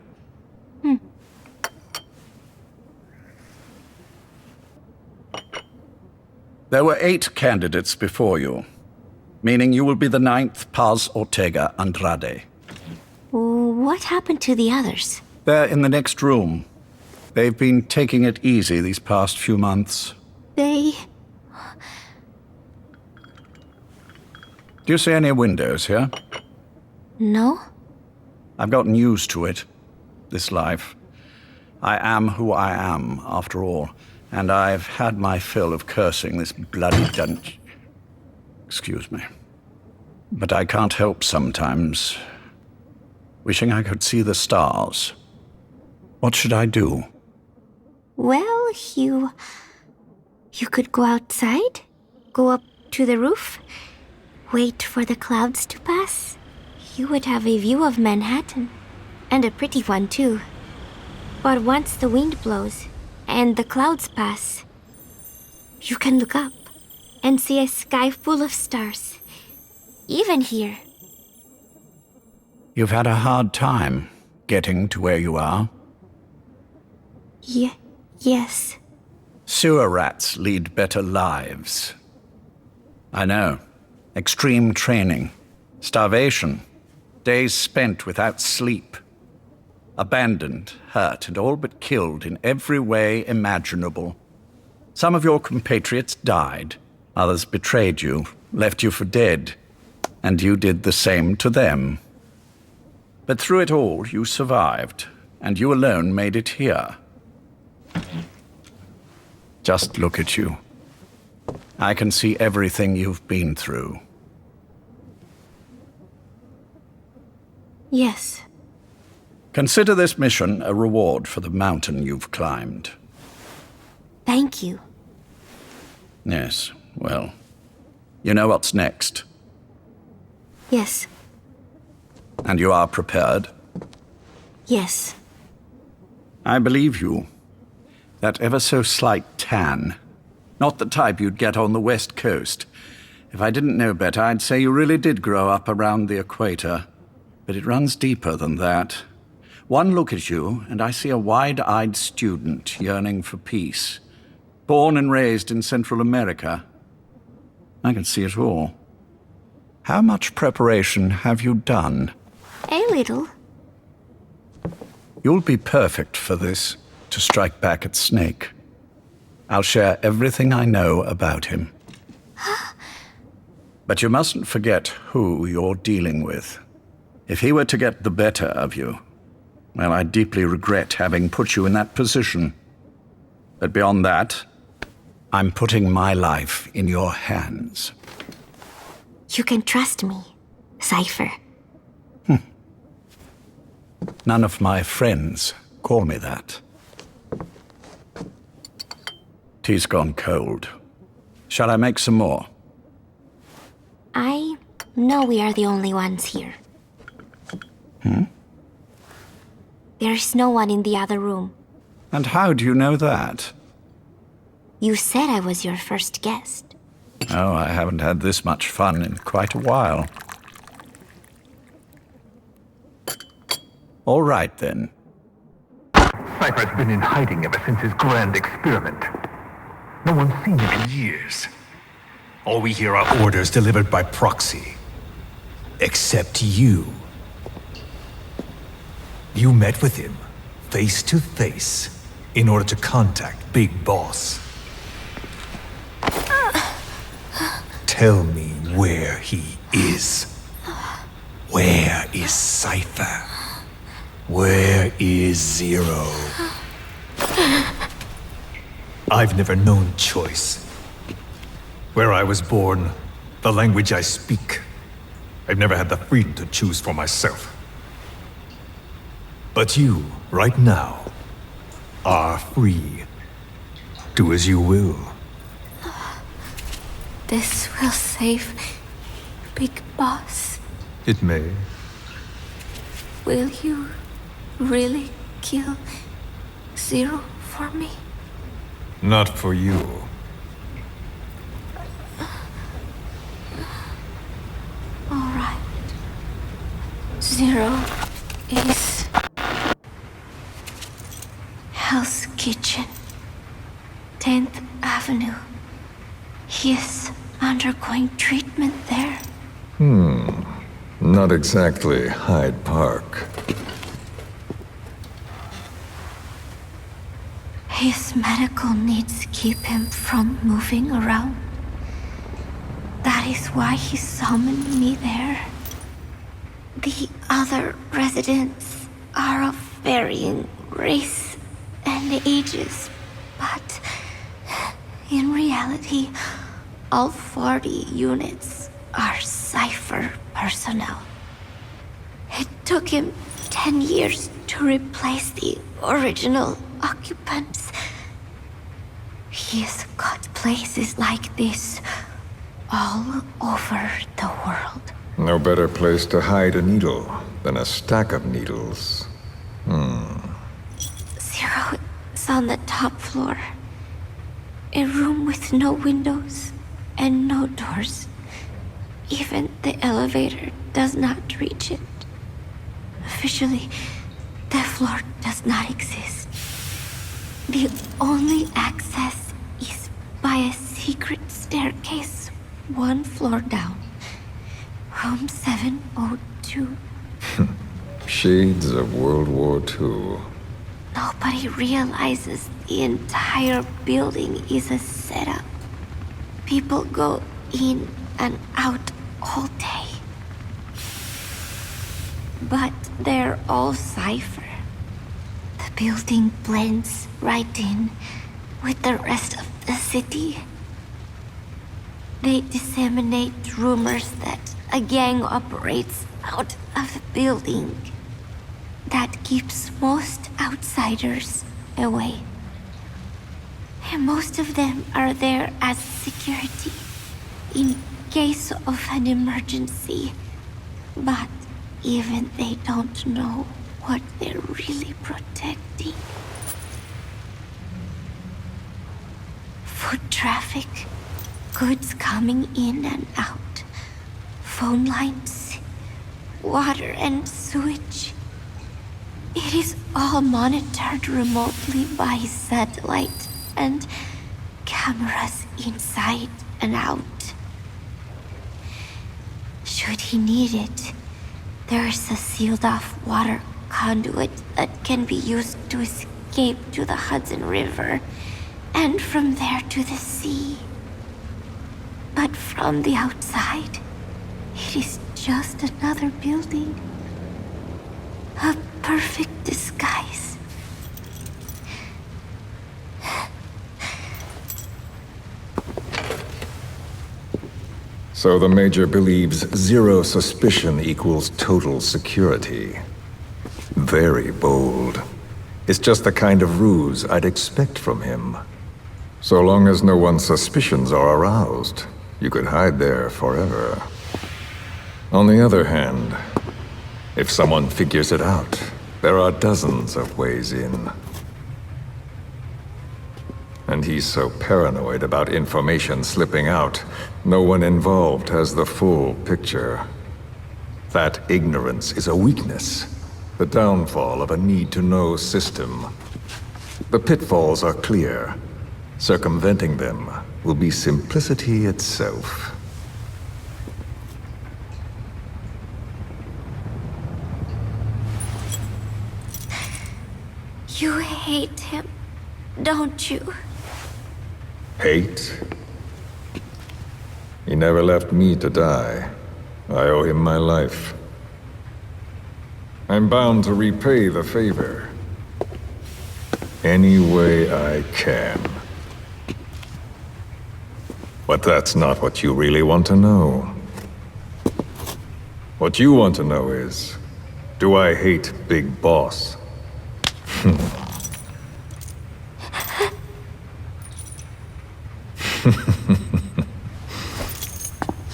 There were 8 candidates before you, meaning you will be the 9th Paz Ortega Andrade. What happened to the others? They're in the next room. They've been taking it easy these past few months. They... Do you see any windows here? No? I've gotten used to it, this life. I am who I am, after all, and I've had my fill of cursing this bloody dungeon. Excuse me. But I can't help sometimes wishing I could see the stars. What should I do? Well, you could go outside, go up to the roof, wait for the clouds to pass. You would have a view of Manhattan, and a pretty one too. But once the wind blows and the clouds pass, you can look up and see a sky full of stars, even here. You've had a hard time getting to where you are. Yes. Sewer rats lead better lives. I know. Extreme training, starvation, days spent without sleep. Abandoned, hurt, and all but killed in every way imaginable. Some of your compatriots died. Others betrayed you, left you for dead. And you did the same to them. But through it all, you survived, and you alone made it here. Just look at you. I can see everything you've been through. Yes. Consider this mission a reward for the mountain you've climbed. Thank you. Yes, well, you know what's next. Yes. And you are prepared? Yes. I believe you. That ever so slight tan. Not the type you'd get on the West Coast. If I didn't know better, I'd say you really did grow up around the equator. But it runs deeper than that. One look at you, and I see a wide-eyed student yearning for peace. Born and raised in Central America. I can see it all. How much preparation have you done? A little. You'll be perfect for this, to strike back at Snake. I'll share everything I know about him. But you mustn't forget who you're dealing with. If he were to get the better of you, well, I deeply regret having put you in that position. But beyond that, I'm putting my life in your hands. You can trust me, Cipher. None of my friends call me that. Tea's gone cold. Shall I make some more? I know we are the only ones here. There is no one in the other room. And how do you know that? You said I was your first guest. Oh, I haven't had this much fun in quite a while. All right, then. Cipher's been in hiding ever since his grand experiment. No one's seen him in years. All we hear are orders delivered by proxy. Except you. You met with him, face to face, in order to contact Big Boss. Tell me where he is. Where is Cipher? Where is Zero? I've never known choice. Where I was born, the language I speak, I've never had the freedom to choose for myself. But you, right now, are free. Do as you will. This will save Big Boss. It may. Will you really kill Zero for me? Not for you. All right. Zero is Hell's Kitchen, 10th Avenue. He is undergoing treatment there. Not exactly Hyde Park. His medical needs keep him from moving around. That is why he summoned me there. The other residents are of varying race and ages, but in reality, all 40 units are Cipher personnel. It took him 10 years to replace the original occupants. He has got places like this all over the world. No better place to hide a needle than a stack of needles. Zero is on the top floor. A room with no windows and no doors. Even the elevator does not reach it. Officially, the floor does not exist. The only access is by a secret staircase 1 floor down. Room 702. Shades of World War II. Nobody realizes the entire building is a setup. People go in and out all day. But they're all Cipher. The building blends right in with the rest of the city. They disseminate rumors that a gang operates out of the building that keeps most outsiders away. And most of them are there as security in case of an emergency. But even they don't know what they're really protecting. Foot traffic, goods coming in and out, phone lines, water and sewage. It is all monitored remotely by satellite and cameras inside and out. Should he need it, there is a sealed-off water conduit that can be used to escape to the Hudson River, and from there to the sea. But from the outside, it is just another building. A perfect disguise. So the Major believes zero suspicion equals total security. Very bold. It's just the kind of ruse I'd expect from him. So long as no one's suspicions are aroused, you could hide there forever. On the other hand, if someone figures it out, there are dozens of ways in. And he's so paranoid about information slipping out, no one involved has the full picture. That ignorance is a weakness, the downfall of a need-to-know system. The pitfalls are clear. Circumventing them will be simplicity itself. You hate him, don't you? Hate? He never left me to die. I owe him my life. I'm bound to repay the favor. Any way I can. But that's not what you really want to know. What you want to know is, do I hate Big Boss?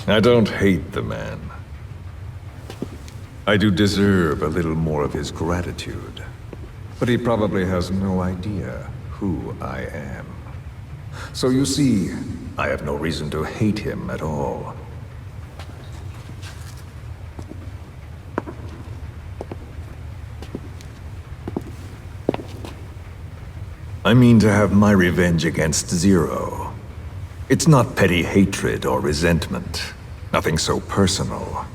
I don't hate the man. I do deserve a little more of his gratitude. But he probably has no idea who I am. So you see, I have no reason to hate him at all. I mean to have my revenge against Zero. It's not petty hatred or resentment. Nothing so personal.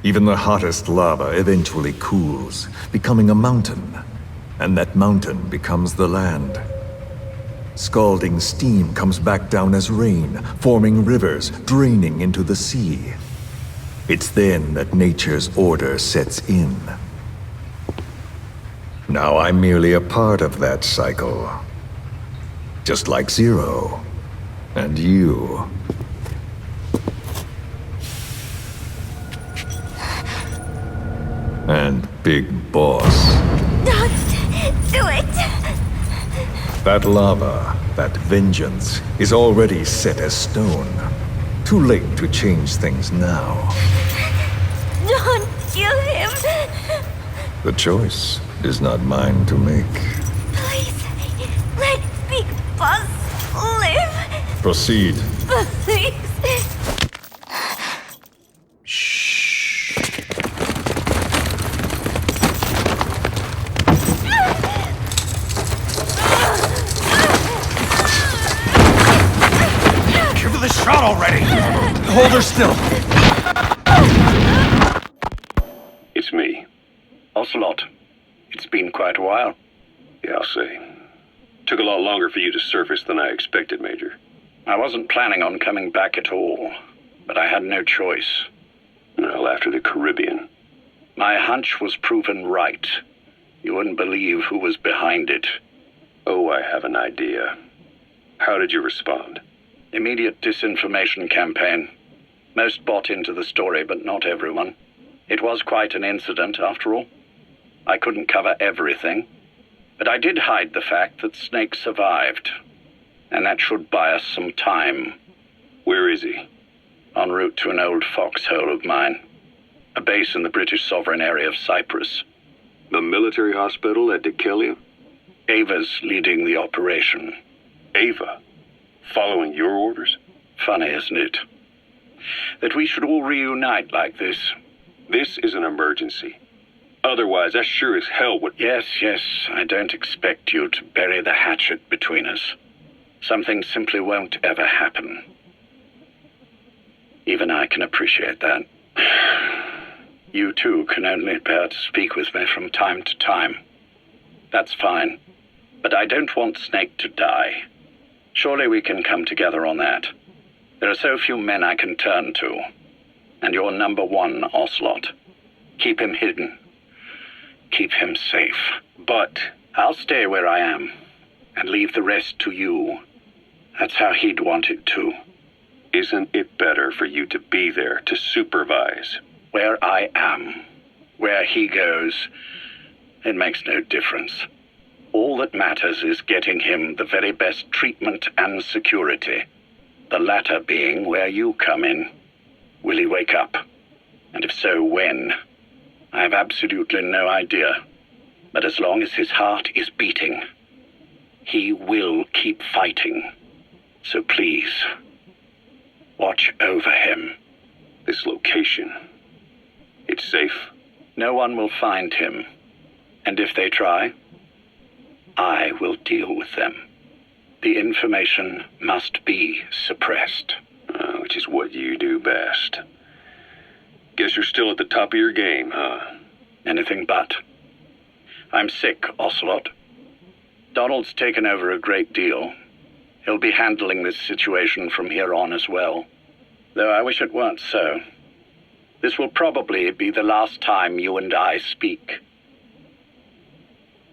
Even the hottest lava eventually cools, becoming a mountain. And that mountain becomes the land. Scalding steam comes back down as rain, forming rivers, draining into the sea. It's then that nature's order sets in. Now I'm merely a part of that cycle. Just like Zero. And you. And Big Boss. Don't do it! That lava, that vengeance, is already set as stone. Too late to change things now. Don't kill him! The choice is not mine to make. Please, let Big Boss live! Proceed. Please! Already! Hold her still! It's me. Ocelot. It's been quite a while. Yeah, I'll say. Took a lot longer for you to surface than I expected, Major. I wasn't planning on coming back at all, but I had no choice. Well, after the Caribbean. My hunch was proven right. You wouldn't believe who was behind it. Oh, I have an idea. How did you respond? Immediate disinformation campaign. Most bought into the story, but not everyone. It was quite an incident, after all. I couldn't cover everything, but I did hide the fact that Snake survived, and that should buy us some time. Where is he? En route to an old foxhole of mine. A base in the British sovereign area of Cyprus. The military hospital at Dikelia? Ava's leading the operation. Ava? Following your orders? Funny, isn't it? That we should all reunite like this. This is an emergency. Otherwise, I sure as hell would... Yes, I don't expect you to bury the hatchet between us. Something simply won't ever happen. Even I can appreciate that. You too can only bear to speak with me from time to time. That's fine. But I don't want Snake to die. Surely we can come together on that. There are so few men I can turn to. And you're number one, Ocelot. Keep him hidden. Keep him safe. But I'll stay where I am and leave the rest to you. That's how he'd want it too. Isn't it better for you to be there to supervise? Where I am, where he goes, it makes no difference. All that matters is getting him the very best treatment and security. The latter being where you come in. Will he wake up? And if so, when? I have absolutely no idea. But as long as his heart is beating, he will keep fighting. So please, watch over him. This location, it's safe? No one will find him. And if they try, I will deal with them. The information must be suppressed. Which is what you do best. Guess you're still at the top of your game, huh? Anything but. I'm sick, Ocelot. Donald's taken over a great deal. He'll be handling this situation from here on as well. Though I wish it weren't so. This will probably be the last time you and I speak.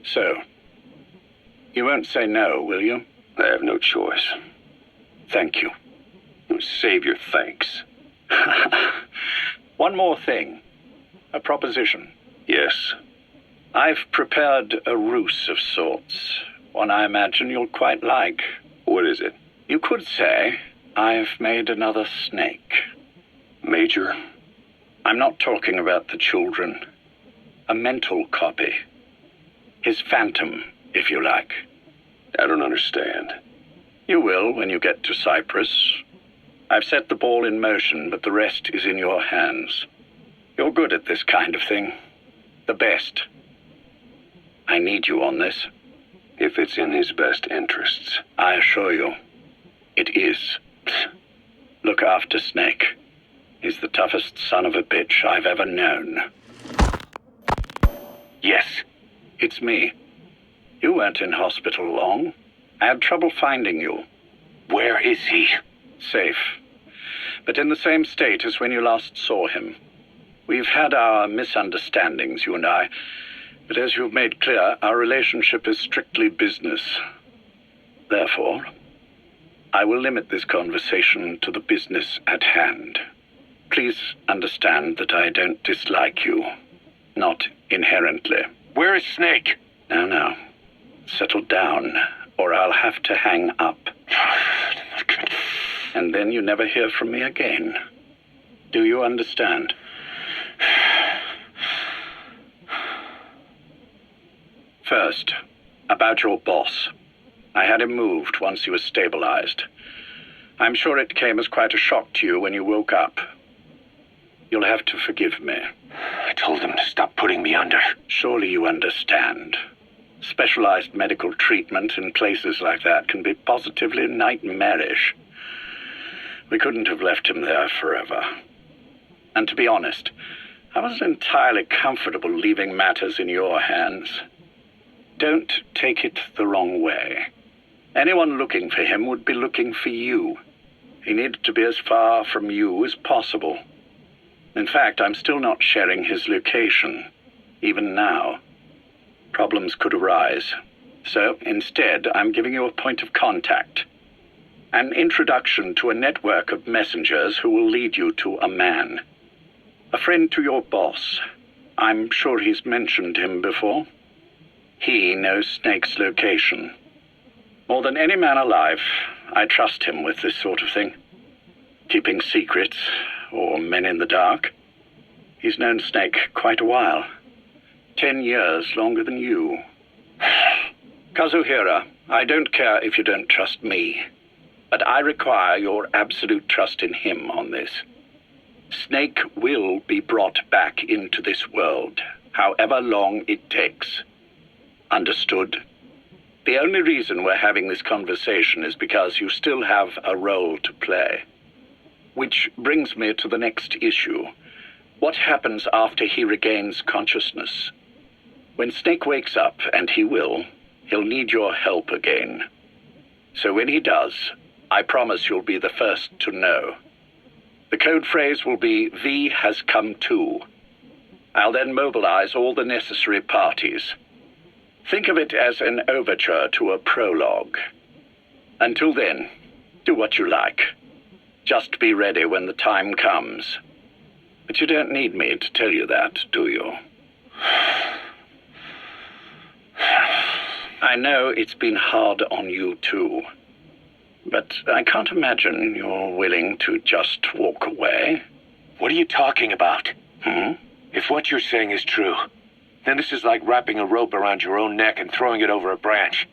So, you won't say no, will you? I have no choice. Thank you. Save your thanks. One more thing. A proposition. Yes? I've prepared a ruse of sorts. One I imagine you'll quite like. What is it? You could say I've made another Snake. Major? I'm not talking about the children. A mental copy. His phantom, if you like. I don't understand. You will when you get to Cyprus. I've set the ball in motion, but the rest is in your hands. You're good at this kind of thing. The best. I need you on this. If it's in his best interests. I assure you, it is. Look after Snake. He's the toughest son of a bitch I've ever known. Yes, it's me. You weren't in hospital long. I had trouble finding you. Where is he? Safe. But in the same state as when you last saw him. We've had our misunderstandings, you and I. But as you've made clear, our relationship is strictly business. Therefore, I will limit this conversation to the business at hand. Please understand that I don't dislike you. Not inherently. Where is Snake? Now. Settle down, or I'll have to hang up. And then you never hear from me again. Do you understand? First, about your boss. I had him moved once he was stabilized. I'm sure it came as quite a shock to you when you woke up. You'll have to forgive me. I told him to stop putting me under. Surely you understand. Specialized medical treatment in places like that can be positively nightmarish. We couldn't have left him there forever. And to be honest, I wasn't entirely comfortable leaving matters in your hands. Don't take it the wrong way. Anyone looking for him would be looking for you. He needed to be as far from you as possible. In fact, I'm still not sharing his location, even now. Problems could arise. So instead, I'm giving you a point of contact. An introduction to a network of messengers who will lead you to a man. A friend to your boss. I'm sure he's mentioned him before. He knows Snake's location. More than any man alive, I trust him with this sort of thing. Keeping secrets, or men in the dark. He's known Snake quite a while. 10 years longer than you. Kazuhira, I don't care if you don't trust me, but I require your absolute trust in him on this. Snake will be brought back into this world, however long it takes. Understood? The only reason we're having this conversation is because you still have a role to play. Which brings me to the next issue. What happens after he regains consciousness? When Snake wakes up, and he will, he'll need your help again. So when he does, I promise you'll be the first to know. The code phrase will be, V has come to. I'll then mobilize all the necessary parties. Think of it as an overture to a prologue. Until then, do what you like. Just be ready when the time comes. But you don't need me to tell you that, do you? I know it's been hard on you too. But I can't imagine you're willing to just walk away. What are you talking about? If what you're saying is true, then this is like wrapping a rope around your own neck and throwing it over a branch.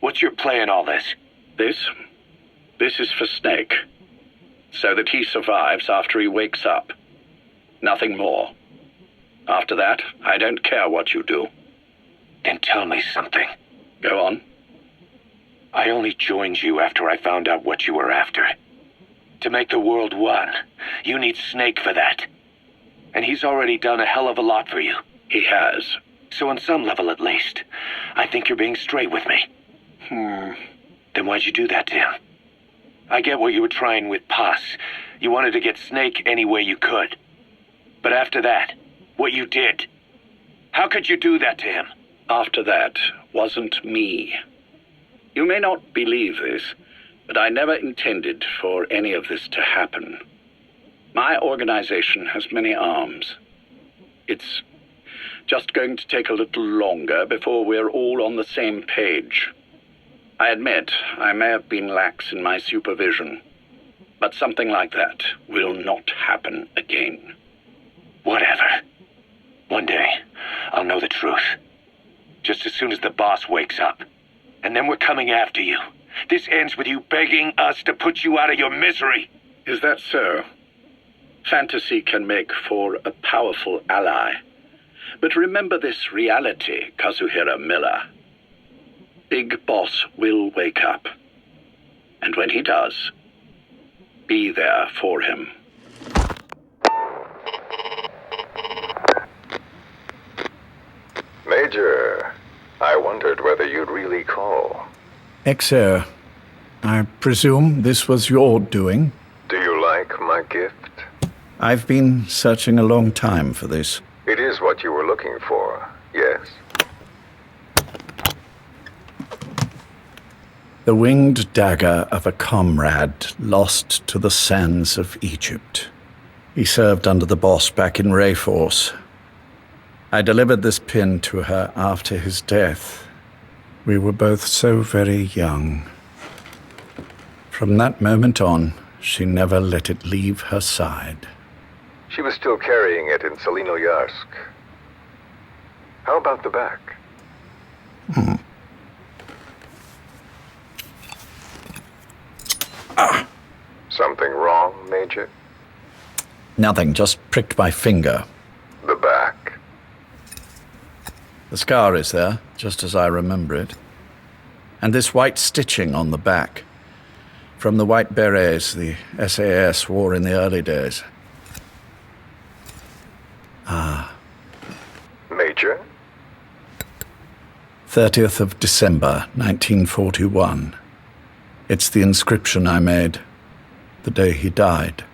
What's your play in all this? This is for Snake. So that he survives after he wakes up. Nothing more. After that, I don't care what you do. Then tell me something. Go on. I only joined you after I found out what you were after. To make the world one, you need Snake for that. And he's already done a hell of a lot for you. He has. So on some level at least, I think you're being straight with me. Then why'd you do that to him? I get what you were trying with Paz. You wanted to get Snake any way you could. But after that, what you did, how could you do that to him? After that wasn't me. You may not believe this, but I never intended for any of this to happen. My organization has many arms. It's just going to take a little longer before we're all on the same page. I admit I may have been lax in my supervision, but something like that will not happen again. Whatever. One day, I'll know the truth. Just as soon as the boss wakes up. And then we're coming after you. This ends with you begging us to put you out of your misery. Is that so? Fantasy can make for a powerful ally. But remember this reality, Kazuhira Miller. Big Boss will wake up. And when he does, be there for him. Major, I wondered whether you'd really call. Exer, I presume this was your doing? Do you like my gift? I've been searching a long time for this. It is what you were looking for, yes. The winged dagger of a comrade lost to the sands of Egypt. He served under the boss back in Rayforce. I delivered this pin to her after his death. We were both so very young. From that moment on, she never let it leave her side. She was still carrying it in Selinoyarsk. How about the back? Something wrong, Major? Nothing, just pricked my finger. The back. The scar is there, just as I remember it. And this white stitching on the back. From the white berets the SAS wore in the early days. Major? 30th of December, 1941. It's the inscription I made the day he died.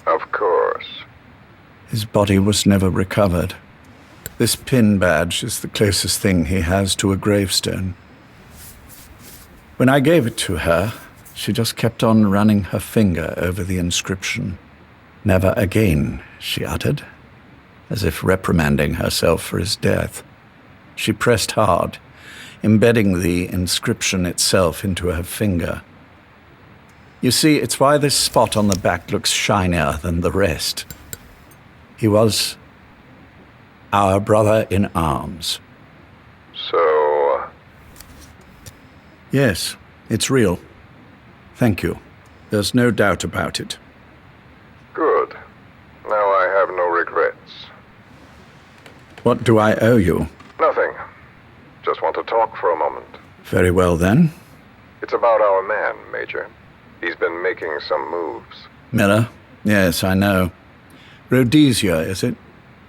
Of course. His body was never recovered. This pin badge is the closest thing he has to a gravestone. When I gave it to her, she just kept on running her finger over the inscription, Never again, she uttered, as if reprimanding herself for his death. She pressed hard, embedding the inscription itself into her finger. You see, it's why this spot on the back looks shinier than the rest. He was our brother in arms. So... Yes, it's real. Thank you. There's no doubt about it. Good. Now I have no regrets. What do I owe you? Nothing. Just want to talk for a moment. Very well, then. It's about our man, Major. He's been making some moves. Miller? Yes, I know. Rhodesia, is it?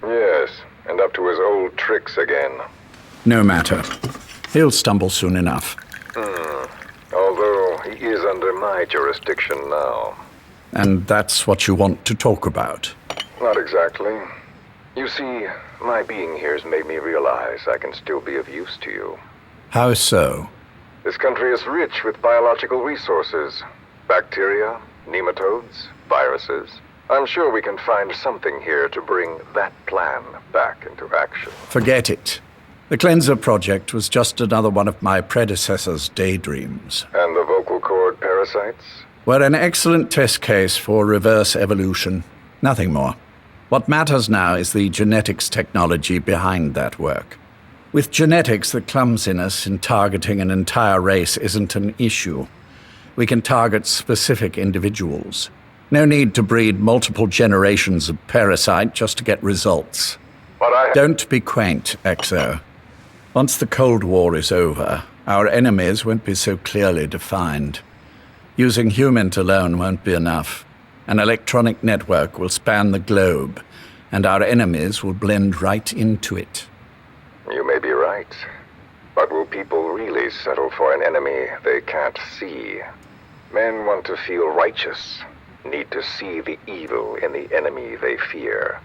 Yes, and up to his old tricks again. No matter. He'll stumble soon enough. Although he is under my jurisdiction now. And that's what you want to talk about? Not exactly. You see, my being here's made me realize I can still be of use to you. How so? This country is rich with biological resources. Bacteria, nematodes, viruses. I'm sure we can find something here to bring that plan back into action. Forget it. The Cleanser Project was just another one of my predecessor's daydreams. And the vocal cord parasites? Were an excellent test case for reverse evolution. Nothing more. What matters now is the genetics technology behind that work. With genetics, the clumsiness in targeting an entire race isn't an issue. We can target specific individuals. No need to breed multiple generations of parasite just to get results. Don't be quaint, Exo. Once the Cold War is over, our enemies won't be so clearly defined. Using humans alone won't be enough. An electronic network will span the globe, and our enemies will blend right into it. You may be right. But will people really settle for an enemy they can't see? Men want to feel righteous, need to see the evil in the enemy they fear.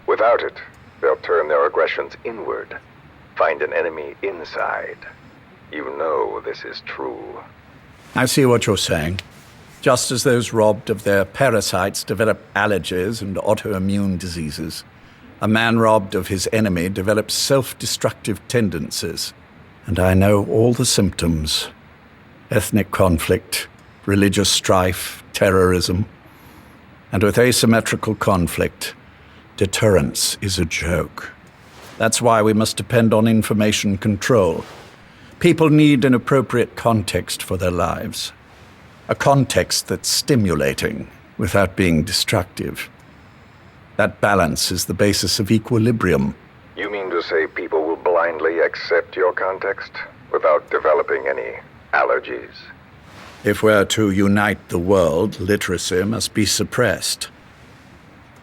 Without it, they'll turn their aggressions inward, find an enemy inside. You know this is true. I see what you're saying. Just as those robbed of their parasites develop allergies and autoimmune diseases, a man robbed of his enemy develops self-destructive tendencies. And I know all the symptoms. Ethnic conflict, religious strife, terrorism. And with asymmetrical conflict, deterrence is a joke. That's why we must depend on information control. People need an appropriate context for their lives. A context that's stimulating without being destructive. That balance is the basis of equilibrium. You mean to say people will blindly accept your context without developing any allergies? If we're to unite the world, literacy must be suppressed.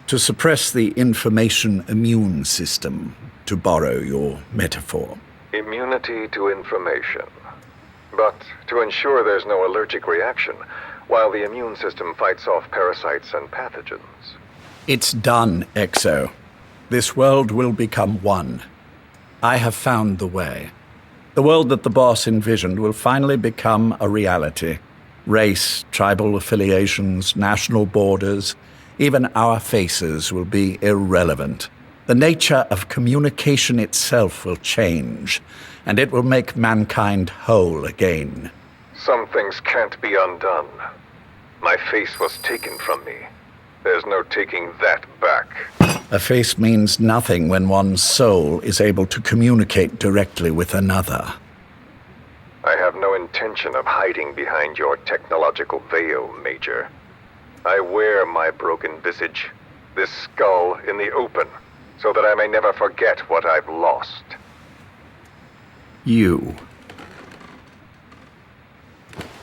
To suppress the information immune system, to borrow your metaphor. Immunity to information. But to ensure there's no allergic reaction, while the immune system fights off parasites and pathogens. It's done, Exo. This world will become one. I have found the way. The world that the boss envisioned will finally become a reality. Race, tribal affiliations, national borders, even our faces will be irrelevant. The nature of communication itself will change, and it will make mankind whole again. Some things can't be undone. My face was taken from me. There's no taking that back. A face means nothing when one's soul is able to communicate directly with another. I have no intention of hiding behind your technological veil, Major. I wear my broken visage, this skull, in the open, so that I may never forget what I've lost. You.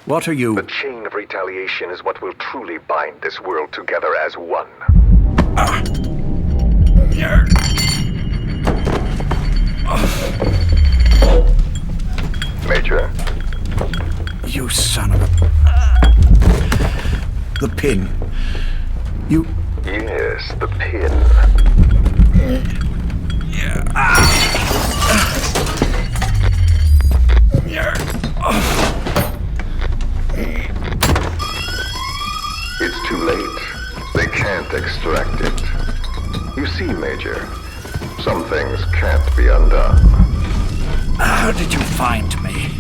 What are you? The chain of retaliation is what will truly bind this world together as one. Major? You son of a... The pin. You... Yes, the pin. It's too late. They can't done. How did you find me?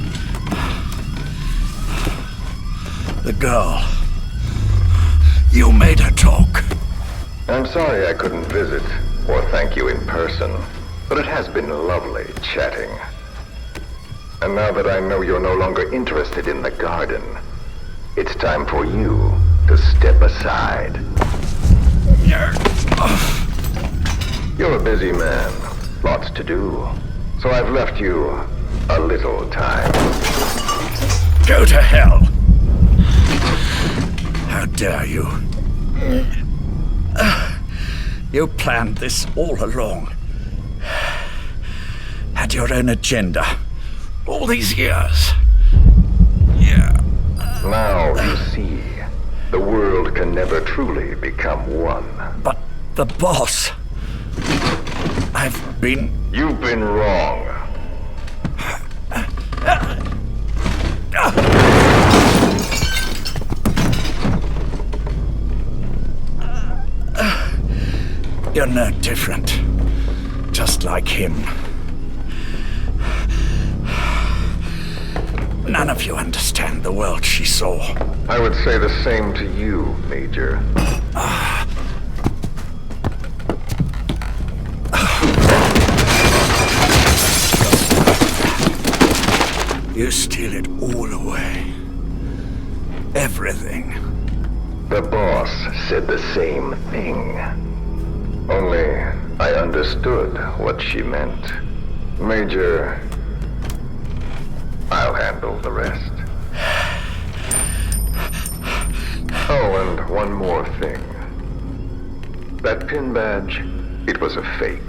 The girl. You made her talk. I'm sorry I couldn't visit or thank you in person, but it has been lovely chatting. And now that I know you're no longer interested in the garden, it's time for you to step aside. You're a busy man, lots to do, so I've left you a little time. Go to hell! How dare you? You planned this all along. Had your own agenda. All these years. Yeah. Now you see, the world can never truly become one. But the boss... You've been wrong. You're no different. Just like him. None of you understand the world she saw. I would say the same to you, Major. You steal it all away. Everything. The boss said the same thing. Only I understood what she meant. Major, I'll handle the rest. Oh, and one more thing. That pin badge, it was a fake.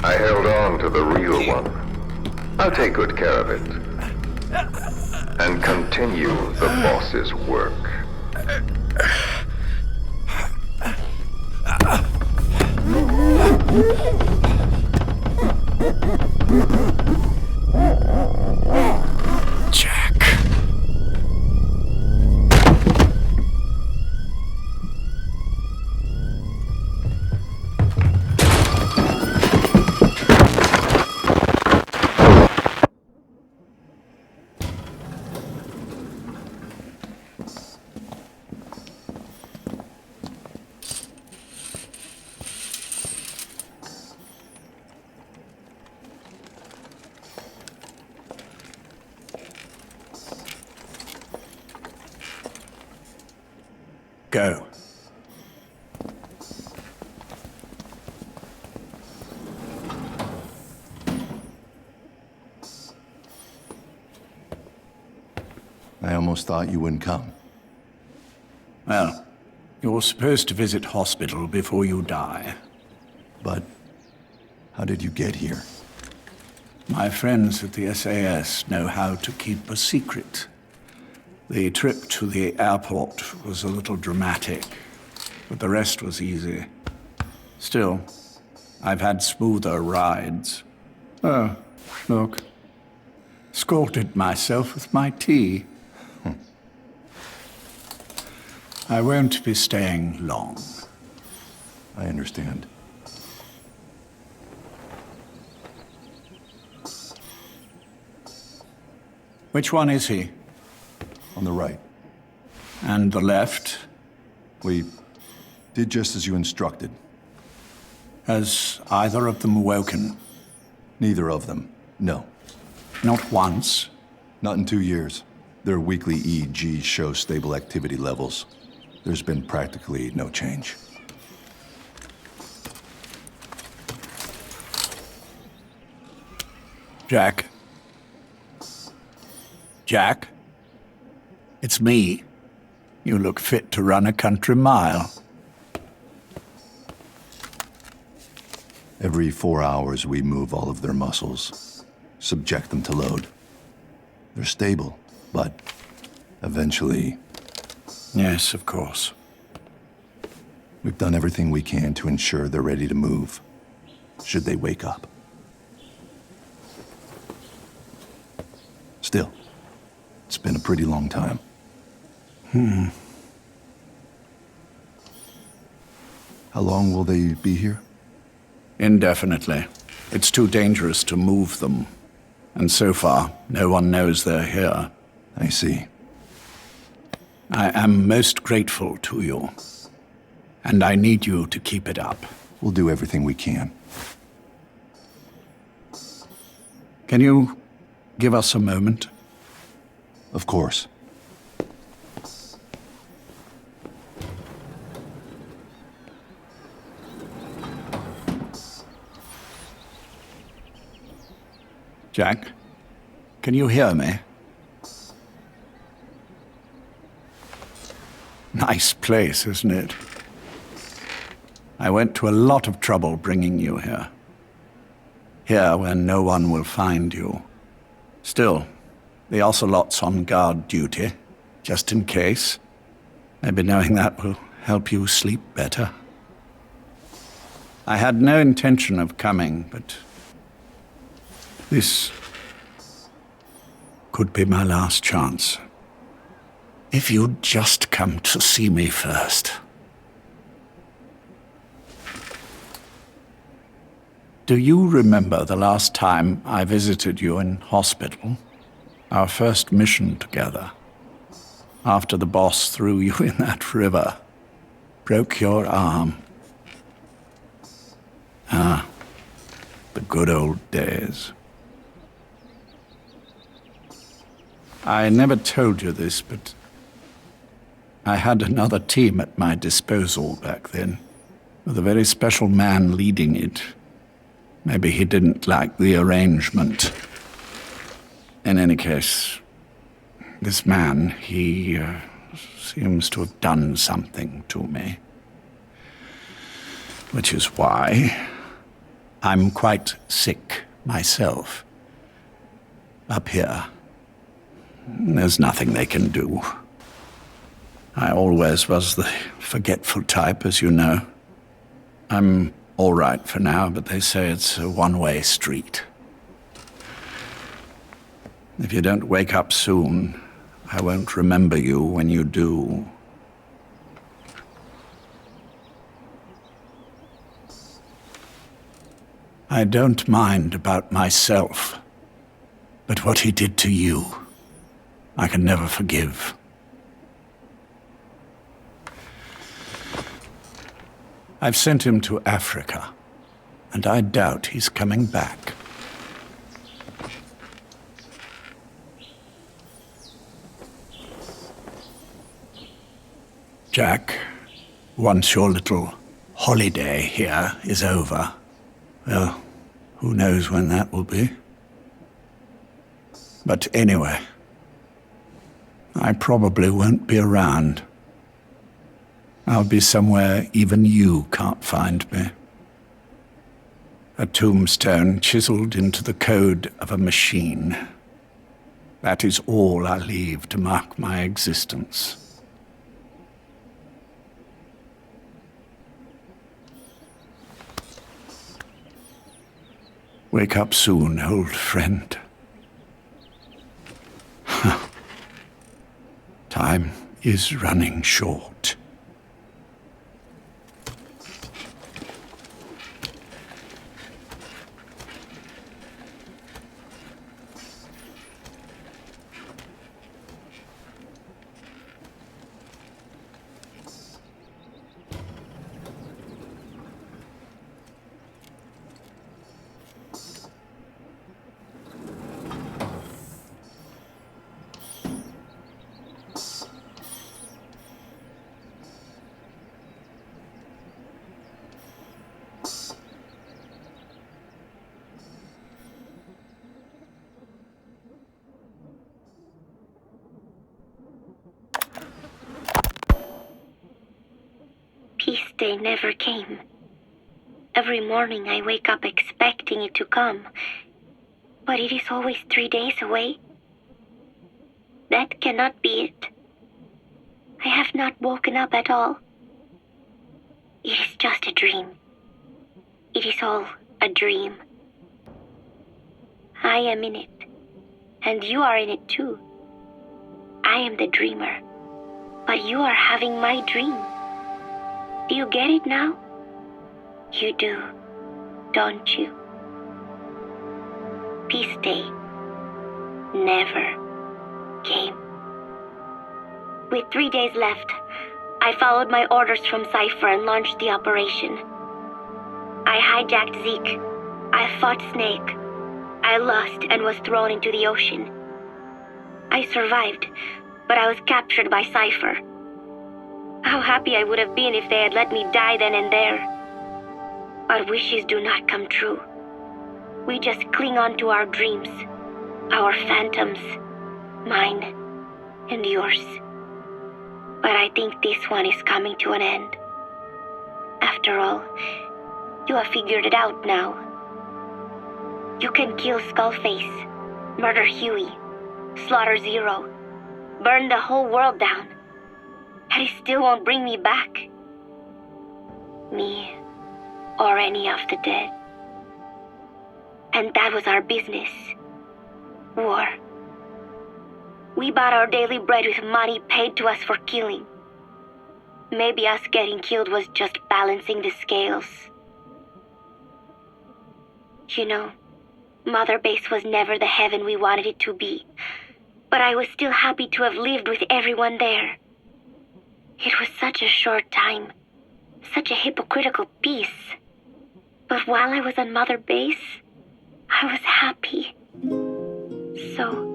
I held on to the real one. I'll take good care of it. And continue the boss's work. Jack. Go. I almost thought you wouldn't come. Well, you're supposed to visit hospital before you die. But how did you get here? My friends at the SAS know how to keep a secret. The trip to the airport was a little dramatic, but the rest was easy. Still, I've had smoother rides. Oh, look. Scalded myself with my tea. I won't be staying long. I understand. Which one is he? On the right. And the left? We did just as you instructed. Has either of them woken? Neither of them, no. Not once? Not in 2 years. Their weekly EEGs show stable activity levels. There's been practically no change. Jack? Jack? It's me. You look fit to run a country mile. Every 4 hours, we move all of their muscles, subject them to load. They're stable, but eventually... Yes, of course. We've done everything we can to ensure they're ready to move, should they wake up. Still, it's been a pretty long time. How long will they be here? Indefinitely. It's too dangerous to move them. And so far, no one knows they're here. I see. I am most grateful to you. And I need you to keep it up. We'll do everything we can. Can you give us a moment? Of course. Jack, can you hear me? Nice place, isn't it? I went to a lot of trouble bringing you here. Here where no one will find you. Still, the Ocelot's on guard duty, just in case. Maybe knowing that will help you sleep better. I had no intention of coming, but this could be my last chance. If you'd just come to see me first. Do you remember the last time I visited you in hospital? Our first mission together. After the boss threw you in that river. Broke your arm. Ah, the good old days. I never told you this, but I had another team at my disposal back then, with a very special man leading it. Maybe he didn't like the arrangement. In any case, this man, he seems to have done something to me. Which is why I'm quite sick myself. Up here, there's nothing they can do. I always was the forgetful type, as you know. I'm all right for now, but they say it's a one-way street. If you don't wake up soon, I won't remember you when you do. I don't mind about myself, but what he did to you, I can never forgive. I've sent him to Africa, and I doubt he's coming back. Jack, once your little holiday here is over, well, who knows when that will be? But anyway, I probably won't be around. I'll be somewhere even you can't find me. A tombstone chiseled into the code of a machine. That is all I leave to mark my existence. Wake up soon, old friend. Time is running short. Peace Day never came. Every morning I wake up expecting it to come, but it is always 3 days away. That cannot be it. I have not woken up at all. It is just a dream. It is all a dream. I am in it, and you are in it too. I am the dreamer, but you are having my dream. Do you get it now? You do. don't you? Peace Day never came. With 3 days left, I followed my orders from Cipher and launched the operation. I hijacked Zeke. I fought Snake. I lost and was thrown into the ocean. I survived, but I was captured by Cipher. How happy I would have been if they had let me die then and there. But wishes do not come true. We just cling on to our dreams, our phantoms, mine and yours. But I think this one is coming to an end. After all, you have figured it out now. You can kill Skullface, murder Huey, slaughter Zero, burn the whole world down, and it still won't bring me back. Me, or any of the dead. And that was our business. War. We bought our daily bread with money paid to us for killing. Maybe us getting killed was just balancing the scales. You know, Mother Base was never the heaven we wanted it to be, but I was still happy to have lived with everyone there. It was such a short time, such a hypocritical peace. But while I was on Mother Base, I was happy. So,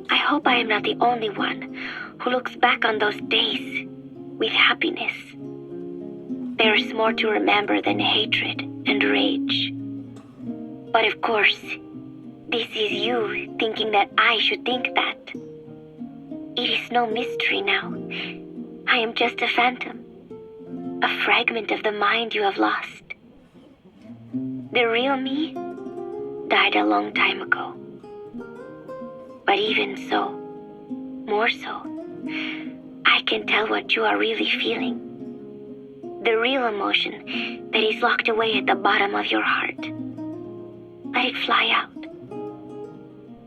I hope I am not the only one who looks back on those days with happiness. There is more to remember than hatred and rage. But of course, this is you thinking that I should think that. It is no mystery now. I am just a phantom, a fragment of the mind you have lost. The real me died a long time ago. But even so, more so, I can tell what you are really feeling. The real emotion that is locked away at the bottom of your heart. Let it fly out.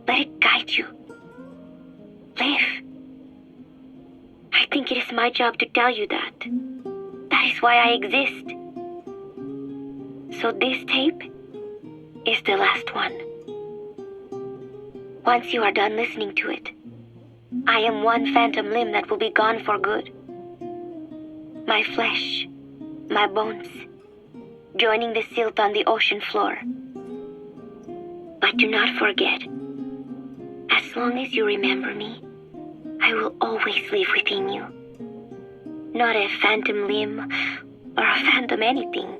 Let it guide you. Live. I think it is my job to tell you that. That is why I exist. So this tape is the last one. Once you are done listening to it, I am one phantom limb that will be gone for good. My flesh, my bones, joining the silt on the ocean floor. But do not forget, as long as you remember me, I will always live within you. Not a phantom limb or a phantom anything,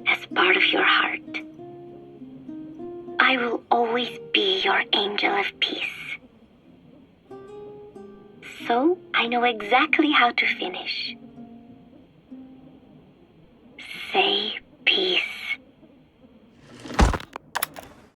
as part of your heart. I will always be your angel of peace. So I know exactly how to finish. Say peace.